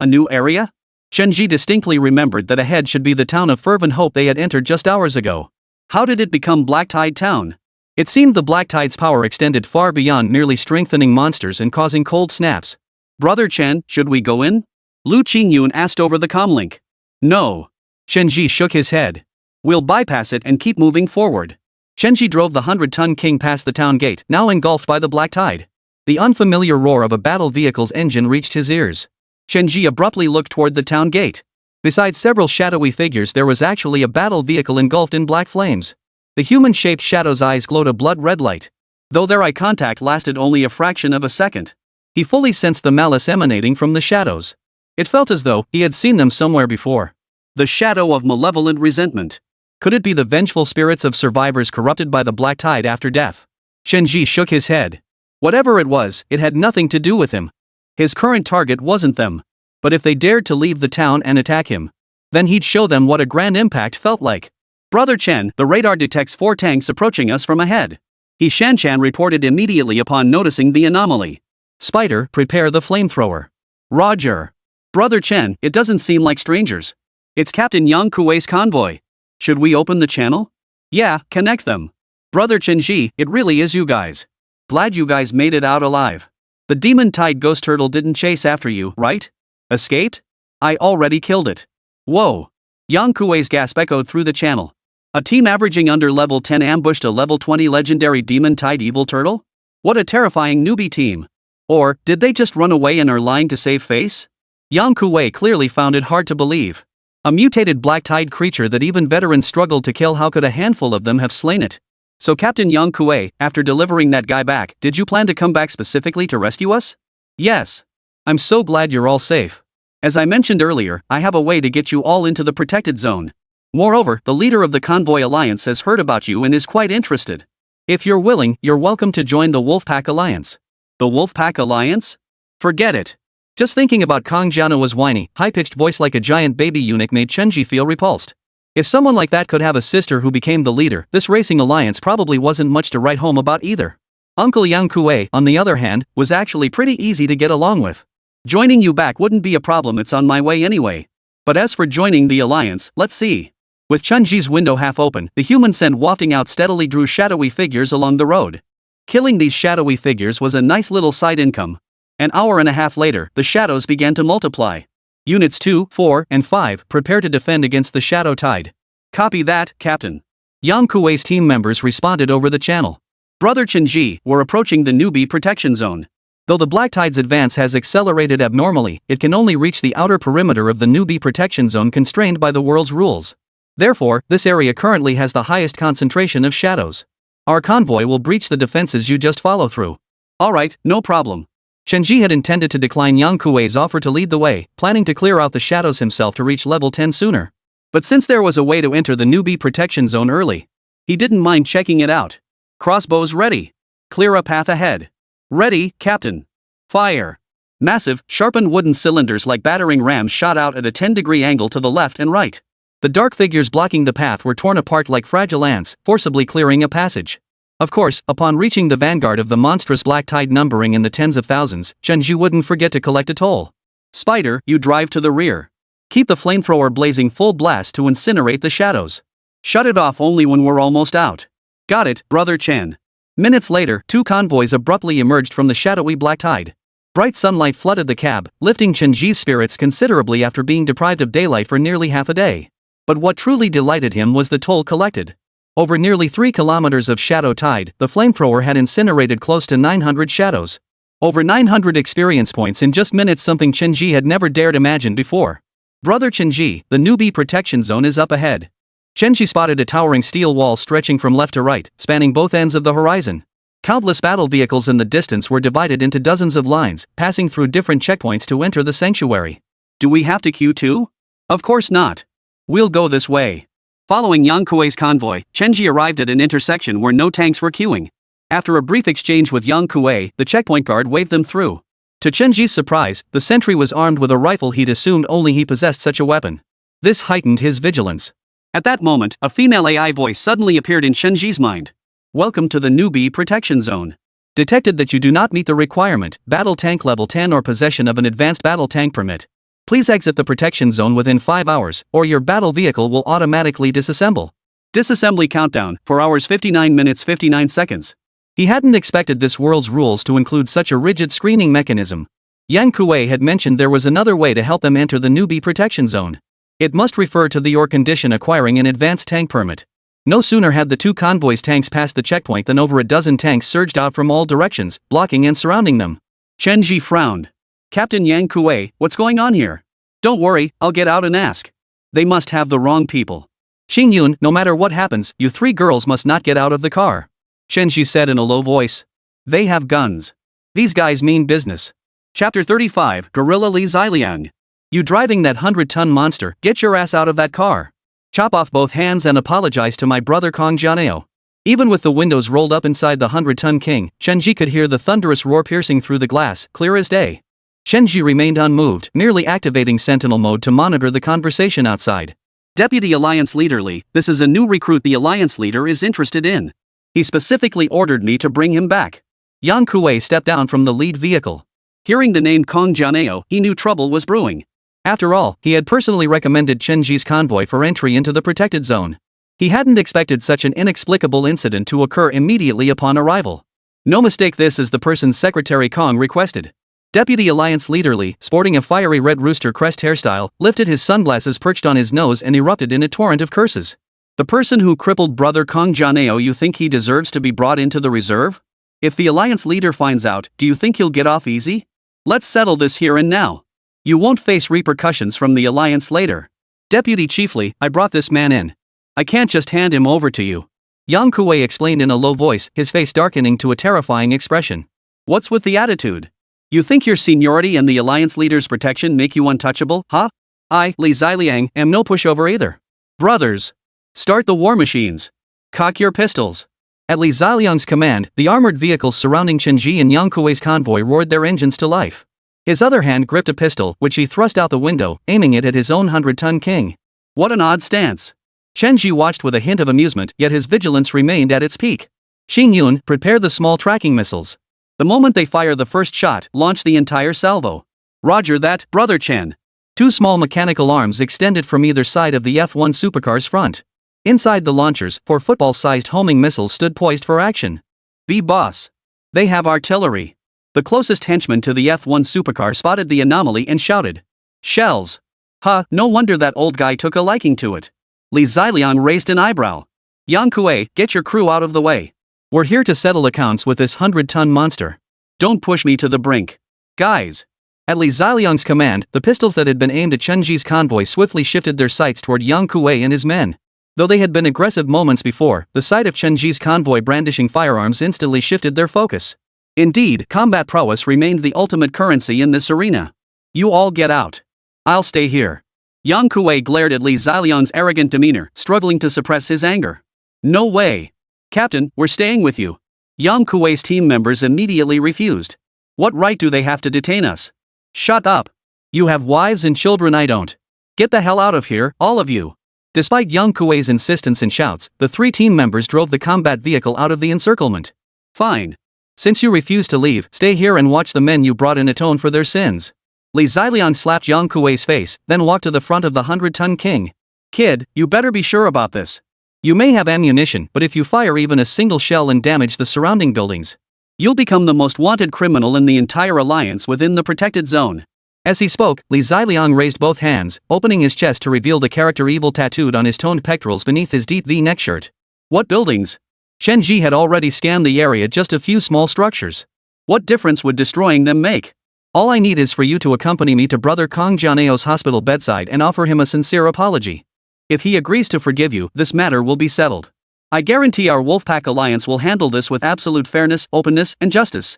new area? Chen Zhi distinctly remembered that ahead should be the town of Fervent Hope they had entered just hours ago. How did it become Black Tide Town? It seemed the Black Tide's power extended far beyond merely strengthening monsters and causing cold snaps. Brother Chen, should we go in? Liu Qingyun asked over the comlink. No. Chen Zhi shook his head. We'll bypass it and keep moving forward. Chen Zhi drove the 100-ton king past the town gate, now engulfed by the Black Tide. The unfamiliar roar of a battle vehicle's engine reached his ears. Chen Zhi abruptly looked toward the town gate. Besides several shadowy figures, there was actually a battle vehicle engulfed in black flames. The human-shaped shadow's eyes glowed a blood-red light. Though their eye contact lasted only a fraction of a second, he fully sensed the malice emanating from the shadows. It felt as though he had seen them somewhere before. The shadow of malevolent resentment. Could it be the vengeful spirits of survivors corrupted by the Black Tide after death? Chen Zhi shook his head. Whatever it was, it had nothing to do with him. His current target wasn't them. But if they dared to leave the town and attack him, then he'd show them what a grand impact felt like. Brother Chen, the radar detects 4 tanks approaching us from ahead. He Xinna reported immediately upon noticing the anomaly. Spider, prepare the flamethrower. Roger. Brother Chen, it doesn't seem like strangers. It's Captain Yang Kuei's convoy. Should we open the channel? Yeah, connect them. Brother Chen Zhi, it really is you guys. Glad you guys made it out alive. The demon tide ghost turtle didn't chase after you, right? Escaped? I already killed it. Whoa. Yang Kuei's gasp echoed through the channel. A team averaging under level 10 ambushed a level 20 legendary demon tide evil turtle? What a terrifying newbie team. Or, did they just run away and are lying to save face? Yang Kuei clearly found it hard to believe. A mutated Black Tide creature that even veterans struggled to kill, how could a handful of them have slain it? So Captain Yang Kuei, after delivering that guy back, did you plan to come back specifically to rescue us? Yes. I'm so glad you're all safe. As I mentioned earlier, I have a way to get you all into the protected zone. Moreover, the leader of the Convoy Alliance has heard about you and is quite interested. If you're willing, you're welcome to join the Wolfpack Alliance. The Wolfpack Alliance? Forget it. Just thinking about Kang Jiana's whiny, high-pitched voice like a giant baby eunuch made Chen Zhi feel repulsed. If someone like that could have a sister who became the leader, this racing alliance probably wasn't much to write home about either. Uncle Yang Kuei, on the other hand, was actually pretty easy to get along with. Joining you back wouldn't be a problem, it's on my way anyway. But as for joining the alliance, let's see. With Chen Zhi's window half open, the human scent wafting out steadily drew shadowy figures along the road. Killing these shadowy figures was a nice little side income. An hour and a half later, the shadows began to multiply. Units 2, 4, and 5 prepare to defend against the Shadow Tide. Copy that, Captain. Yang Kuei's team members responded over the channel. Brother Chen Zhi, we're approaching the newbie protection zone. Though the Black Tide's advance has accelerated abnormally, it can only reach the outer perimeter of the newbie protection zone constrained by the world's rules. Therefore, this area currently has the highest concentration of shadows. Our convoy will breach the defenses you just follow through. Alright, no problem. Chen Zhi had intended to decline Yang Kuei's offer to lead the way, planning to clear out the shadows himself to reach level 10 sooner. But since there was a way to enter the newbie protection zone early, he didn't mind checking it out. Crossbows ready. Clear a path ahead. Ready, Captain. Fire. Massive, sharpened wooden cylinders like battering rams shot out at a 10-degree angle to the left and right. The dark figures blocking the path were torn apart like fragile ants, forcibly clearing a passage. Of course, upon reaching the vanguard of the monstrous Black Tide numbering in the tens of thousands, Chen Zhi wouldn't forget to collect a toll. Spider, you drive to the rear. Keep the flamethrower blazing full blast to incinerate the shadows. Shut it off only when we're almost out. Got it, Brother Chen. Minutes later, 2 convoys abruptly emerged from the shadowy Black Tide. Bright sunlight flooded the cab, lifting Chen Zhi's spirits considerably after being deprived of daylight for nearly half a day. But what truly delighted him was the toll collected. Over nearly 3 kilometers of Shadow Tide, the flamethrower had incinerated close to 900 shadows. Over 900 experience points in just minutes, something Chen Zhi had never dared imagine before. Brother Chen Zhi, the newbie protection zone is up ahead. Chen Zhi spotted a towering steel wall stretching from left to right, spanning both ends of the horizon. Countless battle vehicles in the distance were divided into dozens of lines, passing through different checkpoints to enter the sanctuary. Do we have to queue too? Of course not. We'll go this way. Following Yang Kuei's convoy, Chen Zhi arrived at an intersection where no tanks were queuing. After a brief exchange with Yang Kuei, the checkpoint guard waved them through. To Chen Zhi's surprise, the sentry was armed with a rifle he'd assumed only he possessed such a weapon. This heightened his vigilance. At that moment, a female AI voice suddenly appeared in Chen Zhi's mind. Welcome to the newbie protection zone. Detected that you do not meet the requirement, battle tank level 10 or possession of an advanced battle tank permit. Please exit the protection zone within 5 hours, or your battle vehicle will automatically disassemble. Disassembly countdown, 4 hours 59 minutes 59 seconds. He hadn't expected this world's rules to include such a rigid screening mechanism. Yang Kuei had mentioned there was another way to help them enter the newbie protection zone. It must refer to the or condition acquiring an advanced tank permit. No sooner had the two convoys' tanks passed the checkpoint than over a dozen tanks surged out from all directions, blocking and surrounding them. Chen Zhi frowned. Captain Yang Kuei, what's going on here? Don't worry, I'll get out and ask. They must have the wrong people. Qingyun, no matter what happens, you 3 girls must not get out of the car. Chen Zhi said in a low voice. They have guns. These guys mean business. Chapter 35, Guerrilla Li Ziliang. You driving that 100-ton monster, get your ass out of that car. Chop off both hands and apologize to my brother Kong Jianeo. Even with the windows rolled up inside the 100-ton king, Chen Zhi could hear the thunderous roar piercing through the glass, clear as day. Chen Zhi remained unmoved, merely activating sentinel mode to monitor the conversation outside. Deputy Alliance Leader Li, this is a new recruit the Alliance Leader is interested in. He specifically ordered me to bring him back. Yang Kuei stepped down from the lead vehicle. Hearing the name Kong Jianeo, he knew trouble was brewing. After all, he had personally recommended Chen Zhi's convoy for entry into the protected zone. He hadn't expected such an inexplicable incident to occur immediately upon arrival. No mistake, this is the person Secretary Kong requested. Deputy Alliance Leader Li, sporting a fiery red rooster crest hairstyle, lifted his sunglasses perched on his nose and erupted in a torrent of curses. The person who crippled brother Kong Jianeo, you think he deserves to be brought into the reserve? If the Alliance leader finds out, do you think he'll get off easy? Let's settle this here and now. You won't face repercussions from the Alliance later. Deputy Chief Li, I brought this man in. I can't just hand him over to you. Yang Kuei explained in a low voice, his face darkening to a terrifying expression. What's with the attitude? You think your seniority and the Alliance leader's protection make you untouchable, huh? I, Li Ziliang, am no pushover either. Brothers, start the war machines. Cock your pistols. At Li Ziliang's command, the armored vehicles surrounding Chen Zhi and Yang Kuei's convoy roared their engines to life. His other hand gripped a pistol, which he thrust out the window, aiming it at his own 100-ton king. What an odd stance. Chen Zhi watched with a hint of amusement, yet his vigilance remained at its peak. Qingyun, prepare the small tracking missiles. The moment they fire the first shot, launch the entire salvo. Roger that, Brother Chen. 2 small mechanical arms extended from either side of the F-1 supercar's front. Inside the launchers, 4 football-sized homing missiles stood poised for action. Be boss. They have artillery. The closest henchman to the F-1 supercar spotted the anomaly and shouted. Shells. Ha, no wonder that old guy took a liking to it. Li Ziliang raised an eyebrow. Yang Kuei, get your crew out of the way. We're here to settle accounts with this 100-ton monster. Don't push me to the brink. Guys. At Li Ziliang's command, the pistols that had been aimed at Chen Zhi's convoy swiftly shifted their sights toward Yang Kuei and his men. Though they had been aggressive moments before, the sight of Chen Zhi's convoy brandishing firearms instantly shifted their focus. Indeed, combat prowess remained the ultimate currency in this arena. You all get out. I'll stay here. Yang Kuei glared at Li Ziliang's arrogant demeanor, struggling to suppress his anger. No way. Captain, we're staying with you. Yang Kuei's team members immediately refused. What right do they have to detain us? Shut up. You have wives and children, I don't. Get the hell out of here, all of you. Despite Yang Kuei's insistence and shouts, the 3 team members drove the combat vehicle out of the encirclement. Fine. Since you refuse to leave, stay here and watch the men you brought in atone for their sins. Li Ziliang slapped Yang Kuei's face, then walked to the front of the 100-ton king. Kid, you better be sure about this. You may have ammunition, but if you fire even a single shell and damage the surrounding buildings, you'll become the most wanted criminal in the entire alliance within the protected zone. As he spoke, Li Ziliang raised both hands, opening his chest to reveal the character evil tattooed on his toned pectorals beneath his deep V-neck shirt. What buildings? Chen Zhi had already scanned the area, just a few small structures. What difference would destroying them make? All I need is for you to accompany me to Brother Kong Jianeo's hospital bedside and offer him a sincere apology. If he agrees to forgive you, this matter will be settled. I guarantee our Wolfpack Alliance will handle this with absolute fairness, openness, and justice.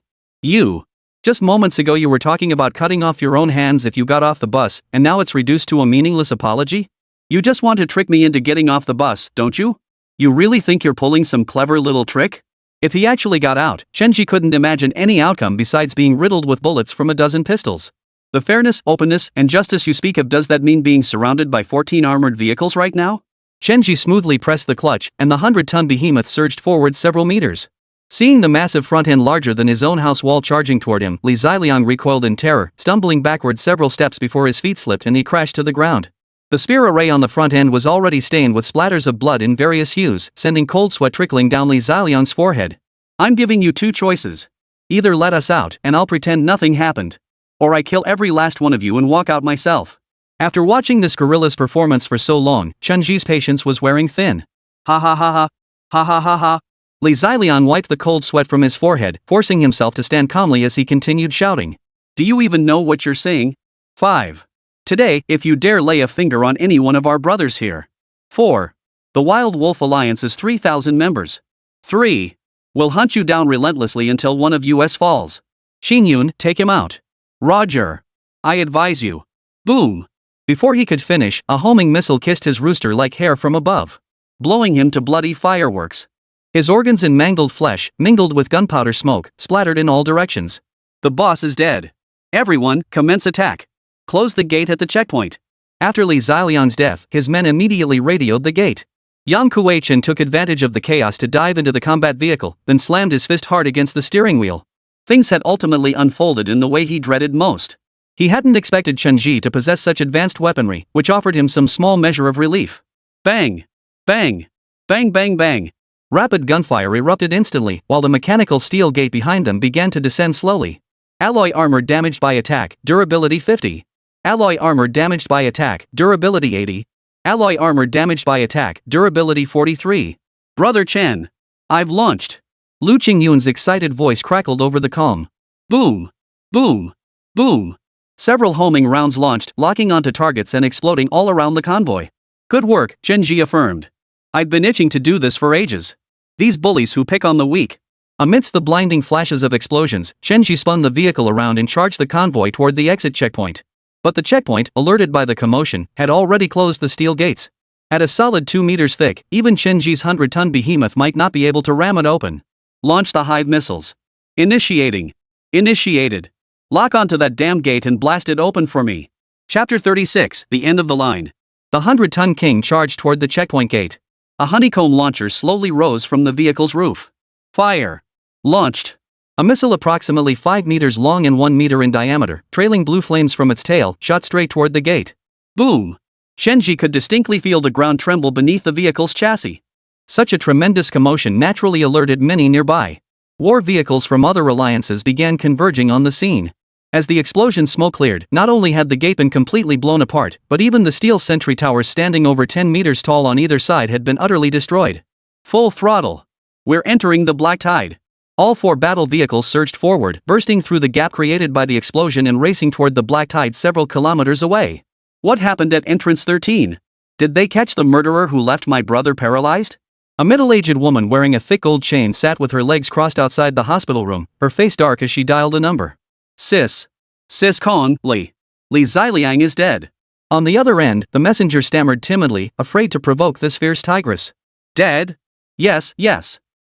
Just moments ago you were talking about cutting off your own hands if you got off the bus, and now it's reduced to a meaningless apology? You just want to trick me into getting off the bus, don't you? You really think you're pulling some clever little trick? If he actually got out, Chen Zhi couldn't imagine any outcome besides being riddled with bullets from a dozen pistols. The fairness, openness, and justice you speak of, does that mean being surrounded by 14 armored vehicles right now? Chen Zhi smoothly pressed the clutch, and the 100-ton behemoth surged forward several meters. Seeing the massive front end larger than his own house wall charging toward him, Li Ziliang recoiled in terror, stumbling backward several steps before his feet slipped and he crashed to the ground. The spear array on the front end was already stained with splatters of blood in various hues, sending cold sweat trickling down Li Ziliang's forehead. I'm giving you two choices. Either let us out and I'll pretend nothing happened, or I kill every last one of you and walk out myself. After watching this gorilla's performance for so long, Chen Zhi's patience was wearing thin. Ha ha ha ha. Ha ha ha ha. Li Ziliang wiped the cold sweat from his forehead, forcing himself to stand calmly as he continued shouting. Do you even know what you're saying? 5. Today, if you dare lay a finger on any one of our brothers here. 4. The Wild Wolf Alliance is 3,000 members. 3. We'll hunt you down relentlessly until one of us falls. Qingyun, take him out. Roger. I advise you. Boom. Before he could finish, a homing missile kissed his rooster like hair from above, blowing him to bloody fireworks. His organs and mangled flesh, mingled with gunpowder smoke, splattered in all directions. The boss is dead. Everyone, commence attack. Close the gate at the checkpoint. After Li Ziliang's death, his men immediately radioed the gate. Yang Kuei-chen took advantage of the chaos to dive into the combat vehicle, then slammed his fist hard against the steering wheel. Things had ultimately unfolded in the way he dreaded most. He hadn't expected Chen Zhi to possess such advanced weaponry, which offered him some small measure of relief. Bang! Bang! Bang bang bang! Rapid gunfire erupted instantly, while the mechanical steel gate behind them began to descend slowly. Alloy armor damaged by attack, durability 50. Alloy armor damaged by attack, durability 80. Alloy armor damaged by attack, durability 43. Brother Chen. I've launched. Liu Qingyun's excited voice crackled over the calm. Boom! Boom! Boom! Several homing rounds launched, locking onto targets and exploding all around the convoy. Good work, Chen Zhi affirmed. I'd been itching to do this for ages. These bullies who pick on the weak. Amidst the blinding flashes of explosions, Chen Zhi spun the vehicle around and charged the convoy toward the exit checkpoint. But the checkpoint, alerted by the commotion, had already closed the steel gates. At a solid 2 meters thick, even Chen Zhi's 100-ton behemoth might not be able to ram it open. Launch the hive missiles. Initiating. Initiated. Lock onto that damn gate and blast it open for me. Chapter 36, The End of the Line. The 100-ton king charged toward the checkpoint gate. A honeycomb launcher slowly rose from the vehicle's roof. Fire. Launched. A missile approximately 5 meters long and 1 meter in diameter, trailing blue flames from its tail, shot straight toward the gate. Boom! Chen Zhi could distinctly feel the ground tremble beneath the vehicle's chassis. Such a tremendous commotion naturally alerted many nearby. War vehicles from other alliances began converging on the scene. As the explosion smoke cleared, not only had the gate been completely blown apart, but even the steel sentry towers standing over 10 meters tall on either side had been utterly destroyed. Full throttle. We're entering the Black Tide. All 4 battle vehicles surged forward, bursting through the gap created by the explosion and racing toward the Black Tide several kilometers away. What happened at entrance 13? Did they catch the murderer who left my brother paralyzed? A middle-aged woman wearing a thick gold chain sat with her legs crossed outside the hospital room, her face dark as she dialed a number. Sis Kong, Li Ziliang is dead. On the other end, the messenger stammered timidly, afraid to provoke this fierce tigress. Dead? Yes.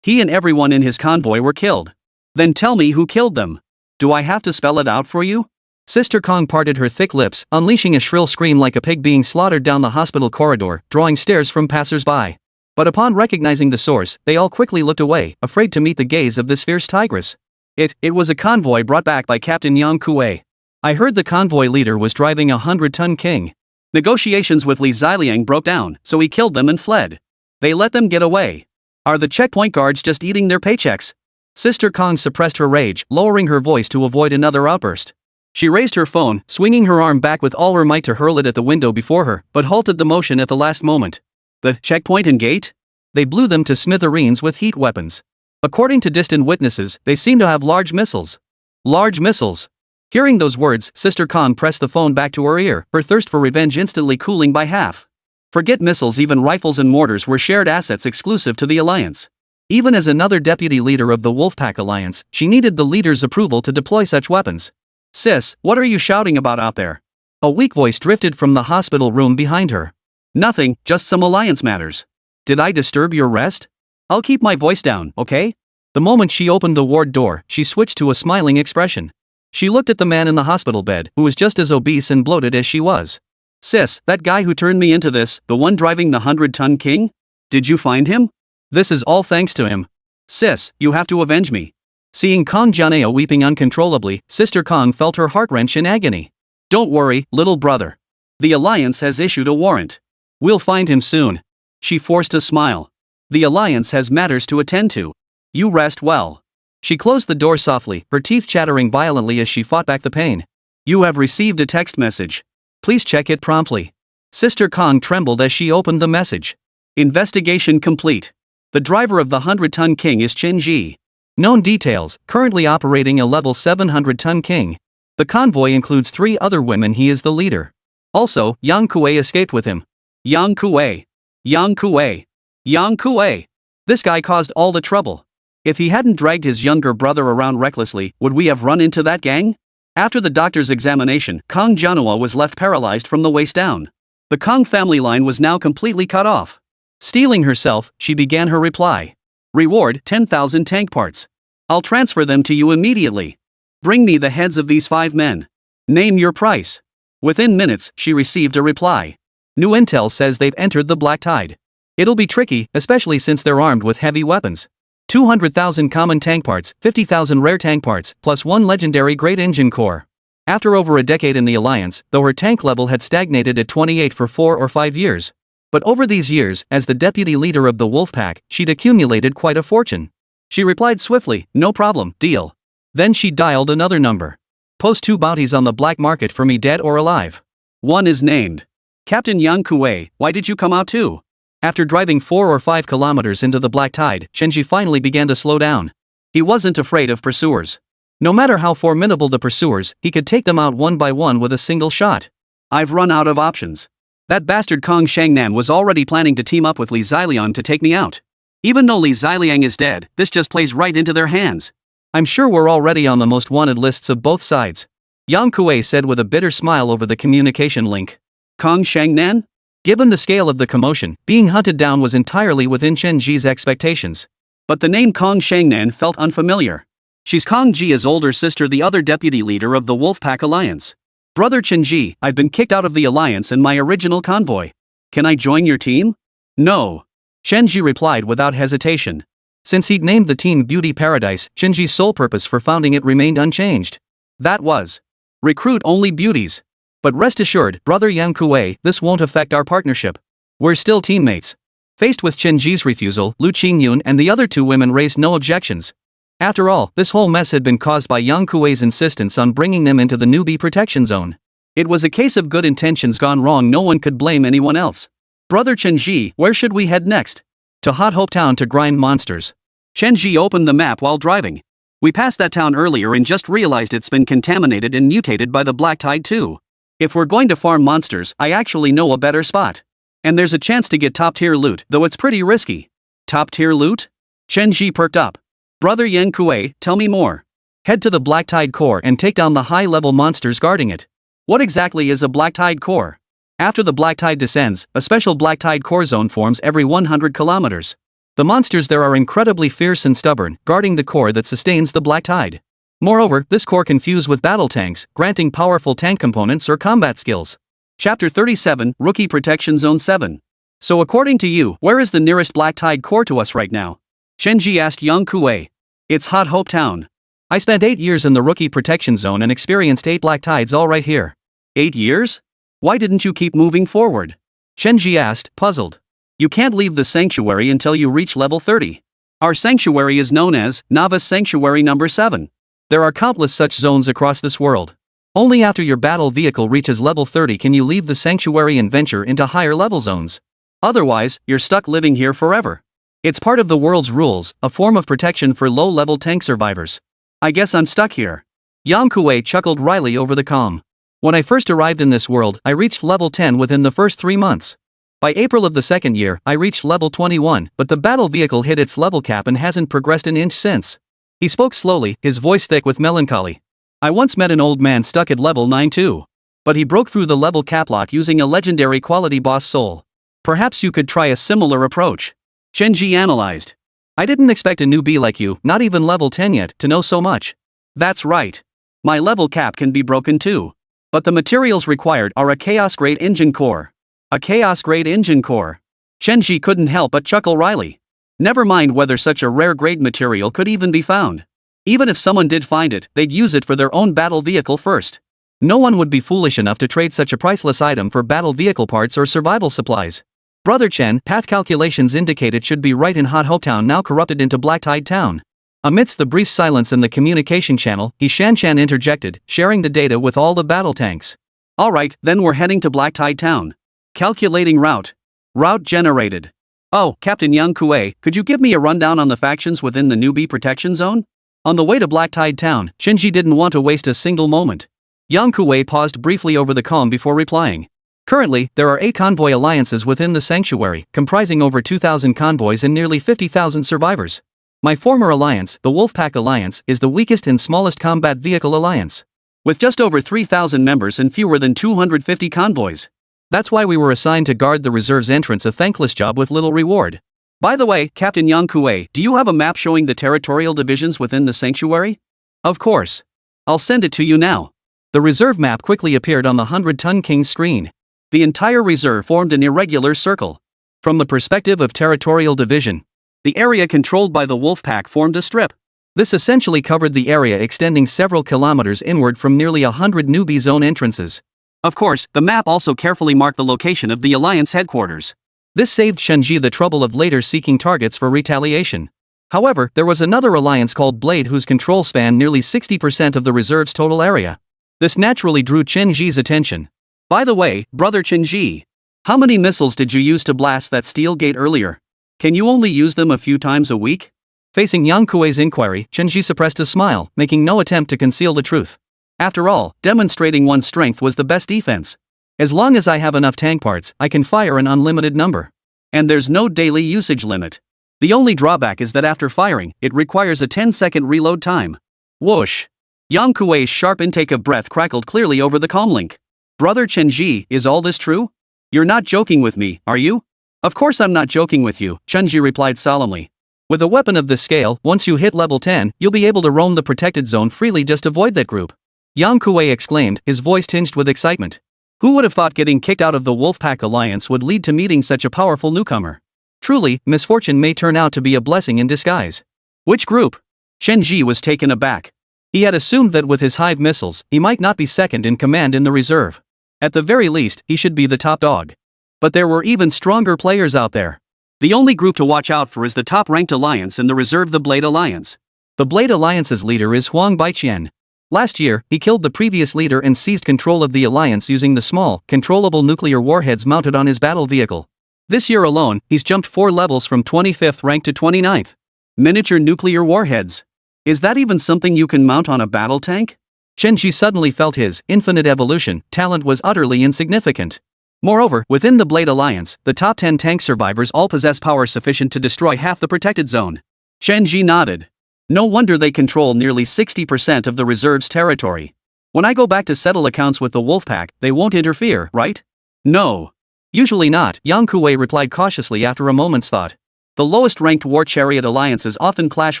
He and everyone in his convoy were killed. Then tell me who killed them. Do I have to spell it out for you? Sister Kong parted her thick lips, unleashing a shrill scream like a pig being slaughtered down the hospital corridor, drawing stares from passers-by. But upon recognizing the source, they all quickly looked away, afraid to meet the gaze of this fierce tigress. It was a convoy brought back by Captain Yang Kuei. I heard the convoy leader was driving a 100-ton king. Negotiations with Li Ziliang broke down, so he killed them and fled. They let them get away. Are the checkpoint guards just eating their paychecks? Sister Kong suppressed her rage, lowering her voice to avoid another outburst. She raised her phone, swinging her arm back with all her might to hurl it at the window before her, but halted the motion at the last moment. The checkpoint and gate? They blew them to smithereens with heat weapons. According to distant witnesses, they seem to have large missiles. Large missiles. Hearing those words, Sister Kong pressed the phone back to her ear, her thirst for revenge instantly cooling by half. Forget missiles, even rifles and mortars were shared assets exclusive to the Alliance. Even as another deputy leader of the Wolfpack Alliance, she needed the leader's approval to deploy such weapons. Sis, what are you shouting about out there? A weak voice drifted from the hospital room behind her. Nothing, just some Alliance matters. Did I disturb your rest? I'll keep my voice down, okay? The moment she opened the ward door, she switched to a smiling expression. She looked at the man in the hospital bed, who was just as obese and bloated as she was. Sis, that guy who turned me into this, the one driving the 100-ton king? Did you find him? This is all thanks to him. Sis, you have to avenge me. Seeing Kong Jianeo weeping uncontrollably, Sister Kong felt her heart wrench in agony. Don't worry, little brother. The Alliance has issued a warrant. We'll find him soon. She forced a smile. The Alliance has matters to attend to. You rest well. She closed the door softly, her teeth chattering violently as she fought back the pain. You have received a text message. Please check it promptly. Sister Kong trembled as she opened the message. Investigation complete. The driver of the 100-ton king is Chen Zhi. Known details, currently operating a level 700-ton king. The convoy includes 3 other women, he is the leader. Also, Yang Kuei escaped with him. Yang Kuei. Yang Kuei. Yang Kuei. This guy caused all the trouble. If he hadn't dragged his younger brother around recklessly, would we have run into that gang? After the doctor's examination, Kong Jianeo was left paralyzed from the waist down. The Kong family line was now completely cut off. Steeling herself, she began her reply. Reward 10,000 tank parts. I'll transfer them to you immediately. Bring me the heads of these 5 men. Name your price. Within minutes, she received a reply. New intel says they've entered the Black Tide. It'll be tricky, especially since they're armed with heavy weapons. 200,000 common tank parts, 50,000 rare tank parts, plus 1 legendary great engine core. After over a decade in the Alliance, though her tank level had stagnated at 28 for 4 or 5 years. But over these years, as the deputy leader of the Wolfpack, she'd accumulated quite a fortune. She replied swiftly, no problem, deal. Then she dialed another number. Post 2 bounties on the black market for me, dead or alive. One is named. Captain Yang Kuei, why did you come out too? After driving 4 or 5 kilometers into the Black Tide, Chen Zhi finally began to slow down. He wasn't afraid of pursuers. No matter how formidable the pursuers, he could take them out one by one with a single shot. I've run out of options. That bastard Kong Shangnan was already planning to team up with Li Ziliang to take me out. Even though Li Ziliang is dead, this just plays right into their hands. I'm sure we're already on the most wanted lists of both sides. Yang Kuei said with a bitter smile over the communication link. Kong Shangnan? Given the scale of the commotion, being hunted down was entirely within Chen Zhi's expectations. But the name Kong Shangnan felt unfamiliar. She's Kong Ji's older sister, the other deputy leader of the Wolfpack Alliance. Brother Chen Zhi, I've been kicked out of the Alliance and my original convoy. Can I join your team? No. Chen Zhi replied without hesitation. Since he'd named the team Beauty Paradise, Chen Zhi's sole purpose for founding it remained unchanged. That was, recruit only beauties. But rest assured, brother Yang Kuei, this won't affect our partnership. We're still teammates. Faced with Chen Zhi's refusal, Liu Qingyun and the other 2 women raised no objections. After all, this whole mess had been caused by Yang Kuei's insistence on bringing them into the newbie protection zone. It was a case of good intentions gone wrong. No one could blame anyone else. Brother Chen Zhi, where should we head next? To Hot Hope Town to grind monsters. Chen Zhi opened the map while driving. We passed that town earlier and just realized it's been contaminated and mutated by the Black Tide too. If we're going to farm monsters, I actually know a better spot. And there's a chance to get top-tier loot, though it's pretty risky. Top-tier loot? Chen Zhi perked up. Brother Yang Kuei, tell me more. Head to the Black Tide core and take down the high-level monsters guarding it. What exactly is a Black Tide core? After the Black Tide descends, a special Black Tide core zone forms every 100 kilometers. The monsters there are incredibly fierce and stubborn, guarding the core that sustains the Black Tide. Moreover, this core can fuse with battle tanks, granting powerful tank components or combat skills. Chapter 37, Rookie Protection Zone 7. So according to you, where is the nearest Black Tide core to us right now? Chen Zhi asked Yang Kuei. It's Hot Hope Town. I spent 8 years in the Rookie Protection Zone and experienced 8 Black Tides all right here. 8 years? Why didn't you keep moving forward? Chen Zhi asked, puzzled. You can't leave the sanctuary until you reach level 30. Our sanctuary is known as Novice Sanctuary number 7. There are countless such zones across this world. Only after your battle vehicle reaches level 30 can you leave the sanctuary and venture into higher level zones. Otherwise, you're stuck living here forever. It's part of the world's rules, a form of protection for low-level tank survivors. I guess I'm stuck here. Yang Kuei chuckled wryly over the calm. When I first arrived in this world, I reached level 10 within the first 3 months. By April of the second year, I reached level 21, but the battle vehicle hit its level cap and hasn't progressed an inch since. He spoke slowly, his voice thick with melancholy. I once met an old man stuck at level 9 too. But he broke through the level cap lock using a legendary quality boss soul. Perhaps you could try a similar approach. Chen Zhi analyzed. I didn't expect a newbie like you, not even level 10 yet, to know so much. That's right. My level cap can be broken too. But the materials required are a chaos-grade engine core. A chaos-grade engine core. Chen Zhi couldn't help but chuckle wryly. Never mind whether such a rare grade material could even be found. Even if someone did find it, they'd use it for their own battle vehicle first. No one would be foolish enough to trade such a priceless item for battle vehicle parts or survival supplies. Brother Chen, path calculations indicate it should be right in Hot Hope Town, now corrupted into Black Tide Town. Amidst the brief silence in the communication channel, He Xinna interjected, sharing the data with all the battle tanks. Alright, then we're heading to Black Tide Town. Calculating route. Route generated. Oh, Captain Yang Kuei, could you give me a rundown on the factions within the newbie protection zone? On the way to Black Tide Town, Chen Zhi didn't want to waste a single moment. Yang Kuei paused briefly over the calm before replying. Currently, there are 8 convoy alliances within the sanctuary, comprising over 2,000 convoys and nearly 50,000 survivors. My former alliance, the Wolfpack Alliance, is the weakest and smallest combat vehicle alliance. With just over 3,000 members and fewer than 250 convoys. That's why we were assigned to guard the reserve's entrance, a thankless job with little reward. By the way, Captain Yang Kuei, do you have a map showing the territorial divisions within the sanctuary? Of course. I'll send it to you now. The reserve map quickly appeared on the 100-ton King's screen. The entire reserve formed an irregular circle. From the perspective of territorial division, the area controlled by the Wolfpack formed a strip. This essentially covered the area extending several kilometers inward from nearly 100 newbie zone entrances. Of course, the map also carefully marked the location of the Alliance headquarters. This saved Chen Zhi the trouble of later seeking targets for retaliation. However, there was another alliance called Blade whose control spanned nearly 60% of the reserve's total area. This naturally drew Chen Zhi's attention. By the way, Brother Chen Zhi, how many missiles did you use to blast that steel gate earlier? Can you only use them a few times a week? Facing Yang Kuei's inquiry, Chen Zhi suppressed a smile, making no attempt to conceal the truth. After all, demonstrating one's strength was the best defense. As long as I have enough tank parts, I can fire an unlimited number. And there's no daily usage limit. The only drawback is that after firing, it requires a 10-second reload time. Whoosh! Yang Kuei's sharp intake of breath crackled clearly over the comlink. Brother Chen Zhi, is all this true? You're not joking with me, are you? Of course I'm not joking with you, Chen Zhi replied solemnly. With a weapon of this scale, once you hit level 10, you'll be able to roam the protected zone freely. Just avoid that group. Yang Kuei exclaimed, his voice tinged with excitement. Who would have thought getting kicked out of the Wolfpack Alliance would lead to meeting such a powerful newcomer? Truly, misfortune may turn out to be a blessing in disguise. Which group? Chen Zhi was taken aback. He had assumed that with his hive missiles, he might not be second in command in the reserve. At the very least, he should be the top dog. But there were even stronger players out there. The only group to watch out for is the top-ranked alliance in the reserve, the Blade Alliance. The Blade Alliance's leader is Huang Baiqian. Last year, he killed the previous leader and seized control of the alliance using the small, controllable nuclear warheads mounted on his battle vehicle. This year alone, he's jumped 4 levels from 25th rank to 29th. Miniature nuclear warheads. Is that even something you can mount on a battle tank? Chen Zhi suddenly felt his infinite evolution talent was utterly insignificant. Moreover, within the Blade Alliance, the top 10 tank survivors all possess power sufficient to destroy half the protected zone. Chen Zhi nodded. No wonder they control nearly 60% of the reserve's territory. When I go back to settle accounts with the Wolfpack, they won't interfere, right? No. Usually not, Yang Kuei replied cautiously after a moment's thought. The lowest-ranked war chariot alliances often clash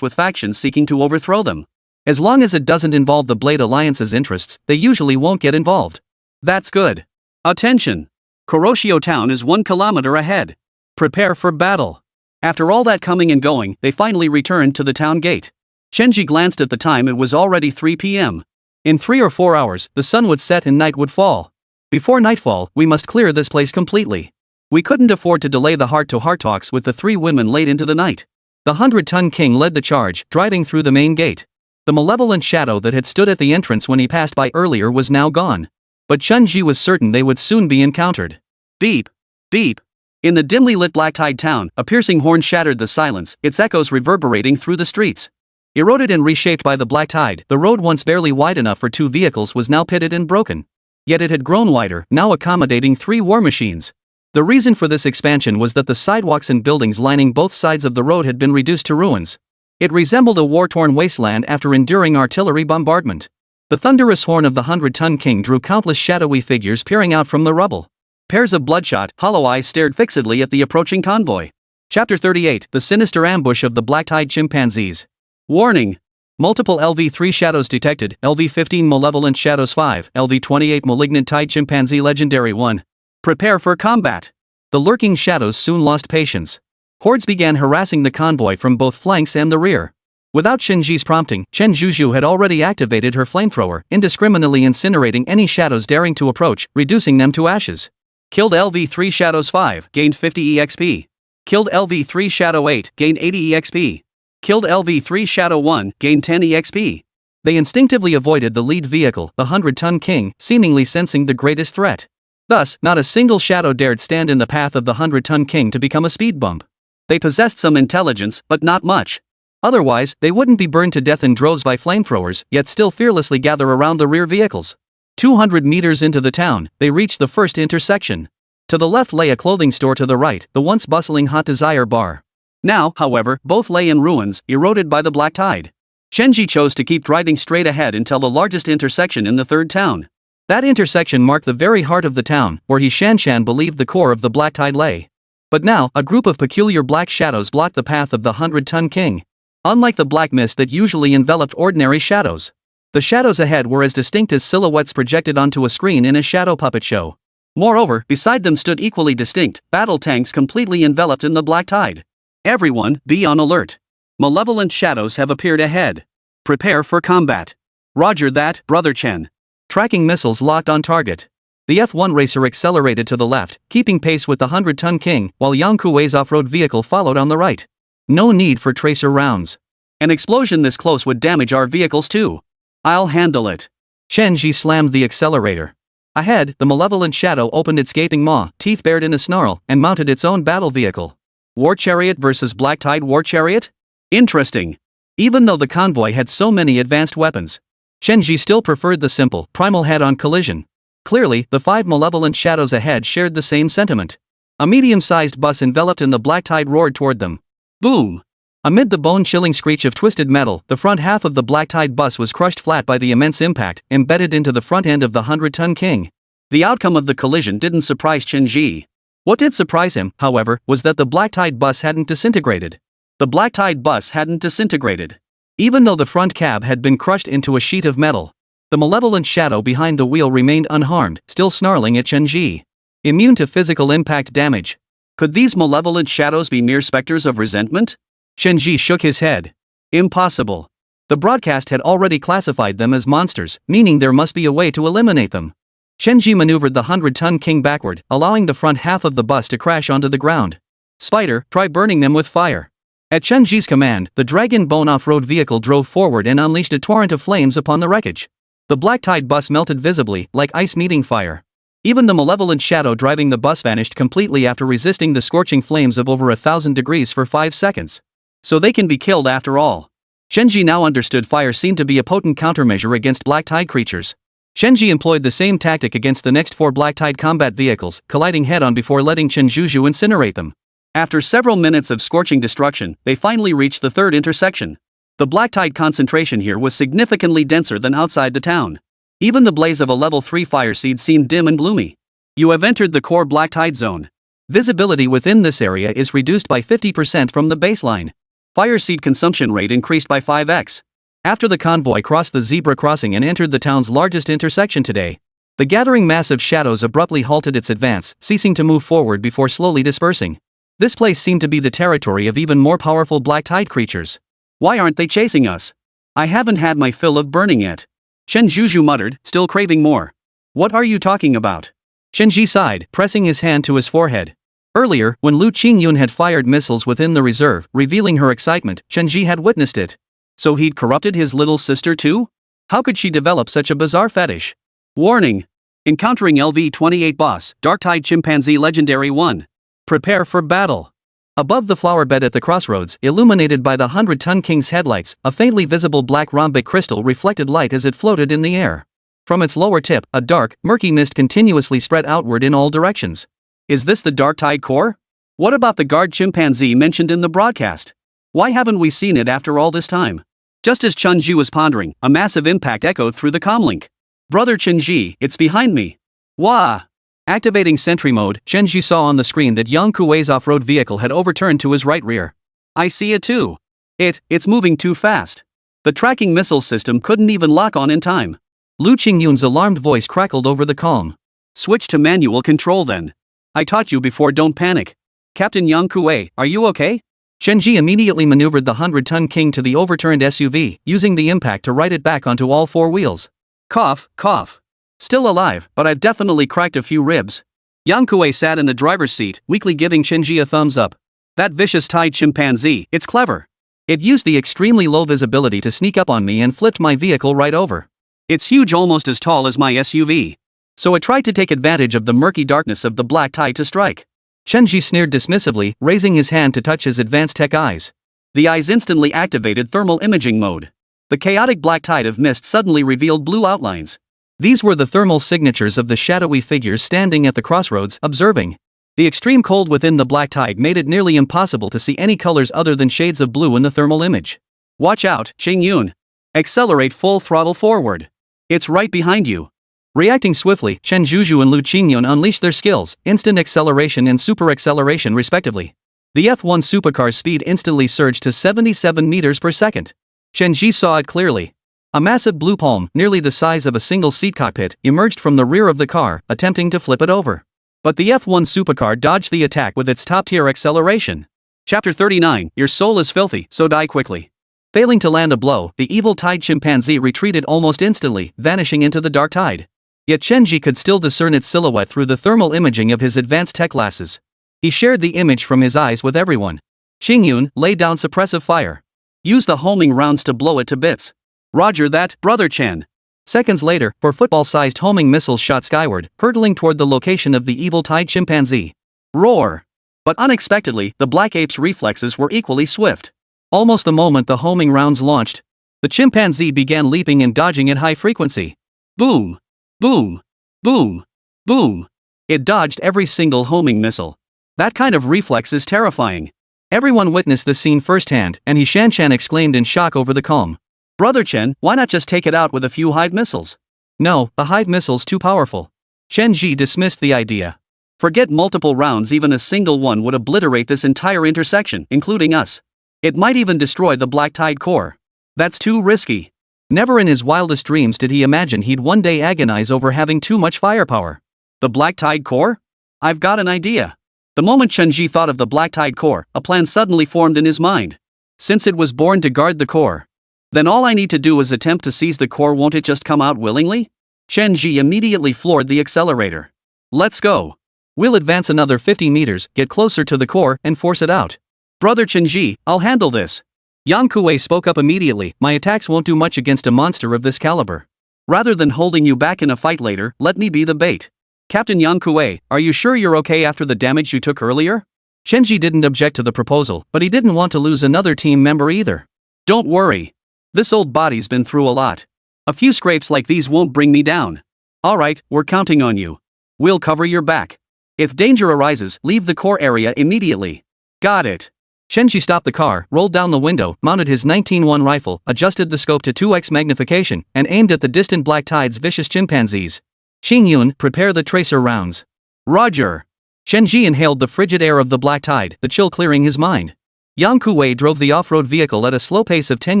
with factions seeking to overthrow them. As long as it doesn't involve the Blade Alliance's interests, they usually won't get involved. That's good. Attention! Kuroshio Town is 1 kilometer ahead. Prepare for battle. After all that coming and going, they finally returned to the town gate. Chen Zhi glanced at the time. It was already 3 p.m. In 3 or 4 hours, the sun would set and night would fall. Before nightfall, we must clear this place completely. We couldn't afford to delay the heart-to-heart talks with the 3 women late into the night. The 100-ton king led the charge, driving through the main gate. The malevolent shadow that had stood at the entrance when he passed by earlier was now gone. But Chen Zhi was certain they would soon be encountered. Beep! Beep! In the dimly lit Black Tide Town, a piercing horn shattered the silence, its echoes reverberating through the streets. Eroded and reshaped by the black tide, the road once barely wide enough for 2 vehicles was now pitted and broken. Yet it had grown wider, now accommodating 3 war machines. The reason for this expansion was that the sidewalks and buildings lining both sides of the road had been reduced to ruins. It resembled a war-torn wasteland after enduring artillery bombardment. The thunderous horn of the 100-ton king drew countless shadowy figures peering out from the rubble. Pairs of bloodshot, hollow eyes stared fixedly at the approaching convoy. Chapter 38: The Sinister Ambush of the Black Tide Chimpanzees. Warning! Multiple LV-3 shadows detected, LV-15 Malevolent Shadows 5, LV-28 Malignant Tide Chimpanzee Legendary 1. Prepare for combat. The lurking shadows soon lost patience. Hordes began harassing the convoy from both flanks and the rear. Without Chen Zhi's prompting, Chen Zhi had already activated her flamethrower, indiscriminately incinerating any shadows daring to approach, reducing them to ashes. Killed LV-3 Shadows 5, gained 50 EXP. Killed LV-3 Shadow 8, gained 80 EXP. Killed LV-3 Shadow 1, gained 10 EXP. They instinctively avoided the lead vehicle, the 100-ton king, seemingly sensing the greatest threat. Thus, not a single shadow dared stand in the path of the 100-ton king to become a speed bump. They possessed some intelligence, but not much. Otherwise, they wouldn't be burned to death in droves by flamethrowers, yet still fearlessly gather around the rear vehicles. 200 meters into the town, they reached the first intersection. To the left lay a clothing store, to the right, the once bustling Hot Desire bar. Now, however, both lay in ruins, eroded by the black tide. Chen Zhi chose to keep driving straight ahead until the largest intersection in the third town. That intersection marked the very heart of the town, where He Xinna believed the core of the black tide lay. But now, a group of peculiar black shadows blocked the path of the 100-ton king. Unlike the black mist that usually enveloped ordinary shadows, the shadows ahead were as distinct as silhouettes projected onto a screen in a shadow puppet show. Moreover, beside them stood equally distinct battle tanks completely enveloped in the black tide. Everyone, be on alert. Malevolent shadows have appeared ahead. Prepare for combat. Roger that, Brother Chen. Tracking missiles locked on target. The F-1 racer accelerated to the left, keeping pace with the 100-ton king, while Yang Kuei's off-road vehicle followed on the right. No need for tracer rounds. An explosion this close would damage our vehicles too. I'll handle it. Chen Zhi slammed the accelerator. Ahead, the malevolent shadow opened its gaping maw, teeth bared in a snarl, and mounted its own battle vehicle. War Chariot versus Black Tide War Chariot? Interesting. Even though the convoy had so many advanced weapons, Chen Zhi still preferred the simple, primal head-on collision. Clearly, the 5 malevolent shadows ahead shared the same sentiment. A medium-sized bus enveloped in the black tide roared toward them. Boom! Amid the bone-chilling screech of twisted metal, the front half of the black tide bus was crushed flat by the immense impact, embedded into the front end of the 100-ton king. The outcome of the collision didn't surprise Chen Zhi. What did surprise him, however, was that the black tide bus hadn't disintegrated. The black tide bus hadn't disintegrated. Even though the front cab had been crushed into a sheet of metal, the malevolent shadow behind the wheel remained unharmed, still snarling at Chen Zhi. Immune to physical impact damage. Could these malevolent shadows be mere specters of resentment? Chen Zhi shook his head. Impossible. The broadcast had already classified them as monsters, meaning there must be a way to eliminate them. Chen Zhi maneuvered the 100-ton king backward, allowing the front half of the bus to crash onto the ground. Spider, try burning them with fire. At Chen Zhi's command, the Dragon Bone off-road vehicle drove forward and unleashed a torrent of flames upon the wreckage. The black tide bus melted visibly, like ice meeting fire. Even the malevolent shadow driving the bus vanished completely after resisting the scorching flames of over 1,000 degrees for 5 seconds. So they can be killed after all. Chen Zhi now understood fire seemed to be a potent countermeasure against black tide creatures. Chen Zhi employed the same tactic against the next 4 black tide combat vehicles, colliding head-on before letting Chen Zhi incinerate them. After several minutes of scorching destruction, they finally reached the third intersection. The black tide concentration here was significantly denser than outside the town. Even the blaze of a level 3 fire seed seemed dim and gloomy. You have entered the core black tide zone. Visibility within this area is reduced by 50% from the baseline. Fire seed consumption rate increased by 5x. After the convoy crossed the zebra crossing and entered the town's largest intersection today, the gathering mass of shadows abruptly halted its advance, ceasing to move forward before slowly dispersing. This place seemed to be the territory of even more powerful black tide creatures. Why aren't they chasing us? I haven't had my fill of burning yet. Chen Zhi muttered, still craving more. What are you talking about? Chen Zhi sighed, pressing his hand to his forehead. Earlier, when Liu Qingyun had fired missiles within the reserve, revealing her excitement, Chen Zhi had witnessed it. So he'd corrupted his little sister too? How could she develop such a bizarre fetish? Warning! Encountering LV-28 boss, Dark Tide Chimpanzee Legendary 1. Prepare for battle. Above the flower bed at the crossroads, illuminated by the 100-ton king's headlights, a faintly visible black rhombic crystal reflected light as it floated in the air. From its lower tip, a dark, murky mist continuously spread outward in all directions. Is this the Dark Tide core? What about the guard chimpanzee mentioned in the broadcast? Why haven't we seen it after all this time? Just as Chen Zhi was pondering, a massive impact echoed through the comlink. Brother Chen Zhi, it's behind me. Wah! Activating sentry mode, Chen Zhi saw on the screen that Yang Kuei's off-road vehicle had overturned to his right rear. I see it too. It's moving too fast. The tracking missile system couldn't even lock on in time. Liu Qingyun's alarmed voice crackled over the calm. Switch to manual control then. I taught you before, don't panic. Captain Yang Kuei, are you okay? Chen Zhi immediately maneuvered the 100-ton king to the overturned SUV, using the impact to right it back onto all four wheels. Cough, cough. Still alive, but I've definitely cracked a few ribs. Yang Kuei sat in the driver's seat, weakly giving Chen Zhi a thumbs up. That vicious tide chimpanzee, it's clever. It used the extremely low visibility to sneak up on me and flipped my vehicle right over. It's huge, almost as tall as my SUV. So it tried to take advantage of the murky darkness of the black tide to strike. Chen Zhi sneered dismissively, raising his hand to touch his advanced tech eyes. The eyes instantly activated thermal imaging mode. The chaotic black tide of mist suddenly revealed blue outlines. These were the thermal signatures of the shadowy figures standing at the crossroads, observing. The extreme cold within the black tide made it nearly impossible to see any colors other than shades of blue in the thermal image. Watch out, Qingyun. Accelerate full throttle forward. It's right behind you. Reacting swiftly, Chen Zhi and Liu Qingyun unleashed their skills, instant acceleration and super acceleration respectively. The F1 supercar's speed instantly surged to 77 meters per second. Chen Zhi saw it clearly. A massive blue palm, nearly the size of a single-seat cockpit, emerged from the rear of the car, attempting to flip it over. But the F1 supercar dodged the attack with its top-tier acceleration. Chapter 39, Your soul is filthy, so die quickly. Failing to land a blow, the evil tide chimpanzee retreated almost instantly, vanishing into the dark tide. Yet Chen Zhi could still discern its silhouette through the thermal imaging of his advanced tech glasses. He shared the image from his eyes with everyone. Qingyun, lay down suppressive fire. Use the homing rounds to blow it to bits. Roger that, Brother Chen. Seconds later, four football-sized homing missiles shot skyward, hurtling toward the location of the evil tide chimpanzee. Roar! But unexpectedly, the black ape's reflexes were equally swift. Almost the moment the homing rounds launched, the chimpanzee began leaping and dodging at high frequency. Boom! Boom! Boom! Boom! It dodged every single homing missile. That kind of reflex is terrifying. Everyone witnessed the scene firsthand, and He Xinna exclaimed in shock over the calm. Brother Chen, why not just take it out with a few hide missiles? No, the hide missile's too powerful. Chen Zhi dismissed the idea. Forget multiple rounds, even a single one would obliterate this entire intersection, including us. It might even destroy the Black Tide core. That's too risky. Never in his wildest dreams did he imagine he'd one day agonize over having too much firepower. The Black Tide core? I've got an idea. The moment Chen Zhi thought of the Black Tide core, a plan suddenly formed in his mind. Since it was born to guard the core, then all I need to do is attempt to seize the core. Won't it just come out willingly? Chen Zhi immediately floored the accelerator. Let's go. We'll advance another 50 meters, get closer to the core, and force it out. Brother Chen Zhi, I'll handle this. Yang Kuei spoke up immediately. My attacks won't do much against a monster of this caliber. Rather than holding you back in a fight later, let me be the bait. Captain Yang Kuei, are you sure you're okay after the damage you took earlier? Chen Zhi didn't object to the proposal, but he didn't want to lose another team member either. Don't worry. This old body's been through a lot. A few scrapes like these won't bring me down. Alright, we're counting on you. We'll cover your back. If danger arises, leave the core area immediately. Got it. Chen Zhi stopped the car, rolled down the window, mounted his 19-1 rifle, adjusted the scope to 2x magnification, and aimed at the distant Black Tide's vicious chimpanzees. Qingyun, prepare the tracer rounds. Roger. Chen Zhi inhaled the frigid air of the Black Tide, the chill clearing his mind. Yang Kuei drove the off-road vehicle at a slow pace of 10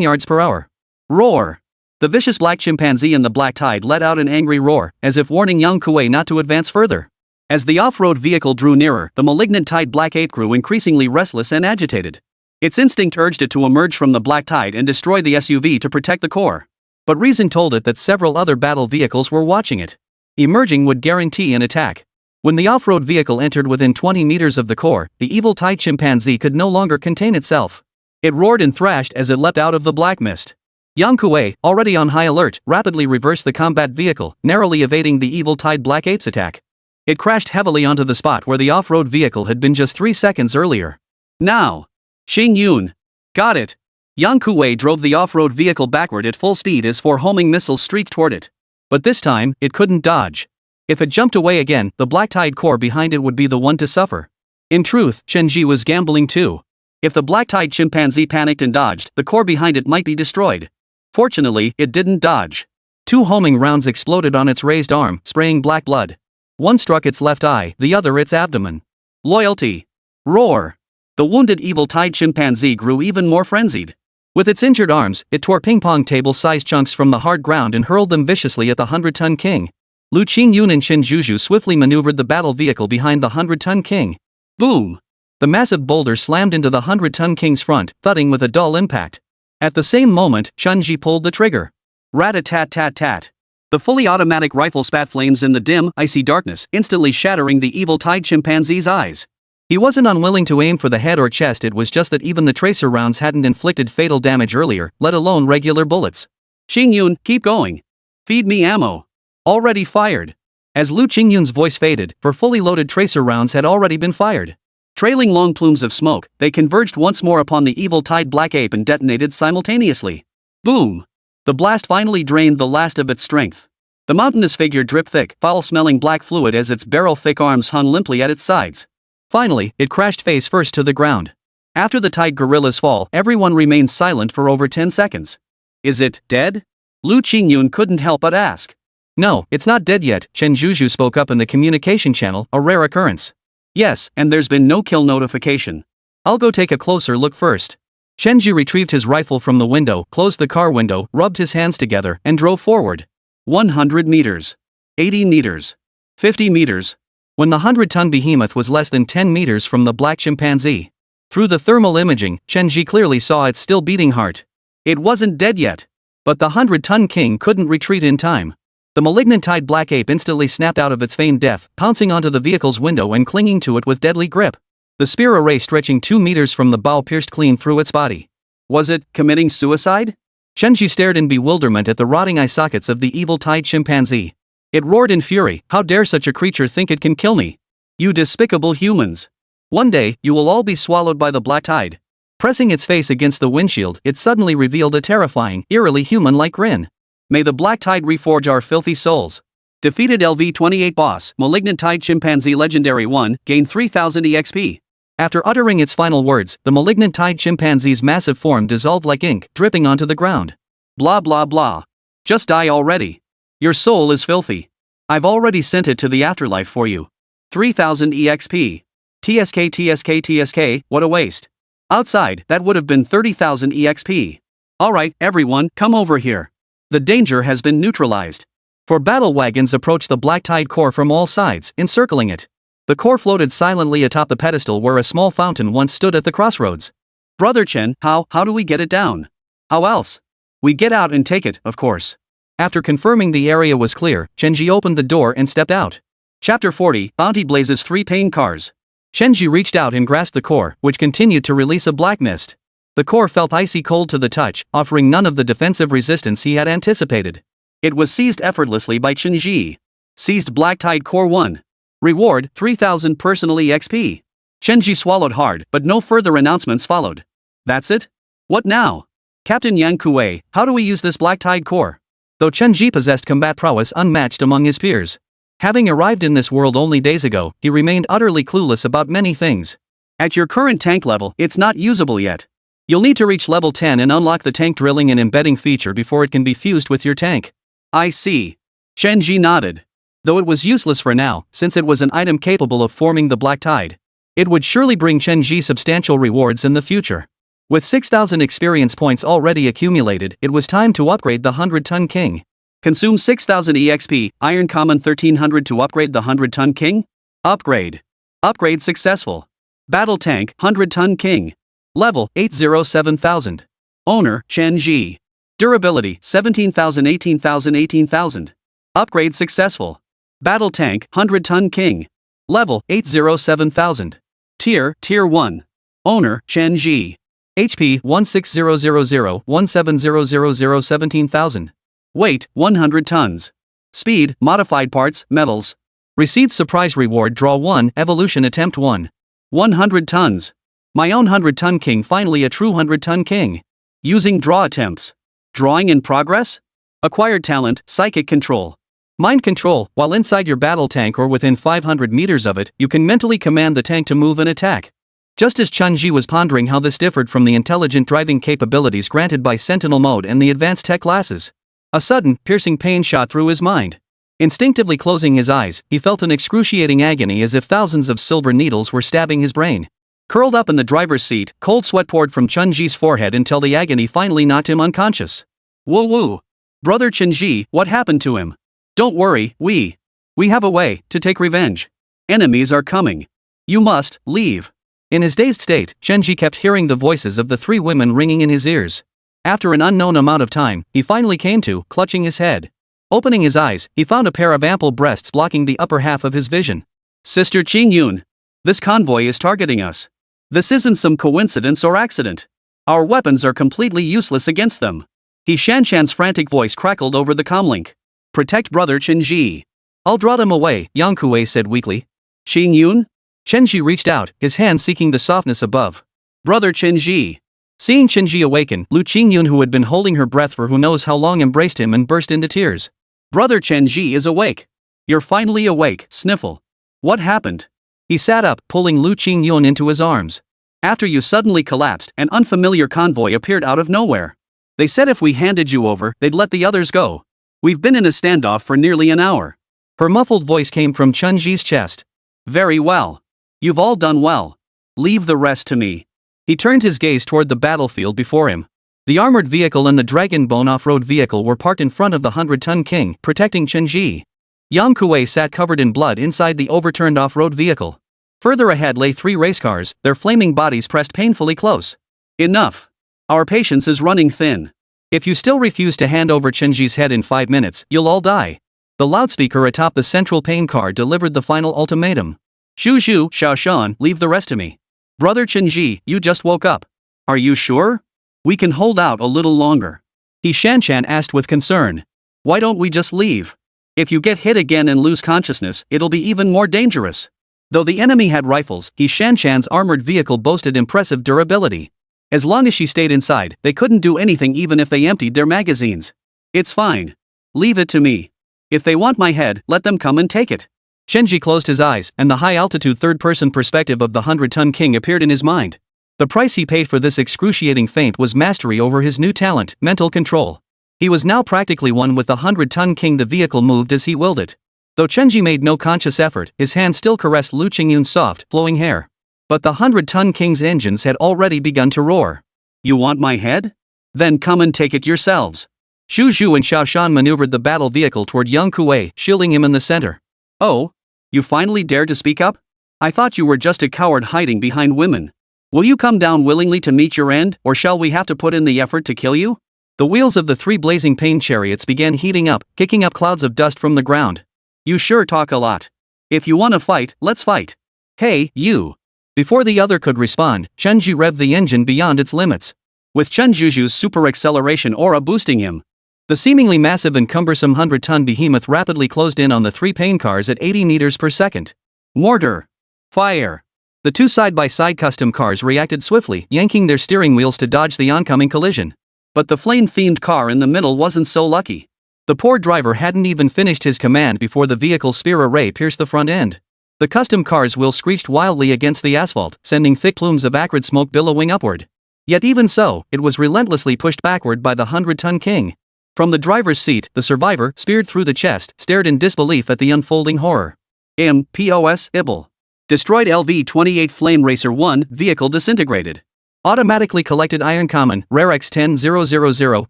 yards per hour. Roar! The vicious black chimpanzee in the Black Tide let out an angry roar, as if warning Yang Kuei not to advance further. As the off-road vehicle drew nearer, the malignant tide black ape grew increasingly restless and agitated. Its instinct urged it to emerge from the Black Tide and destroy the SUV to protect the core. But reason told it that several other battle vehicles were watching it. Emerging would guarantee an attack. When the off-road vehicle entered within 20 meters of the core, the evil tide chimpanzee could no longer contain itself. It roared and thrashed as it leapt out of the black mist. Yang Kuei, already on high alert, rapidly reversed the combat vehicle, narrowly evading the evil tide black ape's attack. It crashed heavily onto the spot where the off-road vehicle had been just 3 seconds earlier. Now. Qingyun. Got it. Yang Kuwei drove the off-road vehicle backward at full speed as four homing missiles streaked toward it. But this time, it couldn't dodge. If it jumped away again, the Black Tide core behind it would be the one to suffer. In truth, Chen Zhi was gambling too. If the Black Tide chimpanzee panicked and dodged, the core behind it might be destroyed. Fortunately, it didn't dodge. Two homing rounds exploded on its raised arm, spraying black blood. One struck its left eye, the other its abdomen. Loyalty. Roar. The wounded evil Tide chimpanzee grew even more frenzied. With its injured arms, it tore ping-pong table-sized chunks from the hard ground and hurled them viciously at the 100-ton king. Liu Qingyun and Chen Zhi swiftly maneuvered the battle vehicle behind the 100-ton king. Boom! The massive boulder slammed into the 100-ton king's front, thudding with a dull impact. At the same moment, Chen Zhi pulled the trigger. Rat-a-tat-tat-tat. The fully automatic rifle spat flames in the dim, icy darkness, instantly shattering the evil Tide chimpanzee's eyes. He wasn't unwilling to aim for the head or chest, it was just that even the tracer rounds hadn't inflicted fatal damage earlier, let alone regular bullets. Qingyun, keep going. Feed me ammo. Already fired. As Liu Qingyun's voice faded, for fully loaded tracer rounds had already been fired. Trailing long plumes of smoke, they converged once more upon the evil Tide black ape and detonated simultaneously. Boom! The blast finally drained the last of its strength. The mountainous figure dripped thick, foul-smelling black fluid as its barrel-thick arms hung limply at its sides. Finally, it crashed face first to the ground. After the Tide gorilla's fall, everyone remained silent for over 10 seconds. Is it dead? Liu Qingyun couldn't help but ask. No, it's not dead yet, Chen Zhi spoke up in the communication channel, a rare occurrence. Yes, and there's been no kill notification. I'll go take a closer look first. Chen Zhi retrieved his rifle from the window, closed the car window, rubbed his hands together, and drove forward. 100 meters. 80 meters. 50 meters. When the 100-ton behemoth was less than 10 meters from the black chimpanzee. Through the thermal imaging, Chen Zhi clearly saw its still beating heart. It wasn't dead yet. But the 100-ton king couldn't retreat in time. The malignant Tide black ape instantly snapped out of its feigned death, pouncing onto the vehicle's window and clinging to it with deadly grip. The spear array stretching 2 meters from the bow pierced clean through its body. Was it committing suicide? Chen Zhi stared in bewilderment at the rotting eye sockets of the evil Tide chimpanzee. It roared in fury, how dare such a creature think it can kill me? You despicable humans. One day, you will all be swallowed by the Black Tide. Pressing its face against the windshield, it suddenly revealed a terrifying, eerily human-like grin. May the Black Tide reforge our filthy souls. Defeated LV-28 boss, Malignant Tide Chimpanzee Legendary 1, gained 3000 EXP. After uttering its final words, the Malignant Tide Chimpanzee's massive form dissolved like ink, dripping onto the ground. Blah blah blah. Just die already. Your soul is filthy. I've already sent it to the afterlife for you. 3000 EXP. TSK, what a waste. Outside, that would have been 30,000 EXP. Alright, everyone, come over here. The danger has been neutralized. Four battle wagons approached the Black Tide core from all sides, encircling it. The core floated silently atop the pedestal where a small fountain once stood at the crossroads. Brother Chen, how do we get it down? How else? We get out and take it, of course. After confirming the area was clear, Chen Zhi opened the door and stepped out. Chapter 40, Bounty blazes 3 pain cars. Chen Zhi reached out and grasped the core, which continued to release a black mist. The core felt icy cold to the touch, offering none of the defensive resistance he had anticipated. It was seized effortlessly by Chen Zhi. Seized Black Tide Core 1. Reward, 3000 personal EXP. Chen Zhi swallowed hard, but no further announcements followed. That's it? What now? Captain Yang Kuwei, how do we use this Black Tide Core? Though Chen Zhi possessed combat prowess unmatched among his peers. Having arrived in this world only days ago, he remained utterly clueless about many things. At your current tank level, it's not usable yet. You'll need to reach level 10 and unlock the tank drilling and embedding feature before it can be fused with your tank. I see. Chen Zhi nodded. Though it was useless for now, since it was an item capable of forming the Black Tide. It would surely bring Chen Zhi substantial rewards in the future. With 6,000 experience points already accumulated, it was time to upgrade the 100-ton king. Consume 6,000 EXP, Iron Common 1300 to upgrade the 100-ton king? Upgrade. Upgrade successful. Battle Tank, 100-ton king. Level, 807,000. Owner, Chen Zhi. Durability, 17,000 18,000 18,000. Upgrade successful. Battle Tank, 100-ton king. Level, 807,000. Tier 1. Owner, Chen Zhi. HP 16000 17000 17,000. Weight 100 tons. Speed, modified parts, metals. Received surprise reward draw 1, evolution attempt 1. 100 tons. My own 100-ton king, finally a true 100-ton king. Using draw attempts. Drawing in progress? Acquired talent, psychic control. Mind control. While inside your battle tank or within 500 meters of it, you can mentally command the tank to move and attack. Just as Chen Zhi was pondering how this differed from the intelligent driving capabilities granted by Sentinel Mode and the advanced tech classes, a sudden, piercing pain shot through his mind. Instinctively closing his eyes, he felt an excruciating agony as if thousands of silver needles were stabbing his brain. Curled up in the driver's seat, cold sweat poured from Chen Zhi's forehead until the agony finally knocked him unconscious. Whoa whoa. Brother Chen Zhi, what happened to him? Don't worry, we have a way to take revenge. Enemies are coming. You must leave. In his dazed state, Chen Zhi kept hearing the voices of the three women ringing in his ears. After an unknown amount of time, he finally came to, clutching his head. Opening his eyes, he found a pair of ample breasts blocking the upper half of his vision. Sister Qingyun. This convoy is targeting us. This isn't some coincidence or accident. Our weapons are completely useless against them. He Shanshan's frantic voice crackled over the comlink. Protect brother Chen Zhi. I'll draw them away, Yang Kuei said weakly. Qingyun? Chen Zhi reached out, his hand seeking the softness above. Brother Chen Zhi. Seeing Chen Zhi awaken, Liu Qingyun, who had been holding her breath for who knows how long, embraced him and burst into tears. Brother Chen Zhi is awake. You're finally awake, sniffle. What happened? He sat up, pulling Liu Qingyun into his arms. After you suddenly collapsed, an unfamiliar convoy appeared out of nowhere. They said if we handed you over, they'd let the others go. We've been in a standoff for nearly an hour. Her muffled voice came from Chen Zhi's chest. Very well. You've all done well. Leave the rest to me. He turned his gaze toward the battlefield before him. The armored vehicle and the dragon bone off-road vehicle were parked in front of the 100-ton king, protecting Chen Zhi. Yang Kuei sat covered in blood inside the overturned off-road vehicle. Further ahead lay 3 race cars, their flaming bodies pressed painfully close. Enough. Our patience is running thin. If you still refuse to hand over Chen Zhi's head in 5 minutes, you'll all die. The loudspeaker atop the central pain car delivered the final ultimatum. Shu Shu, Xiaoshan, leave the rest to me. Brother Chen Zhi, you just woke up. Are you sure? We can hold out a little longer. He Shanshan asked with concern. Why don't we just leave? If you get hit again and lose consciousness, it'll be even more dangerous. Though the enemy had rifles, He Shanshan's armored vehicle boasted impressive durability. As long as she stayed inside, they couldn't do anything even if they emptied their magazines. It's fine. Leave it to me. If they want my head, let them come and take it. Chen Zhi closed his eyes, and the high-altitude third-person perspective of the 100-ton king appeared in his mind. The price he paid for this excruciating feint was mastery over his new talent, mental control. He was now practically one with the 100-ton king. The vehicle moved as he willed it. Though Chen Zhi made no conscious effort, his hand still caressed Liu Qingyun's soft, flowing hair. But the 100-ton king's engines had already begun to roar. You want my head? Then come and take it yourselves. Xu Zhu and Xiaoshan maneuvered the battle vehicle toward Yang Kuei, shielding him in the center. Oh? You finally dared to speak up? I thought you were just a coward hiding behind women. Will you come down willingly to meet your end, or shall we have to put in the effort to kill you? The wheels of the 3 blazing pain chariots began heating up, kicking up clouds of dust from the ground. You sure talk a lot. If you want to fight, let's fight. Hey, you. Before the other could respond, Chen Zhi revved the engine beyond its limits. With Chen Zhu's super acceleration aura boosting him, the seemingly massive and cumbersome 100-ton behemoth rapidly closed in on the 3 pain cars at 80 meters per second. Mortar. Fire. The 2 side-by-side custom cars reacted swiftly, yanking their steering wheels to dodge the oncoming collision. But the flame-themed car in the middle wasn't so lucky. The poor driver hadn't even finished his command before the vehicle's spear array pierced the front end. The custom car's wheel screeched wildly against the asphalt, sending thick plumes of acrid smoke billowing upward. Yet even so, it was relentlessly pushed backward by the 100-ton king. From the driver's seat, the survivor, speared through the chest, stared in disbelief at the unfolding horror. POS Ibble. Destroyed LV-28 Flame Racer 1, vehicle disintegrated. Automatically collected Iron Common, Rare X10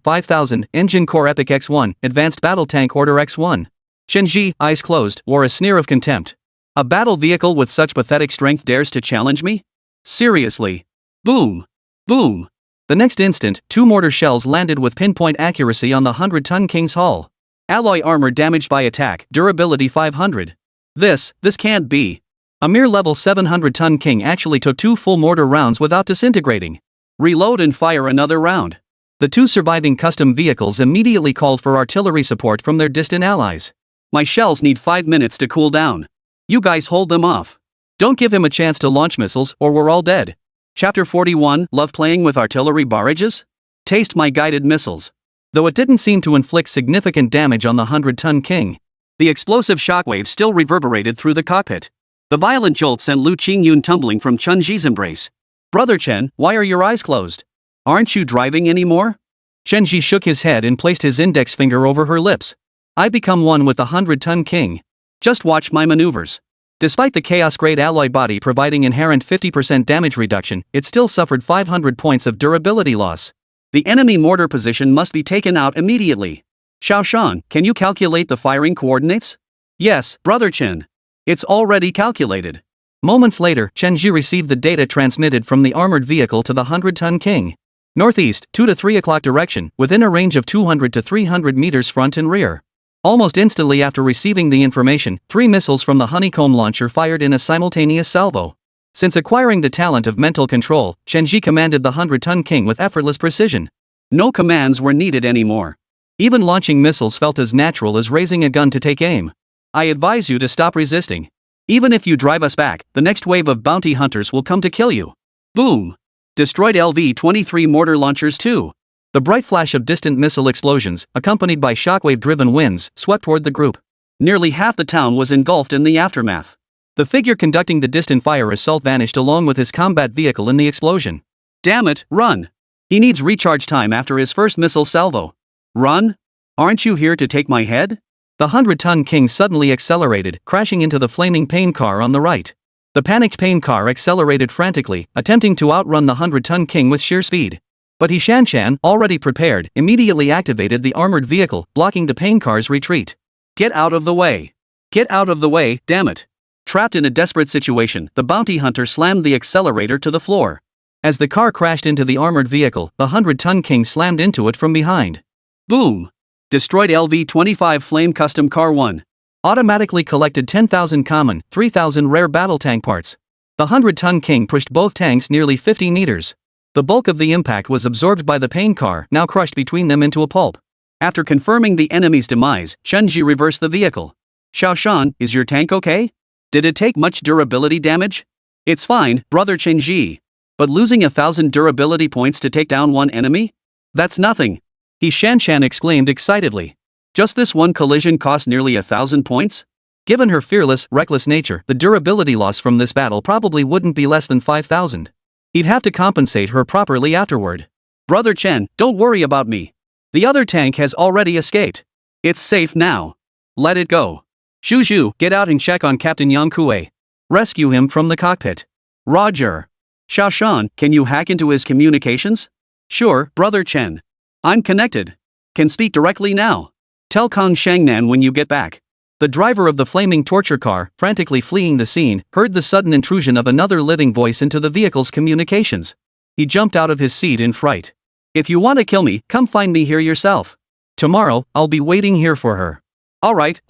5000, Engine Core Epic X1, Advanced Battle Tank Order X1. Chen Zhi, eyes closed, wore a sneer of contempt. A battle vehicle with such pathetic strength dares to challenge me? Seriously. Boom. Boom. The next instant, 2 mortar shells landed with pinpoint accuracy on the 100-ton king's hull. Alloy armor damaged by attack, durability 500. This can't be. A mere level 700-ton king actually took 2 full mortar rounds without disintegrating. Reload and fire another round. The 2 surviving custom vehicles immediately called for artillery support from their distant allies. My shells need 5 minutes to cool down. You guys hold them off. Don't give him a chance to launch missiles or we're all dead. Chapter 41, Love playing with artillery barrages? Taste my guided missiles. Though it didn't seem to inflict significant damage on the 100-ton king, the explosive shockwaves still reverberated through the cockpit. The violent jolt sent Liu Qingyun tumbling from Chen Zhi's embrace. Brother Chen, why are your eyes closed? Aren't you driving anymore? Chen Zhi shook his head and placed his index finger over her lips. I become one with the 100-ton king. Just watch my maneuvers. Despite the chaos-grade alloy body providing inherent 50% damage reduction, it still suffered 500 points of durability loss. The enemy mortar position must be taken out immediately. Xiaoshan, can you calculate the firing coordinates? Yes, Brother Chen. It's already calculated. Moments later, Chen Zhi received the data transmitted from the armored vehicle to the 100-ton king. Northeast, 2 to 3 o'clock direction, within a range of 200 to 300 meters front and rear. Almost instantly after receiving the information, 3 missiles from the honeycomb launcher fired in a simultaneous salvo. Since acquiring the talent of mental control, Chen Zhi commanded the 100-ton king with effortless precision. No commands were needed anymore. Even launching missiles felt as natural as raising a gun to take aim. I advise you to stop resisting. Even if you drive us back, the next wave of bounty hunters will come to kill you. Boom! Destroyed LV-23 mortar launchers too. The bright flash of distant missile explosions, accompanied by shockwave-driven winds, swept toward the group. Nearly half the town was engulfed in the aftermath. The figure conducting the distant fire assault vanished along with his combat vehicle in the explosion. Damn it, run! He needs recharge time after his first missile salvo. Run? Aren't you here to take my head? The 100-ton king suddenly accelerated, crashing into the flaming pain car on the right. The panicked pain car accelerated frantically, attempting to outrun the 100-ton king with sheer speed. But He Xinna, already prepared, immediately activated the armored vehicle, blocking the pain car's retreat. Get out of the way! Get out of the way, damn it! Trapped in a desperate situation, the bounty hunter slammed the accelerator to the floor. As the car crashed into the armored vehicle, the 100-ton king slammed into it from behind. Boom! Destroyed LV-25 Flame Custom Car 1. Automatically collected 10,000 common, 3,000 rare battle tank parts. The 100-ton king pushed both tanks nearly 50 meters. The bulk of the impact was absorbed by the pain car, now crushed between them into a pulp. After confirming the enemy's demise, Chen Zhi reversed the vehicle. Xiaoshan, is your tank okay? Did it take much durability damage? It's fine, Brother Chen Zhi. But losing 1,000 durability points to take down one enemy? That's nothing. He Xinna exclaimed excitedly. Just this one collision cost nearly 1,000 points? Given her fearless, reckless nature, the durability loss from this battle probably wouldn't be less than 5,000. He'd have to compensate her properly afterward. Brother Chen, don't worry about me. The other tank has already escaped. It's safe now. Let it go. Zhu, get out and check on Captain Yang Kuei. Rescue him from the cockpit. Roger. Xiaoshan, can you hack into his communications? Sure, Brother Chen. I'm connected. Can speak directly now. Tell Kong Shangnan when you get back. The driver of the flaming torture car, frantically fleeing the scene, heard the sudden intrusion of another living voice into the vehicle's communications. He jumped out of his seat in fright. If you want to kill me, come find me here yourself. Tomorrow, I'll be waiting here for her. Alright.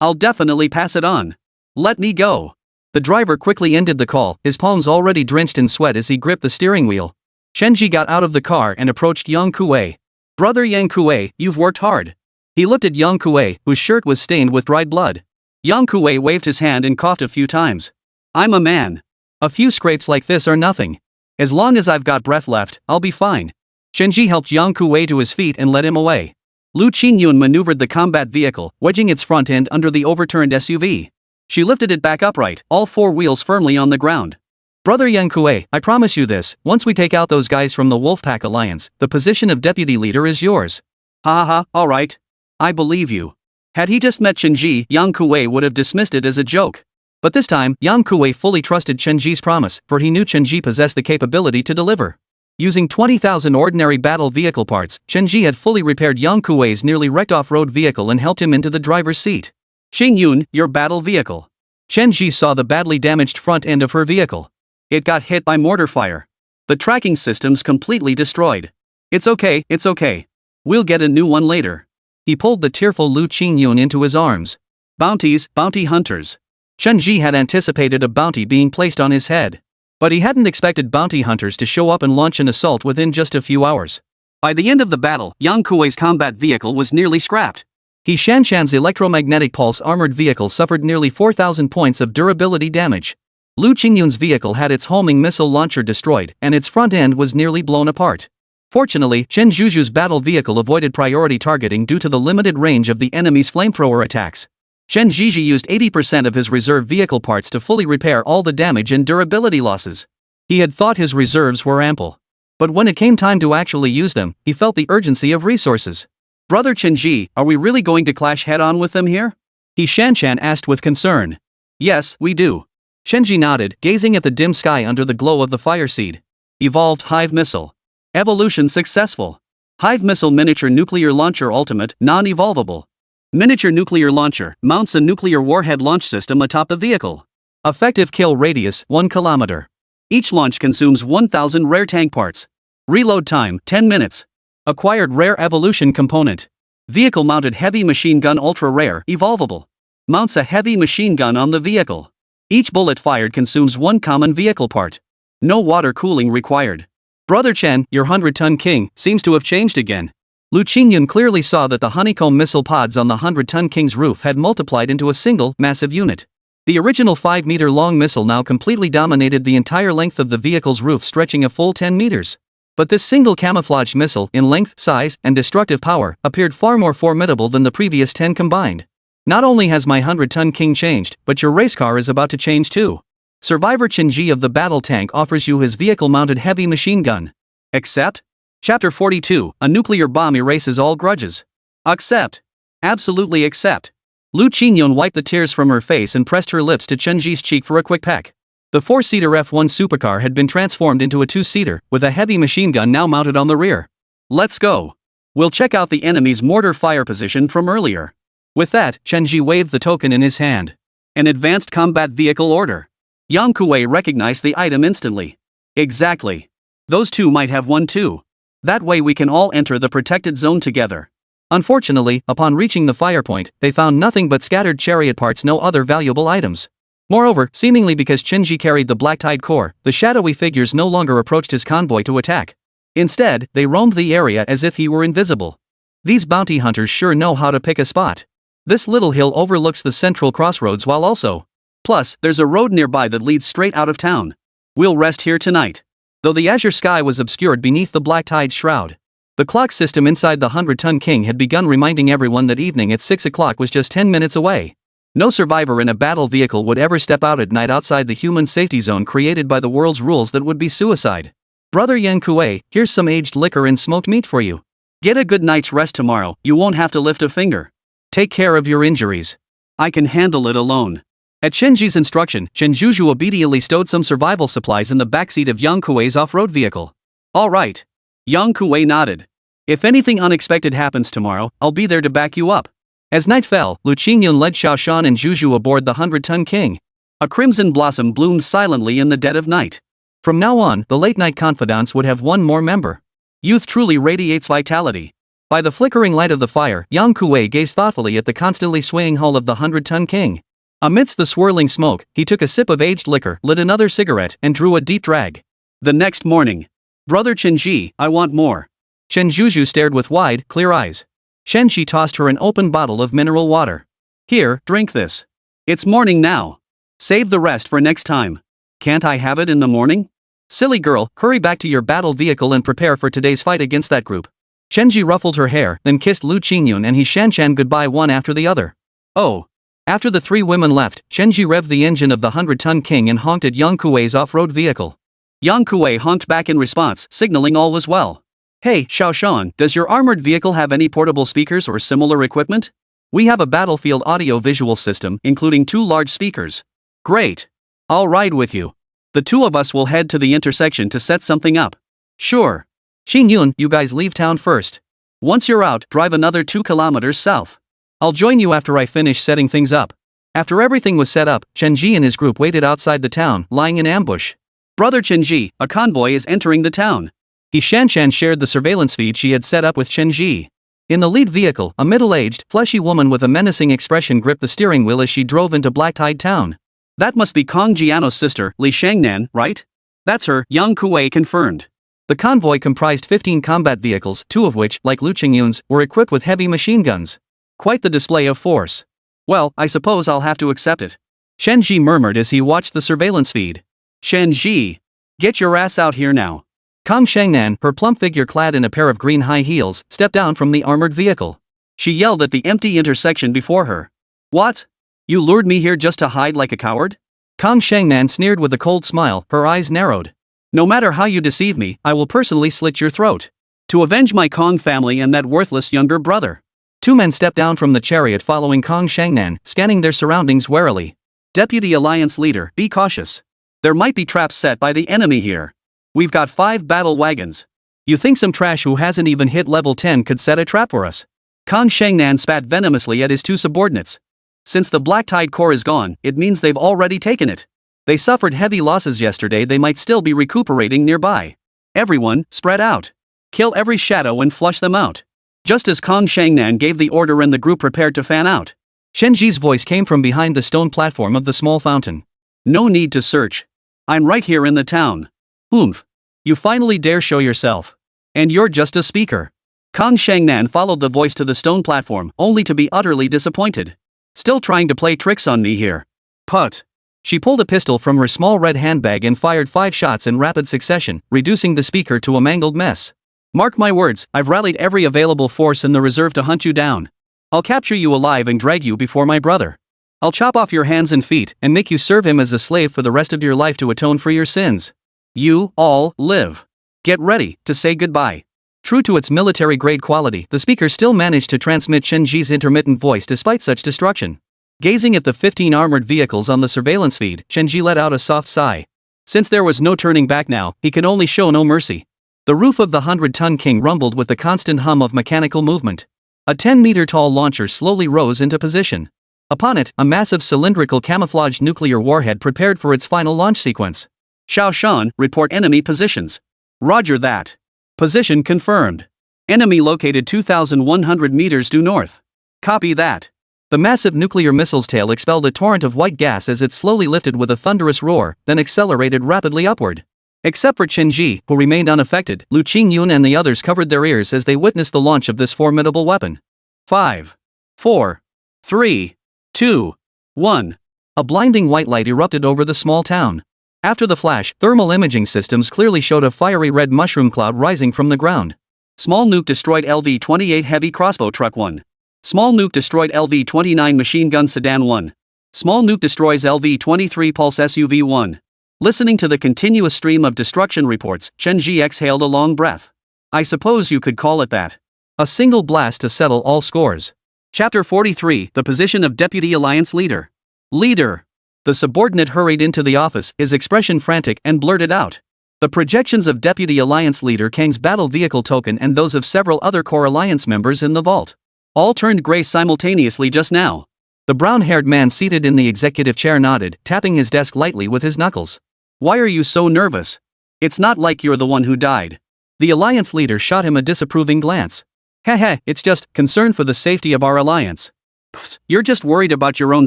I'll definitely pass it on. Let me go. The driver quickly ended the call, his palms already drenched in sweat as he gripped the steering wheel. Chen Zhi got out of the car and approached Yang Kuei. Brother Yang Kuei, you've worked hard. He looked at Yang Kuei, whose shirt was stained with dried blood. Yang Kuei waved his hand and coughed a few times. I'm a man. A few scrapes like this are nothing. As long as I've got breath left, I'll be fine. Chen Zhi helped Yang Kuei to his feet and led him away. Liu Qingyun maneuvered the combat vehicle, wedging its front end under the overturned SUV. She lifted it back upright, all 4 wheels firmly on the ground. Brother Yang Kuei, I promise you this, once we take out those guys from the Wolfpack Alliance, the position of deputy leader is yours. Alright. I believe you. Had he just met Chen Zhi, Yang Kuei would have dismissed it as a joke. But this time, Yang Kuei fully trusted Chen Zhi's promise, for he knew Chen Zhi possessed the capability to deliver. Using 20,000 ordinary battle vehicle parts, Chen Zhi had fully repaired Yang Kuei's nearly wrecked off-road vehicle and helped him into the driver's seat. Xingyun, your battle vehicle. Chen Zhi saw the badly damaged front end of her vehicle. It got hit by mortar fire. The tracking system's completely destroyed. It's okay. We'll get a new one later. He pulled the tearful Liu Qingyun into his arms. Bounties, bounty hunters. Chen Zhi had anticipated a bounty being placed on his head. But he hadn't expected bounty hunters to show up and launch an assault within just a few hours. By the end of the battle, Yang Kuei's combat vehicle was nearly scrapped. He Xinna's electromagnetic pulse armored vehicle suffered nearly 4,000 points of durability damage. Liu Qingyun's vehicle had its homing missile launcher destroyed and its front end was nearly blown apart. Fortunately, Chen Zhi's battle vehicle avoided priority targeting due to the limited range of the enemy's flamethrower attacks. Chen Zhi used 80% of his reserve vehicle parts to fully repair all the damage and durability losses. He had thought his reserves were ample. But when it came time to actually use them, he felt the urgency of resources. "Brother Chen Zhi, are we really going to clash head-on with them here?" He Xinna asked with concern. "Yes, we do." Chen Zhi nodded, gazing at the dim sky under the glow of the fire seed. Evolved Hive Missile. Evolution successful. Hive Missile Miniature Nuclear Launcher Ultimate, non-evolvable. Miniature Nuclear Launcher mounts a nuclear warhead launch system atop the vehicle. Effective kill radius 1 kilometer. Each launch consumes 1,000 rare tank parts. Reload time 10 minutes. Acquired rare evolution component. Vehicle mounted heavy machine gun ultra rare evolvable. Mounts a heavy machine gun on the vehicle. Each bullet fired consumes 1 common vehicle part. No water cooling required. "Brother Chen, your 100-ton king seems to have changed again." Liu Qingyun clearly saw that the honeycomb missile pods on the 100-ton king's roof had multiplied into a single, massive unit. The original 5-meter-long missile now completely dominated the entire length of the vehicle's roof, stretching a full 10 meters. But this single camouflaged missile, in length, size, and destructive power, appeared far more formidable than the previous 10 combined. "Not only has my 100-ton king changed, but your race car is about to change too. Survivor Chen Zhi of the battle tank offers you his vehicle-mounted heavy machine gun. Accept?" Chapter 42, A Nuclear Bomb Erases All Grudges. "Accept. Absolutely accept." Liu Qingyun wiped the tears from her face and pressed her lips to Chen Zhi's cheek for a quick peck. The 4-seater F1 supercar had been transformed into a 2-seater, with a heavy machine gun now mounted on the rear. "Let's go. We'll check out the enemy's mortar fire position from earlier." With that, Chen Zhi waved the token in his hand. An advanced combat vehicle order. Yang Kuei recognized the item instantly. "Exactly. Those two might have one too. That way we can all enter the protected zone together." Unfortunately, upon reaching the fire point, they found nothing but scattered chariot parts, no other valuable items. Moreover, seemingly because Chen Zhi carried the Black Tide core, the shadowy figures no longer approached his convoy to attack. Instead, they roamed the area as if he were invisible. These bounty hunters sure know how to pick a spot. This little hill overlooks the central crossroads while also. Plus, there's a road nearby that leads straight out of town. We'll rest here tonight. Though the azure sky was obscured beneath the Black Tide's shroud. The clock system inside the 100-ton king had begun reminding everyone that evening at 6 o'clock was just 10 minutes away. No survivor in a battle vehicle would ever step out at night outside the human safety zone created by the world's rules. That would be suicide. "Brother Yang Kuei, here's some aged liquor and smoked meat for you. Get a good night's rest tomorrow, you won't have to lift a finger. Take care of your injuries. I can handle it alone." At Chen Zhi's instruction, Chen Zhi obediently stowed some survival supplies in the backseat of Yang Kuei's off-road vehicle. "All right." Yang Kuei nodded. "If anything unexpected happens tomorrow, I'll be there to back you up." As night fell, Liu Qingyun led Xiaoshan and Zhu aboard the 100-ton king. A crimson blossom bloomed silently in the dead of night. From now on, the late-night confidants would have one more member. Youth truly radiates vitality. By the flickering light of the fire, Yang Kuei gazed thoughtfully at the constantly swaying hull of the 100-ton king. Amidst the swirling smoke, he took a sip of aged liquor, lit another cigarette, and drew a deep drag. The next morning. "Brother Chen Zhi, I want more." Chen Zhi stared with wide, clear eyes. Chen Zhi tossed her an open bottle of mineral water. "Here, drink this. It's morning now. Save the rest for next time." "Can't I have it in the morning?" "Silly girl, hurry back to your battle vehicle and prepare for today's fight against that group." Chen Zhi ruffled her hair, then kissed Liu Qingyun and He Xinna goodbye one after the other. "Oh." After the three women left, Chen Zhi revved the engine of the 100-ton king and honked at Yang Kuei's off-road vehicle. Yang Kuei honked back in response, signaling all was well. "Hey, Xiaoshan, does your armored vehicle have any portable speakers or similar equipment? We have a battlefield audio-visual system, including 2 large speakers." "Great. I'll ride with you. The 2 of us will head to the intersection to set something up." "Sure. Qingyun, you guys leave town first. Once you're out, drive another 2 kilometers south. I'll join you after I finish setting things up." After everything was set up, Chen Zhi and his group waited outside the town, lying in ambush. "Brother Chen Zhi, a convoy is entering the town." He Xinna shared the surveillance feed she had set up with Chen Zhi. In the lead vehicle, a middle-aged, fleshy woman with a menacing expression gripped the steering wheel as she drove into Black Tide Town. "That must be Kong Jiano's sister, Li Shangnan, right?" "That's her," Yang Kuei confirmed. The convoy comprised 15 combat vehicles, 2 of which, like Liu Qingyun's, were equipped with heavy machine guns. Quite the display of force. "Well, I suppose I'll have to accept it. Chen Zhi murmured as he watched the surveillance feed. Chen Zhi. Get your ass out here now. Kang Shangnan, her plump figure clad in a pair of green high heels, stepped down from the armored vehicle. She yelled at the empty intersection before her. What? You lured me here just to hide like a coward? Kang Shangnan sneered with a cold smile, her eyes narrowed. No matter how you deceive me, I will personally slit your throat. To avenge my Kong family and that worthless younger brother. Two men stepped down from the chariot following Kang Shangnan, scanning their surroundings warily. Deputy Alliance Leader, be cautious. There might be traps set by the enemy here. We've got 5 battle wagons. You think some trash who hasn't even hit level 10 could set a trap for us? Kang Shangnan spat venomously at his two subordinates. Since the Black Tide core is gone, it means they've already taken it. They suffered heavy losses yesterday, they might still be recuperating nearby. Everyone, spread out. Kill every shadow and flush them out. Just as Kang Shangnan gave the order and the group prepared to fan out, Chen Zhi's voice came from behind the stone platform of the small fountain. No need to search. I'm right here in the town. Oomph. You finally dare show yourself. And you're just a speaker. Kang Shangnan followed the voice to the stone platform, only to be utterly disappointed. Still trying to play tricks on me here. Put. She pulled a pistol from her small red handbag and fired 5 shots in rapid succession, reducing the speaker to a mangled mess. Mark my words, I've rallied every available force in the reserve to hunt you down. I'll capture you alive and drag you before my brother. I'll chop off your hands and feet and make you serve him as a slave for the rest of your life to atone for your sins. You, all, live. Get ready to say goodbye. True to its military-grade quality, the speaker still managed to transmit Chen Zhi's intermittent voice despite such destruction. Gazing at the 15 armored vehicles on the surveillance feed, Chen Zhi let out a soft sigh. Since there was no turning back now, he could only show no mercy. The roof of the 100-ton king rumbled with the constant hum of mechanical movement. A 10-meter-tall launcher slowly rose into position. Upon it, a massive cylindrical camouflaged nuclear warhead prepared for its final launch sequence. Xiao Shan, report enemy positions. Roger that. Position confirmed. Enemy located 2,100 meters due north. Copy that. The massive nuclear missile's tail expelled a torrent of white gas as it slowly lifted with a thunderous roar, then accelerated rapidly upward. Except for Chen Zhi, who remained unaffected, Liu Qingyun and the others covered their ears as they witnessed the launch of this formidable weapon. 5, 4, 3, 2, 1. A blinding white light erupted over the small town. After the flash, thermal imaging systems clearly showed a fiery red mushroom cloud rising from the ground. Small nuke destroyed LV-28 heavy crossbow truck 1. Small nuke destroyed LV-29 machine gun sedan 1. Small nuke destroys LV-23 pulse SUV 1. Listening to the continuous stream of destruction reports, Chen Zhi exhaled a long breath. I suppose you could call it that. A single blast to settle all scores. Chapter 43, The Position of Deputy Alliance Leader. Leader. The subordinate hurried into the office, his expression frantic, and blurted out. The projections of Deputy Alliance Leader Kang's battle vehicle token and those of several other core alliance members in the vault. All turned gray simultaneously just now. The brown-haired man seated in the executive chair nodded, tapping his desk lightly with his knuckles. Why are you so nervous? It's not like you're the one who died. The alliance leader shot him a disapproving glance. Heh, it's just concern for the safety of our alliance. Pfft, you're just worried about your own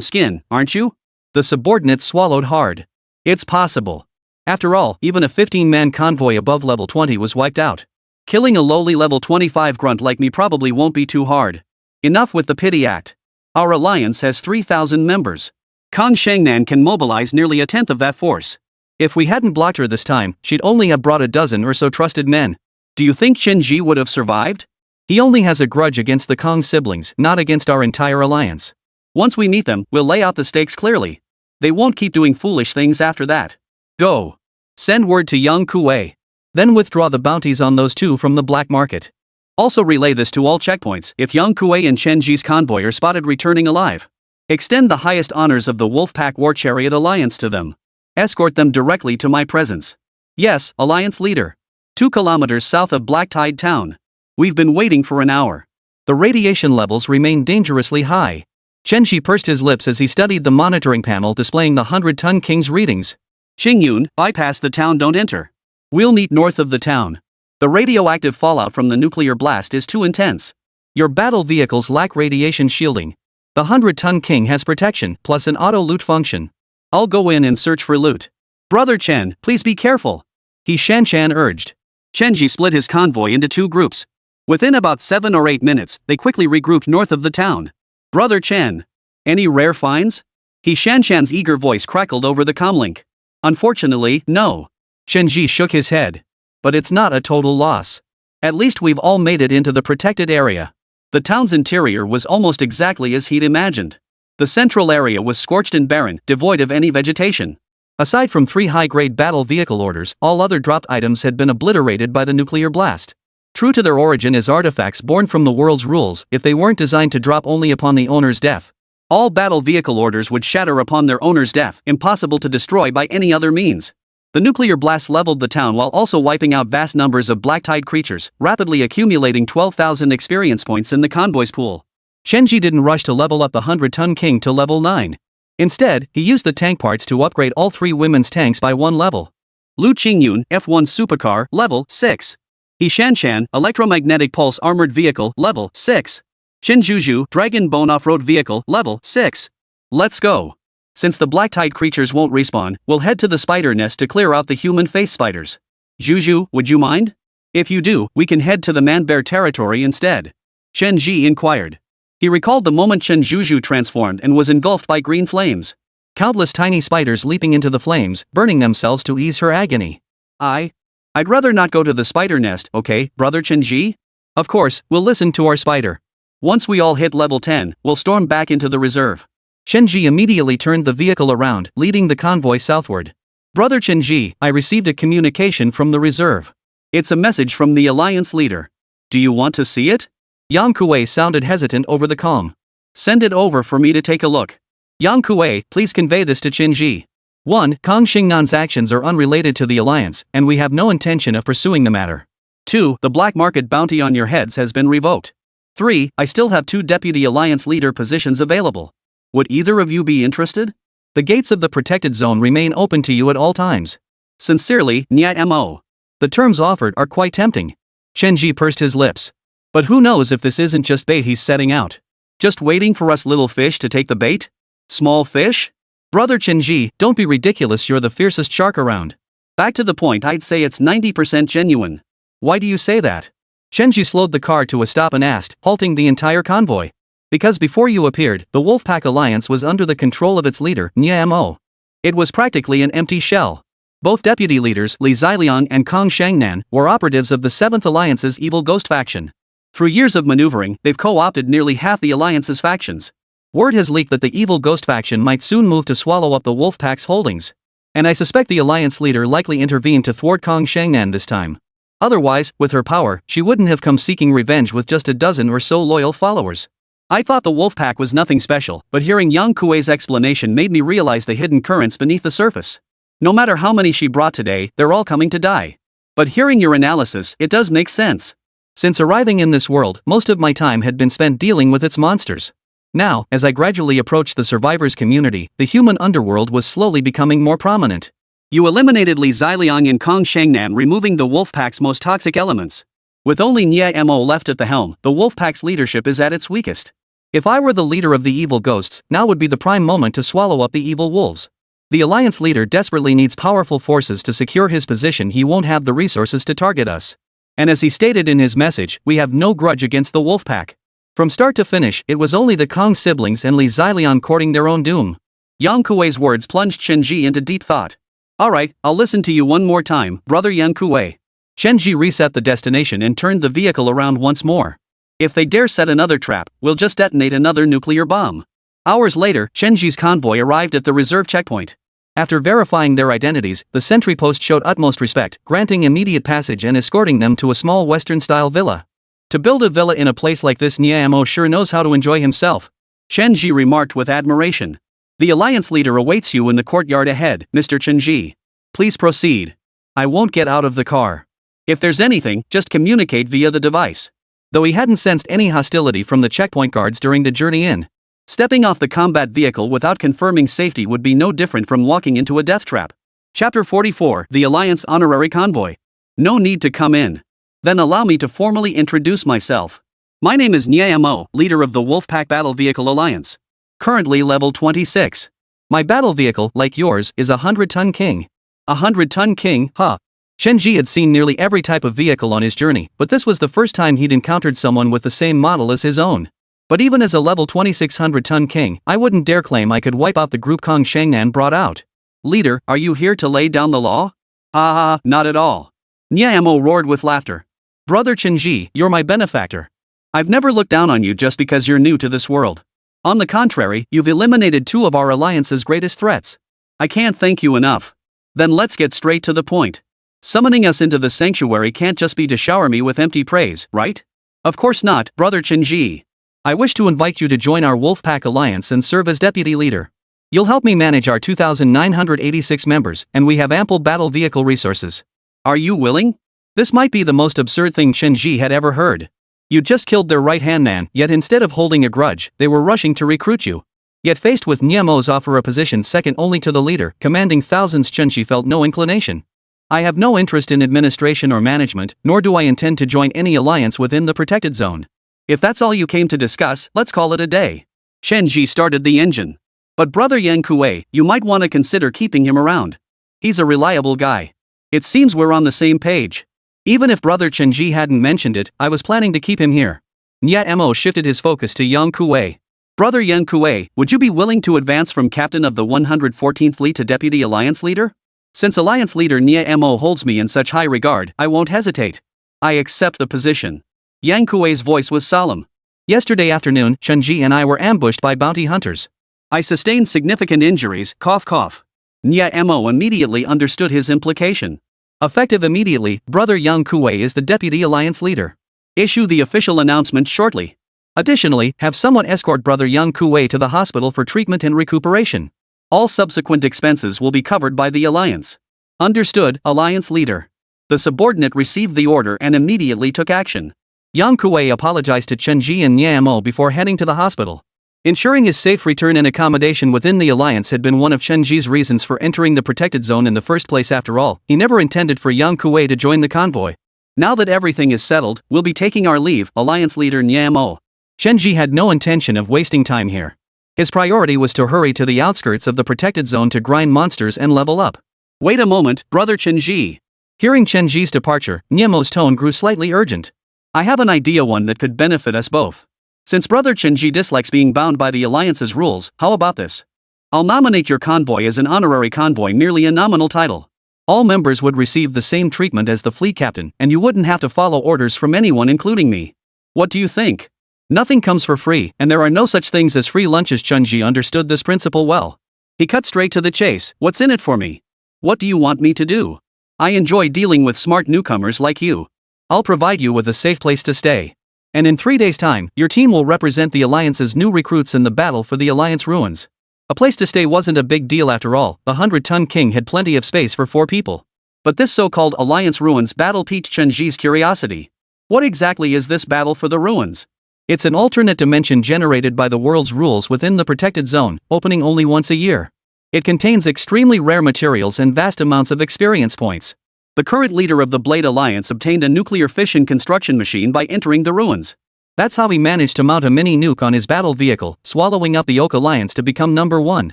skin, aren't you? The subordinate swallowed hard. It's possible. After all, even a 15-man convoy above level 20 was wiped out. Killing a lowly level 25 grunt like me probably won't be too hard. Enough with the pity act. Our alliance has 3,000 members. Kang Shangnan can mobilize nearly a tenth of that force. If we hadn't blocked her this time, she'd only have brought a dozen or so trusted men. Do you think Chen Zhi would have survived? He only has a grudge against the Kong siblings, not against our entire alliance. Once we meet them, we'll lay out the stakes clearly. They won't keep doing foolish things after that. Go. Send word to Yang Kuei. Then withdraw the bounties on those two from the black market. Also relay this to all checkpoints if Yang Kuei and Chen Zhi's convoy are spotted returning alive. Extend the highest honors of the Wolfpack War Chariot Alliance to them. Escort them directly to my presence. Yes, Alliance Leader. 2 kilometers south of Black Tide Town. We've been waiting for an hour. The radiation levels remain dangerously high. Chen Zhi pursed his lips as he studied the monitoring panel displaying the 100-ton king's readings. Qingyun, bypass the town, don't enter. We'll meet north of the town. The radioactive fallout from the nuclear blast is too intense. Your battle vehicles lack radiation shielding. The 100-ton king has protection, plus an auto-loot function. I'll go in and search for loot. Brother Chen, please be careful. He Shan urged. Chen Zhi split his convoy into 2 groups. Within about 7 or 8 minutes, they quickly regrouped north of the town. Brother Chen. Any rare finds? He Xinna's eager voice crackled over the comlink. Unfortunately, no. Chen Zhi shook his head. But it's not a total loss. At least we've all made it into the protected area. The town's interior was almost exactly as he'd imagined. The central area was scorched and barren, devoid of any vegetation. Aside from 3 high-grade battle vehicle orders, all other dropped items had been obliterated by the nuclear blast. True to their origin as artifacts born from the world's rules, if they weren't designed to drop only upon the owner's death. All battle vehicle orders would shatter upon their owner's death, impossible to destroy by any other means. The nuclear blast leveled the town while also wiping out vast numbers of Black Tide creatures, rapidly accumulating 12,000 experience points in the convoy's pool. Chen Zhi didn't rush to level up the 100-ton king to level 9. Instead, he used the tank parts to upgrade all 3 women's tanks by 1 level. Liu Qingyun, F1 supercar, level 6. He Xinna, electromagnetic pulse armored vehicle, level 6. Chen Zhi, dragon bone off-road vehicle, level 6. Let's go. Since the Black Tide creatures won't respawn, we'll head to the spider nest to clear out the human face spiders. Zhu, would you mind? If you do, we can head to the man-bear territory instead. Chen Zhi inquired. He recalled the moment Chen Zhi transformed and was engulfed by green flames. Countless tiny spiders leaping into the flames, burning themselves to ease her agony. I'd rather not go to the spider nest, okay, brother Chen Zhi? Of course, we'll listen to our spider. Once we all hit level 10, we'll storm back into the reserve. Chen Zhi immediately turned the vehicle around, leading the convoy southward. Brother Chen Zhi, I received a communication from the reserve. It's a message from the Alliance leader. Do you want to see it? Yang Kuei sounded hesitant over the calm. Send it over for me to take a look. Yang Kuei, please convey this to Chen Zhi. 1. Kang Xingnan's actions are unrelated to the Alliance, and we have no intention of pursuing the matter. 2. The black market bounty on your heads has been revoked. 3. I still have 2 deputy Alliance leader positions available. Would either of you be interested? The gates of the protected zone remain open to you at all times. Sincerely, Mo. The terms offered are quite tempting. Chen Zhi pursed his lips. But who knows if this isn't just bait he's setting out? Just waiting for us little fish to take the bait? Small fish? Brother Chen Zhi, don't be ridiculous, you're the fiercest shark around. Back to the point, I'd say it's 90% genuine. Why do you say that? Chen Zhi slowed the car to a stop and asked, halting the entire convoy. Because before you appeared, the Wolfpack Alliance was under the control of its leader, Mo. It was practically an empty shell. Both deputy leaders, Li Ziliang and Kang Xingnan, were operatives of the 7th Alliance's evil ghost faction. Through years of maneuvering, they've co-opted nearly half the Alliance's factions. Word has leaked that the evil ghost faction might soon move to swallow up the Wolfpack's holdings. And I suspect the Alliance leader likely intervened to thwart Kang Xingnan this time. Otherwise, with her power, she wouldn't have come seeking revenge with just a dozen or so loyal followers. I thought the Wolfpack was nothing special, but hearing Yang Kuei's explanation made me realize the hidden currents beneath the surface. No matter how many she brought today, they're all coming to die. But hearing your analysis, it does make sense. Since arriving in this world, most of my time had been spent dealing with its monsters. Now, as I gradually approached the survivors' community, the human underworld was slowly becoming more prominent. You eliminated Li Ziliang and Kang Xingnan, removing the Wolfpack's most toxic elements. With only Mo left at the helm, the Wolfpack's leadership is at its weakest. If I were the leader of the evil ghosts, now would be the prime moment to swallow up the evil wolves. The Alliance leader desperately needs powerful forces to secure his position. He won't have the resources to target us. And as he stated in his message, we have no grudge against the Wolfpack. From start to finish, it was only the Kang siblings and Li Ziliang courting their own doom. Yang Kuei's words plunged Chen Zhi into deep thought. Alright, I'll listen to you one more time, brother Yang Kuei. Chen Zhi reset the destination and turned the vehicle around once more. If they dare set another trap, we'll just detonate another nuclear bomb. Hours later, Chen Zhi's convoy arrived at the reserve checkpoint. After verifying their identities, the sentry post showed utmost respect, granting immediate passage and escorting them to a small Western-style villa. To build a villa in a place like this, Mo sure knows how to enjoy himself. Chen Zhi remarked with admiration. The Alliance leader awaits you in the courtyard ahead, Mr. Chen Zhi. Please proceed. I won't get out of the car. If there's anything, just communicate via the device. Though he hadn't sensed any hostility from the checkpoint guards during the journey in. Stepping off the combat vehicle without confirming safety would be no different from walking into a death trap. Chapter 44, The Alliance Honorary Convoy. No need to come in. Then allow me to formally introduce myself. My name is Mo, leader of the Wolfpack Battle Vehicle Alliance. Currently level 26. My battle vehicle, like yours, is a 100-ton king. A 100-ton king, huh? Chen Zhi had seen nearly every type of vehicle on his journey, but this was the first time he'd encountered someone with the same model as his own. But even as a level 2600-ton king, I wouldn't dare claim I could wipe out the group Kong Shangnan brought out. Leader, are you here to lay down the law? Ah, not at all. Nyamo roared with laughter. Brother Chen Zhi, you're my benefactor. I've never looked down on you just because you're new to this world. On the contrary, you've eliminated two of our alliance's greatest threats. I can't thank you enough. Then let's get straight to the point. Summoning us into the sanctuary can't just be to shower me with empty praise, right? Of course not, Brother Chen Zhi. I wish to invite you to join our Wolfpack Alliance and serve as deputy leader. You'll help me manage our 2,986 members, and we have ample battle vehicle resources. Are you willing? This might be the most absurd thing Chen Zhi had ever heard. You just killed their right-hand man, yet instead of holding a grudge, they were rushing to recruit you. Yet faced with Nyamo's offer a position second only to the leader, commanding thousands, Chen Zhi felt no inclination. I have no interest in administration or management, nor do I intend to join any alliance within the protected zone. If that's all you came to discuss, let's call it a day. Chen Zhi started the engine. But Brother Yang Kuei, you might want to consider keeping him around. He's a reliable guy. It seems we're on the same page. Even if Brother Chen Zhi hadn't mentioned it, I was planning to keep him here. Nyamo shifted his focus to Yang Kuei. Brother Yang Kuei, would you be willing to advance from captain of the 114th Fleet to deputy alliance leader? Since alliance leader Nyamo holds me in such high regard, I won't hesitate. I accept the position. Yang Kuei's voice was solemn. Yesterday afternoon, Chen Zhi and I were ambushed by bounty hunters. I sustained significant injuries, cough cough. Nyamo immediately understood his implication. Effective immediately, Brother Yang Kuei is the deputy alliance leader. Issue the official announcement shortly. Additionally, have someone escort Brother Yang Kuei to the hospital for treatment and recuperation. All subsequent expenses will be covered by the alliance. Understood, alliance leader. The subordinate received the order and immediately took action. Yang Kuei apologized to Chen Zhi and Nyamo before heading to the hospital. Ensuring his safe return and accommodation within the alliance had been one of Chen Zhi's reasons for entering the protected zone in the first place. After all, he never intended for Yang Kuei to join the convoy. Now that everything is settled, we'll be taking our leave, alliance leader Nyamo. Chen Zhi had no intention of wasting time here. His priority was to hurry to the outskirts of the protected zone to grind monsters and level up. Wait a moment, Brother Chen Zhi. Hearing Chen Zhi's departure, Nyamo's tone grew slightly urgent. I have an idea, one that could benefit us both. Since Brother Chen Zhi dislikes being bound by the alliance's rules, how about this? I'll nominate your convoy as an honorary convoy, merely a nominal title. All members would receive the same treatment as the fleet captain, and you wouldn't have to follow orders from anyone, including me. What do you think? Nothing comes for free, and there are no such things as free lunches. Chen Zhi understood this principle well. He cut straight to the chase. What's in it for me? What do you want me to do? I enjoy dealing with smart newcomers like you. I'll provide you with a safe place to stay. And in 3 days' time, your team will represent the Alliance's new recruits in the battle for the Alliance ruins. A place to stay wasn't a big deal after all. The 100-ton king had plenty of space for 4 people. But this so-called Alliance ruins battle piqued Chen Zhi's curiosity. What exactly is this battle for the ruins? It's an alternate dimension generated by the world's rules within the protected zone, opening only once a year. It contains extremely rare materials and vast amounts of experience points. The current leader of the Blade Alliance obtained a nuclear fission construction machine by entering the ruins. That's how he managed to mount a mini nuke on his battle vehicle, swallowing up the Oak Alliance to become number 1.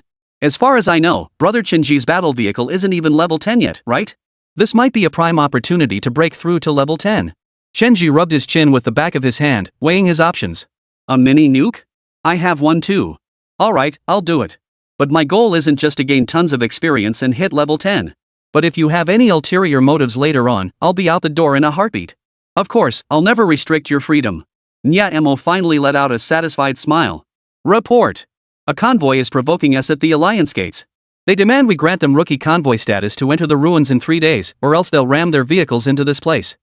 As far as I know, Brother Chen Zhi's battle vehicle isn't even level 10 yet, right? This might be a prime opportunity to break through to level 10. Chen Zhi rubbed his chin with the back of his hand, weighing his options. A mini nuke? I have one too. Alright, I'll do it. But my goal isn't just to gain tons of experience and hit level 10. But if you have any ulterior motives later on, I'll be out the door in a heartbeat. Of course, I'll never restrict your freedom. Nyamo finally let out a satisfied smile. Report. A convoy is provoking us at the Alliance gates. They demand we grant them rookie convoy status to enter the ruins in 3 days, or else they'll ram their vehicles into this place.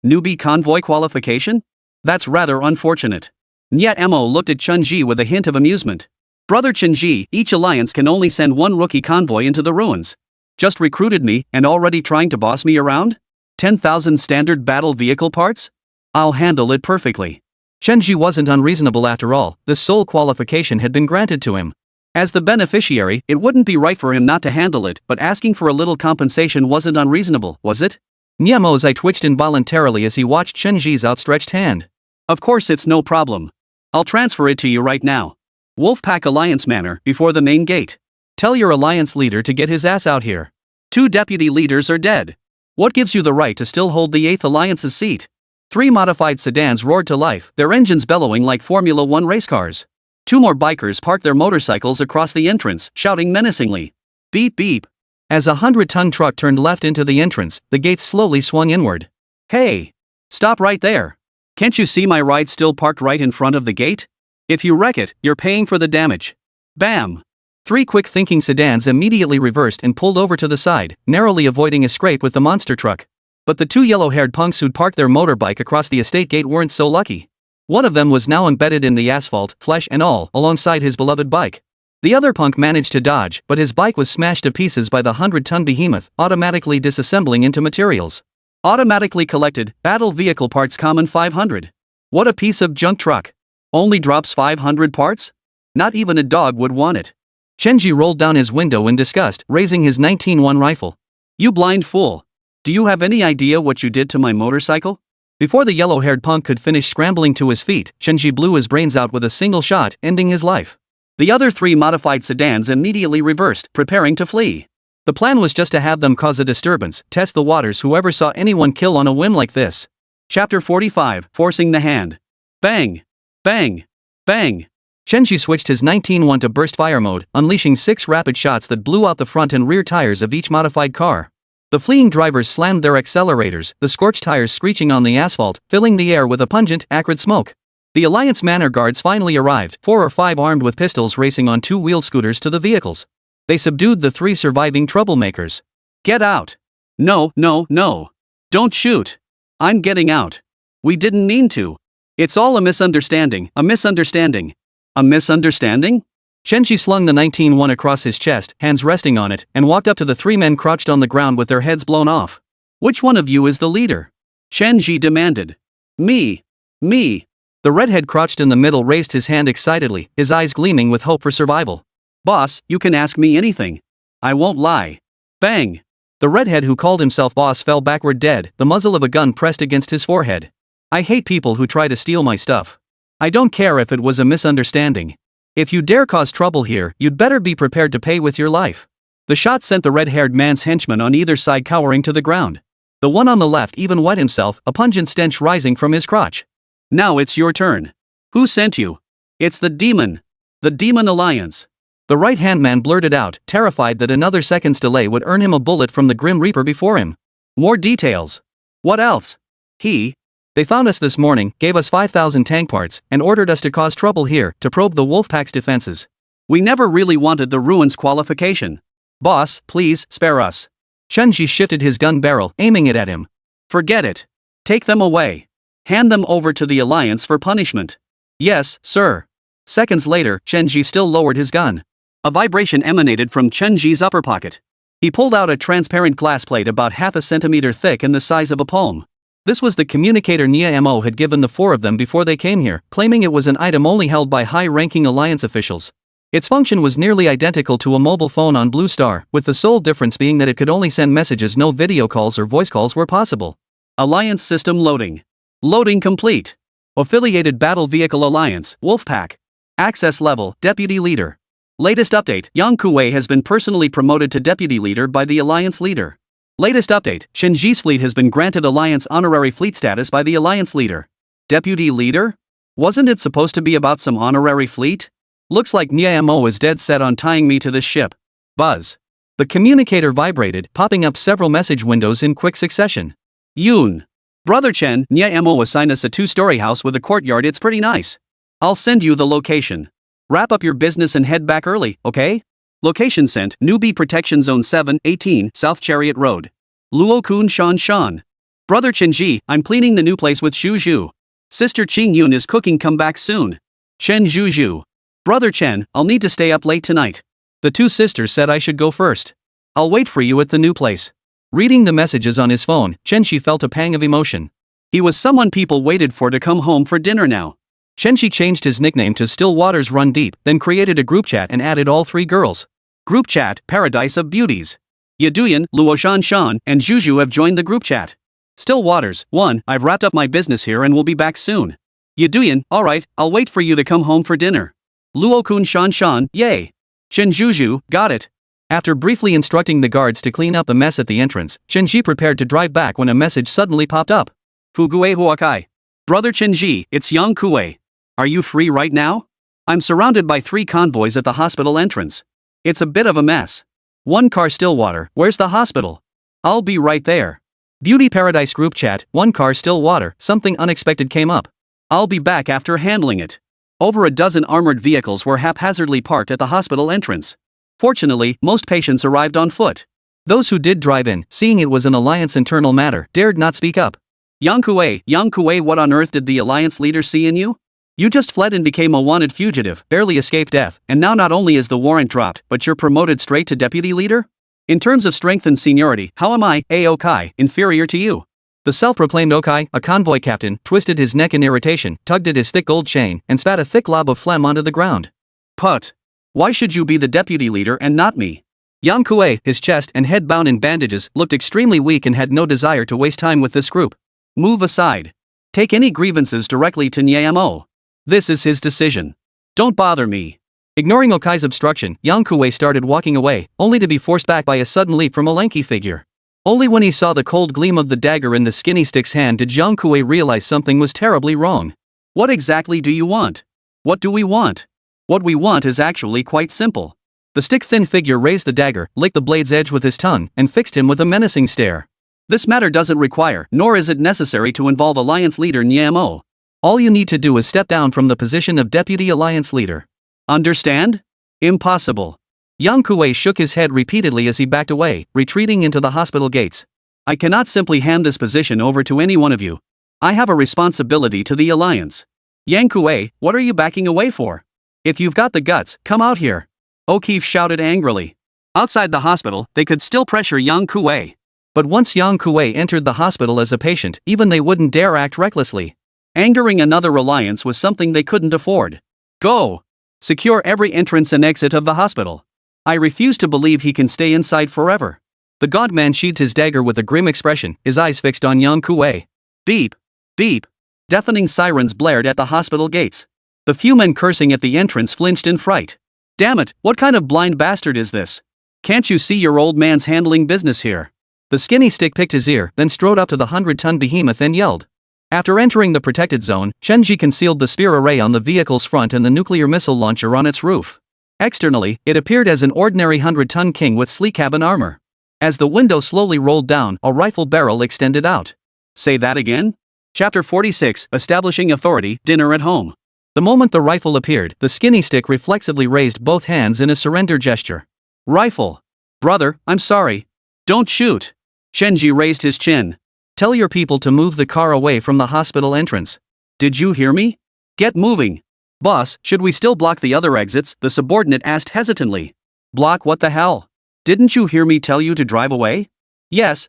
Newbie convoy qualification? That's rather unfortunate. Nyamo looked at Chen Zhi with a hint of amusement. Brother Chen Zhi, each alliance can only send 1 rookie convoy into the ruins. Just recruited me, and already trying to boss me around? 10,000 standard battle vehicle parts? I'll handle it perfectly. Chen Zhi wasn't unreasonable after all. This sole qualification had been granted to him. As the beneficiary, it wouldn't be right for him not to handle it, but asking for a little compensation wasn't unreasonable, was it? Nyamo's eye twitched involuntarily as he watched Chen Zhi's outstretched hand. Of course, it's no problem. I'll transfer it to you right now. Wolfpack Alliance Manor, before the main gate. Tell your alliance leader to get his ass out here. 2 deputy leaders are dead. What gives you the right to still hold the 8th Alliance's seat? 3 modified sedans roared to life, their engines bellowing like Formula One race cars. 2 more bikers parked their motorcycles across the entrance, shouting menacingly. Beep beep. As a 100-ton truck turned left into the entrance, the gates slowly swung inward. Hey! Stop right there. Can't you see my ride still parked right in front of the gate? If you wreck it, you're paying for the damage. Bam! 3 quick-thinking sedans immediately reversed and pulled over to the side, narrowly avoiding a scrape with the monster truck. But the 2 yellow-haired punks who'd parked their motorbike across the estate gate weren't so lucky. One of them was now embedded in the asphalt, flesh and all, alongside his beloved bike. The other punk managed to dodge, but his bike was smashed to pieces by the 100-ton behemoth, automatically disassembling into materials. Automatically collected, battle vehicle parts common 500. What a piece of junk truck. Only drops 500 parts? Not even a dog would want it. Chen Zhi rolled down his window in disgust, raising his 19-1 rifle. You blind fool. Do you have any idea what you did to my motorcycle? Before the yellow-haired punk could finish scrambling to his feet, Chen Zhi blew his brains out with a single shot, ending his life. The other 3 modified sedans immediately reversed, preparing to flee. The plan was just to have them cause a disturbance, test the waters. Whoever saw anyone kill on a whim like this. Chapter 45, Forcing the Hand. Bang! Bang! Bang! Chen Zhi switched his 19-1 to burst fire mode, unleashing 6 rapid shots that blew out the front and rear tires of each modified car. The fleeing drivers slammed their accelerators, the scorched tires screeching on the asphalt, filling the air with a pungent, acrid smoke. The Alliance manor guards finally arrived, 4 or 5 armed with pistols racing on 2-wheeled scooters to the vehicles. They subdued the 3 surviving troublemakers. Get out! No, no, no! Don't shoot! I'm getting out. We didn't mean to. It's all a misunderstanding, a misunderstanding. A misunderstanding? Chen Zhi slung the 19-1 across his chest, hands resting on it, and walked up to the 3 men crouched on the ground with their heads blown off. Which one of you is the leader? Chen Zhi demanded. Me. Me. The redhead crouched in the middle raised his hand excitedly, his eyes gleaming with hope for survival. Boss, you can ask me anything. I won't lie. Bang! The redhead who called himself boss fell backward dead, the muzzle of a gun pressed against his forehead. I hate people who try to steal my stuff. I don't care if it was a misunderstanding. If you dare cause trouble here, you'd better be prepared to pay with your life. The shot sent the red-haired man's henchmen on either side cowering to the ground. The one on the left even wet himself, a pungent stench rising from his crotch. Now it's your turn. Who sent you? It's the demon. The Demon Alliance. The right-hand man blurted out, terrified that another second's delay would earn him a bullet from the Grim Reaper before him. More details. What else? They found us this morning, gave us 5,000 tank parts, and ordered us to cause trouble here, to probe the Wolfpack's defenses. We never really wanted the Ruins qualification. Boss, please, spare us. Chen Zhi shifted his gun barrel, aiming it at him. Forget it. Take them away. Hand them over to the Alliance for punishment. Yes, sir. Seconds later, Chen Zhi still lowered his gun. A vibration emanated from Chen Zhi's upper pocket. He pulled out a transparent glass plate about half a centimeter thick and the size of a palm. This was the communicator Nia Mo had given the 4 of them before they came here, claiming it was an item only held by high-ranking Alliance officials. Its function was nearly identical to a mobile phone on Blue Star, with the sole difference being that it could only send messages. No video calls or voice calls were possible. Alliance system loading. Loading complete. Affiliated Battle Vehicle Alliance, Wolfpack. Access level, Deputy Leader. Latest update, Yang Kuwei has been personally promoted to Deputy Leader by the Alliance Leader. Latest update, Chen Zhi's fleet has been granted Alliance honorary fleet status by the Alliance Leader. Deputy Leader? Wasn't it supposed to be about some honorary fleet? Looks like Nia Mo is dead set on tying me to this ship. Buzz. The communicator vibrated, popping up several message windows in quick succession. Yoon. Brother Chen, Nia Mo assigned us a 2-story house with a courtyard. It's pretty nice. I'll send you the location. Wrap up your business and head back early, okay? Location sent, Newbie Protection Zone 7, 18, South Chariot Road. Luo Kun Shan. Brother Chen Zhi, I'm cleaning the new place with Xu Zhu. Sister Qingyun is cooking. Come back soon. Chen Zhu. Brother Chen, I'll need to stay up late tonight. The 2 sisters said I should go first. I'll wait for you at the new place. Reading the messages on his phone, Chen Zhi felt a pang of emotion. He was someone people waited for to come home for dinner now. Chen Zhi changed his nickname to Still Waters Run Deep, then created a group chat and added all 3 girls. Group chat, Paradise of Beauties. Yaduyan, Luo Shan, and Zhu have joined the group chat. Still Waters, 1, I've wrapped up my business here and will be back soon. Yaduyan, alright, I'll wait for you to come home for dinner. Luo Kun Shan, yay. Chen Zhu, got it. After briefly instructing the guards to clean up the mess at the entrance, Chen Zhi prepared to drive back when a message suddenly popped up. Fugue Huakai. Brother Chen Zhi, it's Yang Kue. Are you free right now? I'm surrounded by 3 convoys at the hospital entrance. It's a bit of a mess. 1 car Stillwater, where's the hospital? I'll be right there. Beauty Paradise group chat, 1 car Stillwater, something unexpected came up. I'll be back after handling it. Over a dozen armored vehicles were haphazardly parked at the hospital entrance. Fortunately, most patients arrived on foot. Those who did drive in, seeing it was an alliance internal matter, dared not speak up. Yang Kue, what on earth did the alliance leader see in you? You just fled and became a wanted fugitive, barely escaped death, and now not only is the warrant dropped, but you're promoted straight to deputy leader? In terms of strength and seniority, how am I, Okai, inferior to you? The self-proclaimed Okai, a convoy captain, twisted his neck in irritation, tugged at his thick gold chain, and spat a thick glob of phlegm onto the ground. Put. Why should you be the deputy leader and not me? Yang Kue, his chest and head bound in bandages, looked extremely weak and had no desire to waste time with this group. Move aside. Take any grievances directly to Nyamo. This is his decision. Don't bother me. Ignoring Okai's obstruction, Yang Kue started walking away, only to be forced back by a sudden leap from a lanky figure. Only when he saw the cold gleam of the dagger in the skinny stick's hand did Yang Kue realize something was terribly wrong. What exactly do you want? What do we want? What we want is actually quite simple. The stick-thin figure raised the dagger, licked the blade's edge with his tongue, and fixed him with a menacing stare. This matter doesn't require, nor is it necessary to involve Alliance Leader Nyamo. All you need to do is step down from the position of Deputy Alliance Leader. Understand? Impossible. Yang Kue shook his head repeatedly as he backed away, retreating into the hospital gates. I cannot simply hand this position over to any one of you. I have a responsibility to the Alliance. Yang Kue, what are you backing away for? If you've got the guts, come out here. O'Keefe shouted angrily. Outside the hospital, they could still pressure Yang Kue. But once Yang Kue entered the hospital as a patient, even they wouldn't dare act recklessly. Angering another alliance was something they couldn't afford. Go! Secure every entrance and exit of the hospital. I refuse to believe he can stay inside forever. The gaunt man sheathed his dagger with a grim expression, his eyes fixed on Yang Kue. Beep! Beep! Deafening sirens blared at the hospital gates. The few men cursing at the entrance flinched in fright. Damn it, what kind of blind bastard is this? Can't you see your old man's handling business here? The skinny stick picked his ear, then strode up to the 100-ton behemoth and yelled. After entering the protected zone, Chen Zhi concealed the spear array on the vehicle's front and the nuclear missile launcher on its roof. Externally, it appeared as an ordinary 100-ton king with sleek cabin armor. As the window slowly rolled down, a rifle barrel extended out. Say that again? Chapter 46, Establishing Authority, Dinner at Home. The moment the rifle appeared, the skinny stick reflexively raised both hands in a surrender gesture. Rifle. Brother, I'm sorry. Don't shoot. Chen Zhi raised his chin. Tell your people to move the car away from the hospital entrance. Did you hear me? Get moving. Boss, should we still block the other exits? The subordinate asked hesitantly. Block what the hell? Didn't you hear me tell you to drive away? Yes.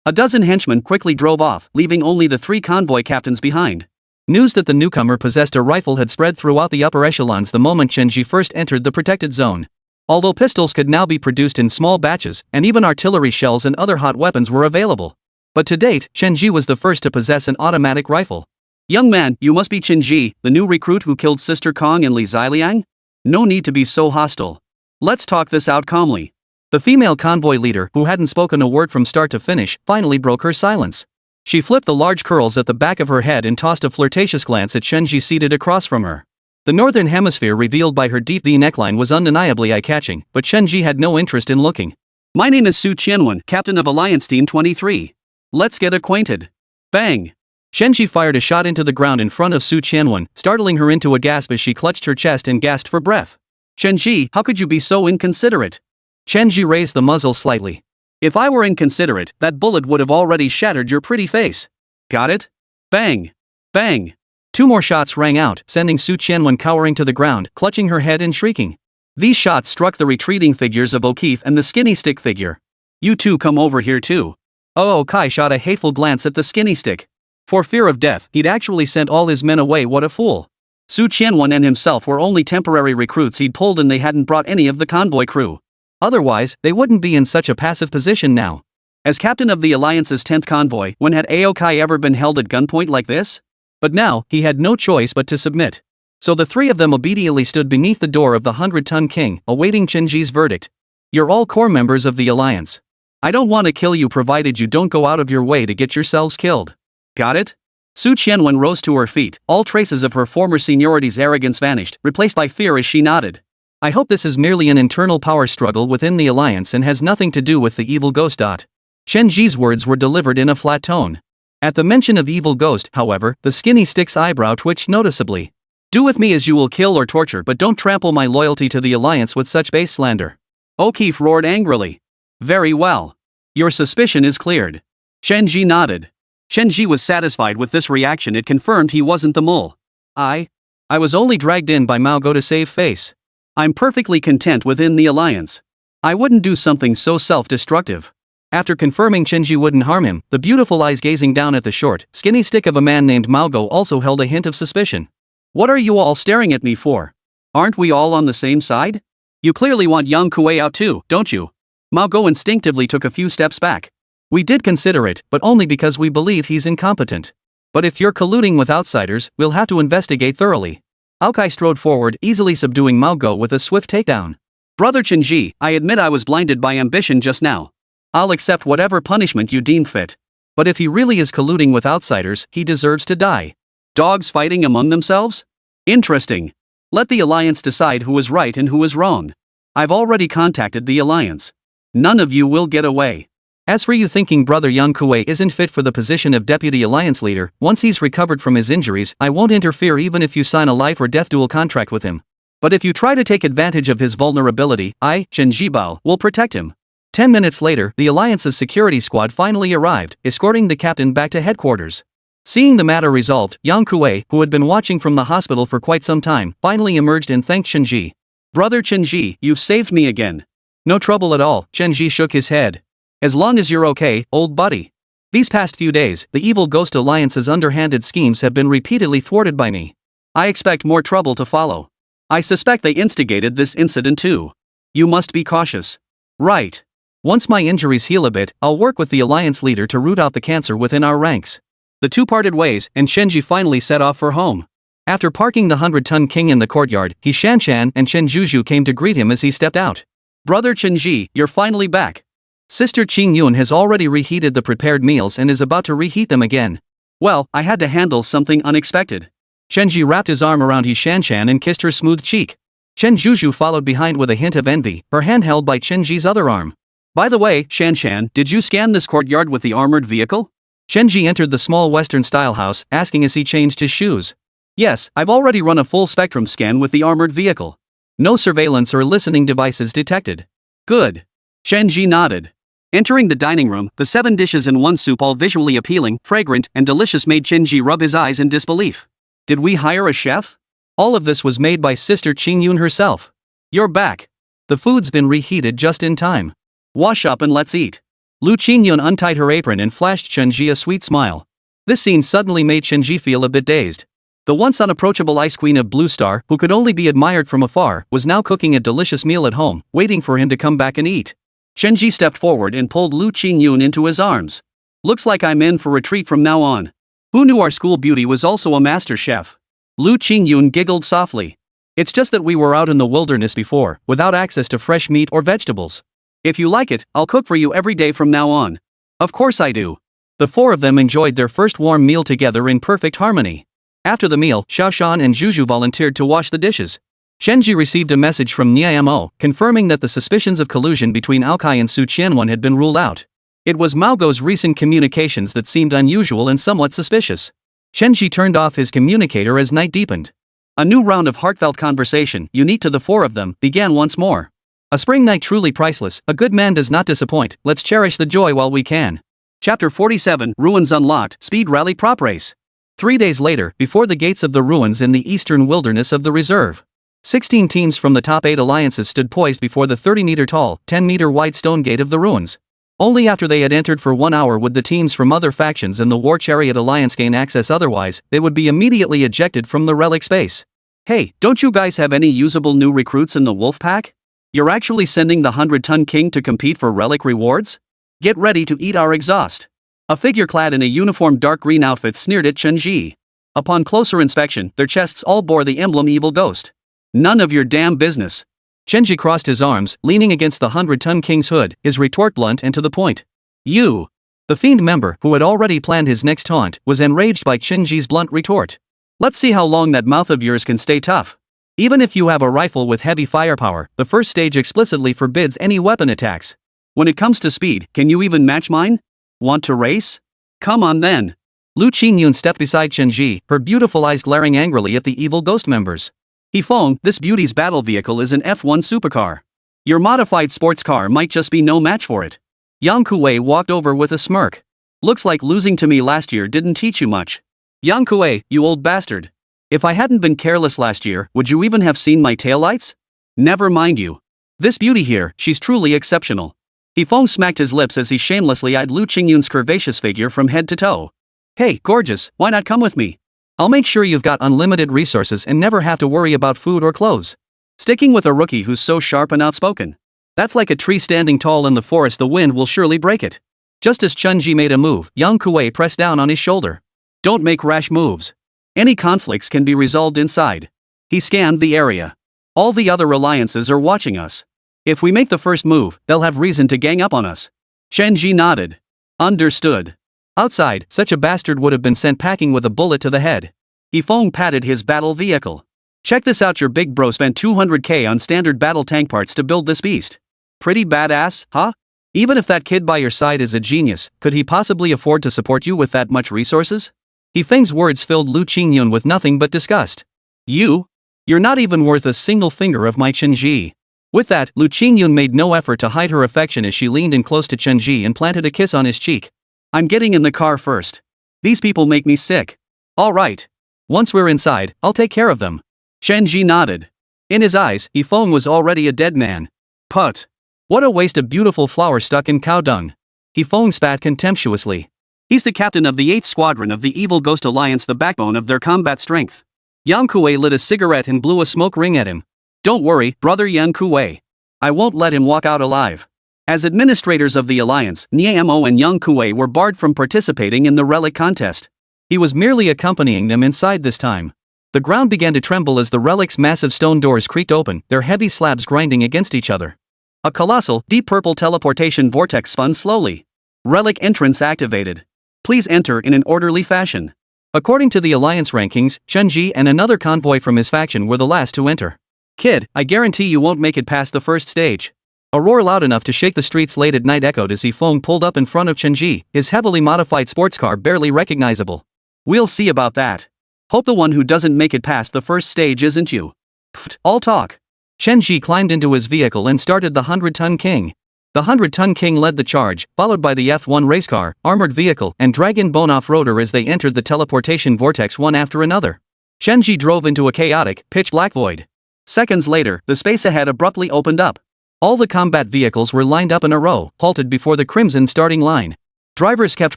A dozen henchmen quickly drove off, leaving only the 3 convoy captains behind. News that the newcomer possessed a rifle had spread throughout the upper echelons the moment Chen Zhi first entered the protected zone. Although pistols could now be produced in small batches, and even artillery shells and other hot weapons were available. But to date, Chen Zhi was the first to possess an automatic rifle. Young man, you must be Chen Zhi, the new recruit who killed Sister Kong and Li Ziliang? No need to be so hostile. Let's talk this out calmly. The female convoy leader, who hadn't spoken a word from start to finish, finally broke her silence. She flipped the large curls at the back of her head and tossed a flirtatious glance at Chen Zhi seated across from her. The northern hemisphere revealed by her deep V neckline was undeniably eye-catching, but Chen Zhi had no interest in looking. My name is Su Qianwen, captain of Alliance Team 23. Let's get acquainted. Bang! Chen Zhi fired a shot into the ground in front of Su Qianwen, startling her into a gasp as she clutched her chest and gasped for breath. Chen Zhi, how could you be so inconsiderate? Chen Zhi raised the muzzle slightly. If I were inconsiderate, that bullet would have already shattered your pretty face. Got it? Bang! Bang! 2 more shots rang out, sending Su Qianwen cowering to the ground, clutching her head and shrieking. These shots struck the retreating figures of O'Keefe and the skinny stick figure. You two come over here too. Oh, Kai shot a hateful glance at the skinny stick. For fear of death, he'd actually sent all his men away. What a fool. Su Qianwen and himself were only temporary recruits he'd pulled, and they hadn't brought any of the convoy crew. Otherwise, they wouldn't be in such a passive position now. As captain of the Alliance's 10th convoy, when had Aokai ever been held at gunpoint like this? But now, he had no choice but to submit. So the 3 of them obediently stood beneath the door of the 100-ton king, awaiting Chen Zhi's verdict. You're all core members of the Alliance. I don't want to kill you provided you don't go out of your way to get yourselves killed. Got it? Su Qianwen rose to her feet, all traces of her former seniority's arrogance vanished, replaced by fear as she nodded. I hope this is merely an internal power struggle within the alliance and has nothing to do with the evil ghost. Chen Zhi's words were delivered in a flat tone. At the mention of evil ghost, however, the skinny stick's eyebrow twitched noticeably. Do with me as you will, kill or torture, but don't trample my loyalty to the alliance with such base slander. O'Keefe roared angrily. Very well. Your suspicion is cleared. Chen Zhi nodded. Chen Zhi was satisfied with this reaction. It confirmed he wasn't the mole. I was only dragged in by Mao Go to save face. I'm perfectly content within the alliance. I wouldn't do something so self-destructive. After confirming Chen Zhi wouldn't harm him, the beautiful eyes gazing down at the short, skinny stick of a man named Mao Go also held a hint of suspicion. What are you all staring at me for? Aren't we all on the same side? You clearly want Yang Kuei out too, don't you? Mao Go instinctively took a few steps back. We did consider it, but only because we believe he's incompetent. But if you're colluding with outsiders, we'll have to investigate thoroughly. Aokai strode forward, easily subduing Mao Go with a swift takedown. Brother Chen Zhi, I admit I was blinded by ambition just now. I'll accept whatever punishment you deem fit. But if he really is colluding with outsiders, he deserves to die. Dogs fighting among themselves? Interesting. Let the alliance decide who is right and who is wrong. I've already contacted the alliance. None of you will get away. As for you thinking brother Yang Kuei isn't fit for the position of deputy alliance leader, once he's recovered from his injuries, I won't interfere even if you sign a life or death dual contract with him. But if you try to take advantage of his vulnerability, I, Chen Zhibao, will protect him. 10 minutes later, the alliance's security squad finally arrived, escorting the captain back to headquarters. Seeing the matter resolved, Yang Kuei, who had been watching from the hospital for quite some time, finally emerged and thanked Chen Zhi. Brother Chen Zhi, you've saved me again. No trouble at all, Chen Zhi shook his head. As long as you're okay, old buddy. These past few days, the evil ghost alliance's underhanded schemes have been repeatedly thwarted by me. I expect more trouble to follow. I suspect they instigated this incident too. You must be cautious. Right. Once my injuries heal a bit, I'll work with the alliance leader to root out the cancer within our ranks. The two parted ways, and Chen Zhi finally set off for home. After parking the 100-ton king in the courtyard, He Xinna and Chen Zhuzhu came to greet him as he stepped out. Brother Chen Zhi, you're finally back. Sister Qingyun has already reheated the prepared meals and is about to reheat them again. Well, I had to handle something unexpected. Chen Zhi wrapped his arm around He Xinna and kissed her smooth cheek. Chen Zhuzhu followed behind with a hint of envy, her hand held by Chen Zhi's other arm. By the way, Shan, did you scan this courtyard with the armored vehicle? Chen Zhi entered the small Western-style house, asking as he changed his shoes. Yes, I've already run a full-spectrum scan with the armored vehicle. No surveillance or listening devices detected. Good. Chen Zhi nodded. Entering the dining room, the 7 dishes and 1 soup, all visually appealing, fragrant, and delicious, made Chen Zhi rub his eyes in disbelief. Did we hire a chef? All of this was made by Sister Qingyun herself. You're back. The food's been reheated just in time. Wash up and let's eat. Liu Qingyun untied her apron and flashed Chen Zhi a sweet smile. This scene suddenly made Chen Zhi feel a bit dazed. The once unapproachable ice queen of Blue Star, who could only be admired from afar, was now cooking a delicious meal at home, waiting for him to come back and eat. Chen Zhi stepped forward and pulled Liu Qingyun into his arms. Looks like I'm in for a treat from now on. Who knew our school beauty was also a master chef? Liu Qingyun giggled softly. It's just that we were out in the wilderness before, without access to fresh meat or vegetables. If you like it, I'll cook for you every day from now on. Of course I do. The 4 of them enjoyed their first warm meal together in perfect harmony. After the meal, Xiaoshan and Zhuzhu volunteered to wash the dishes. Chen Zhi received a message from Niamo, confirming that the suspicions of collusion between Aokai and Su Qianwen had been ruled out. It was Mao Go's recent communications that seemed unusual and somewhat suspicious. Chen Zhi turned off his communicator as night deepened. A new round of heartfelt conversation, unique to the 4 of them, began once more. A spring night truly priceless, a good man does not disappoint, let's cherish the joy while we can. Chapter 47, Ruins Unlocked, Speed Rally Prop Race. 3 days later, before the gates of the ruins in the eastern wilderness of the reserve. 16 teams from the top 8 alliances stood poised before the 30-meter-tall, 10-meter-wide stone gate of the ruins. Only after they had entered for 1 hour would the teams from other factions in the War Chariot Alliance gain access, otherwise, they would be immediately ejected from the relic space. Hey, don't you guys have any usable new recruits in the wolf pack? You're actually sending the 100-ton king to compete for relic rewards? Get ready to eat our exhaust. A figure clad in a uniform dark green outfit sneered at Chen Zhi. Upon closer inspection, their chests all bore the emblem Evil Ghost. None of your damn business. Chen Zhi crossed his arms, leaning against the 100-ton king's hood, his retort blunt and to the point. You. The fiend member, who had already planned his next taunt, was enraged by Chen Zhi's blunt retort. Let's see how long that mouth of yours can stay tough. Even if you have a rifle with heavy firepower, the first stage explicitly forbids any weapon attacks. When it comes to speed, can you even match mine? Want to race? Come on then. Liu Qingyun stepped beside Chen Zhi, her beautiful eyes glaring angrily at the evil ghost members. He Feng, this beauty's battle vehicle is an F1 supercar. Your modified sports car might just be no match for it. Yang Kuei walked over with a smirk. Looks like losing to me last year didn't teach you much. Yang Kuei, you old bastard. If I hadn't been careless last year, would you even have seen my taillights? Never mind you. This beauty here, she's truly exceptional. He Feng smacked his lips as he shamelessly eyed Liu Qingyun's curvaceous figure from head to toe. Hey, gorgeous, why not come with me? I'll make sure you've got unlimited resources and never have to worry about food or clothes. Sticking with a rookie who's so sharp and outspoken. That's like a tree standing tall in the forest, the wind will surely break it. Just as Chen Zhi made a move, Yang Kuei pressed down on his shoulder. Don't make rash moves. Any conflicts can be resolved inside. He scanned the area. All the other alliances are watching us. If we make the first move, they'll have reason to gang up on us. Chen Zhi nodded. Understood. Outside, such a bastard would have been sent packing with a bullet to the head. He Feng patted his battle vehicle. Check this out, your big bro spent 200k on standard battle tank parts to build this beast. Pretty badass, huh? Even if that kid by your side is a genius, could he possibly afford to support you with that much resources? He Feng's words filled Liu Qingyun with nothing but disgust. You're not even worth a single finger of my Chen Zhi. With that, Liu Qingyun made no effort to hide her affection as she leaned in close to Chen Zhi and planted a kiss on his cheek. I'm getting in the car first. These people make me sick. All right. Once we're inside, I'll take care of them. Chen Zhi nodded. In his eyes, He Feng was already a dead man. Put. What a waste of beautiful flower stuck in cow dung. He Feng spat contemptuously. He's the captain of the 8th Squadron of the Evil Ghost Alliance, the backbone of their combat strength. Yang Kuei lit a cigarette and blew a smoke ring at him. Don't worry, brother Yang Kuei. I won't let him walk out alive. As administrators of the alliance, Niamo and Yang Kuei were barred from participating in the relic contest. He was merely accompanying them inside this time. The ground began to tremble as the relic's massive stone doors creaked open, their heavy slabs grinding against each other. A colossal, deep purple teleportation vortex spun slowly. Relic entrance activated. Please enter in an orderly fashion. According to the alliance rankings, Chen Zhi and another convoy from his faction were the last to enter. Kid, I guarantee you won't make it past the first stage. A roar loud enough to shake the streets late at night echoed as He Feng pulled up in front of Chen Zhi, his heavily modified sports car barely recognizable. We'll see about that. Hope the one who doesn't make it past the first stage isn't you. Pfft, all talk. Chen Zhi climbed into his vehicle and started the 100-ton King. The 100-ton King led the charge, followed by the F1 race car, armored vehicle, and Dragon Bone off-roader as they entered the teleportation vortex one after another. Chen Zhi drove into a chaotic, pitch-black void. Seconds later, the space ahead abruptly opened up. All the combat vehicles were lined up in a row, halted before the crimson starting line. Drivers kept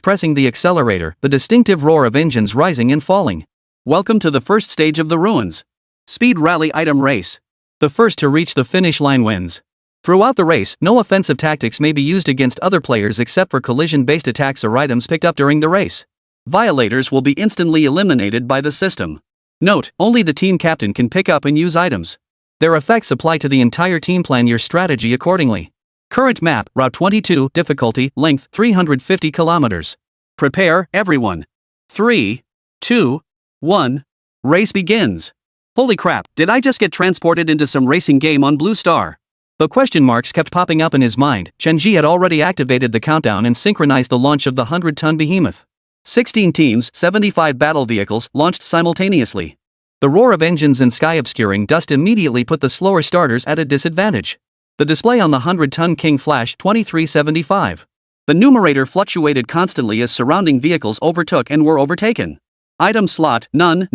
pressing the accelerator, the distinctive roar of engines rising and falling. Welcome to the first stage of the ruins. Speed rally item race. The first to reach the finish line wins. Throughout the race, no offensive tactics may be used against other players except for collision-based attacks or items picked up during the race. Violators will be instantly eliminated by the system. Note, only the team captain can pick up and use items. Their effects apply to the entire team. Plan your strategy accordingly. Current map, Route 22, difficulty, length 350 kilometers. Prepare, everyone. 3, 2, 1. Race begins. Holy crap, did I just get transported into some racing game on Blue Star? The question marks kept popping up in his mind. Chen Zhi had already activated the countdown and synchronized the launch of the 100-ton behemoth. 16 teams, 75 battle vehicles, launched simultaneously. The roar of engines and sky-obscuring dust immediately put the slower starters at a disadvantage. The display on the 100-ton King flashed 2375. The numerator fluctuated constantly as surrounding vehicles overtook and were overtaken. Item slot, none.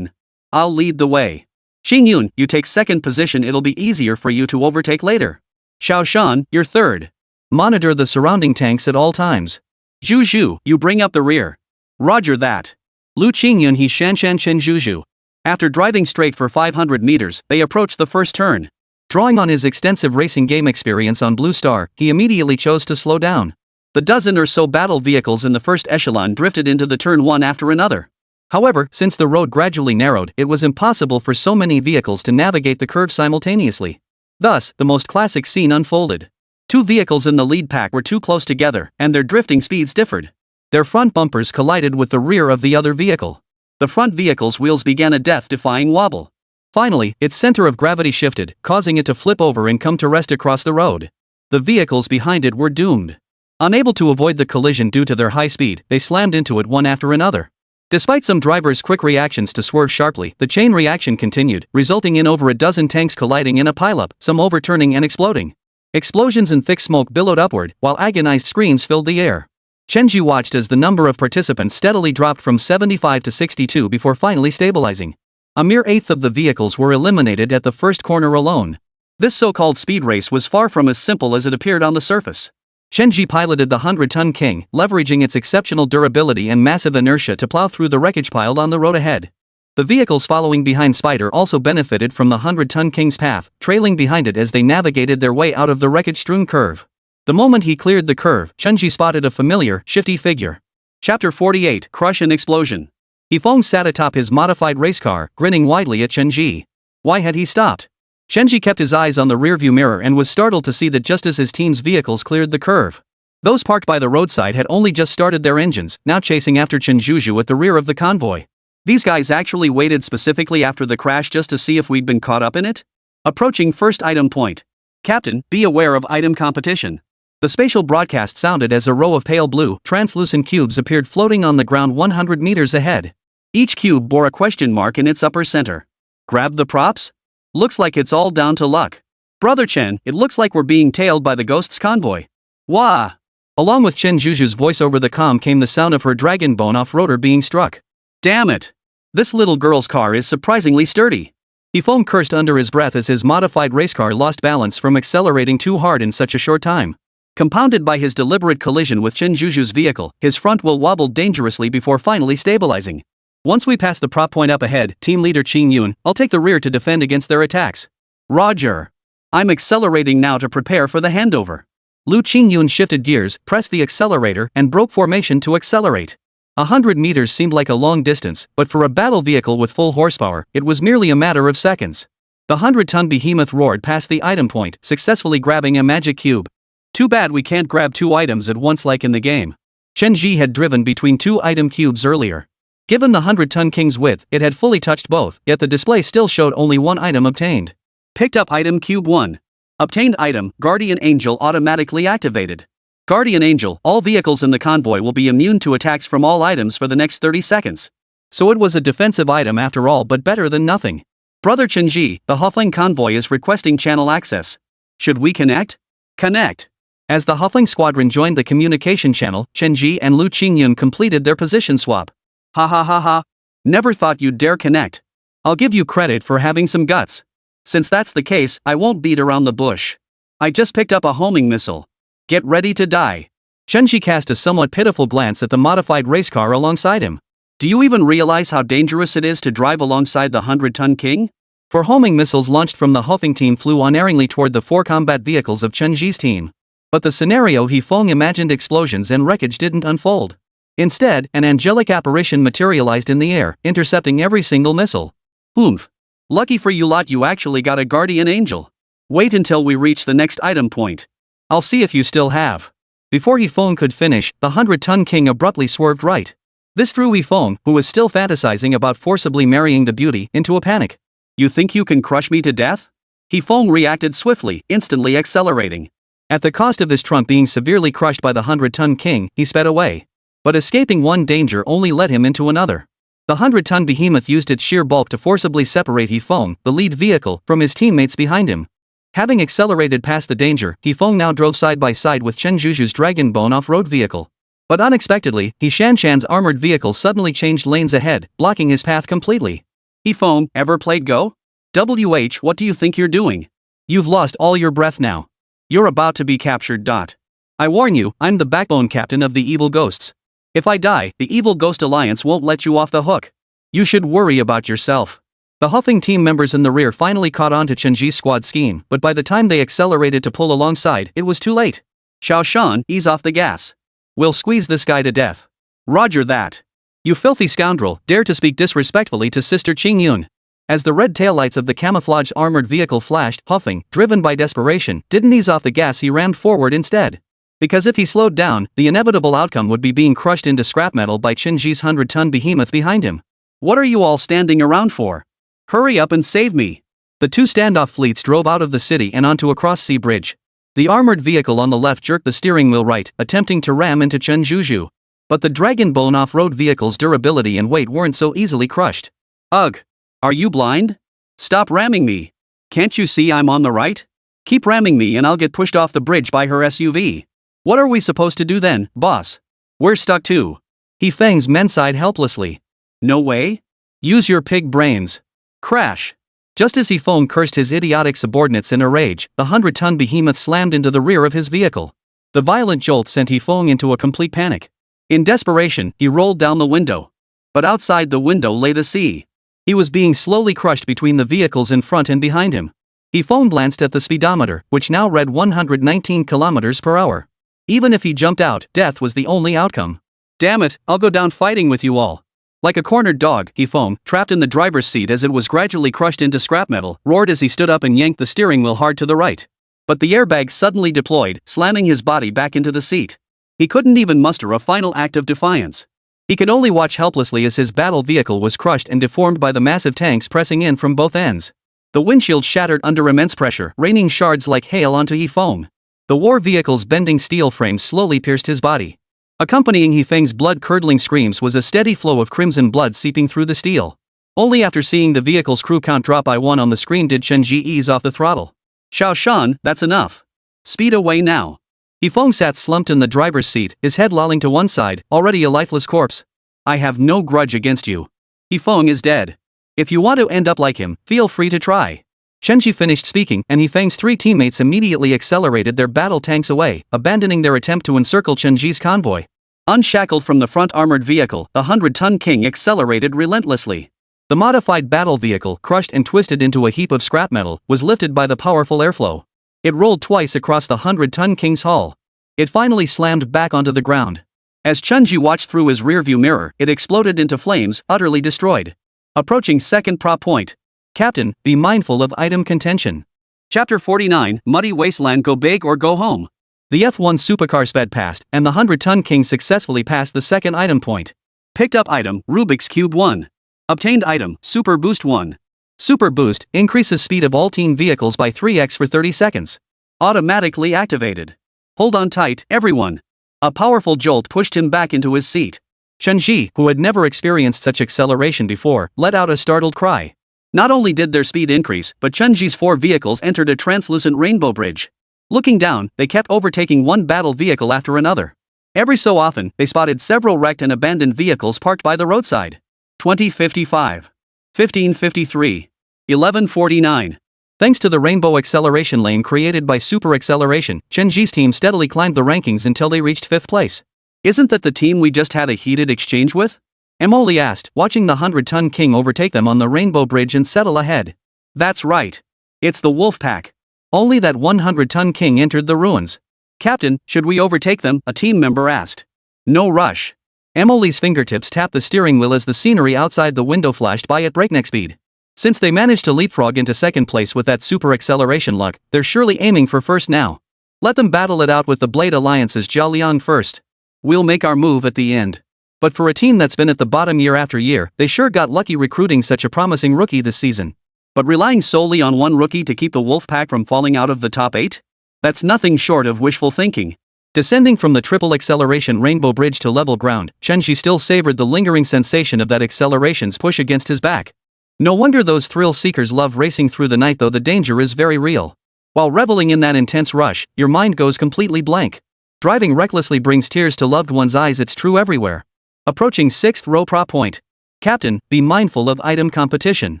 I'll lead the way. Xingyun, you take second position, it'll be easier for you to overtake later. Xiaoshan, you're third. Monitor the surrounding tanks at all times. Zhu, you bring up the rear. Roger that. Liu Qingyun, he Shanshan Chen Zhu. After driving straight for 500 meters, they approached the first turn. Drawing on his extensive racing game experience on Blue Star, he immediately chose to slow down. The dozen or so battle vehicles in the first echelon drifted into the turn one after another. However, since the road gradually narrowed, it was impossible for so many vehicles to navigate the curve simultaneously. Thus, the most classic scene unfolded. Two vehicles in the lead pack were too close together, and their drifting speeds differed. Their front bumpers collided with the rear of the other vehicle. The front vehicle's wheels began a death-defying wobble. Finally, its center of gravity shifted, causing it to flip over and come to rest across the road. The vehicles behind it were doomed. Unable to avoid the collision due to their high speed, they slammed into it one after another. Despite some drivers' quick reactions to swerve sharply, the chain reaction continued, resulting in over a dozen tanks colliding in a pileup, some overturning and exploding. Explosions and thick smoke billowed upward, while agonized screams filled the air. Chen Zhi watched as the number of participants steadily dropped from 75 to 62 before finally stabilizing. A mere eighth of the vehicles were eliminated at the first corner alone. This so-called speed race was far from as simple as it appeared on the surface. Chen Zhi piloted the 100-ton King, leveraging its exceptional durability and massive inertia to plow through the wreckage piled on the road ahead. The vehicles following behind Spider also benefited from the 100-ton King's path, trailing behind it as they navigated their way out of the wreckage-strewn curve. The moment he cleared the curve, Chen Zhi spotted a familiar, shifty figure. Chapter 48: Crush and Explosion. He Feng sat atop his modified race car, grinning widely at Chen Zhi. Why had he stopped? Chen Zhi kept his eyes on the rearview mirror and was startled to see that just as his team's vehicles cleared the curve, those parked by the roadside had only just started their engines, now chasing after Chen Zhi at the rear of the convoy. These guys actually waited specifically after the crash just to see if we'd been caught up in it? Approaching first item point. Captain, be aware of item competition. The spatial broadcast sounded as a row of pale blue, translucent cubes appeared floating on the ground 100 meters ahead. Each cube bore a question mark in its upper center. Grab the props? Looks like it's all down to luck. Brother Chen, it looks like we're being tailed by the Ghost's convoy. Wah! Along with Chen Zhi's voice over the comm came the sound of her dragon bone off-roader being struck. Damn it! This little girl's car is surprisingly sturdy. He foam cursed under his breath as his modified race car lost balance from accelerating too hard in such a short time. Compounded by his deliberate collision with Chen Zhi's vehicle, his front wheel wobbled dangerously before finally stabilizing. Once we pass the prop point up ahead, team leader Qingyun, I'll take the rear to defend against their attacks. Roger. I'm accelerating now to prepare for the handover. Liu Qingyun shifted gears, pressed the accelerator, and broke formation to accelerate. 100 meters seemed like a long distance, but for a battle vehicle with full horsepower, it was merely a matter of seconds. The 100-ton behemoth roared past the item point, successfully grabbing a magic cube. Too bad we can't grab two items at once like in the game. Chen Zhi had driven between two item cubes earlier. Given the 100-ton King's width, it had fully touched both, yet the display still showed only one item obtained. Picked up item cube 1. Obtained item, Guardian Angel automatically activated. Guardian Angel, all vehicles in the convoy will be immune to attacks from all items for the next 30 seconds. So it was a defensive item after all, but better than nothing. Brother Chen Zhi, the Huffling convoy is requesting channel access. Should we connect? Connect. As the Huffling squadron joined the communication channel, Chen Zhi and Liu Qingyun completed their position swap. Ha ha ha ha. Never thought you'd dare connect. I'll give you credit for having some guts. Since that's the case, I won't beat around the bush. I just picked up a homing missile. Get ready to die. Chen Zhi cast a somewhat pitiful glance at the modified race car alongside him. Do you even realize how dangerous it is to drive alongside the 100-ton King? For homing missiles launched from the Huffing team flew unerringly toward the four combat vehicles of Chen Zhi's team. But the scenario He Feng imagined explosions and wreckage didn't unfold. Instead, an angelic apparition materialized in the air, intercepting every single missile. Oomph. Lucky for you lot, you actually got a guardian angel. Wait until we reach the next item point. I'll see if you still have. Before He Feng could finish, the 100-ton King abruptly swerved right. This threw He Feng, who was still fantasizing about forcibly marrying the beauty, into a panic. You think you can crush me to death? He Feng reacted swiftly, instantly accelerating. At the cost of his trunk being severely crushed by the 100-ton King, he sped away. But escaping one danger only led him into another. The 100-ton behemoth used its sheer bulk to forcibly separate He Feng, the lead vehicle, from his teammates behind him. Having accelerated past the danger, He Feng now drove side by side with Chen Zhi's dragon bone off-road vehicle. But unexpectedly, He Shanshan's armored vehicle suddenly changed lanes ahead, blocking his path completely. He Feng, ever played Go? What do you think you're doing? You've lost all your breath now. You're about to be captured. I warn you, I'm the backbone captain of the evil ghosts. If I die, the Evil Ghost Alliance won't let you off the hook. You should worry about yourself. The Huffing team members in the rear finally caught on to Chen Zhi's squad scheme, but by the time they accelerated to pull alongside, it was too late. Xiao Shan, ease off the gas. We'll squeeze this guy to death. Roger that. You filthy scoundrel, dare to speak disrespectfully to Sister Qingyun. As the red taillights of the camouflaged armored vehicle flashed, Huffing, driven by desperation, didn't ease off the gas, he rammed forward instead. Because if he slowed down, the inevitable outcome would be being crushed into scrap metal by Chen Zhi's 100-ton behemoth behind him. What are you all standing around for? Hurry up and save me. The two standoff fleets drove out of the city and onto a cross-sea bridge. The armored vehicle on the left jerked the steering wheel right, attempting to ram into Chen Zhi. But the Dragon Bone off-road vehicle's durability and weight weren't so easily crushed. Ugh! Are you blind? Stop ramming me. Can't you see I'm on the right? Keep ramming me and I'll get pushed off the bridge by her SUV. What are we supposed to do then, boss? We're stuck too. He Feng's men sighed helplessly. No way? Use your pig brains. Crash. Just as He Feng cursed his idiotic subordinates in a rage, the 100-ton behemoth slammed into the rear of his vehicle. The violent jolt sent He Feng into a complete panic. In desperation, he rolled down the window. But outside the window lay the sea. He was being slowly crushed between the vehicles in front and behind him. He Feng glanced at the speedometer, which now read 119 kilometers per hour. Even if he jumped out, death was the only outcome. Damn it, I'll go down fighting with you all. Like a cornered dog, He Feng, trapped in the driver's seat as it was gradually crushed into scrap metal, roared as he stood up and yanked the steering wheel hard to the right. But the airbag suddenly deployed, slamming his body back into the seat. He couldn't even muster a final act of defiance. He could only watch helplessly as his battle vehicle was crushed and deformed by the massive tanks pressing in from both ends. The windshield shattered under immense pressure, raining shards like hail onto He Feng. The war vehicle's bending steel frame slowly pierced his body. Accompanying He Feng's blood-curdling screams was a steady flow of crimson blood seeping through the steel. Only after seeing the vehicle's crew count drop by one on the screen did Chen Zhi ease off the throttle. Xiao Shan, that's enough. Speed away now. He Feng sat slumped in the driver's seat, his head lolling to one side, already a lifeless corpse. I have no grudge against you. He Feng is dead. If you want to end up like him, feel free to try. Chen Zhi finished speaking, and He Feng's three teammates immediately accelerated their battle tanks away, abandoning their attempt to encircle Chen Zhi's convoy. Unshackled from the front armored vehicle, the 100-ton king accelerated relentlessly. The modified battle vehicle, crushed and twisted into a heap of scrap metal, was lifted by the powerful airflow. It rolled twice across the 100-ton king's hull. It finally slammed back onto the ground. As Chen Zhi watched through his rearview mirror, it exploded into flames, utterly destroyed. Approaching second prop point. Captain, be mindful of item contention. Chapter 49, Muddy Wasteland, go big or go home. The F1 supercar sped past, and the 100-ton king successfully passed the second item point. Picked up item, Rubik's Cube 1. Obtained item, Super Boost 1. Super Boost increases speed of all team vehicles by 3x for 30 seconds. Automatically activated. Hold on tight, everyone. A powerful jolt pushed him back into his seat. Chen Zhi, who had never experienced such acceleration before, let out a startled cry. Not only did their speed increase, but Chen Zhi's four vehicles entered a translucent rainbow bridge. Looking down, they kept overtaking one battle vehicle after another. Every so often, they spotted several wrecked and abandoned vehicles parked by the roadside. 2055. 1553. 1149. Thanks to the rainbow acceleration lane created by super acceleration, Chen Zhi's team steadily climbed the rankings until they reached 5th place. Isn't that the team we just had a heated exchange with? Emily asked, watching the 100-ton king overtake them on the rainbow bridge and settle ahead. That's right. It's the wolf pack. Only that 100-ton king entered the ruins. Captain, should we overtake them? A team member asked. No rush. Emily's fingertips tapped the steering wheel as the scenery outside the window flashed by at breakneck speed. Since they managed to leapfrog into second place with that super acceleration luck, they're surely aiming for first now. Let them battle it out with the Blade Alliance's Zhao Liang first. We'll make our move at the end. But for a team that's been at the bottom year after year, they sure got lucky recruiting such a promising rookie this season. But relying solely on one rookie to keep the Wolfpack from falling out of the top 8? That's nothing short of wishful thinking. Descending from the triple acceleration rainbow bridge to level ground, Chen Zhi still savored the lingering sensation of that acceleration's push against his back. No wonder those thrill-seekers love racing through the night, though the danger is very real. While reveling in that intense rush, your mind goes completely blank. Driving recklessly brings tears to loved ones' eyes, it's true everywhere. Approaching 6th row prop point. Captain, be mindful of item competition.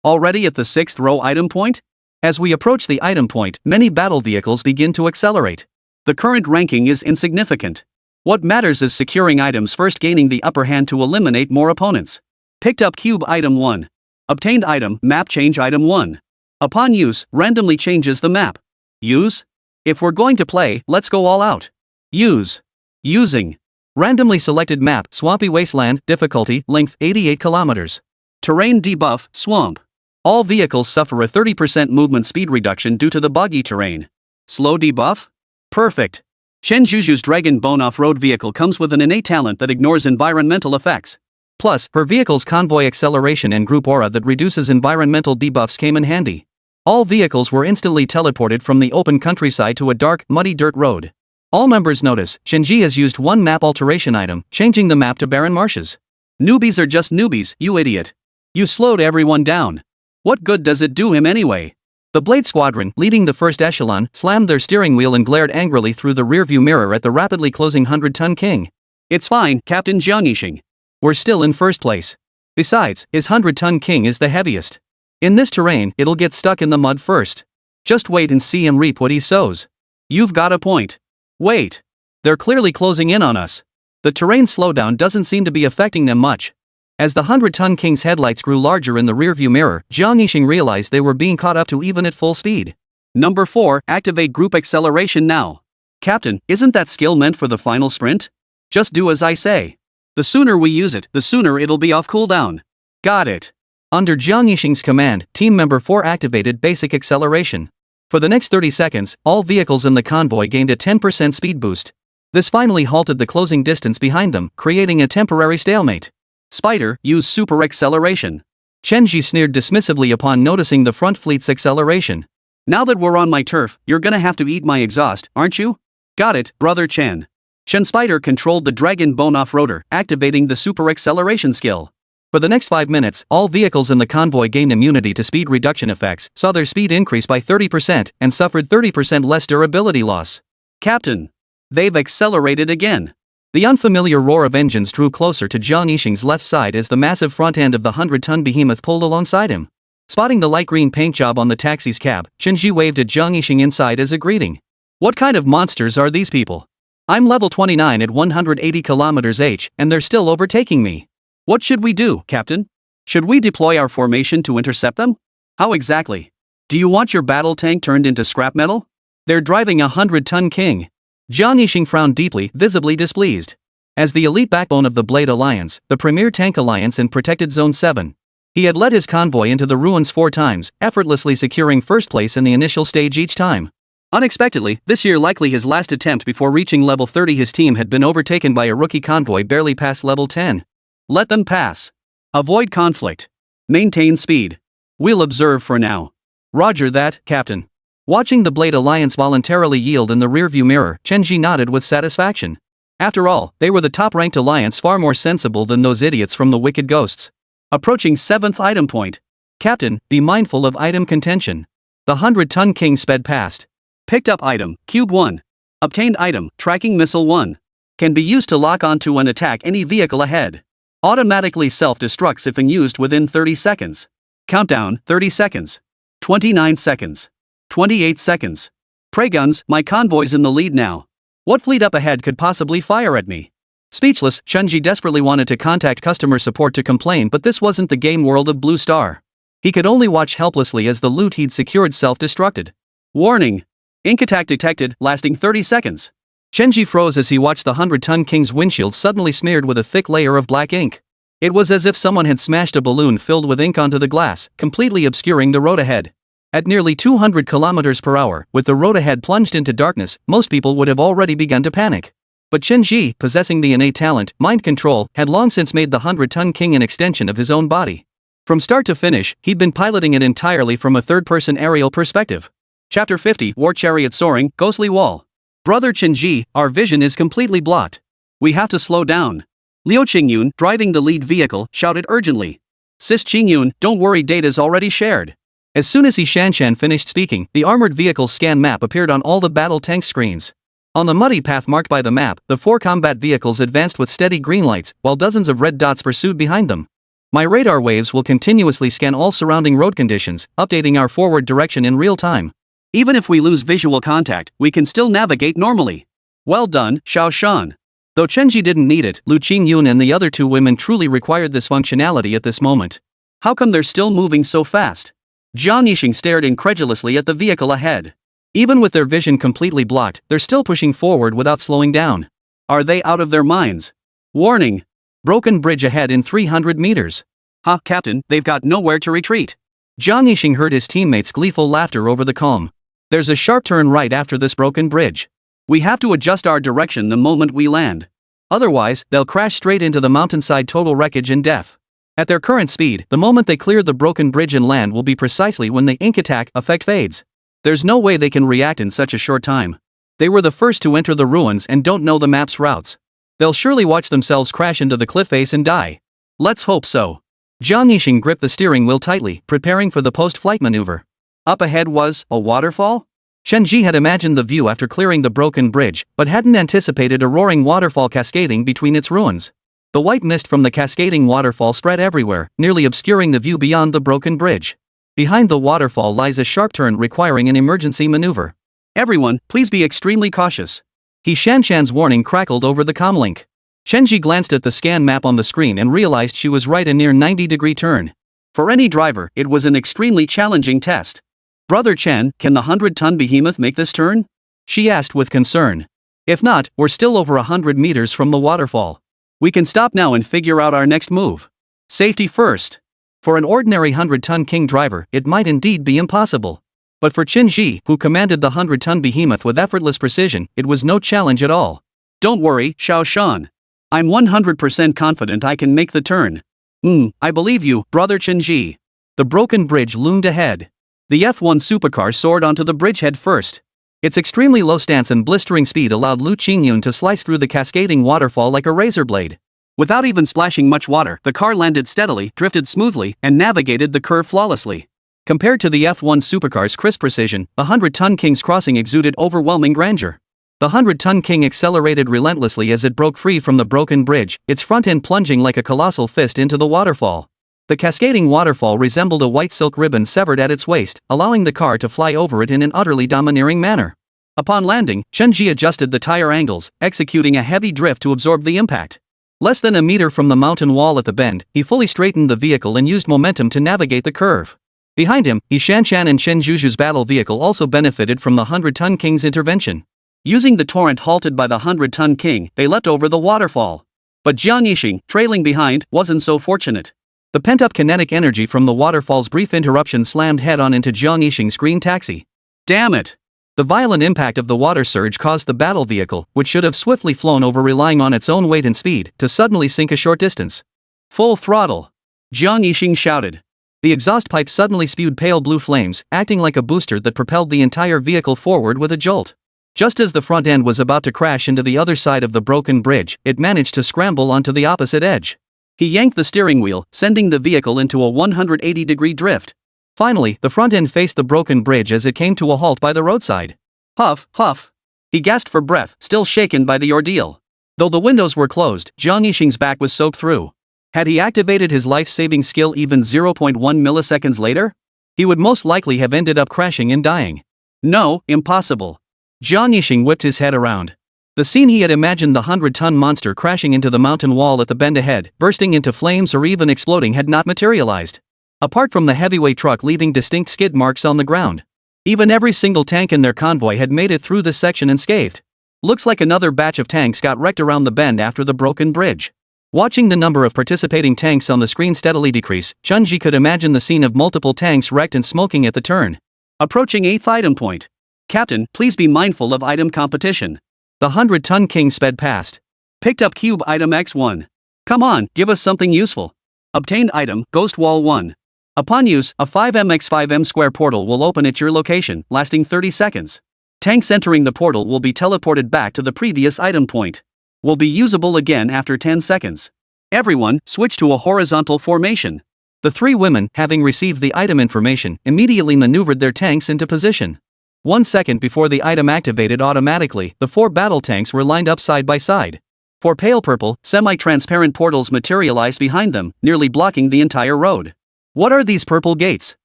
Already at the 6th row item point? As we approach the item point, many battle vehicles begin to accelerate. The current ranking is insignificant. What matters is securing items first, gaining the upper hand to eliminate more opponents. Picked up cube item 1. Obtained item, map change item 1. Upon use, randomly changes the map. Use? If we're going to play, let's go all out. Use. Using. Randomly selected map, Swampy Wasteland, difficulty, length 88 kilometers. Terrain debuff, swamp. All vehicles suffer a 30% movement speed reduction due to the boggy terrain. Slow debuff? Perfect. Chen Zhi's Dragon Bone off-road vehicle comes with an innate talent that ignores environmental effects. Plus, her vehicle's convoy acceleration and group aura that reduces environmental debuffs came in handy. All vehicles were instantly teleported from the open countryside to a dark, muddy dirt road. All members notice, Chen Zhi has used one map alteration item, changing the map to barren marshes. Newbies are just newbies, you idiot. You slowed everyone down. What good does it do him anyway? The Blade Squadron, leading the first echelon, slammed their steering wheel and glared angrily through the rearview mirror at the rapidly closing 100-ton king. It's fine, Captain Jiang Yixing. We're still in first place. Besides, his 100-ton king is the heaviest. In this terrain, it'll get stuck in the mud first. Just wait and see him reap what he sows. You've got a point. Wait. They're clearly closing in on us. The terrain slowdown doesn't seem to be affecting them much. As the 100-ton king's headlights grew larger in the rearview mirror, Jiang Yixing realized they were being caught up to even at full speed. Number 4, activate group acceleration now. Captain, isn't that skill meant for the final sprint? Just do as I say. The sooner we use it, the sooner it'll be off cooldown. Got it. Under Jiang Yixing's command, Team Member 4 activated basic acceleration. For the next 30 seconds, all vehicles in the convoy gained a 10% speed boost. This finally halted the closing distance behind them, creating a temporary stalemate. Spider, use super acceleration. Chen Zhi sneered dismissively upon noticing the front fleet's acceleration. Now that we're on my turf, you're gonna have to eat my exhaust, aren't you? Got it, brother Chen. Chen Spider controlled the Dragon Bone off-roader, activating the super acceleration skill. For the next 5 minutes, all vehicles in the convoy gained immunity to speed reduction effects, saw their speed increase by 30%, and suffered 30% less durability loss. Captain. They've accelerated again. The unfamiliar roar of engines drew closer to Jiang Yixing's left side as the massive front end of the 100-ton behemoth pulled alongside him. Spotting the light green paint job on the taxi's cab, Chen Zhi waved at Jiang Yixing inside as a greeting. What kind of monsters are these people? I'm level 29 at 180 km/h, and they're still overtaking me. What should we do, Captain? Should we deploy our formation to intercept them? How exactly? Do you want your battle tank turned into scrap metal? They're driving a 100-ton king. Jiang Yixing frowned deeply, visibly displeased. As the elite backbone of the Blade Alliance, the premier tank alliance in Protected Zone 7, he had led his convoy into the ruins 4 times, effortlessly securing first place in the initial stage each time. Unexpectedly, this year likely his last attempt before reaching level 30, his team had been overtaken by a rookie convoy barely past level 10. Let them pass. Avoid conflict. Maintain speed. We'll observe for now. Roger that, Captain. Watching the Blade Alliance voluntarily yield in the rearview mirror, Chen Zhi nodded with satisfaction. After all, they were the top-ranked alliance, far more sensible than those idiots from the Wicked Ghosts. Approaching 7th item point. Captain, be mindful of item contention. The 100-ton king sped past. Picked up item, Cube 1. Obtained item, Tracking Missile 1. Can be used to lock onto and attack any vehicle ahead. Automatically self-destructs if used within 30 seconds. Countdown, 30 seconds. 29 seconds. 28 seconds. Prey guns, my convoy's in the lead now. What fleet up ahead could possibly fire at me? Speechless, Chen Zhi desperately wanted to contact customer support to complain, but this wasn't the game world of Blue Star. He could only watch helplessly as the loot he'd secured self-destructed. Warning. Ink attack detected, lasting 30 seconds. Chen Zhi froze as he watched the 100-ton king's windshield suddenly smeared with a thick layer of black ink. It was as if someone had smashed a balloon filled with ink onto the glass, completely obscuring the road ahead. At nearly 200 km/h, with the road ahead plunged into darkness, most people would have already begun to panic. But Chen Zhi, possessing the innate talent, mind control, had long since made the 100-ton king an extension of his own body. From start to finish, he'd been piloting it entirely from a third-person aerial perspective. Chapter 50, War Chariot Soaring, Ghostly Wall. Brother Chen Zhi, our vision is completely blocked. We have to slow down. Liu Qingyun, driving the lead vehicle, shouted urgently. Sis Qingyun, don't worry, data's already shared. As soon as He Xinna finished speaking, the armored vehicle's scan map appeared on all the battle tank screens. On the muddy path marked by the map, the 4 combat vehicles advanced with steady green lights, while dozens of red dots pursued behind them. My radar waves will continuously scan all surrounding road conditions, updating our forward direction in real time. Even if we lose visual contact, we can still navigate normally. Well done, Xiao Shan. Though Chen Zhi didn't need it, Liu Qingyun and the other 2 women truly required this functionality at this moment. How come they're still moving so fast? Jiang Yixing stared incredulously at the vehicle ahead. Even with their vision completely blocked, they're still pushing forward without slowing down. Are they out of their minds? Warning. Broken bridge ahead in 300 meters. Ha, Captain, they've got nowhere to retreat. Jiang Yixing heard his teammates' gleeful laughter over the calm. There's a sharp turn right after this broken bridge. We have to adjust our direction the moment we land. Otherwise, they'll crash straight into the mountainside, total wreckage and death. At their current speed, the moment they clear the broken bridge and land will be precisely when the ink attack effect fades. There's no way they can react in such a short time. They were the first to enter the ruins and don't know the map's routes. They'll surely watch themselves crash into the cliff face and die. Let's hope so. Jiang Yixing gripped the steering wheel tightly, preparing for the post-flight maneuver. Up ahead was a waterfall? Chen Zhi had imagined the view after clearing the broken bridge, but hadn't anticipated a roaring waterfall cascading between its ruins. The white mist from the cascading waterfall spread everywhere, nearly obscuring the view beyond the broken bridge. Behind the waterfall lies a sharp turn requiring an emergency maneuver. Everyone, please be extremely cautious. He Shanshan's warning crackled over the comlink. Chen Zhi glanced at the scan map on the screen and realized she was right, a near 90-degree turn. For any driver, it was an extremely challenging test. Brother Chen, can the 100-ton behemoth make this turn? She asked with concern. If not, we're still over 100 meters from the waterfall. We can stop now and figure out our next move. Safety first. For an ordinary 100-ton king driver, it might indeed be impossible. But for Chen Zhi, who commanded the 100-ton behemoth with effortless precision, it was no challenge at all. Don't worry, Xiao Shan. I'm 100% confident I can make the turn. I believe you, Brother Chen Zhi. The broken bridge loomed ahead. The F1 supercar soared onto the bridgehead first. Its extremely low stance and blistering speed allowed Liu Qingyun to slice through the cascading waterfall like a razor blade. Without even splashing much water, the car landed steadily, drifted smoothly, and navigated the curve flawlessly. Compared to the F1 supercar's crisp precision, the 100-ton King's crossing exuded overwhelming grandeur. The 100-ton King accelerated relentlessly as it broke free from the broken bridge, its front end plunging like a colossal fist into the waterfall. The cascading waterfall resembled a white silk ribbon severed at its waist, allowing the car to fly over it in an utterly domineering manner. Upon landing, Chen Zhi adjusted the tire angles, executing a heavy drift to absorb the impact. Less than a meter from the mountain wall at the bend, he fully straightened the vehicle and used momentum to navigate the curve. Behind him, He Shanshan and Chen Zhuzhu's battle vehicle also benefited from the 100-ton King's intervention. Using the torrent halted by the 100-ton King, they leapt over the waterfall. But Jiang Yixing, trailing behind, wasn't so fortunate. The pent-up kinetic energy from the waterfall's brief interruption slammed head-on into Jiang Yixing's green taxi. Damn it! The violent impact of the water surge caused the battle vehicle, which should have swiftly flown over relying on its own weight and speed, to suddenly sink a short distance. Full throttle! Jiang Yixing shouted. The exhaust pipe suddenly spewed pale blue flames, acting like a booster that propelled the entire vehicle forward with a jolt. Just as the front end was about to crash into the other side of the broken bridge, it managed to scramble onto the opposite edge. He yanked the steering wheel, sending the vehicle into a 180-degree drift. Finally, the front end faced the broken bridge as it came to a halt by the roadside. Huff, huff. He gasped for breath, still shaken by the ordeal. Though the windows were closed, Jiang Yixing's back was soaked through. Had he activated his life-saving skill even 0.1 milliseconds later? He would most likely have ended up crashing and dying. No, impossible. Jiang Yixing whipped his head around. The scene he had imagined, the 100-ton monster crashing into the mountain wall at the bend ahead, bursting into flames or even exploding, had not materialized. Apart from the heavyweight truck leaving distinct skid marks on the ground. Even every single tank in their convoy had made it through this section unscathed. Looks like another batch of tanks got wrecked around the bend after the broken bridge. Watching the number of participating tanks on the screen steadily decrease, Chen Zhi could imagine the scene of multiple tanks wrecked and smoking at the turn. Approaching 8th item point. Captain, please be mindful of item competition. The 100-ton King sped past. Picked up cube item X1. Come on, give us something useful. Obtained item, Ghost Wall 1. Upon use, a 5m×5m square portal will open at your location, lasting 30 seconds. Tanks entering the portal will be teleported back to the previous item point. Will be usable again after 10 seconds. Everyone, switch to a horizontal formation. The three women, having received the item information, immediately maneuvered their tanks into position. 1 second before the item activated automatically, the 4 battle tanks were lined up side by side. 4 pale purple, semi-transparent portals materialized behind them, nearly blocking the entire road. What are these purple gates?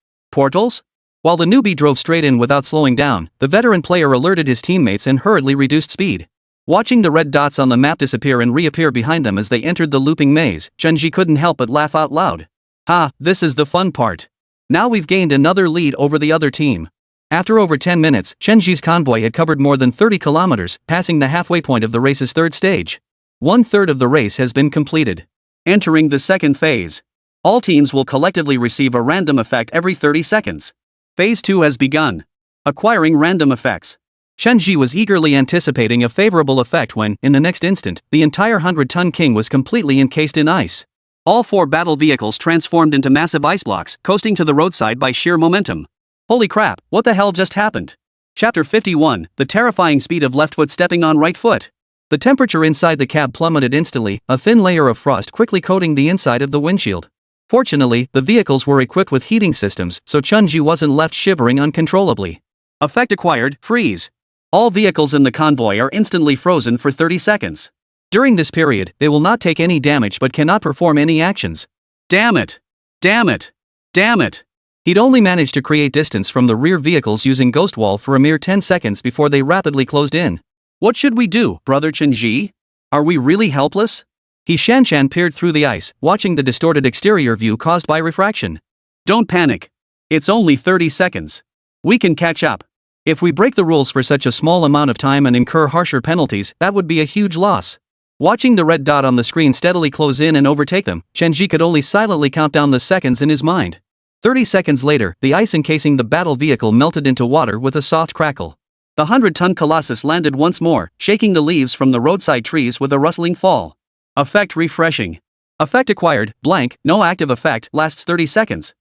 Portals? While the newbie drove straight in without slowing down, the veteran player alerted his teammates and hurriedly reduced speed. Watching the red dots on the map disappear and reappear behind them as they entered the looping maze, Chen Zhi couldn't help but laugh out loud. Ha, this is the fun part. Now we've gained another lead over the other team. After over 10 minutes, Chen Zhi's convoy had covered more than 30 kilometers, passing the halfway point of the race's third stage. 1/3 of the race has been completed. Entering the second phase. All teams will collectively receive a random effect every 30 seconds. Phase 2 has begun. Acquiring random effects. Chen Zhi was eagerly anticipating a favorable effect when, in the next instant, the entire 100-ton king was completely encased in ice. All 4 battle vehicles transformed into massive ice blocks, coasting to the roadside by sheer momentum. Holy crap, what the hell just happened? Chapter 51, The Terrifying Speed of Left Foot Stepping on Right Foot. The temperature inside the cab plummeted instantly, a thin layer of frost quickly coating the inside of the windshield. Fortunately, the vehicles were equipped with heating systems, so Chen Zhi wasn't left shivering uncontrollably. Effect acquired, freeze. All vehicles in the convoy are instantly frozen for 30 seconds. During this period, they will not take any damage but cannot perform any actions. Damn it! Damn it! Damn it! He'd only managed to create distance from the rear vehicles using Ghost Wall for a mere 10 seconds before they rapidly closed in. What should we do, Brother Chen Zhi? Are we really helpless? He Xinna peered through the ice, watching the distorted exterior view caused by refraction. Don't panic. It's only 30 seconds. We can catch up. If we break the rules for such a small amount of time and incur harsher penalties, that would be a huge loss. Watching the red dot on the screen steadily close in and overtake them, Chen Zhi could only silently count down the seconds in his mind. 30 seconds later, the ice encasing the battle vehicle melted into water with a soft crackle. The 100-ton colossus landed once more, shaking the leaves from the roadside trees with a rustling fall. Effect refreshing. Effect acquired, blank, no active effect, lasts 30 seconds.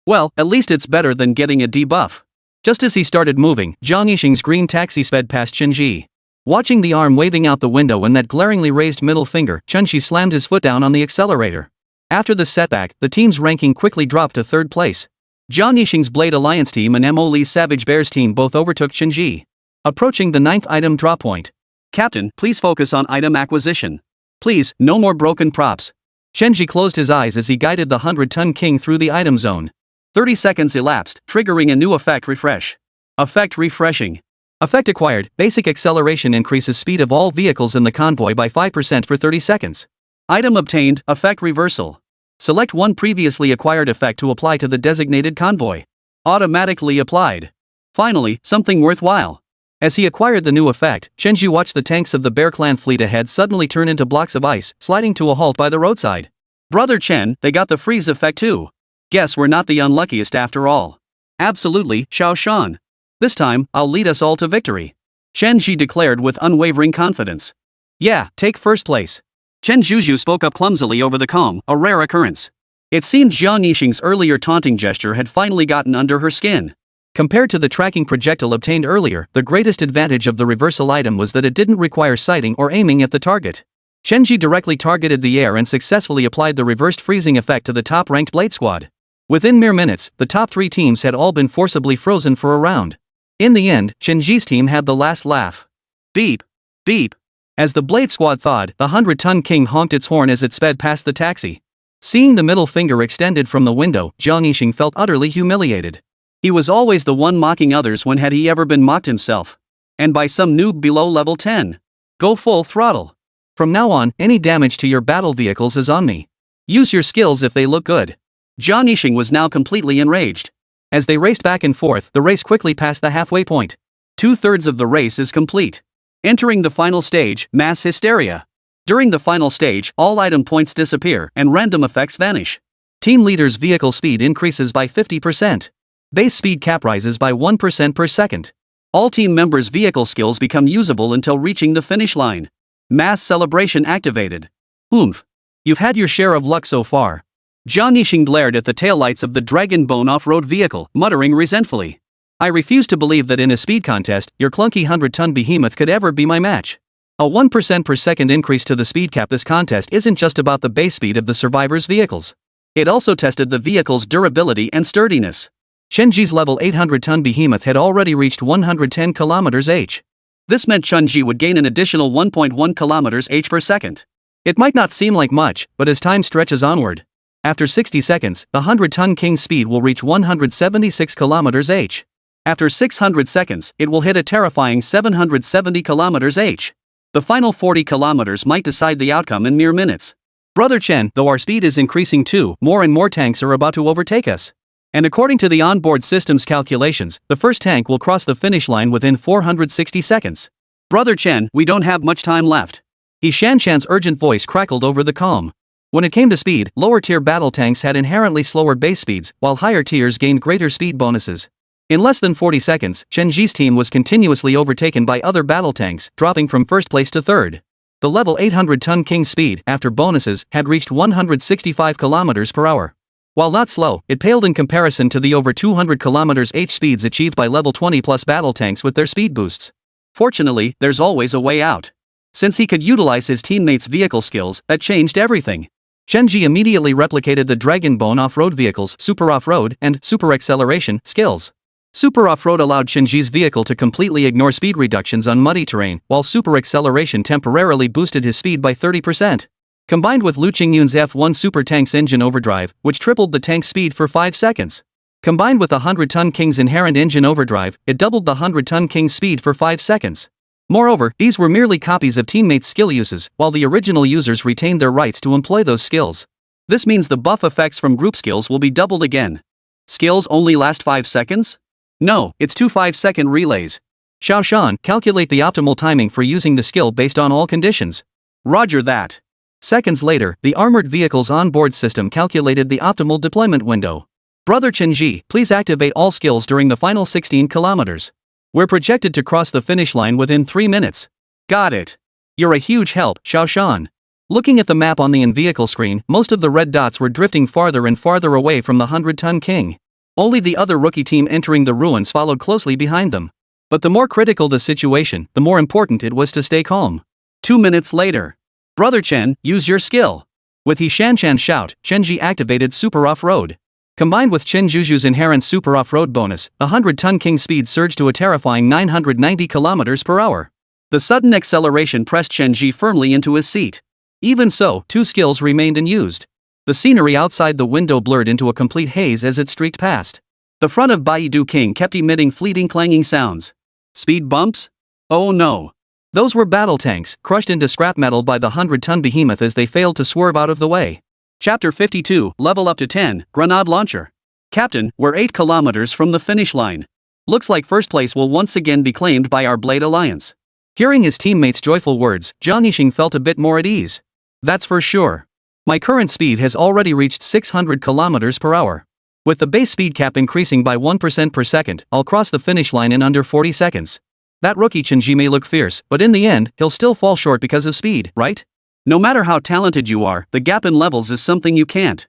Well, at least it's better than getting a debuff. Just as he started moving, Zhang Yixing's green taxi sped past Chen Zhi. Watching the arm waving out the window and that glaringly raised middle finger, Chen Zhi slammed his foot down on the accelerator. After the setback, the team's ranking quickly dropped to 3rd place. Zhang Yixing's Blade Alliance team and Mo Li's Savage Bears team both overtook Chen Zhi. Approaching the 9th item drop point. Captain, please focus on item acquisition. Please, no more broken props. Chen Zhi closed his eyes as he guided the 100-ton king through the item zone. 30 seconds elapsed, triggering a new effect refresh. Effect refreshing. Effect acquired, basic acceleration increases speed of all vehicles in the convoy by 5% for 30 seconds. Item obtained, effect reversal. Select one previously acquired effect to apply to the designated convoy. Automatically applied. Finally, something worthwhile. As he acquired the new effect, Chen Zhi watched the tanks of the Bear Clan fleet ahead suddenly turn into blocks of ice, sliding to a halt by the roadside. Brother Chen, they got the freeze effect too. Guess we're not the unluckiest after all. Absolutely, Xiao Shan. This time, I'll lead us all to victory. Chen Zhi declared with unwavering confidence. Yeah, take 1st place. Chen Zhuzhu spoke up clumsily over the comm, a rare occurrence. It seemed Zhang Yixing's earlier taunting gesture had finally gotten under her skin. Compared to the tracking projectile obtained earlier, the greatest advantage of the reversal item was that it didn't require sighting or aiming at the target. Chen Zhi directly targeted the air and successfully applied the reversed freezing effect to the top-ranked Blade Squad. Within mere minutes, the top 3 teams had all been forcibly frozen for a round. In the end, Chen Zhi's team had the last laugh. Beep. Beep. As the Blade Squad thawed, the 100-ton king honked its horn as it sped past the taxi. Seeing the middle finger extended from the window, Zhang Yixing felt utterly humiliated. He was always the one mocking others when had he ever been mocked himself. And by some noob below level 10. Go full throttle. From now on, any damage to your battle vehicles is on me. Use your skills if they look good. Zhang Yixing was now completely enraged. As they raced back and forth, the race quickly passed the halfway point. 2/3 of the race is complete. Entering the final stage, mass hysteria. During the final stage, all item points disappear and random effects vanish. Team leader's vehicle speed increases by 50%. Base speed cap rises by 1% per second. All team members' vehicle skills become usable until reaching the finish line. Mass celebration activated. Oomph. You've had your share of luck so far. Zhang Yixing glared at the taillights of the Dragon Bone off-road vehicle, muttering resentfully. I refuse to believe that in a speed contest, your clunky 100-ton behemoth could ever be my match. A 1% per second increase to the speed cap this contest isn't just about the base speed of the survivors' vehicles. It also tested the vehicle's durability and sturdiness. Chen Zhi's level 800-ton behemoth had already reached 110 km/h. This meant Chen Zhi would gain an additional 1.1 km/h per second. It might not seem like much, but as time stretches onward, after 60 seconds, the 100-ton king's speed will reach 176 km/h. After 600 seconds, it will hit a terrifying 770 km/h. The final 40 kilometers might decide the outcome in mere minutes. Brother Chen, though our speed is increasing too, more and more tanks are about to overtake us. And according to the onboard system's calculations, the first tank will cross the finish line within 460 seconds. Brother Chen, we don't have much time left. He Xinna's urgent voice crackled over the calm. When it came to speed, lower-tier battle tanks had inherently slower base speeds, while higher tiers gained greater speed bonuses. In less than 40 seconds, Chen Zhi's team was continuously overtaken by other battle tanks, dropping from first place to third. The level 800-ton King speed, after bonuses, had reached 165 km per hour. While not slow, it paled in comparison to the over 200 km/h speeds achieved by level 20+ battle tanks with their speed boosts. Fortunately, there's always a way out. Since he could utilize his teammates' vehicle skills, that changed everything. Chen Zhi immediately replicated the Dragon Bone off-road vehicles' super off-road and super acceleration skills. Super off-road allowed Chen Zhi's vehicle to completely ignore speed reductions on muddy terrain, while super acceleration temporarily boosted his speed by 30%. Combined with Liu Qingyun's F1 super tank's engine overdrive, which tripled the tank's speed for 5 seconds. Combined with the 100-ton King's inherent engine overdrive, it doubled the 100-ton King's speed for 5 seconds. Moreover, these were merely copies of teammates' skill uses, while the original users retained their rights to employ those skills. This means the buff effects from group skills will be doubled again. Skills only last 5 seconds? No, it's 2 5-second relays. Xiao Shan, calculate the optimal timing for using the skill based on all conditions. Roger that. Seconds later, the armored vehicle's onboard system calculated the optimal deployment window. Brother Chen Zhi, please activate all skills during the final 16 kilometers. We're projected to cross the finish line within 3 minutes. Got it. You're a huge help, Xiao Shan. Looking at the map on the in-vehicle screen, most of the red dots were drifting farther and farther away from the 100-ton King. Only the other rookie team entering the ruins followed closely behind them. But the more critical the situation, the more important it was to stay calm. 2 minutes later. Brother Chen, use your skill. With He Xinna's shout, Chen Zhi activated Super Off-Road. Combined with Chen Zhu's inherent Super Off-Road bonus, a 100-ton King speed surged to a terrifying 990 km per hour. The sudden acceleration pressed Chen Zhi firmly into his seat. Even so, 2 skills remained unused. The scenery outside the window blurred into a complete haze as it streaked past. The front of Baidu King kept emitting fleeting clanging sounds. Speed bumps? Oh no. Those were battle tanks, crushed into scrap metal by the 100-ton behemoth as they failed to swerve out of the way. Chapter 52, Level Up to 10, Grenade Launcher. Captain, we're 8 kilometers from the finish line. Looks like first place will once again be claimed by our Blade Alliance. Hearing his teammates' joyful words, Jiang Yixing felt a bit more at ease. That's for sure. My current speed has already reached 600 km per hour. With the base speed cap increasing by 1% per second, I'll cross the finish line in under 40 seconds. That rookie Chen Zhi may look fierce, but in the end, he'll still fall short because of speed, right? No matter how talented you are, the gap in levels is something you can't.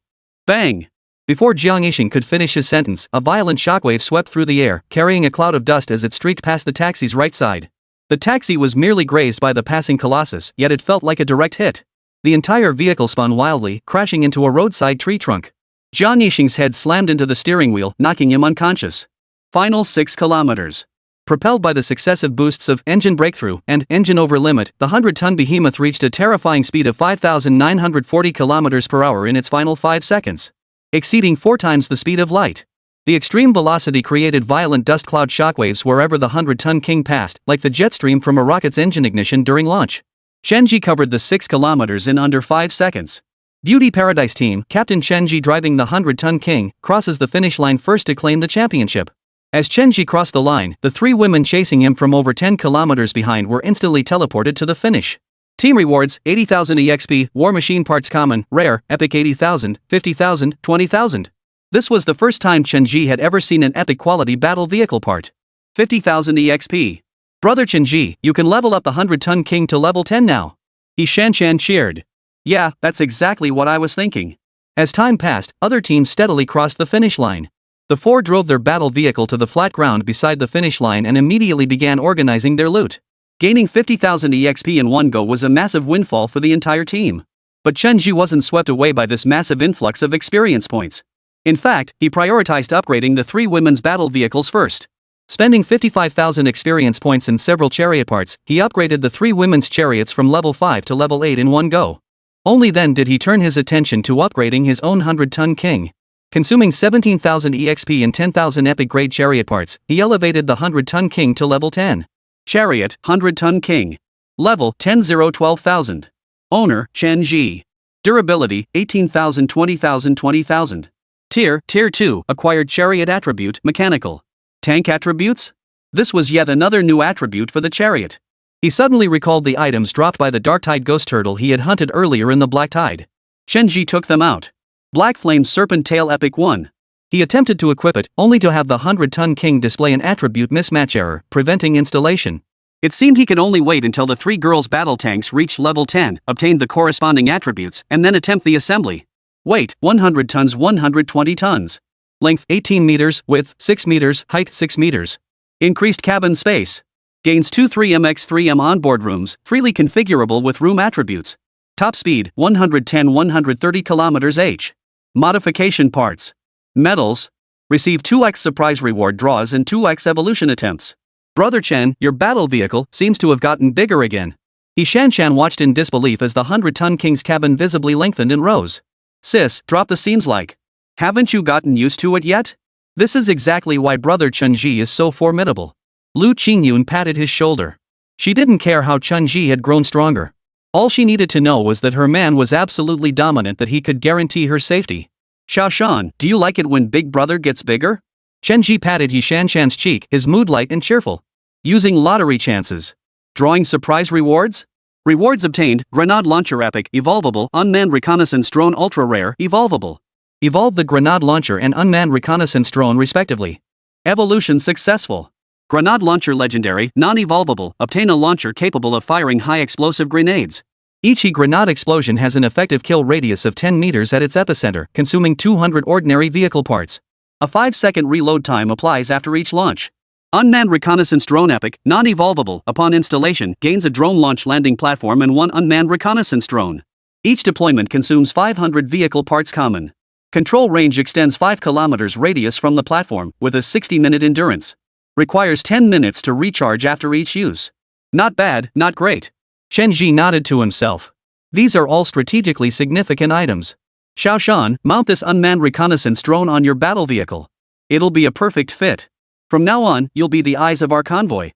Bang! Before Jiang Yixing could finish his sentence, a violent shockwave swept through the air, carrying a cloud of dust as it streaked past the taxi's right side. The taxi was merely grazed by the passing colossus, yet it felt like a direct hit. The entire vehicle spun wildly, crashing into a roadside tree trunk. Jiang Yixing's head slammed into the steering wheel, knocking him unconscious. Final 6 kilometers. Propelled by the successive boosts of engine breakthrough and engine over limit, the 100-ton behemoth reached a terrifying speed of 5,940 km per hour in its final 5 seconds. Exceeding 4 times the speed of light. The extreme velocity created violent dust cloud shockwaves wherever the 100-ton King passed, like the jet stream from a rocket's engine ignition during launch. Chen Zhi covered the 6 kilometers in under 5 seconds. Beauty Paradise Team, Captain Chen Zhi driving the 100-ton King, crosses the finish line first to claim the championship. As Chen Zhi crossed the line, the 3 women chasing him from over 10 kilometers behind were instantly teleported to the finish. Team rewards, 80,000 EXP, War Machine Parts Common, Rare, Epic 80,000, 50,000, 20,000. This was the first time Chen Zhi had ever seen an epic quality battle vehicle part. 50,000 EXP. Brother Chen Zhi, you can level up the 100-ton King to level 10 now. He Xinna cheered. Yeah, that's exactly what I was thinking. As time passed, other teams steadily crossed the finish line. The 4 drove their battle vehicle to the flat ground beside the finish line and immediately began organizing their loot. Gaining 50,000 EXP in one go was a massive windfall for the entire team. But Chen Zhi wasn't swept away by this massive influx of experience points. In fact, he prioritized upgrading the 3 women's battle vehicles first. Spending 55,000 experience points in several chariot parts, he upgraded the 3 women's chariots from level 5 to level 8 in one go. Only then did he turn his attention to upgrading his own 100-ton King. Consuming 17,000 EXP and 10,000 epic grade chariot parts, he elevated the 100-ton King to level 10. Chariot, 100-ton King. Level, 10,012,000. Owner, Chen Zhi. Durability, 18,000 20,000 20,000. Tier 2, acquired chariot attribute, mechanical. Tank attributes? This was yet another new attribute for the chariot. He suddenly recalled the items dropped by the Dark Tide ghost turtle he had hunted earlier in the Black Tide. Chen Zhi took them out. Black Flame Serpent Tail Epic 1. He attempted to equip it, only to have the 100-ton king display an attribute mismatch error, preventing installation. It seemed he could only wait until the 3 girls' battle tanks reached level 10, obtained the corresponding attributes, and then attempt the assembly. Weight, 100 tons 120 tons. Length, 18 meters, width, 6 meters, height 6 meters. Increased cabin space. Gains 2 3mx3m onboard rooms, freely configurable with room attributes. Top speed, 110-130 km/h. Modification parts. Medals. Receive 2x surprise reward draws and 2x evolution attempts. Brother Chen, your battle vehicle seems to have gotten bigger again. He Xinna watched in disbelief as the 100-ton king's cabin visibly lengthened and rose. Sis, drop the seams like. Haven't you gotten used to it yet? This is exactly why Brother Chen Zhi is so formidable. Liu Qingyun patted his shoulder. She didn't care how Chen Zhi had grown stronger. All she needed to know was that her man was absolutely dominant, that he could guarantee her safety. Xiaoshan, do you like it when Big Brother gets bigger? Chen Zhi patted He Xinna's cheek, his mood light and cheerful. Using lottery chances. Drawing surprise rewards? Rewards obtained, Grenade Launcher Epic, Evolvable, Unmanned Reconnaissance Drone Ultra Rare, Evolvable. Evolve the Grenade Launcher and Unmanned Reconnaissance Drone respectively. Evolution successful. Grenade Launcher Legendary, Non-Evolvable, obtain a launcher capable of firing high explosive grenades. Each grenade explosion has an effective kill radius of 10 meters at its epicenter, consuming 200 ordinary vehicle parts. A 5-second reload time applies after each launch. Unmanned Reconnaissance Drone Epic, Non-Evolvable, upon installation, gains a drone launch landing platform and 1 unmanned reconnaissance drone. Each deployment consumes 500 vehicle parts common. Control range extends 5 kilometers radius from the platform, with a 60-minute endurance. Requires 10 minutes to recharge after each use. Not bad, not great. Chen Zhi nodded to himself. These are all strategically significant items. Xiaoshan, mount this unmanned reconnaissance drone on your battle vehicle. It'll be a perfect fit. From now on, you'll be the eyes of our convoy.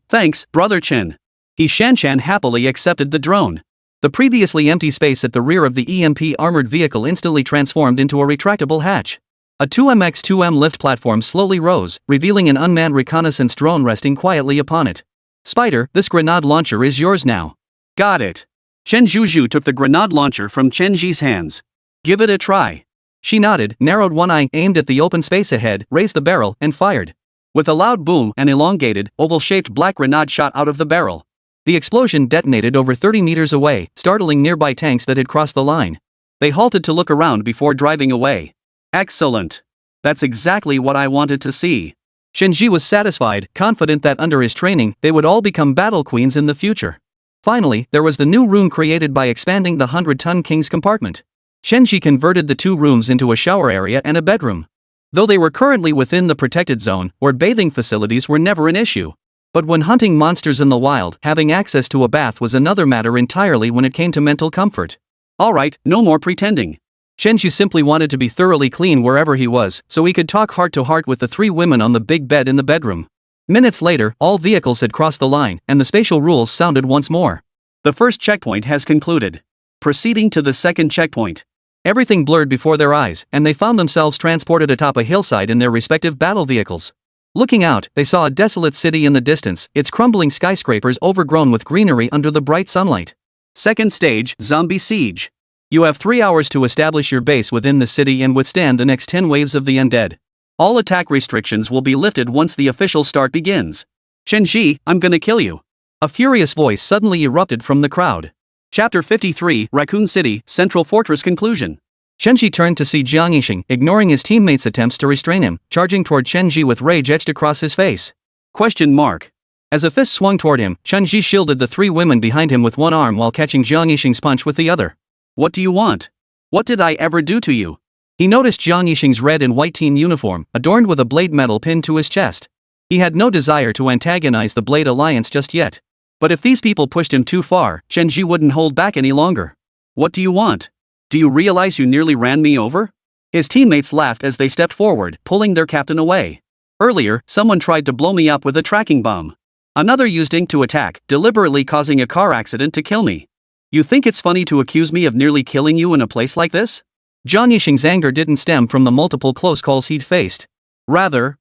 Thanks, Brother Chen. He Xinna happily accepted the drone. The previously empty space at the rear of the EMP armored vehicle instantly transformed into a retractable hatch. A 2mx2m lift platform slowly rose, revealing an unmanned reconnaissance drone resting quietly upon it. Spider, this grenade launcher is yours now. Got it. Chen Zhu took the grenade launcher from Chen Zhi's hands. Give it a try. She nodded, narrowed one eye, aimed at the open space ahead, raised the barrel, and fired. With a loud boom, an elongated, oval-shaped black grenade shot out of the barrel. The explosion detonated over 30 meters away, startling nearby tanks that had crossed the line. They halted to look around before driving away. Excellent. That's exactly what I wanted to see. Chen Zhi was satisfied, confident that under his training, they would all become battle queens in the future. Finally, there was the new room created by expanding the 100-ton king's compartment. Chen Zhi converted the 2 rooms into a shower area and a bedroom. Though they were currently within the protected zone, where bathing facilities were never an issue. But when hunting monsters in the wild, having access to a bath was another matter entirely when it came to mental comfort. Alright, no more pretending. Chen Zhi simply wanted to be thoroughly clean wherever he was, so he could talk heart to heart with the 3 women on the big bed in the bedroom. Minutes later, all vehicles had crossed the line, and the spatial rules sounded once more. The first checkpoint has concluded. Proceeding to the second checkpoint. Everything blurred before their eyes, and they found themselves transported atop a hillside in their respective battle vehicles. Looking out, they saw a desolate city in the distance, its crumbling skyscrapers overgrown with greenery under the bright sunlight. Second stage, Zombie Siege. You have 3 hours to establish your base within the city and withstand the next 10 waves of the undead. All attack restrictions will be lifted once the official start begins. Chen Zhi, I'm gonna kill you. A furious voice suddenly erupted from the crowd. Chapter 53, Raccoon City, Central Fortress Conclusion. Chen Zhi turned to see Jiang Yixing, ignoring his teammates' attempts to restrain him, charging toward Chen Zhi with rage etched across his face. Question mark. As a fist swung toward him, Chen Zhi shielded the 3 women behind him with one arm while catching Jiang Yixing's punch with the other. What do you want? What did I ever do to you? He noticed Jiang Yixing's red and white team uniform, adorned with a blade medal pinned to his chest. He had no desire to antagonize the Blade Alliance just yet. But if these people pushed him too far, Chen Zhi wouldn't hold back any longer. What do you want? Do you realize you nearly ran me over? His teammates laughed as they stepped forward, pulling their captain away. Earlier, someone tried to blow me up with a tracking bomb. Another used ink to attack, deliberately causing a car accident to kill me. You think it's funny to accuse me of nearly killing you in a place like this? Jiang Yixing's anger didn't stem from the multiple close calls he'd faced. Rather,